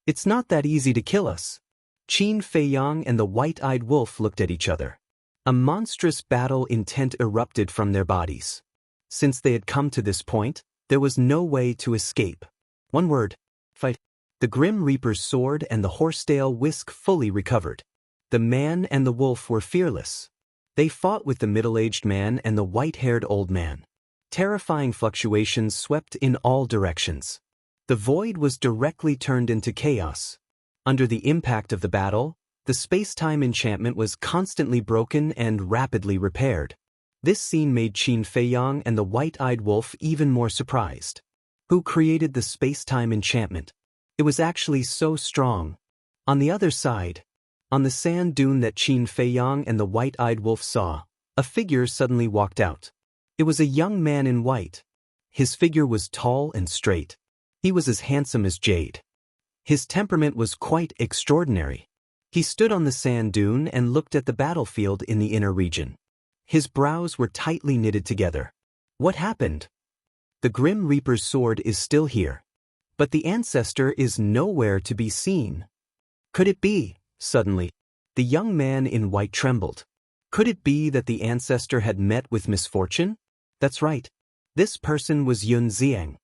It's not that easy to kill us. Qin Feiyang and the white-eyed wolf looked at each other. A monstrous battle intent erupted from their bodies. Since they had come to this point, there was no way to escape. One word: fight. The Grim Reaper's sword and the horsetail whisk fully recovered. The man and the wolf were fearless. They fought with the middle-aged man and the white-haired old man. Terrifying fluctuations swept in all directions. The void was directly turned into chaos. Under the impact of the battle, the space-time enchantment was constantly broken and rapidly repaired. This scene made Qin Feiyang and the white-eyed wolf even more surprised. Who created the space-time enchantment? It was actually so strong. On the other side, on the sand dune that Qin Feiyang and the white-eyed wolf saw, a figure suddenly walked out. It was a young man in white. His figure was tall and straight. He was as handsome as jade. His temperament was quite extraordinary. He stood on the sand dune and looked at the battlefield in the inner region. His brows were tightly knitted together. What happened? The Grim Reaper's sword is still here. But the ancestor is nowhere to be seen. Could it be? Suddenly, The young man in white trembled. Could it be that the ancestor had met with misfortune? That's right. This person was Yun Ziang.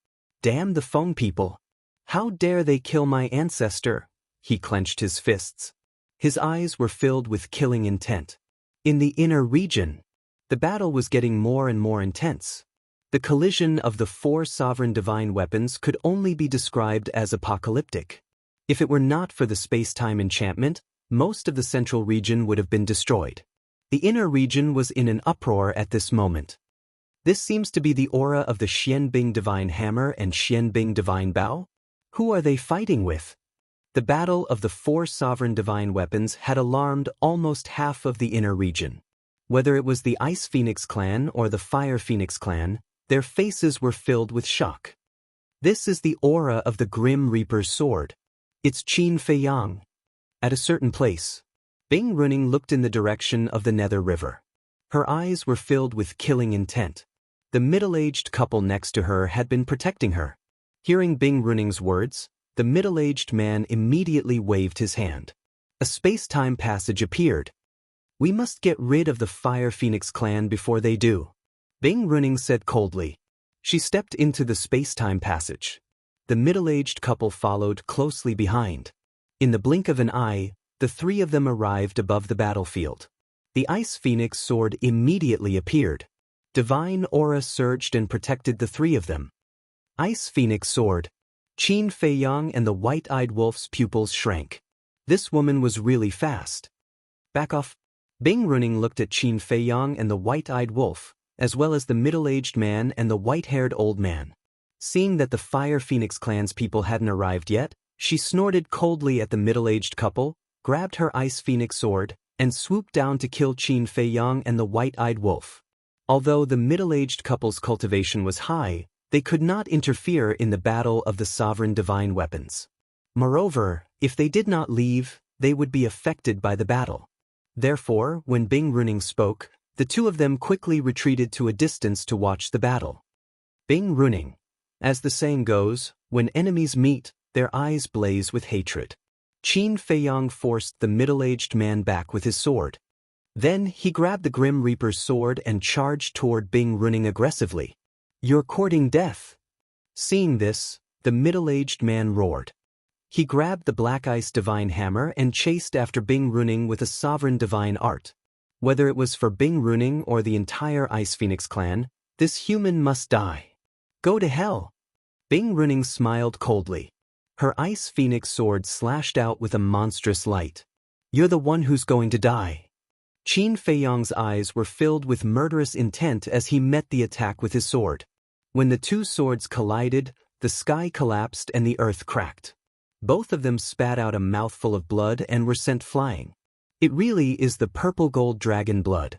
Damn the phone people. How dare they kill my ancestor? He clenched his fists. His eyes were filled with killing intent. In the inner region, the battle was getting more and more intense. The collision of the 4 sovereign divine weapons could only be described as apocalyptic. If it were not for the space-time enchantment, most of the central region would have been destroyed. The inner region was in an uproar at this moment. This seems to be the aura of the Xianbing Divine Hammer and Xianbing Divine Bow? Who are they fighting with? The battle of the 4 sovereign divine weapons had alarmed almost half of the inner region. Whether it was the Ice Phoenix clan or the Fire Phoenix clan, their faces were filled with shock. This is the aura of the Grim Reaper's sword. It's Qin Fei Yang. At a certain place, Bing Runing looked in the direction of the Nether River. Her eyes were filled with killing intent. The middle-aged couple next to her had been protecting her. Hearing Bing Runing's words, the middle-aged man immediately waved his hand. A space-time passage appeared. We must get rid of the Fire Phoenix clan before they do, Bing Runing said coldly. She stepped into the space-time passage. The middle-aged couple followed closely behind. In the blink of an eye, the 3 of them arrived above the battlefield. The Ice Phoenix sword immediately appeared. Divine aura surged and protected the 3 of them. Ice Phoenix sword. Qin Fei Yang and the white-eyed wolf's pupils shrank. This woman was really fast. Back off. Bing Runing looked at Qin Fei Yang and the white-eyed wolf, as well as the middle-aged man and the white-haired old man. Seeing that the Fire Phoenix clan's people hadn't arrived yet, she snorted coldly at the middle-aged couple, grabbed her Ice Phoenix sword, and swooped down to kill Qin Fei Yang and the white-eyed wolf. Although the middle-aged couple's cultivation was high, they could not interfere in the battle of the sovereign divine weapons. Moreover, if they did not leave, they would be affected by the battle. Therefore, when Bing Runing spoke, the 2 of them quickly retreated to a distance to watch the battle. Bing Runing. As the saying goes, when enemies meet, their eyes blaze with hatred. Qin Fei Yang forced the middle-aged man back with his sword. Then he grabbed the Grim Reaper's sword and charged toward Bing Runing aggressively. You're courting death. Seeing this, the middle-aged man roared. He grabbed the Black Ice Divine Hammer and chased after Bing Runing with a sovereign divine art. Whether it was for Bing Runing or the entire Ice Phoenix clan, this human must die. Go to hell. Bing Runing smiled coldly. Her Ice Phoenix sword slashed out with a monstrous light. You're the one who's going to die. Qin Fei Yang's eyes were filled with murderous intent as he met the attack with his sword. When the 2 swords collided, the sky collapsed and the earth cracked. Both of them spat out a mouthful of blood and were sent flying. It really is the purple gold dragon blood.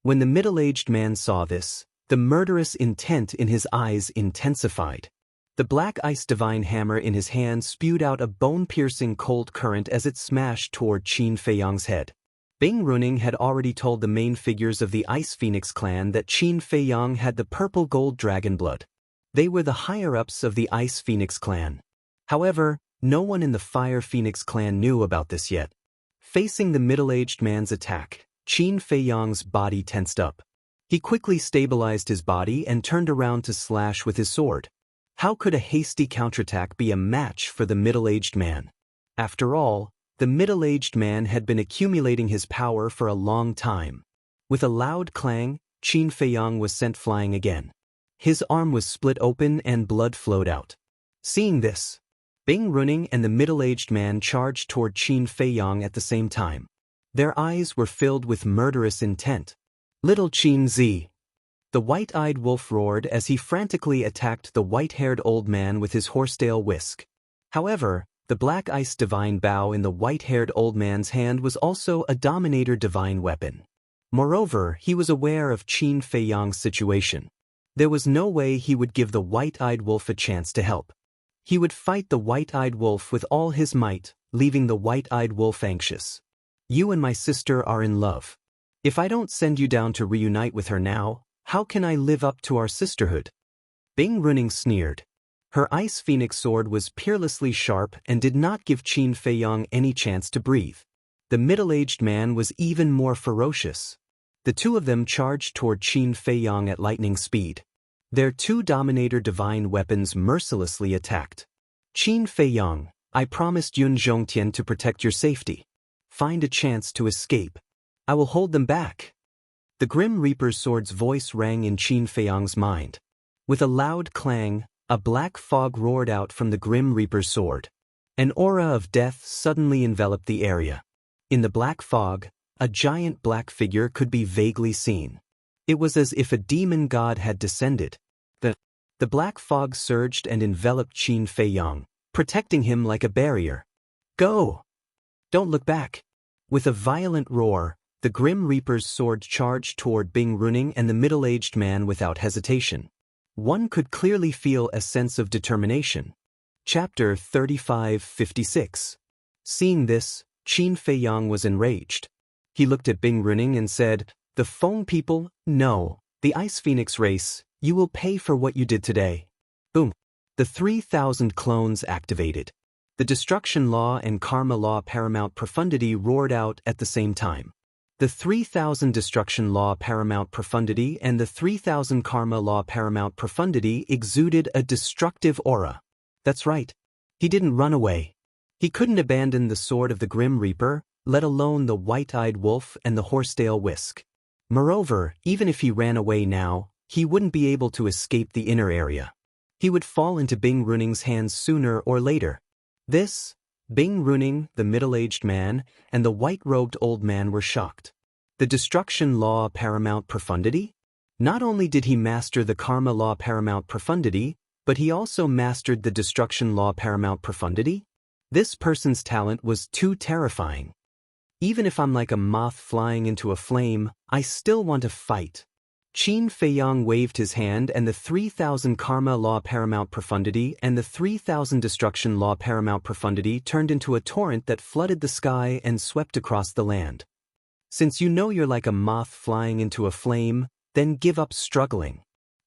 When the middle-aged man saw this, the murderous intent in his eyes intensified. The Black Ice Divine Hammer in his hand spewed out a bone-piercing cold current as it smashed toward Qin Fei Yang's head. Bing Runing had already told the main figures of the Ice Phoenix clan that Qin Fei Yang had the purple gold dragon blood. They were the higher-ups of the Ice Phoenix clan. However, no one in the Fire Phoenix clan knew about this yet. Facing the middle-aged man's attack, Qin Fei Yang's body tensed up. He quickly stabilized his body and turned around to slash with his sword. How could a hasty counterattack be a match for the middle-aged man? After all, the middle-aged man had been accumulating his power for a long time. With a loud clang, Qin Fei Yang was sent flying again. His arm was split open and blood flowed out. Seeing this, Bing Runing and the middle-aged man charged toward Qin Fei Yang at the same time. Their eyes were filled with murderous intent. Little Qin Zi. The white-eyed wolf roared as he frantically attacked the white-haired old man with his horsetail whisk. However, the Black Ice Divine Bow in the white-haired old man's hand was also a Dominator divine weapon. Moreover, he was aware of Qin Fei Yang's situation. There was no way he would give the white-eyed wolf a chance to help. He would fight the white-eyed wolf with all his might, leaving the white-eyed wolf anxious. You and my sister are in love. If I don't send you down to reunite with her now, how can I live up to our sisterhood? Bing Runing sneered. Her Ice Phoenix sword was peerlessly sharp and did not give Qin Fei Yang any chance to breathe. the middle-aged man was even more ferocious. The two of them charged toward Qin Feiyang at lightning speed. Their two Dominator divine weapons mercilessly attacked. Qin Feiyang, I promised Yun Zhongtian to protect your safety. Find a chance to escape. I will hold them back. The Grim Reaper's sword's voice rang in Qin Feiyang's mind. With a loud clang, a black fog roared out from the Grim Reaper's sword. An aura of death suddenly enveloped the area. In the black fog, a giant black figure could be vaguely seen. It was as if a demon god had descended. The black fog surged and enveloped Qin Feiyang, protecting him like a barrier. Go! Don't look back! With a violent roar, the Grim Reaper's sword charged toward Bing Runing and the middle-aged man without hesitation. One could clearly feel a sense of determination. Chapter 35-56. Seeing this, Qin Feiyang was enraged. He looked at Bing Runing and said, "The Feng people, no, the Ice Phoenix race, you will pay for what you did today." Boom. The 3,000 clones activated. The Destruction Law and Karma Law Paramount Profundity roared out at the same time. The 3,000 Destruction Law Paramount Profundity and the 3,000 Karma Law Paramount Profundity exuded a destructive aura. That's right. He didn't run away. He couldn't abandon the sword of the Grim Reaper, let alone the white-eyed wolf and the horsetail whisk. Moreover, even if he ran away now, he wouldn't be able to escape the inner area. He would fall into Bing Runing's hands sooner or later. Bing Runing, the middle-aged man, and the white-robed old man were shocked. The Destruction Law Paramount Profundity? Not only did he master the Karma Law Paramount Profundity, but he also mastered the Destruction Law Paramount Profundity? This person's talent was too terrifying. Even if I'm like a moth flying into a flame, I still want to fight. Qin Feiyang waved his hand and the 3,000 Karma Law Paramount Profundity and the 3,000 Destruction Law Paramount Profundity turned into a torrent that flooded the sky and swept across the land. Since you know you're like a moth flying into a flame, then give up struggling.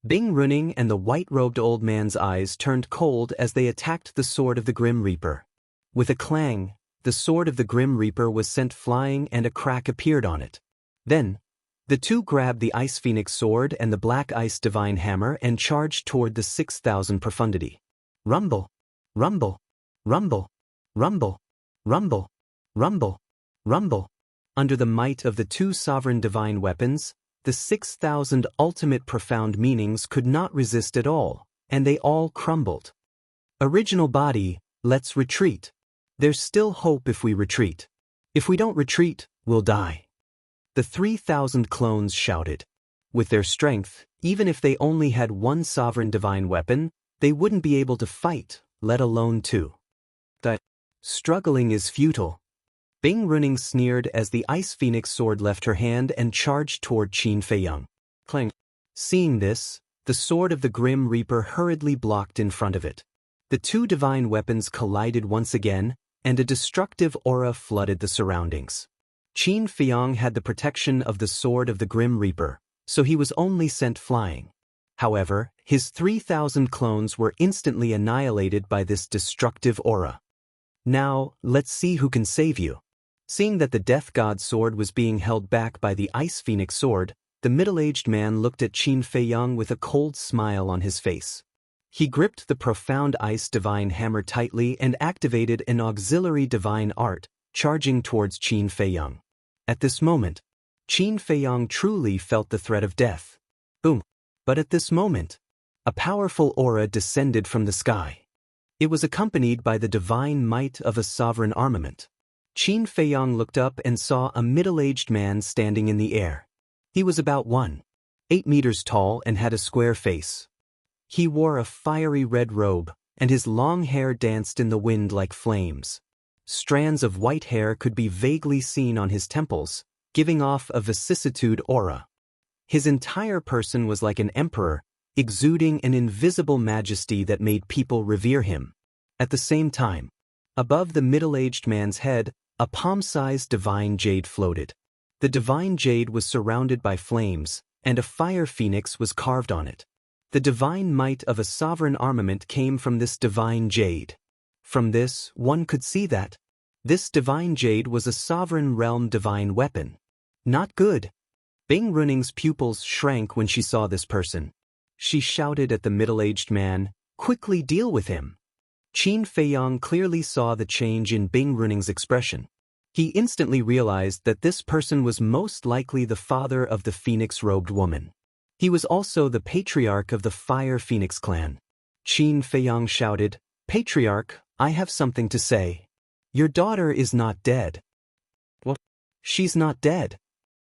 Bing Runing and the white-robed old man's eyes turned cold as they attacked the sword of the Grim Reaper. With a clang, the sword of the Grim Reaper was sent flying and a crack appeared on it. Then, the two grabbed the Ice Phoenix sword and the Black Ice Divine Hammer and charged toward the 6,000 Profundity. Rumble, rumble, rumble, rumble, rumble, rumble, rumble. Under the might of the two sovereign divine weapons, the 6,000 ultimate profound meanings could not resist at all, and they all crumbled. Original body, let's retreat. There's still hope if we retreat. If we don't retreat, we'll die. The 3,000 clones shouted. With their strength, even if they only had one sovereign divine weapon, they wouldn't be able to fight, let alone two. The struggling is futile. Bing Runing sneered as the Ice Phoenix sword left her hand and charged toward Qin Feiyang. Clang. Seeing this, the sword of the Grim Reaper hurriedly blocked in front of it. The two divine weapons collided once again, and a destructive aura flooded the surroundings. Qin Feiyang had the protection of the sword of the Grim Reaper, so he was only sent flying. However, his 3,000 clones were instantly annihilated by this destructive aura. Now, let's see who can save you. Seeing that the Death God's sword was being held back by the Ice Phoenix sword, the middle-aged man looked at Qin Feiyang with a cold smile on his face. He gripped the profound Ice Divine Hammer tightly and activated an auxiliary divine art, charging towards Qin Feiyang. At this moment, Qin Feiyang truly felt the threat of death. Boom. But at this moment, a powerful aura descended from the sky. It was accompanied by the divine might of a sovereign armament. Qin Feiyang looked up and saw a middle-aged man standing in the air. He was about 1.8 meters tall and had a square face. He wore a fiery red robe, and his long hair danced in the wind like flames. Strands of white hair could be vaguely seen on his temples, giving off a vicissitude aura. His entire person was like an emperor, exuding an invisible majesty that made people revere him. At the same time, above the middle-aged man's head, a palm-sized divine jade floated. The divine jade was surrounded by flames, and a fire phoenix was carved on it. The divine might of a sovereign armament came from this divine jade. From this, one could see that This divine jade was a sovereign realm divine weapon. Not good. Bing Runing's pupils shrank when she saw this person. She shouted at the middle-aged man, "Quickly deal with him." Qin Feiyang clearly saw the change in Bing Runing's expression. He instantly realized that this person was most likely the father of the phoenix-robed woman. He was also the patriarch of the Fire Phoenix clan. Qin Feiyang shouted, "Patriarch, I have something to say. Your daughter is not dead." "What? She's not dead?"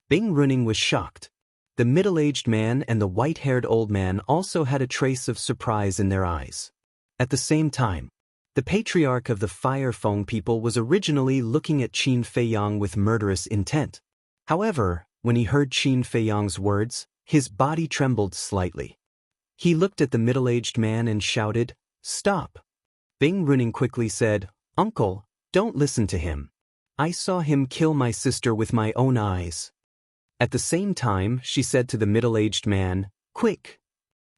Bing Runing was shocked. The middle-aged man and the white-haired old man also had a trace of surprise in their eyes. At the same time, the patriarch of the Fire Feng people was originally looking at Qin Feiyang with murderous intent. However, when he heard Qin Feiyang's words, his body trembled slightly. He looked at the middle-aged man and shouted, "Stop." Bing Runing quickly said, "Uncle, don't listen to him. I saw him kill my sister with my own eyes." At the same time, she said to the middle-aged man, "Quick."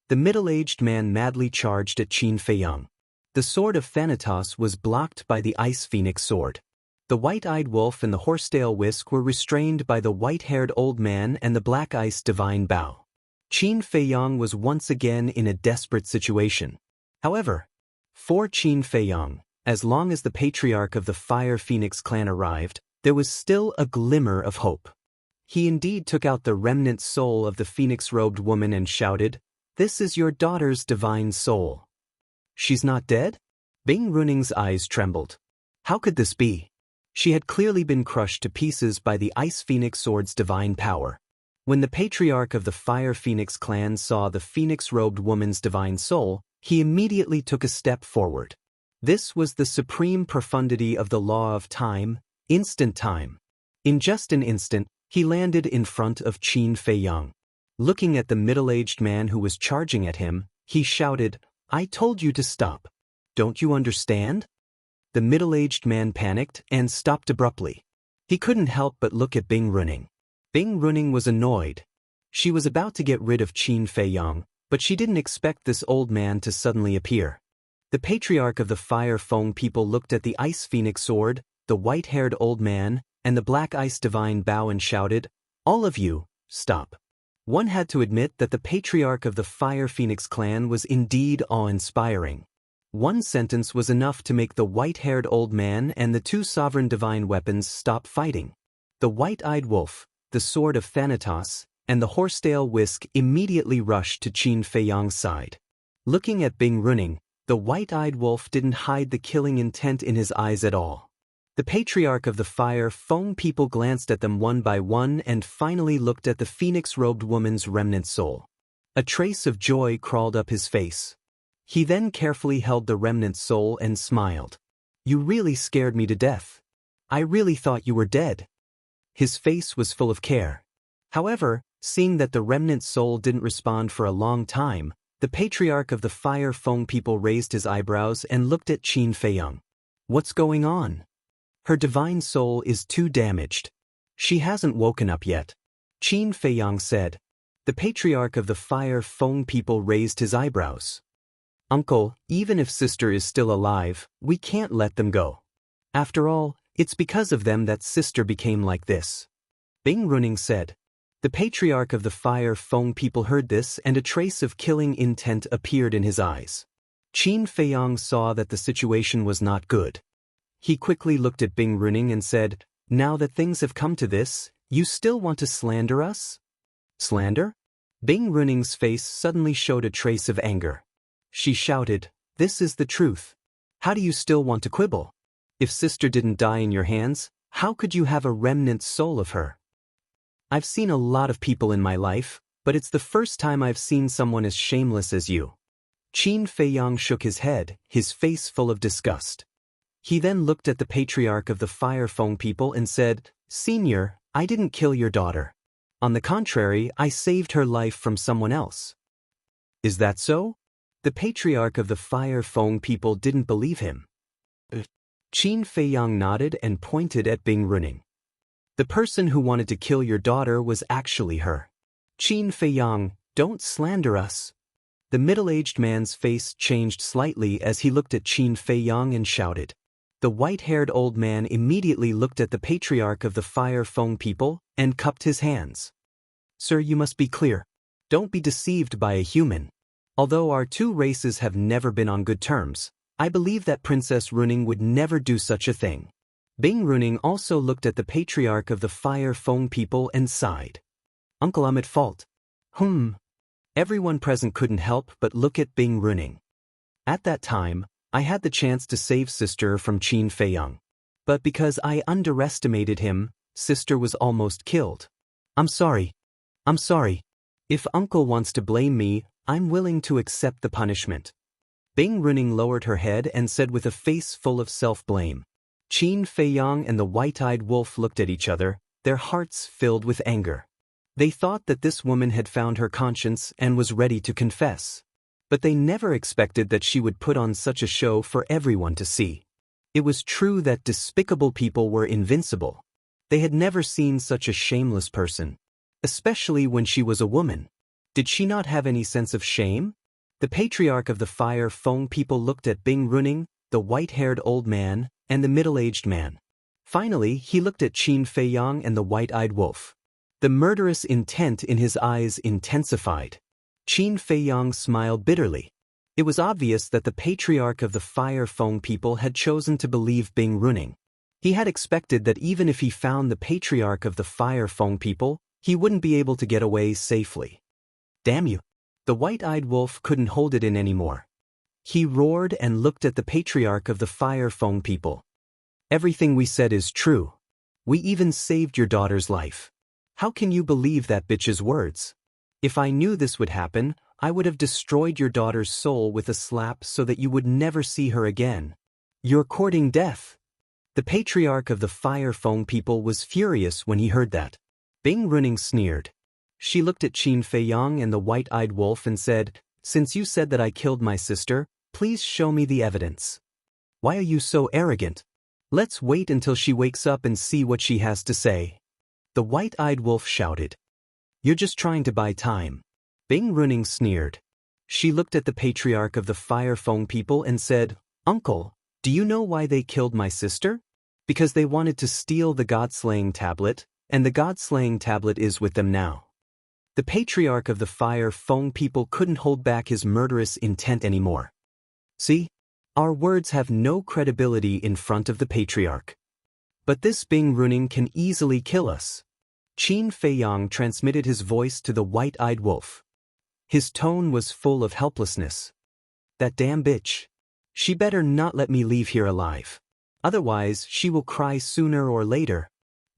The middle-aged man madly charged at Qin Feiyang. The sword of Thanatos was blocked by the Ice Phoenix sword. The white-eyed wolf and the horsetail whisk were restrained by the white-haired old man and the black ice divine bow. Qin Feiyang was once again in a desperate situation. However, for Qin Feiyang, as long as the patriarch of the Fire Phoenix clan arrived, there was still a glimmer of hope. He indeed took out the remnant soul of the phoenix-robed woman and shouted, "This is your daughter's divine soul." "She's not dead?" Bing Runing's eyes trembled. How could this be? She had clearly been crushed to pieces by the Ice Phoenix sword's divine power. When the patriarch of the Fire Phoenix clan saw the phoenix-robed woman's divine soul, he immediately took a step forward. This was the supreme profundity of the law of time, instant time. In just an instant, he landed in front of Qin Feiyang. Looking at the middle-aged man who was charging at him, he shouted, "I told you to stop. Don't you understand?" The middle-aged man panicked and stopped abruptly. He couldn't help but look at Bing Runing. Bing Runing was annoyed. She was about to get rid of Qin Feiyang, but she didn't expect this old man to suddenly appear. The patriarch of the Fire Feng people looked at the Ice Phoenix sword, the white-haired old man, and the black ice divine bow and shouted, "All of you, stop." One had to admit that the patriarch of the Fire Phoenix clan was indeed awe-inspiring. One sentence was enough to make the white-haired old man and the two sovereign divine weapons stop fighting. The white-eyed wolf, the sword of Thanatos, and the horsetail whisk immediately rushed to Qin Feiyang's side. Looking at Bing Runing, the white-eyed wolf didn't hide the killing intent in his eyes at all. The patriarch of the Fire Feng people glanced at them one by one and finally looked at the phoenix-robed woman's remnant soul. A trace of joy crawled up his face. He then carefully held the remnant soul and smiled. "You really scared me to death. I really thought you were dead." His face was full of care. However, seeing that the remnant soul didn't respond for a long time, the patriarch of the Fire Feng people raised his eyebrows and looked at Qin Feiyang. "What's going on? Her divine soul is too damaged. She hasn't woken up yet," Qin Feiyang said. The patriarch of the Fire Feng people raised his eyebrows. "Uncle, even if sister is still alive, we can't let them go. After all, it's because of them that sister became like this," Bing Runing said. The patriarch of the Fire Feng people heard this and a trace of killing intent appeared in his eyes. Qin Feiyang saw that the situation was not good. He quickly looked at Bing Runing and said, "Now that things have come to this, you still want to slander us?" "Slander?" Bing Runing's face suddenly showed a trace of anger. She shouted, "This is the truth. How do you still want to quibble? If sister didn't die in your hands, how could you have a remnant soul of her? I've seen a lot of people in my life, but it's the first time I've seen someone as shameless as you." Qin Feiyang shook his head, his face full of disgust. He then looked at the patriarch of the Fire Feng people and said, "Senior, I didn't kill your daughter. On the contrary, I saved her life from someone else." "Is that so?" The patriarch of the Fire Feng people didn't believe him. Qin Feiyang nodded and pointed at Bing Runing. "The person who wanted to kill your daughter was actually her. Qin Feiyang, don't slander us." The middle-aged man's face changed slightly as he looked at Qin Feiyang and shouted, The white-haired old man immediately looked at the patriarch of the Fire Feng people and cupped his hands. Sir, you must be clear. Don't be deceived by a human. Although our two races have never been on good terms, I believe that Princess Runing would never do such a thing. Bing Runing also looked at the patriarch of the Fire Feng people and sighed. Uncle, I'm at fault. Everyone present couldn't help but look at Bing Runing. At that time, I had the chance to save Sister from Qin Feiyang. But because I underestimated him, Sister was almost killed. I'm sorry. If Uncle wants to blame me, I'm willing to accept the punishment. Bing Runing lowered her head and said with a face full of self-blame. Qin Feiyang and the white-eyed wolf looked at each other, their hearts filled with anger. They thought that this woman had found her conscience and was ready to confess. But they never expected that she would put on such a show for everyone to see. It was true that despicable people were invincible. They had never seen such a shameless person. Especially when she was a woman. Did she not have any sense of shame? The patriarch of the Fire Feng people looked at Bing Runing, the white-haired old man, and the middle-aged man. Finally, he looked at Qin Feiyang and the white-eyed wolf. The murderous intent in his eyes intensified. Qin Feiyang smiled bitterly. It was obvious that the patriarch of the Fire Feng people had chosen to believe Bing Runing. He had expected that even if he found the patriarch of the Fire Feng people, he wouldn't be able to get away safely. Damn you! The white-eyed wolf couldn't hold it in anymore. He roared and looked at the patriarch of the Fire Feng people. Everything we said is true. We even saved your daughter's life. How can you believe that bitch's words? If I knew this would happen, I would have destroyed your daughter's soul with a slap so that you would never see her again. You're courting death. The patriarch of the Fire Feng people was furious when he heard that. Bing Runing sneered. She looked at Qin Feiyang and the white-eyed wolf and said, Since you said that I killed my sister, please show me the evidence. Why are you so arrogant? Let's wait until she wakes up and see what she has to say. The white-eyed wolf shouted. You're just trying to buy time. Bing Runing sneered. She looked at the patriarch of the Fire Feng people and said, Uncle, do you know why they killed my sister? Because they wanted to steal the God-slaying tablet, and the God-slaying tablet is with them now. The patriarch of the Fire Feng people couldn't hold back his murderous intent anymore. See? Our words have no credibility in front of the patriarch. But this Bing Runing can easily kill us. Qin Feiyang transmitted his voice to the white-eyed wolf. His tone was full of helplessness. That damn bitch. She better not let me leave here alive. Otherwise, she will cry sooner or later.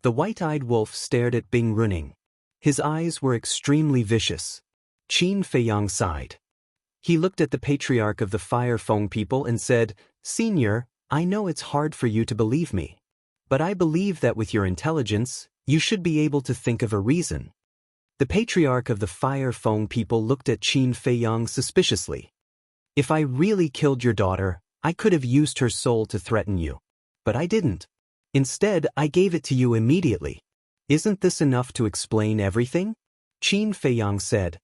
The white-eyed wolf stared at Bing Runing. His eyes were extremely vicious. Qin Feiyang sighed. He looked at the patriarch of the Fire Feng people and said, Senior, I know it's hard for you to believe me. But I believe that with your intelligence, you should be able to think of a reason. The patriarch of the Fire Feng people looked at Qin Feiyang suspiciously. If I really killed your daughter, I could have used her soul to threaten you. But I didn't. Instead, I gave it to you immediately. Isn't this enough to explain everything? Qin Feiyang said.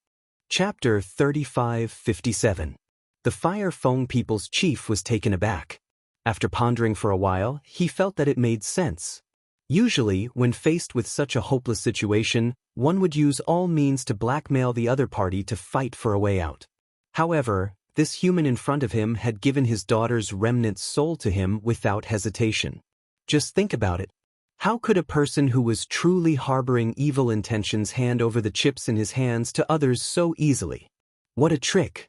Chapter 35:57. The Fire Feng people's chief was taken aback. After pondering for a while, he felt that it made sense. Usually, when faced with such a hopeless situation, one would use all means to blackmail the other party to fight for a way out. However, this human in front of him had given his daughter's remnant soul to him without hesitation. Just think about it. How could a person who was truly harboring evil intentions hand over the chips in his hands to others so easily? What a trick!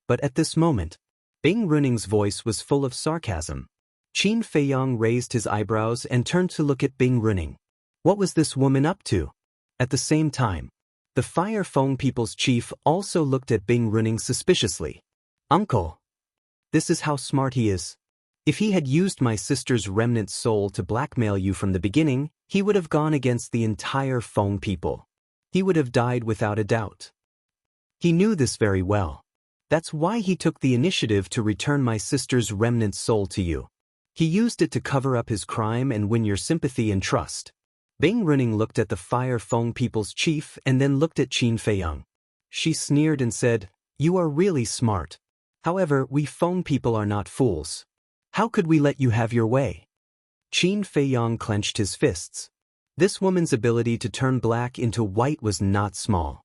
But at this moment, Bing Runing's voice was full of sarcasm. Qin Feiyang raised his eyebrows and turned to look at Bing Runing. What was this woman up to? At the same time, the Fire Feng people's chief also looked at Bing Runing suspiciously. Uncle! This is how smart he is. If he had used my sister's remnant soul to blackmail you from the beginning, he would have gone against the entire Feng people. He would have died without a doubt. He knew this very well. That's why he took the initiative to return my sister's remnant soul to you. He used it to cover up his crime and win your sympathy and trust. Bing Runing looked at the Fire Feng people's chief and then looked at Qin Feiyang. She sneered and said, You are really smart. However, we Feng people are not fools. How could we let you have your way? Qin Feiyang clenched his fists. This woman's ability to turn black into white was not small.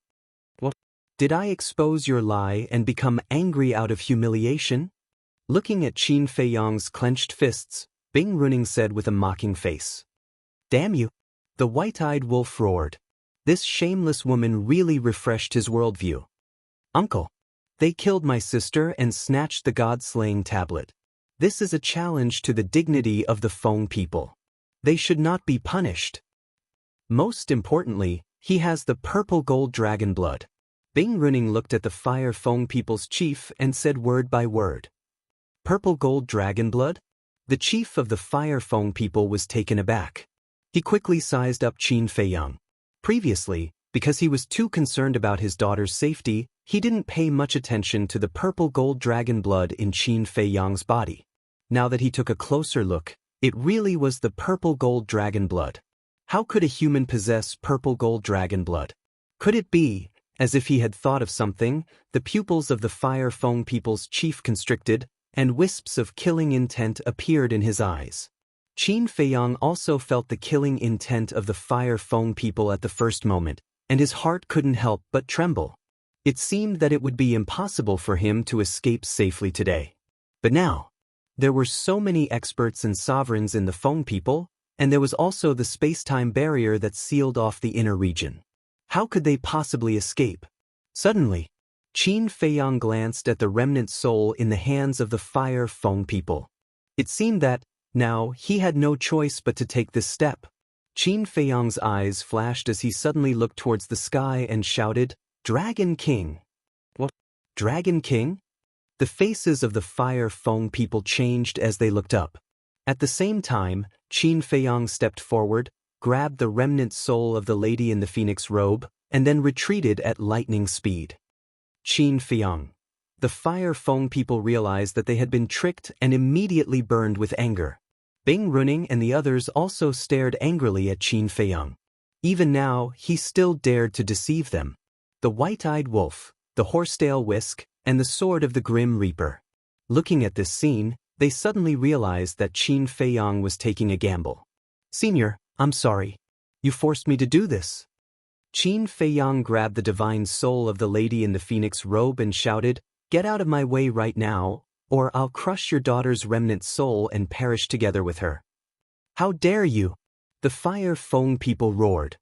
What? Did I expose your lie and become angry out of humiliation? Looking at Qin Feiyang's clenched fists, Bing Runing said with a mocking face. Damn you! The white-eyed wolf roared. This shameless woman really refreshed his worldview. Uncle! They killed my sister and snatched the god-slaying tablet. This is a challenge to the dignity of the Feng people. They should not be punished. Most importantly, he has the purple gold dragon blood. Bing Runing looked at the Fire Feng people's chief and said word by word. Purple gold dragon blood? The chief of the Fire Feng people was taken aback. He quickly sized up Qin Feiyang. Previously, because he was too concerned about his daughter's safety, he didn't pay much attention to the purple gold dragon blood in Qin Feiyang's body. Now that he took a closer look, it really was the purple gold dragon blood. How could a human possess purple gold dragon blood? Could it be, as if he had thought of something, the pupils of the Fire Feng people's chief constricted, and wisps of killing intent appeared in his eyes. Qin Feiyang also felt the killing intent of the Fire Feng people at the first moment, and his heart couldn't help but tremble. It seemed that it would be impossible for him to escape safely today. But now, there were so many experts and sovereigns in the Feng people, and there was also the space-time barrier that sealed off the inner region. How could they possibly escape? Suddenly, Qin Feiyang glanced at the remnant soul in the hands of the Fire Feng people. It seemed that, now, he had no choice but to take this step. Qin Feiyang's eyes flashed as he suddenly looked towards the sky and shouted, Dragon King! What? Dragon King? The faces of the Fire Feng people changed as they looked up. At the same time, Qin Feiyang stepped forward, grabbed the remnant soul of the lady in the phoenix robe, and then retreated at lightning speed. Qin Feiyang. The Fire Feng people realized that they had been tricked and immediately burned with anger. Bing Runing and the others also stared angrily at Qin Feiyang. Even now, he still dared to deceive them. The white-eyed wolf, the horsetail whisk, and the sword of the Grim Reaper. Looking at this scene, they suddenly realized that Qin Feiyang was taking a gamble. Senior, I'm sorry. You forced me to do this. Qin Feiyang grabbed the divine soul of the lady in the phoenix robe and shouted, Get out of my way right now, or I'll crush your daughter's remnant soul and perish together with her. How dare you? The Fire Feng people roared.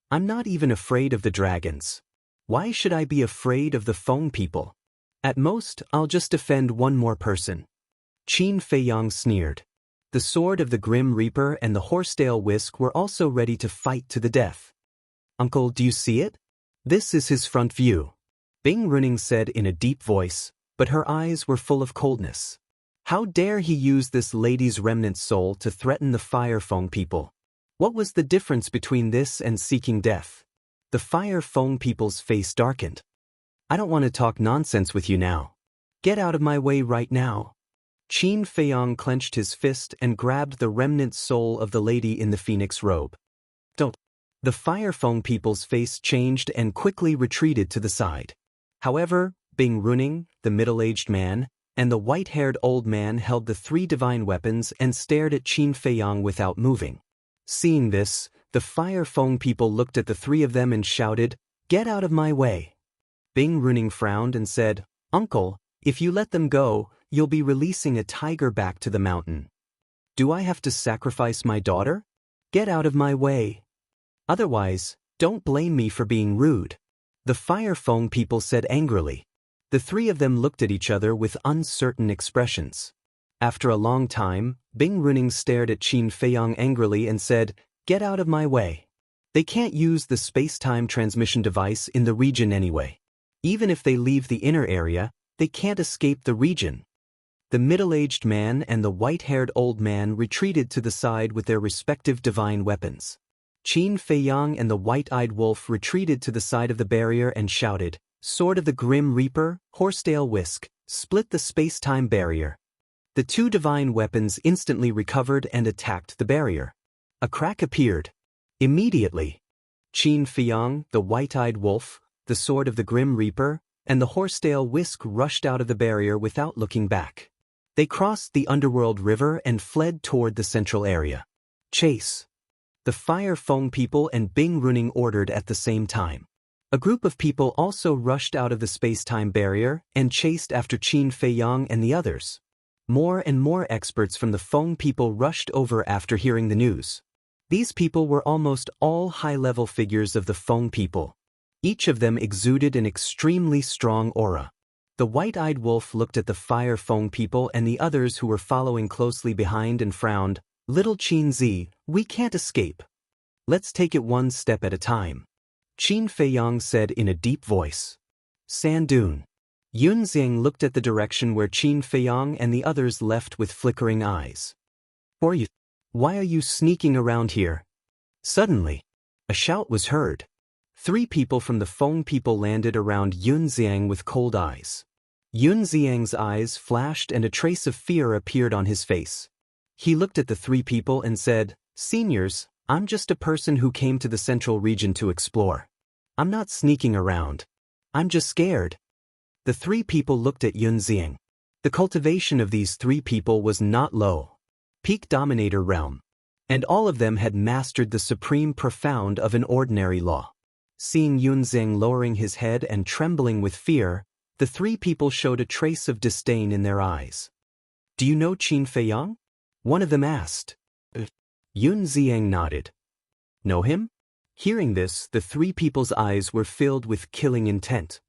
I'm not even afraid of the dragons. Why should I be afraid of the Feng people? At most, I'll just defend one more person. Qin Feiyang sneered. The sword of the Grim Reaper and the horsetail whisk were also ready to fight to the death. Uncle, do you see it? This is his front view. Bing Runing said in a deep voice, but her eyes were full of coldness. How dare he use this lady's remnant soul to threaten the Fire Feng people? What was the difference between this and seeking death? The Fire Feng people's face darkened. I don't want to talk nonsense with you now. Get out of my way right now. Qin Feiyang clenched his fist and grabbed the remnant soul of the lady in the phoenix robe. Don't. The Fire Feng people's face changed and quickly retreated to the side. However, Bing Runing, the middle-aged man, and the white-haired old man held the three divine weapons and stared at Qin Feiyang without moving. Seeing this, the Fire Feng people looked at the three of them and shouted, Get out of my way. Bing Runing frowned and said, Uncle, if you let them go, you'll be releasing a tiger back to the mountain. Do I have to sacrifice my daughter? Get out of my way. Otherwise, don't blame me for being rude. The Fire Feng people said angrily. The three of them looked at each other with uncertain expressions. After a long time, Bing Runing stared at Qin Feiyang angrily and said, Get out of my way. They can't use the space-time transmission device in the region anyway. Even if they leave the inner area, they can't escape the region. The middle-aged man and the white-haired old man retreated to the side with their respective divine weapons. Qin Feiyang and the white-eyed wolf retreated to the side of the barrier and shouted, Sword of the Grim Reaper, horsetail whisk, split the space-time barrier. The two divine weapons instantly recovered and attacked the barrier. A crack appeared. Immediately, Qin Feiyang, the white-eyed wolf, the sword of the Grim Reaper, and the horsetail whisk rushed out of the barrier without looking back. They crossed the underworld river and fled toward the central area. Chase! The Fire Feng people and Bing Runing ordered at the same time. A group of people also rushed out of the space-time barrier and chased after Qin Feiyang and the others. More and more experts from the Feng people rushed over after hearing the news. These people were almost all high-level figures of the Feng people. Each of them exuded an extremely strong aura. The white-eyed wolf looked at the Fire Feng people and the others who were following closely behind and frowned. "Little Qin Zi, we can't escape. Let's take it one step at a time," Qin Feiyang said in a deep voice. Sandune. Yun Xiang looked at the direction where Qin Feiyang and the others left with flickering eyes. Why are you sneaking around here? Suddenly, a shout was heard. 3 people from the Feng people landed around Yun Xiang with cold eyes. Yun Xiang's eyes flashed and a trace of fear appeared on his face. He looked at the 3 people and said, "Seniors, I'm just a person who came to the central region to explore. I'm not sneaking around. I'm just scared." The 3 people looked at Yun Xiang. The cultivation of these 3 people was not low. Peak Dominator realm. And all of them had mastered the supreme profound of an ordinary law. Seeing Yun Xiang lowering his head and trembling with fear, the 3 people showed a trace of disdain in their eyes. "Do you know Qin Feiyang?" one of them asked. Yun Xiang nodded. "Know him?" Hearing this, the 3 people's eyes were filled with killing intent.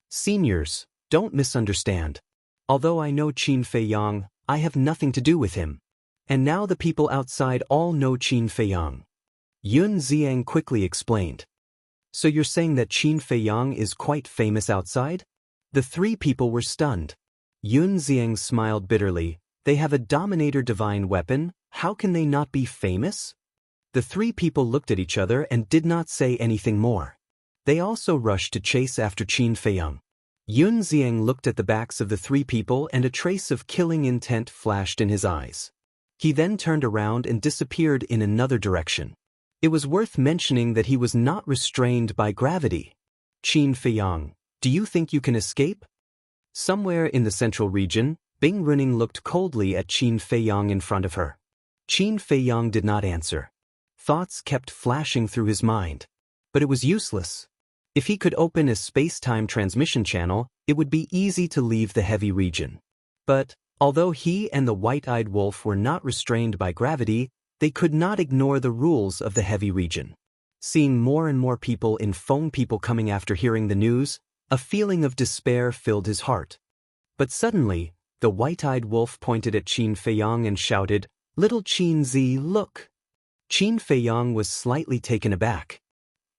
"Seniors, don't misunderstand. Although I know Qin Feiyang, I have nothing to do with him. And now the people outside all know Qin Feiyang." Yun Xiang quickly explained. "So you're saying that Qin Feiyang is quite famous outside?" The 3 people were stunned. Yun Xiang smiled bitterly. "They have a Dominator divine weapon, how can they not be famous?" The 3 people looked at each other and did not say anything more. They also rushed to chase after Qin Feiyang. Yun Xiang looked at the backs of the 3 people and a trace of killing intent flashed in his eyes. He then turned around and disappeared in another direction. It was worth mentioning that he was not restrained by gravity. "Qin Feiyang, do you think you can escape?" Somewhere in the central region, Bing Runing looked coldly at Qin Feiyang in front of her. Qin Feiyang did not answer. Thoughts kept flashing through his mind. But it was useless. If he could open a space-time transmission channel, it would be easy to leave the heavy region. But, although he and the white-eyed wolf were not restrained by gravity, they could not ignore the rules of the heavy region. Seeing more and more people in Feng people coming after hearing the news, a feeling of despair filled his heart. But suddenly, the white-eyed wolf pointed at Qin Feiyang and shouted, "Little Qin Zi, look!" Qin Feiyang was slightly taken aback.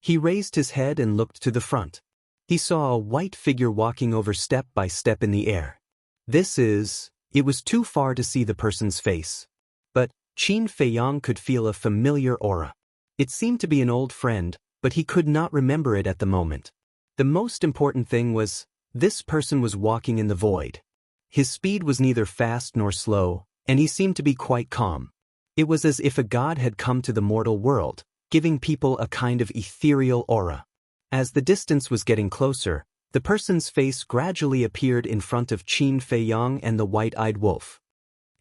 He raised his head and looked to the front. He saw a white figure walking over step by step in the air. It was too far to see the person's face. But Qin Feiyang could feel a familiar aura. It seemed to be an old friend, but he could not remember it at the moment. The most important thing was, this person was walking in the void. His speed was neither fast nor slow, and he seemed to be quite calm. It was as if a god had come to the mortal world, giving people a kind of ethereal aura. As the distance was getting closer, the person's face gradually appeared in front of Qin Feiyang and the white-eyed wolf.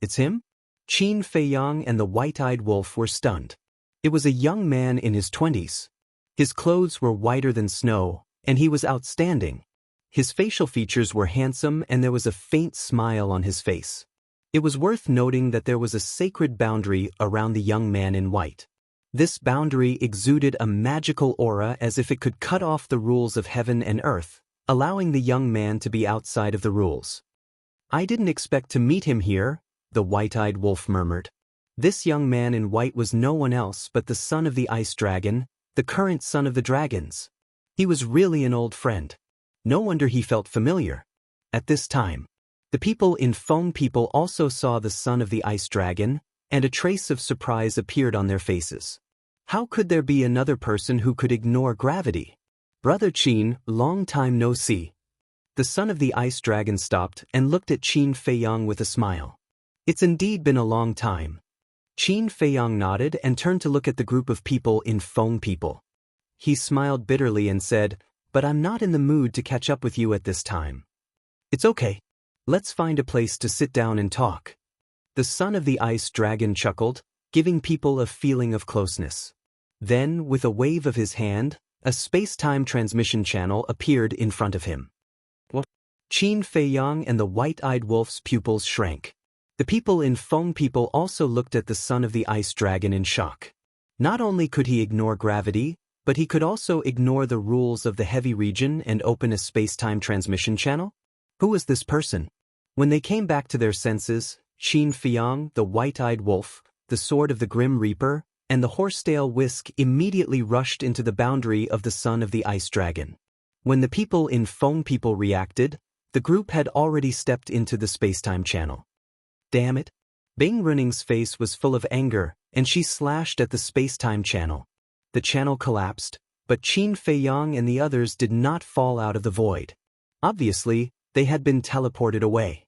"It's him?" Qin Feiyang and the white-eyed wolf were stunned. It was a young man in his 20s. His clothes were whiter than snow, and he was outstanding. His facial features were handsome and there was a faint smile on his face. It was worth noting that there was a sacred boundary around the young man in white. This boundary exuded a magical aura as if it could cut off the rules of heaven and earth, allowing the young man to be outside of the rules. "I didn't expect to meet him here," the white-eyed wolf murmured. This young man in white was no one else but the son of the ice dragon, the current son of the dragons. He was really an old friend. No wonder he felt familiar. At this time, the people in Feng people also saw the son of the ice dragon, and a trace of surprise appeared on their faces. How could there be another person who could ignore gravity? "Brother Qin, long time no see." The son of the ice dragon stopped and looked at Qin Feiyang with a smile. "It's indeed been a long time." Qin Feiyang nodded and turned to look at the group of people in Feng people. He smiled bitterly and said, "But I'm not in the mood to catch up with you at this time." "It's okay. Let's find a place to sit down and talk. The son of the ice dragon chuckled, giving people a feeling of closeness. Then, with a wave of his hand, a space-time transmission channel appeared in front of him. What? Qin Feiyang and the white-eyed wolf's pupils shrank. The people in Feng People also looked at the son of the ice dragon in shock. Not only could he ignore gravity, but he could also ignore the rules of the heavy region and open a space-time transmission channel? Who was this person? When they came back to their senses, Qin Feiyang, the white-eyed wolf, the sword of the Grim Reaper, and the horsetail whisk immediately rushed into the boundary of the son of the ice dragon. When the people in Feng People reacted, the group had already stepped into the space-time channel. Damn it! Bing Running's face was full of anger, and she slashed at the space-time channel. The channel collapsed, but Qin Feiyang and the others did not fall out of the void. Obviously, they had been teleported away.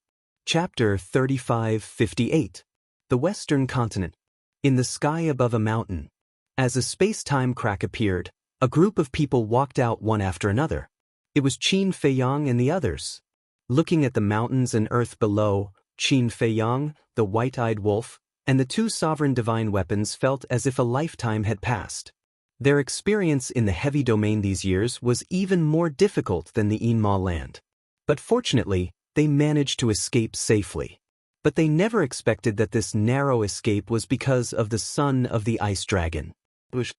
Chapter 3558. The Western Continent. In the sky above a mountain. As a space-time crack appeared, a group of people walked out one after another. It was Qin Feiyang and the others. Looking at the mountains and earth below, Qin Feiyang, the white-eyed wolf, and the two sovereign divine weapons felt as if a lifetime had passed. Their experience in the heavy domain these years was even more difficult than the Yinma land. But fortunately, they managed to escape safely. But they never expected that this narrow escape was because of the son of the ice dragon. Qin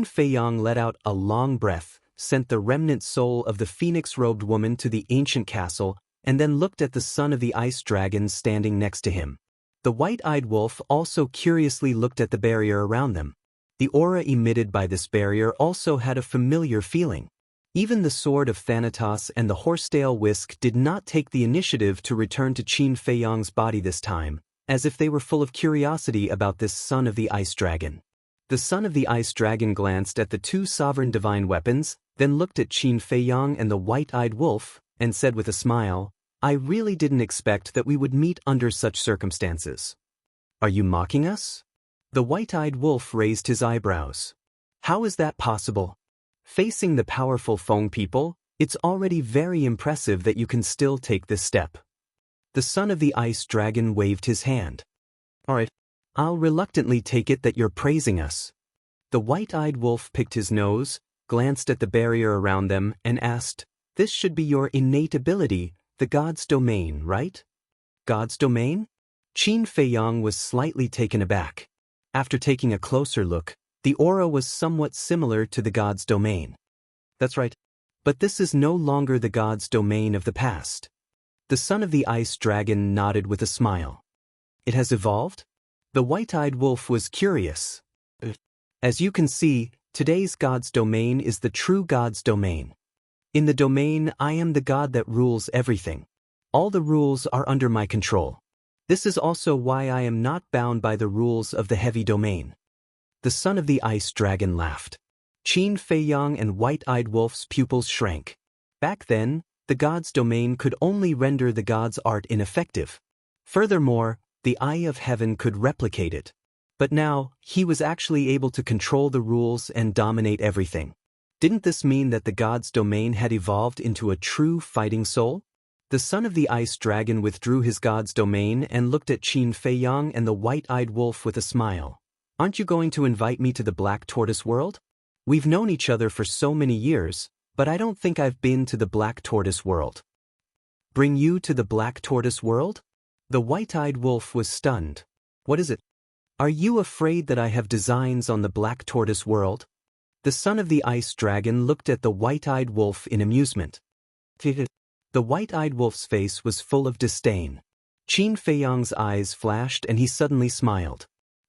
Feiyang let out a long breath, sent the remnant soul of the phoenix-robed woman to the ancient castle, and then looked at the son of the ice dragon standing next to him. The white-eyed wolf also curiously looked at the barrier around them. The aura emitted by this barrier also had a familiar feeling. Even the sword of Thanatos and the horsetail whisk did not take the initiative to return to Qin Feiyang's body this time, as if they were full of curiosity about this son of the ice dragon. The son of the ice dragon glanced at the two sovereign divine weapons, then looked at Qin Feiyang and the white-eyed wolf, and said with a smile, "I really didn't expect that we would meet under such circumstances. Are you mocking us?" The white-eyed wolf raised his eyebrows. "How is that possible? Facing the powerful Feng people, it's already very impressive that you can still take this step." The son of the ice dragon waved his hand. "All right, I'll reluctantly take it that you're praising us." The white-eyed wolf picked his nose, glanced at the barrier around them, and asked, "This should be your innate ability, the god's domain, right?" "God's domain?" Qin Feiyang was slightly taken aback. After taking a closer look, the aura was somewhat similar to the god's domain. "That's right. But this is no longer the god's domain of the past." The son of the ice dragon nodded with a smile. "It has evolved?" The white-eyed wolf was curious. "As you can see, today's god's domain is the true god's domain. In the domain, I am the god that rules everything. All the rules are under my control. This is also why I am not bound by the rules of the heavy domain." The son of the ice dragon laughed. Qin Feiyang and white-eyed wolf's pupils shrank. Back then, the god's domain could only render the god's art ineffective. Furthermore, the eye of heaven could replicate it. But now, he was actually able to control the rules and dominate everything. Didn't this mean that the god's domain had evolved into a true fighting soul? The son of the ice dragon withdrew his god's domain and looked at Qin Feiyang and the white-eyed wolf with a smile. "Aren't you going to invite me to the Black Tortoise world? We've known each other for so many years, but I don't think I've been to the Black Tortoise world." "Bring you to the Black Tortoise world?" The white-eyed wolf was stunned. "What is it? Are you afraid that I have designs on the Black Tortoise world?" The son of the ice dragon looked at the white-eyed wolf in amusement. The white-eyed wolf's face was full of disdain. Qin Feiyang's eyes flashed and he suddenly smiled.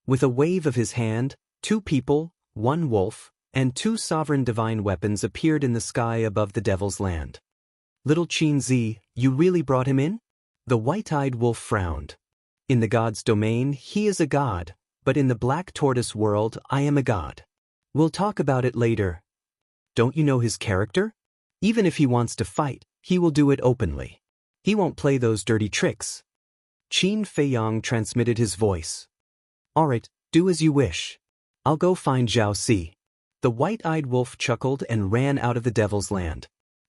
With a wave of his hand, two people, one wolf, and two sovereign divine weapons appeared in the sky above the Devil's Land. "Little Qin Zi, you really brought him in?" The white-eyed wolf frowned. "In the god's domain, he is a god, but in the Black Tortoise world, I am a god. We'll talk about it later." "Don't you know his character? Even if he wants to fight, he will do it openly. He won't play those dirty tricks." Qin Feiyang transmitted his voice. "All right, do as you wish. I'll go find Zhao Si." The white-eyed wolf chuckled and ran out of the Devil's Land.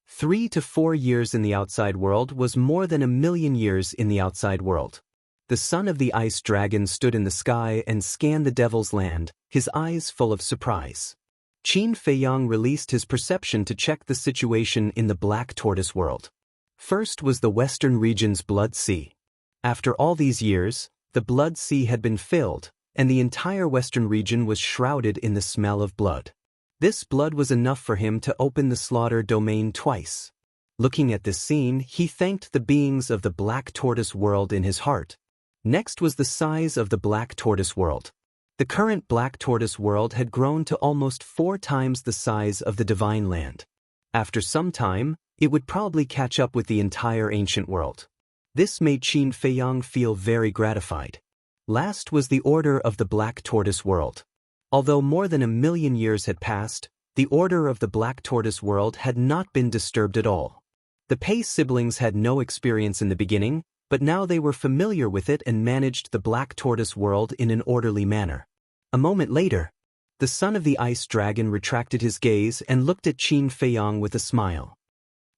3 to 4 years in the outside world was more than 1,000,000 years in the outside world. The son of the ice dragon stood in the sky and scanned the devil's land, his eyes full of surprise. Qin Feiyang released his perception to check the situation in the Black Tortoise world. First was the western region's Blood Sea. After all these years, the Blood Sea had been filled, and the entire western region was shrouded in the smell of blood. This blood was enough for him to open the slaughter domain twice. Looking at this scene, he thanked the beings of the Black Tortoise world in his heart. Next was the size of the Black Tortoise world. The current Black Tortoise world had grown to almost 4 times the size of the Divine Land. After some time, it would probably catch up with the entire ancient world. This made Qin Feiyang feel very gratified. Last was the order of the Black Tortoise world. Although more than 1,000,000 years had passed, the order of the Black Tortoise world had not been disturbed at all. The Pei siblings had no experience in the beginning, but now they were familiar with it and managed the Black Tortoise world in an orderly manner. A moment later, the son of the ice dragon retracted his gaze and looked at Qin Feiyang with a smile.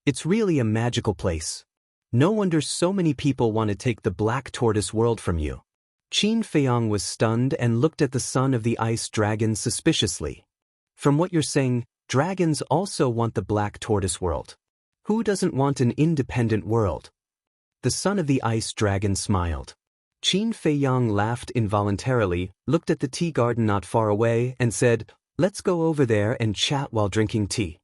It's really a magical place. No wonder so many people want to take the Black Tortoise world from you. Qin Feiyang was stunned and looked at the son of the ice dragon suspiciously. From what you're saying, dragons also want the Black Tortoise world. Who doesn't want an independent world? The son of the ice dragon smiled. Qin Feiyang laughed involuntarily, looked at the tea garden not far away, and said, "Let's go over there and chat while drinking tea."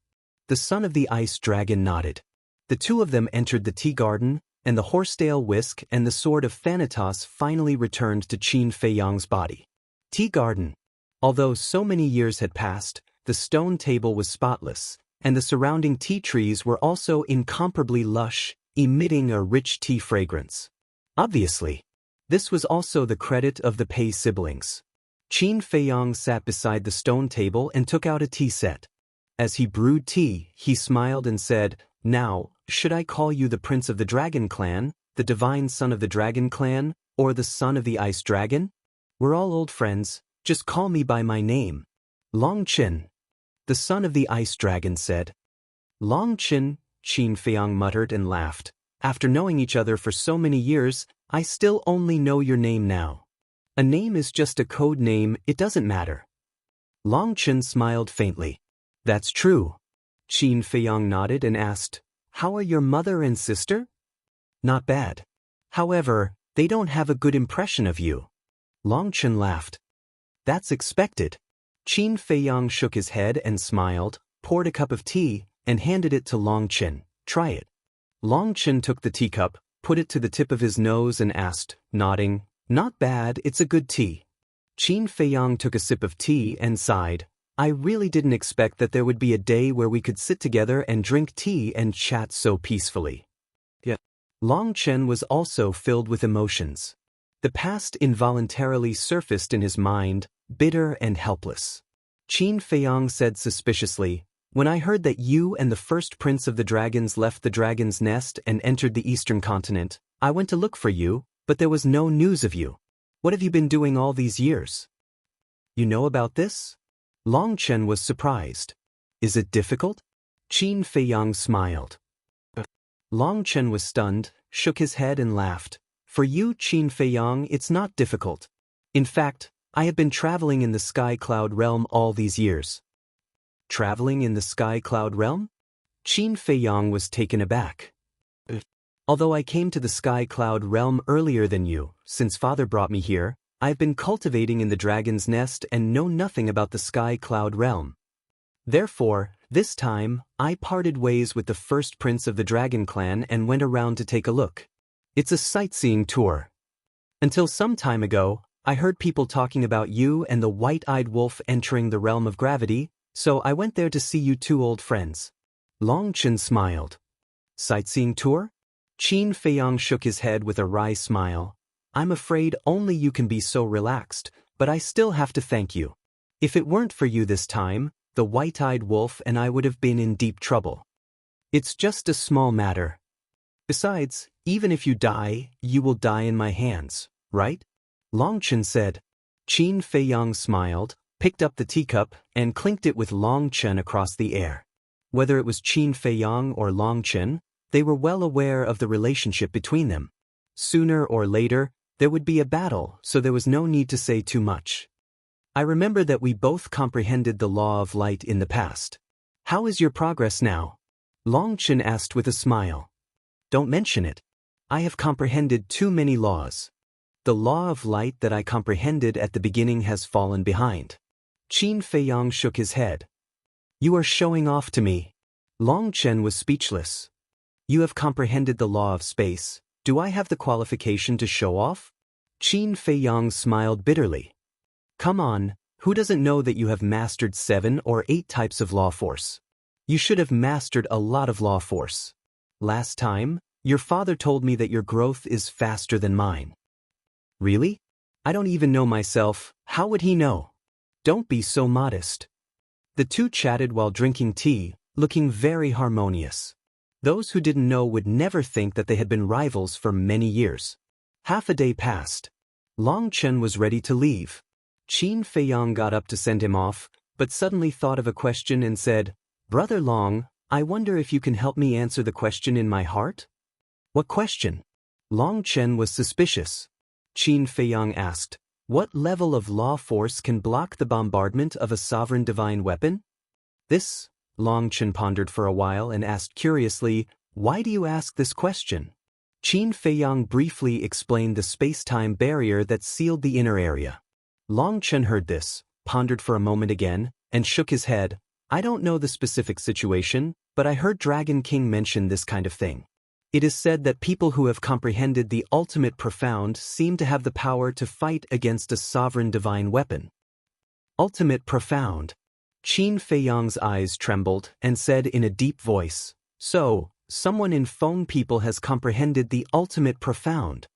The son of the ice dragon nodded. The two of them entered the tea garden, and the horsetail whisk and the sword of Thanatos finally returned to Qin Feiyang's body. Tea garden. Although so many years had passed, the stone table was spotless, and the surrounding tea trees were also incomparably lush, emitting a rich tea fragrance. Obviously, this was also the credit of the Pei siblings. Qin Feiyang sat beside the stone table and took out a tea set. As he brewed tea, he smiled and said, "Now, should I call you the Prince of the Dragon Clan, the Divine Son of the Dragon Clan, or the Son of the Ice Dragon? We're all old friends, just call me by my name." "Long Qin," the son of the Ice Dragon said. "Long Qin," Qin Feiyang muttered and laughed. "After knowing each other for so many years, I still only know your name now. A name is just a code name, it doesn't matter." Long Qin smiled faintly. "That's true." Qin Feiyang nodded and asked, "How are your mother and sister?" "Not bad. However, they don't have a good impression of you." Long Qin laughed. "That's expected." Qin Feiyang shook his head and smiled, poured a cup of tea, and handed it to Long Qin. "Try it." Long Qin took the teacup, put it to the tip of his nose and asked, nodding, "Not bad, it's a good tea." Qin Feiyang took a sip of tea and sighed. "I really didn't expect that there would be a day where we could sit together and drink tea and chat so peacefully." Yeah. Long Qin was also filled with emotions. The past involuntarily surfaced in his mind, bitter and helpless. Qin Feiyang said suspiciously, "When I heard that you and the first prince of the dragons left the dragon's nest and entered the eastern continent, I went to look for you, but there was no news of you. What have you been doing all these years?" "You know about this?" Long Qin was surprised. "Is it difficult?" Qin Feiyang smiled. Long Qin was stunned, shook his head and laughed. "For you, Qin Feiyang, it's not difficult. In fact, I have been traveling in the Sky Cloud realm all these years." "Traveling in the Sky Cloud realm?" Qin Feiyang was taken aback. "Although I came to the Sky Cloud realm earlier than you, since Father brought me here, I've been cultivating in the dragon's nest and know nothing about the Sky Cloud realm. Therefore, this time, I parted ways with the first prince of the Dragon Clan and went around to take a look. It's a sightseeing tour. Until some time ago, I heard people talking about you and the white-eyed wolf entering the realm of gravity, so I went there to see you two old friends." Long Qin smiled. "Sightseeing tour?" Qin Feiyang shook his head with a wry smile. "I'm afraid only you can be so relaxed, but I still have to thank you. If it weren't for you this time, the white-eyed wolf and I would have been in deep trouble. It's just a small matter. Besides, even if you die, you will die in my hands, right?" Long Qin said. Qin Feiyang smiled, picked up the teacup, and clinked it with Long Qin across the air. Whether it was Qin Feiyang or Long Chen, they were well aware of the relationship between them. Sooner or later, there would be a battle, so there was no need to say too much. I remember that we both comprehended the law of light in the past. How is your progress now? Long Chen asked with a smile. Don't mention it. I have comprehended too many laws. The law of light that I comprehended at the beginning has fallen behind. Qin Feiyang shook his head. You are showing off to me. Long Chen was speechless. You have comprehended the law of space. Do I have the qualification to show off? Qin Feiyang smiled bitterly. Come on, who doesn't know that you have mastered 7 or 8 types of law force? You should have mastered a lot of law force. Last time, your father told me that your growth is faster than mine. Really? I don't even know myself, how would he know? Don't be so modest. The two chatted while drinking tea, looking very harmonious. Those who didn't know would never think that they had been rivals for many years. Half a day passed. Long Chen was ready to leave. Qin Feiyang got up to send him off, but suddenly thought of a question and said, Brother Long, I wonder if you can help me answer the question in my heart? What question? Long Chen was suspicious. Qin Feiyang asked, What level of law force can block the bombardment of a sovereign divine weapon? This, Long Chen pondered for a while and asked curiously, Why do you ask this question? Qin Feiyang briefly explained the space-time barrier that sealed the inner area. Long Chen heard this, pondered for a moment again, and shook his head. I don't know the specific situation, but I heard Dragon King mention this kind of thing. It is said that people who have comprehended the ultimate profound seem to have the power to fight against a sovereign divine weapon. Ultimate profound. Qin Feiyang's eyes trembled and said in a deep voice, So, someone in Feng people has comprehended the ultimate profound.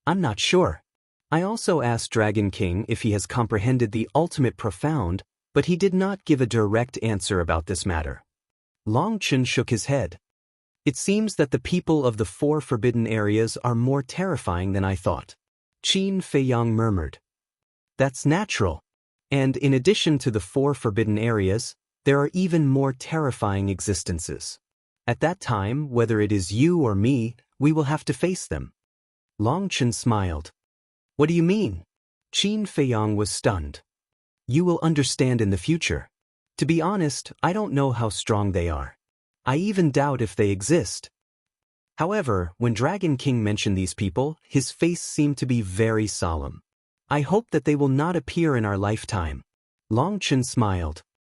I'm not sure. I also asked Dragon King if he has comprehended the ultimate profound, but he did not give a direct answer about this matter. Long Chen shook his head. It seems that the people of the 4 forbidden areas are more terrifying than I thought. Qin Feiyang murmured. That's natural. And in addition to the 4 forbidden areas, there are even more terrifying existences. At that time, whether it is you or me, we will have to face them. Long Chen smiled. What do you mean? Qin Feiyang was stunned. You will understand in the future. To be honest, I don't know how strong they are. I even doubt if they exist. However, when Dragon King mentioned these people, his face seemed to be very solemn. I hope that they will not appear in our lifetime. Long Chen smiled.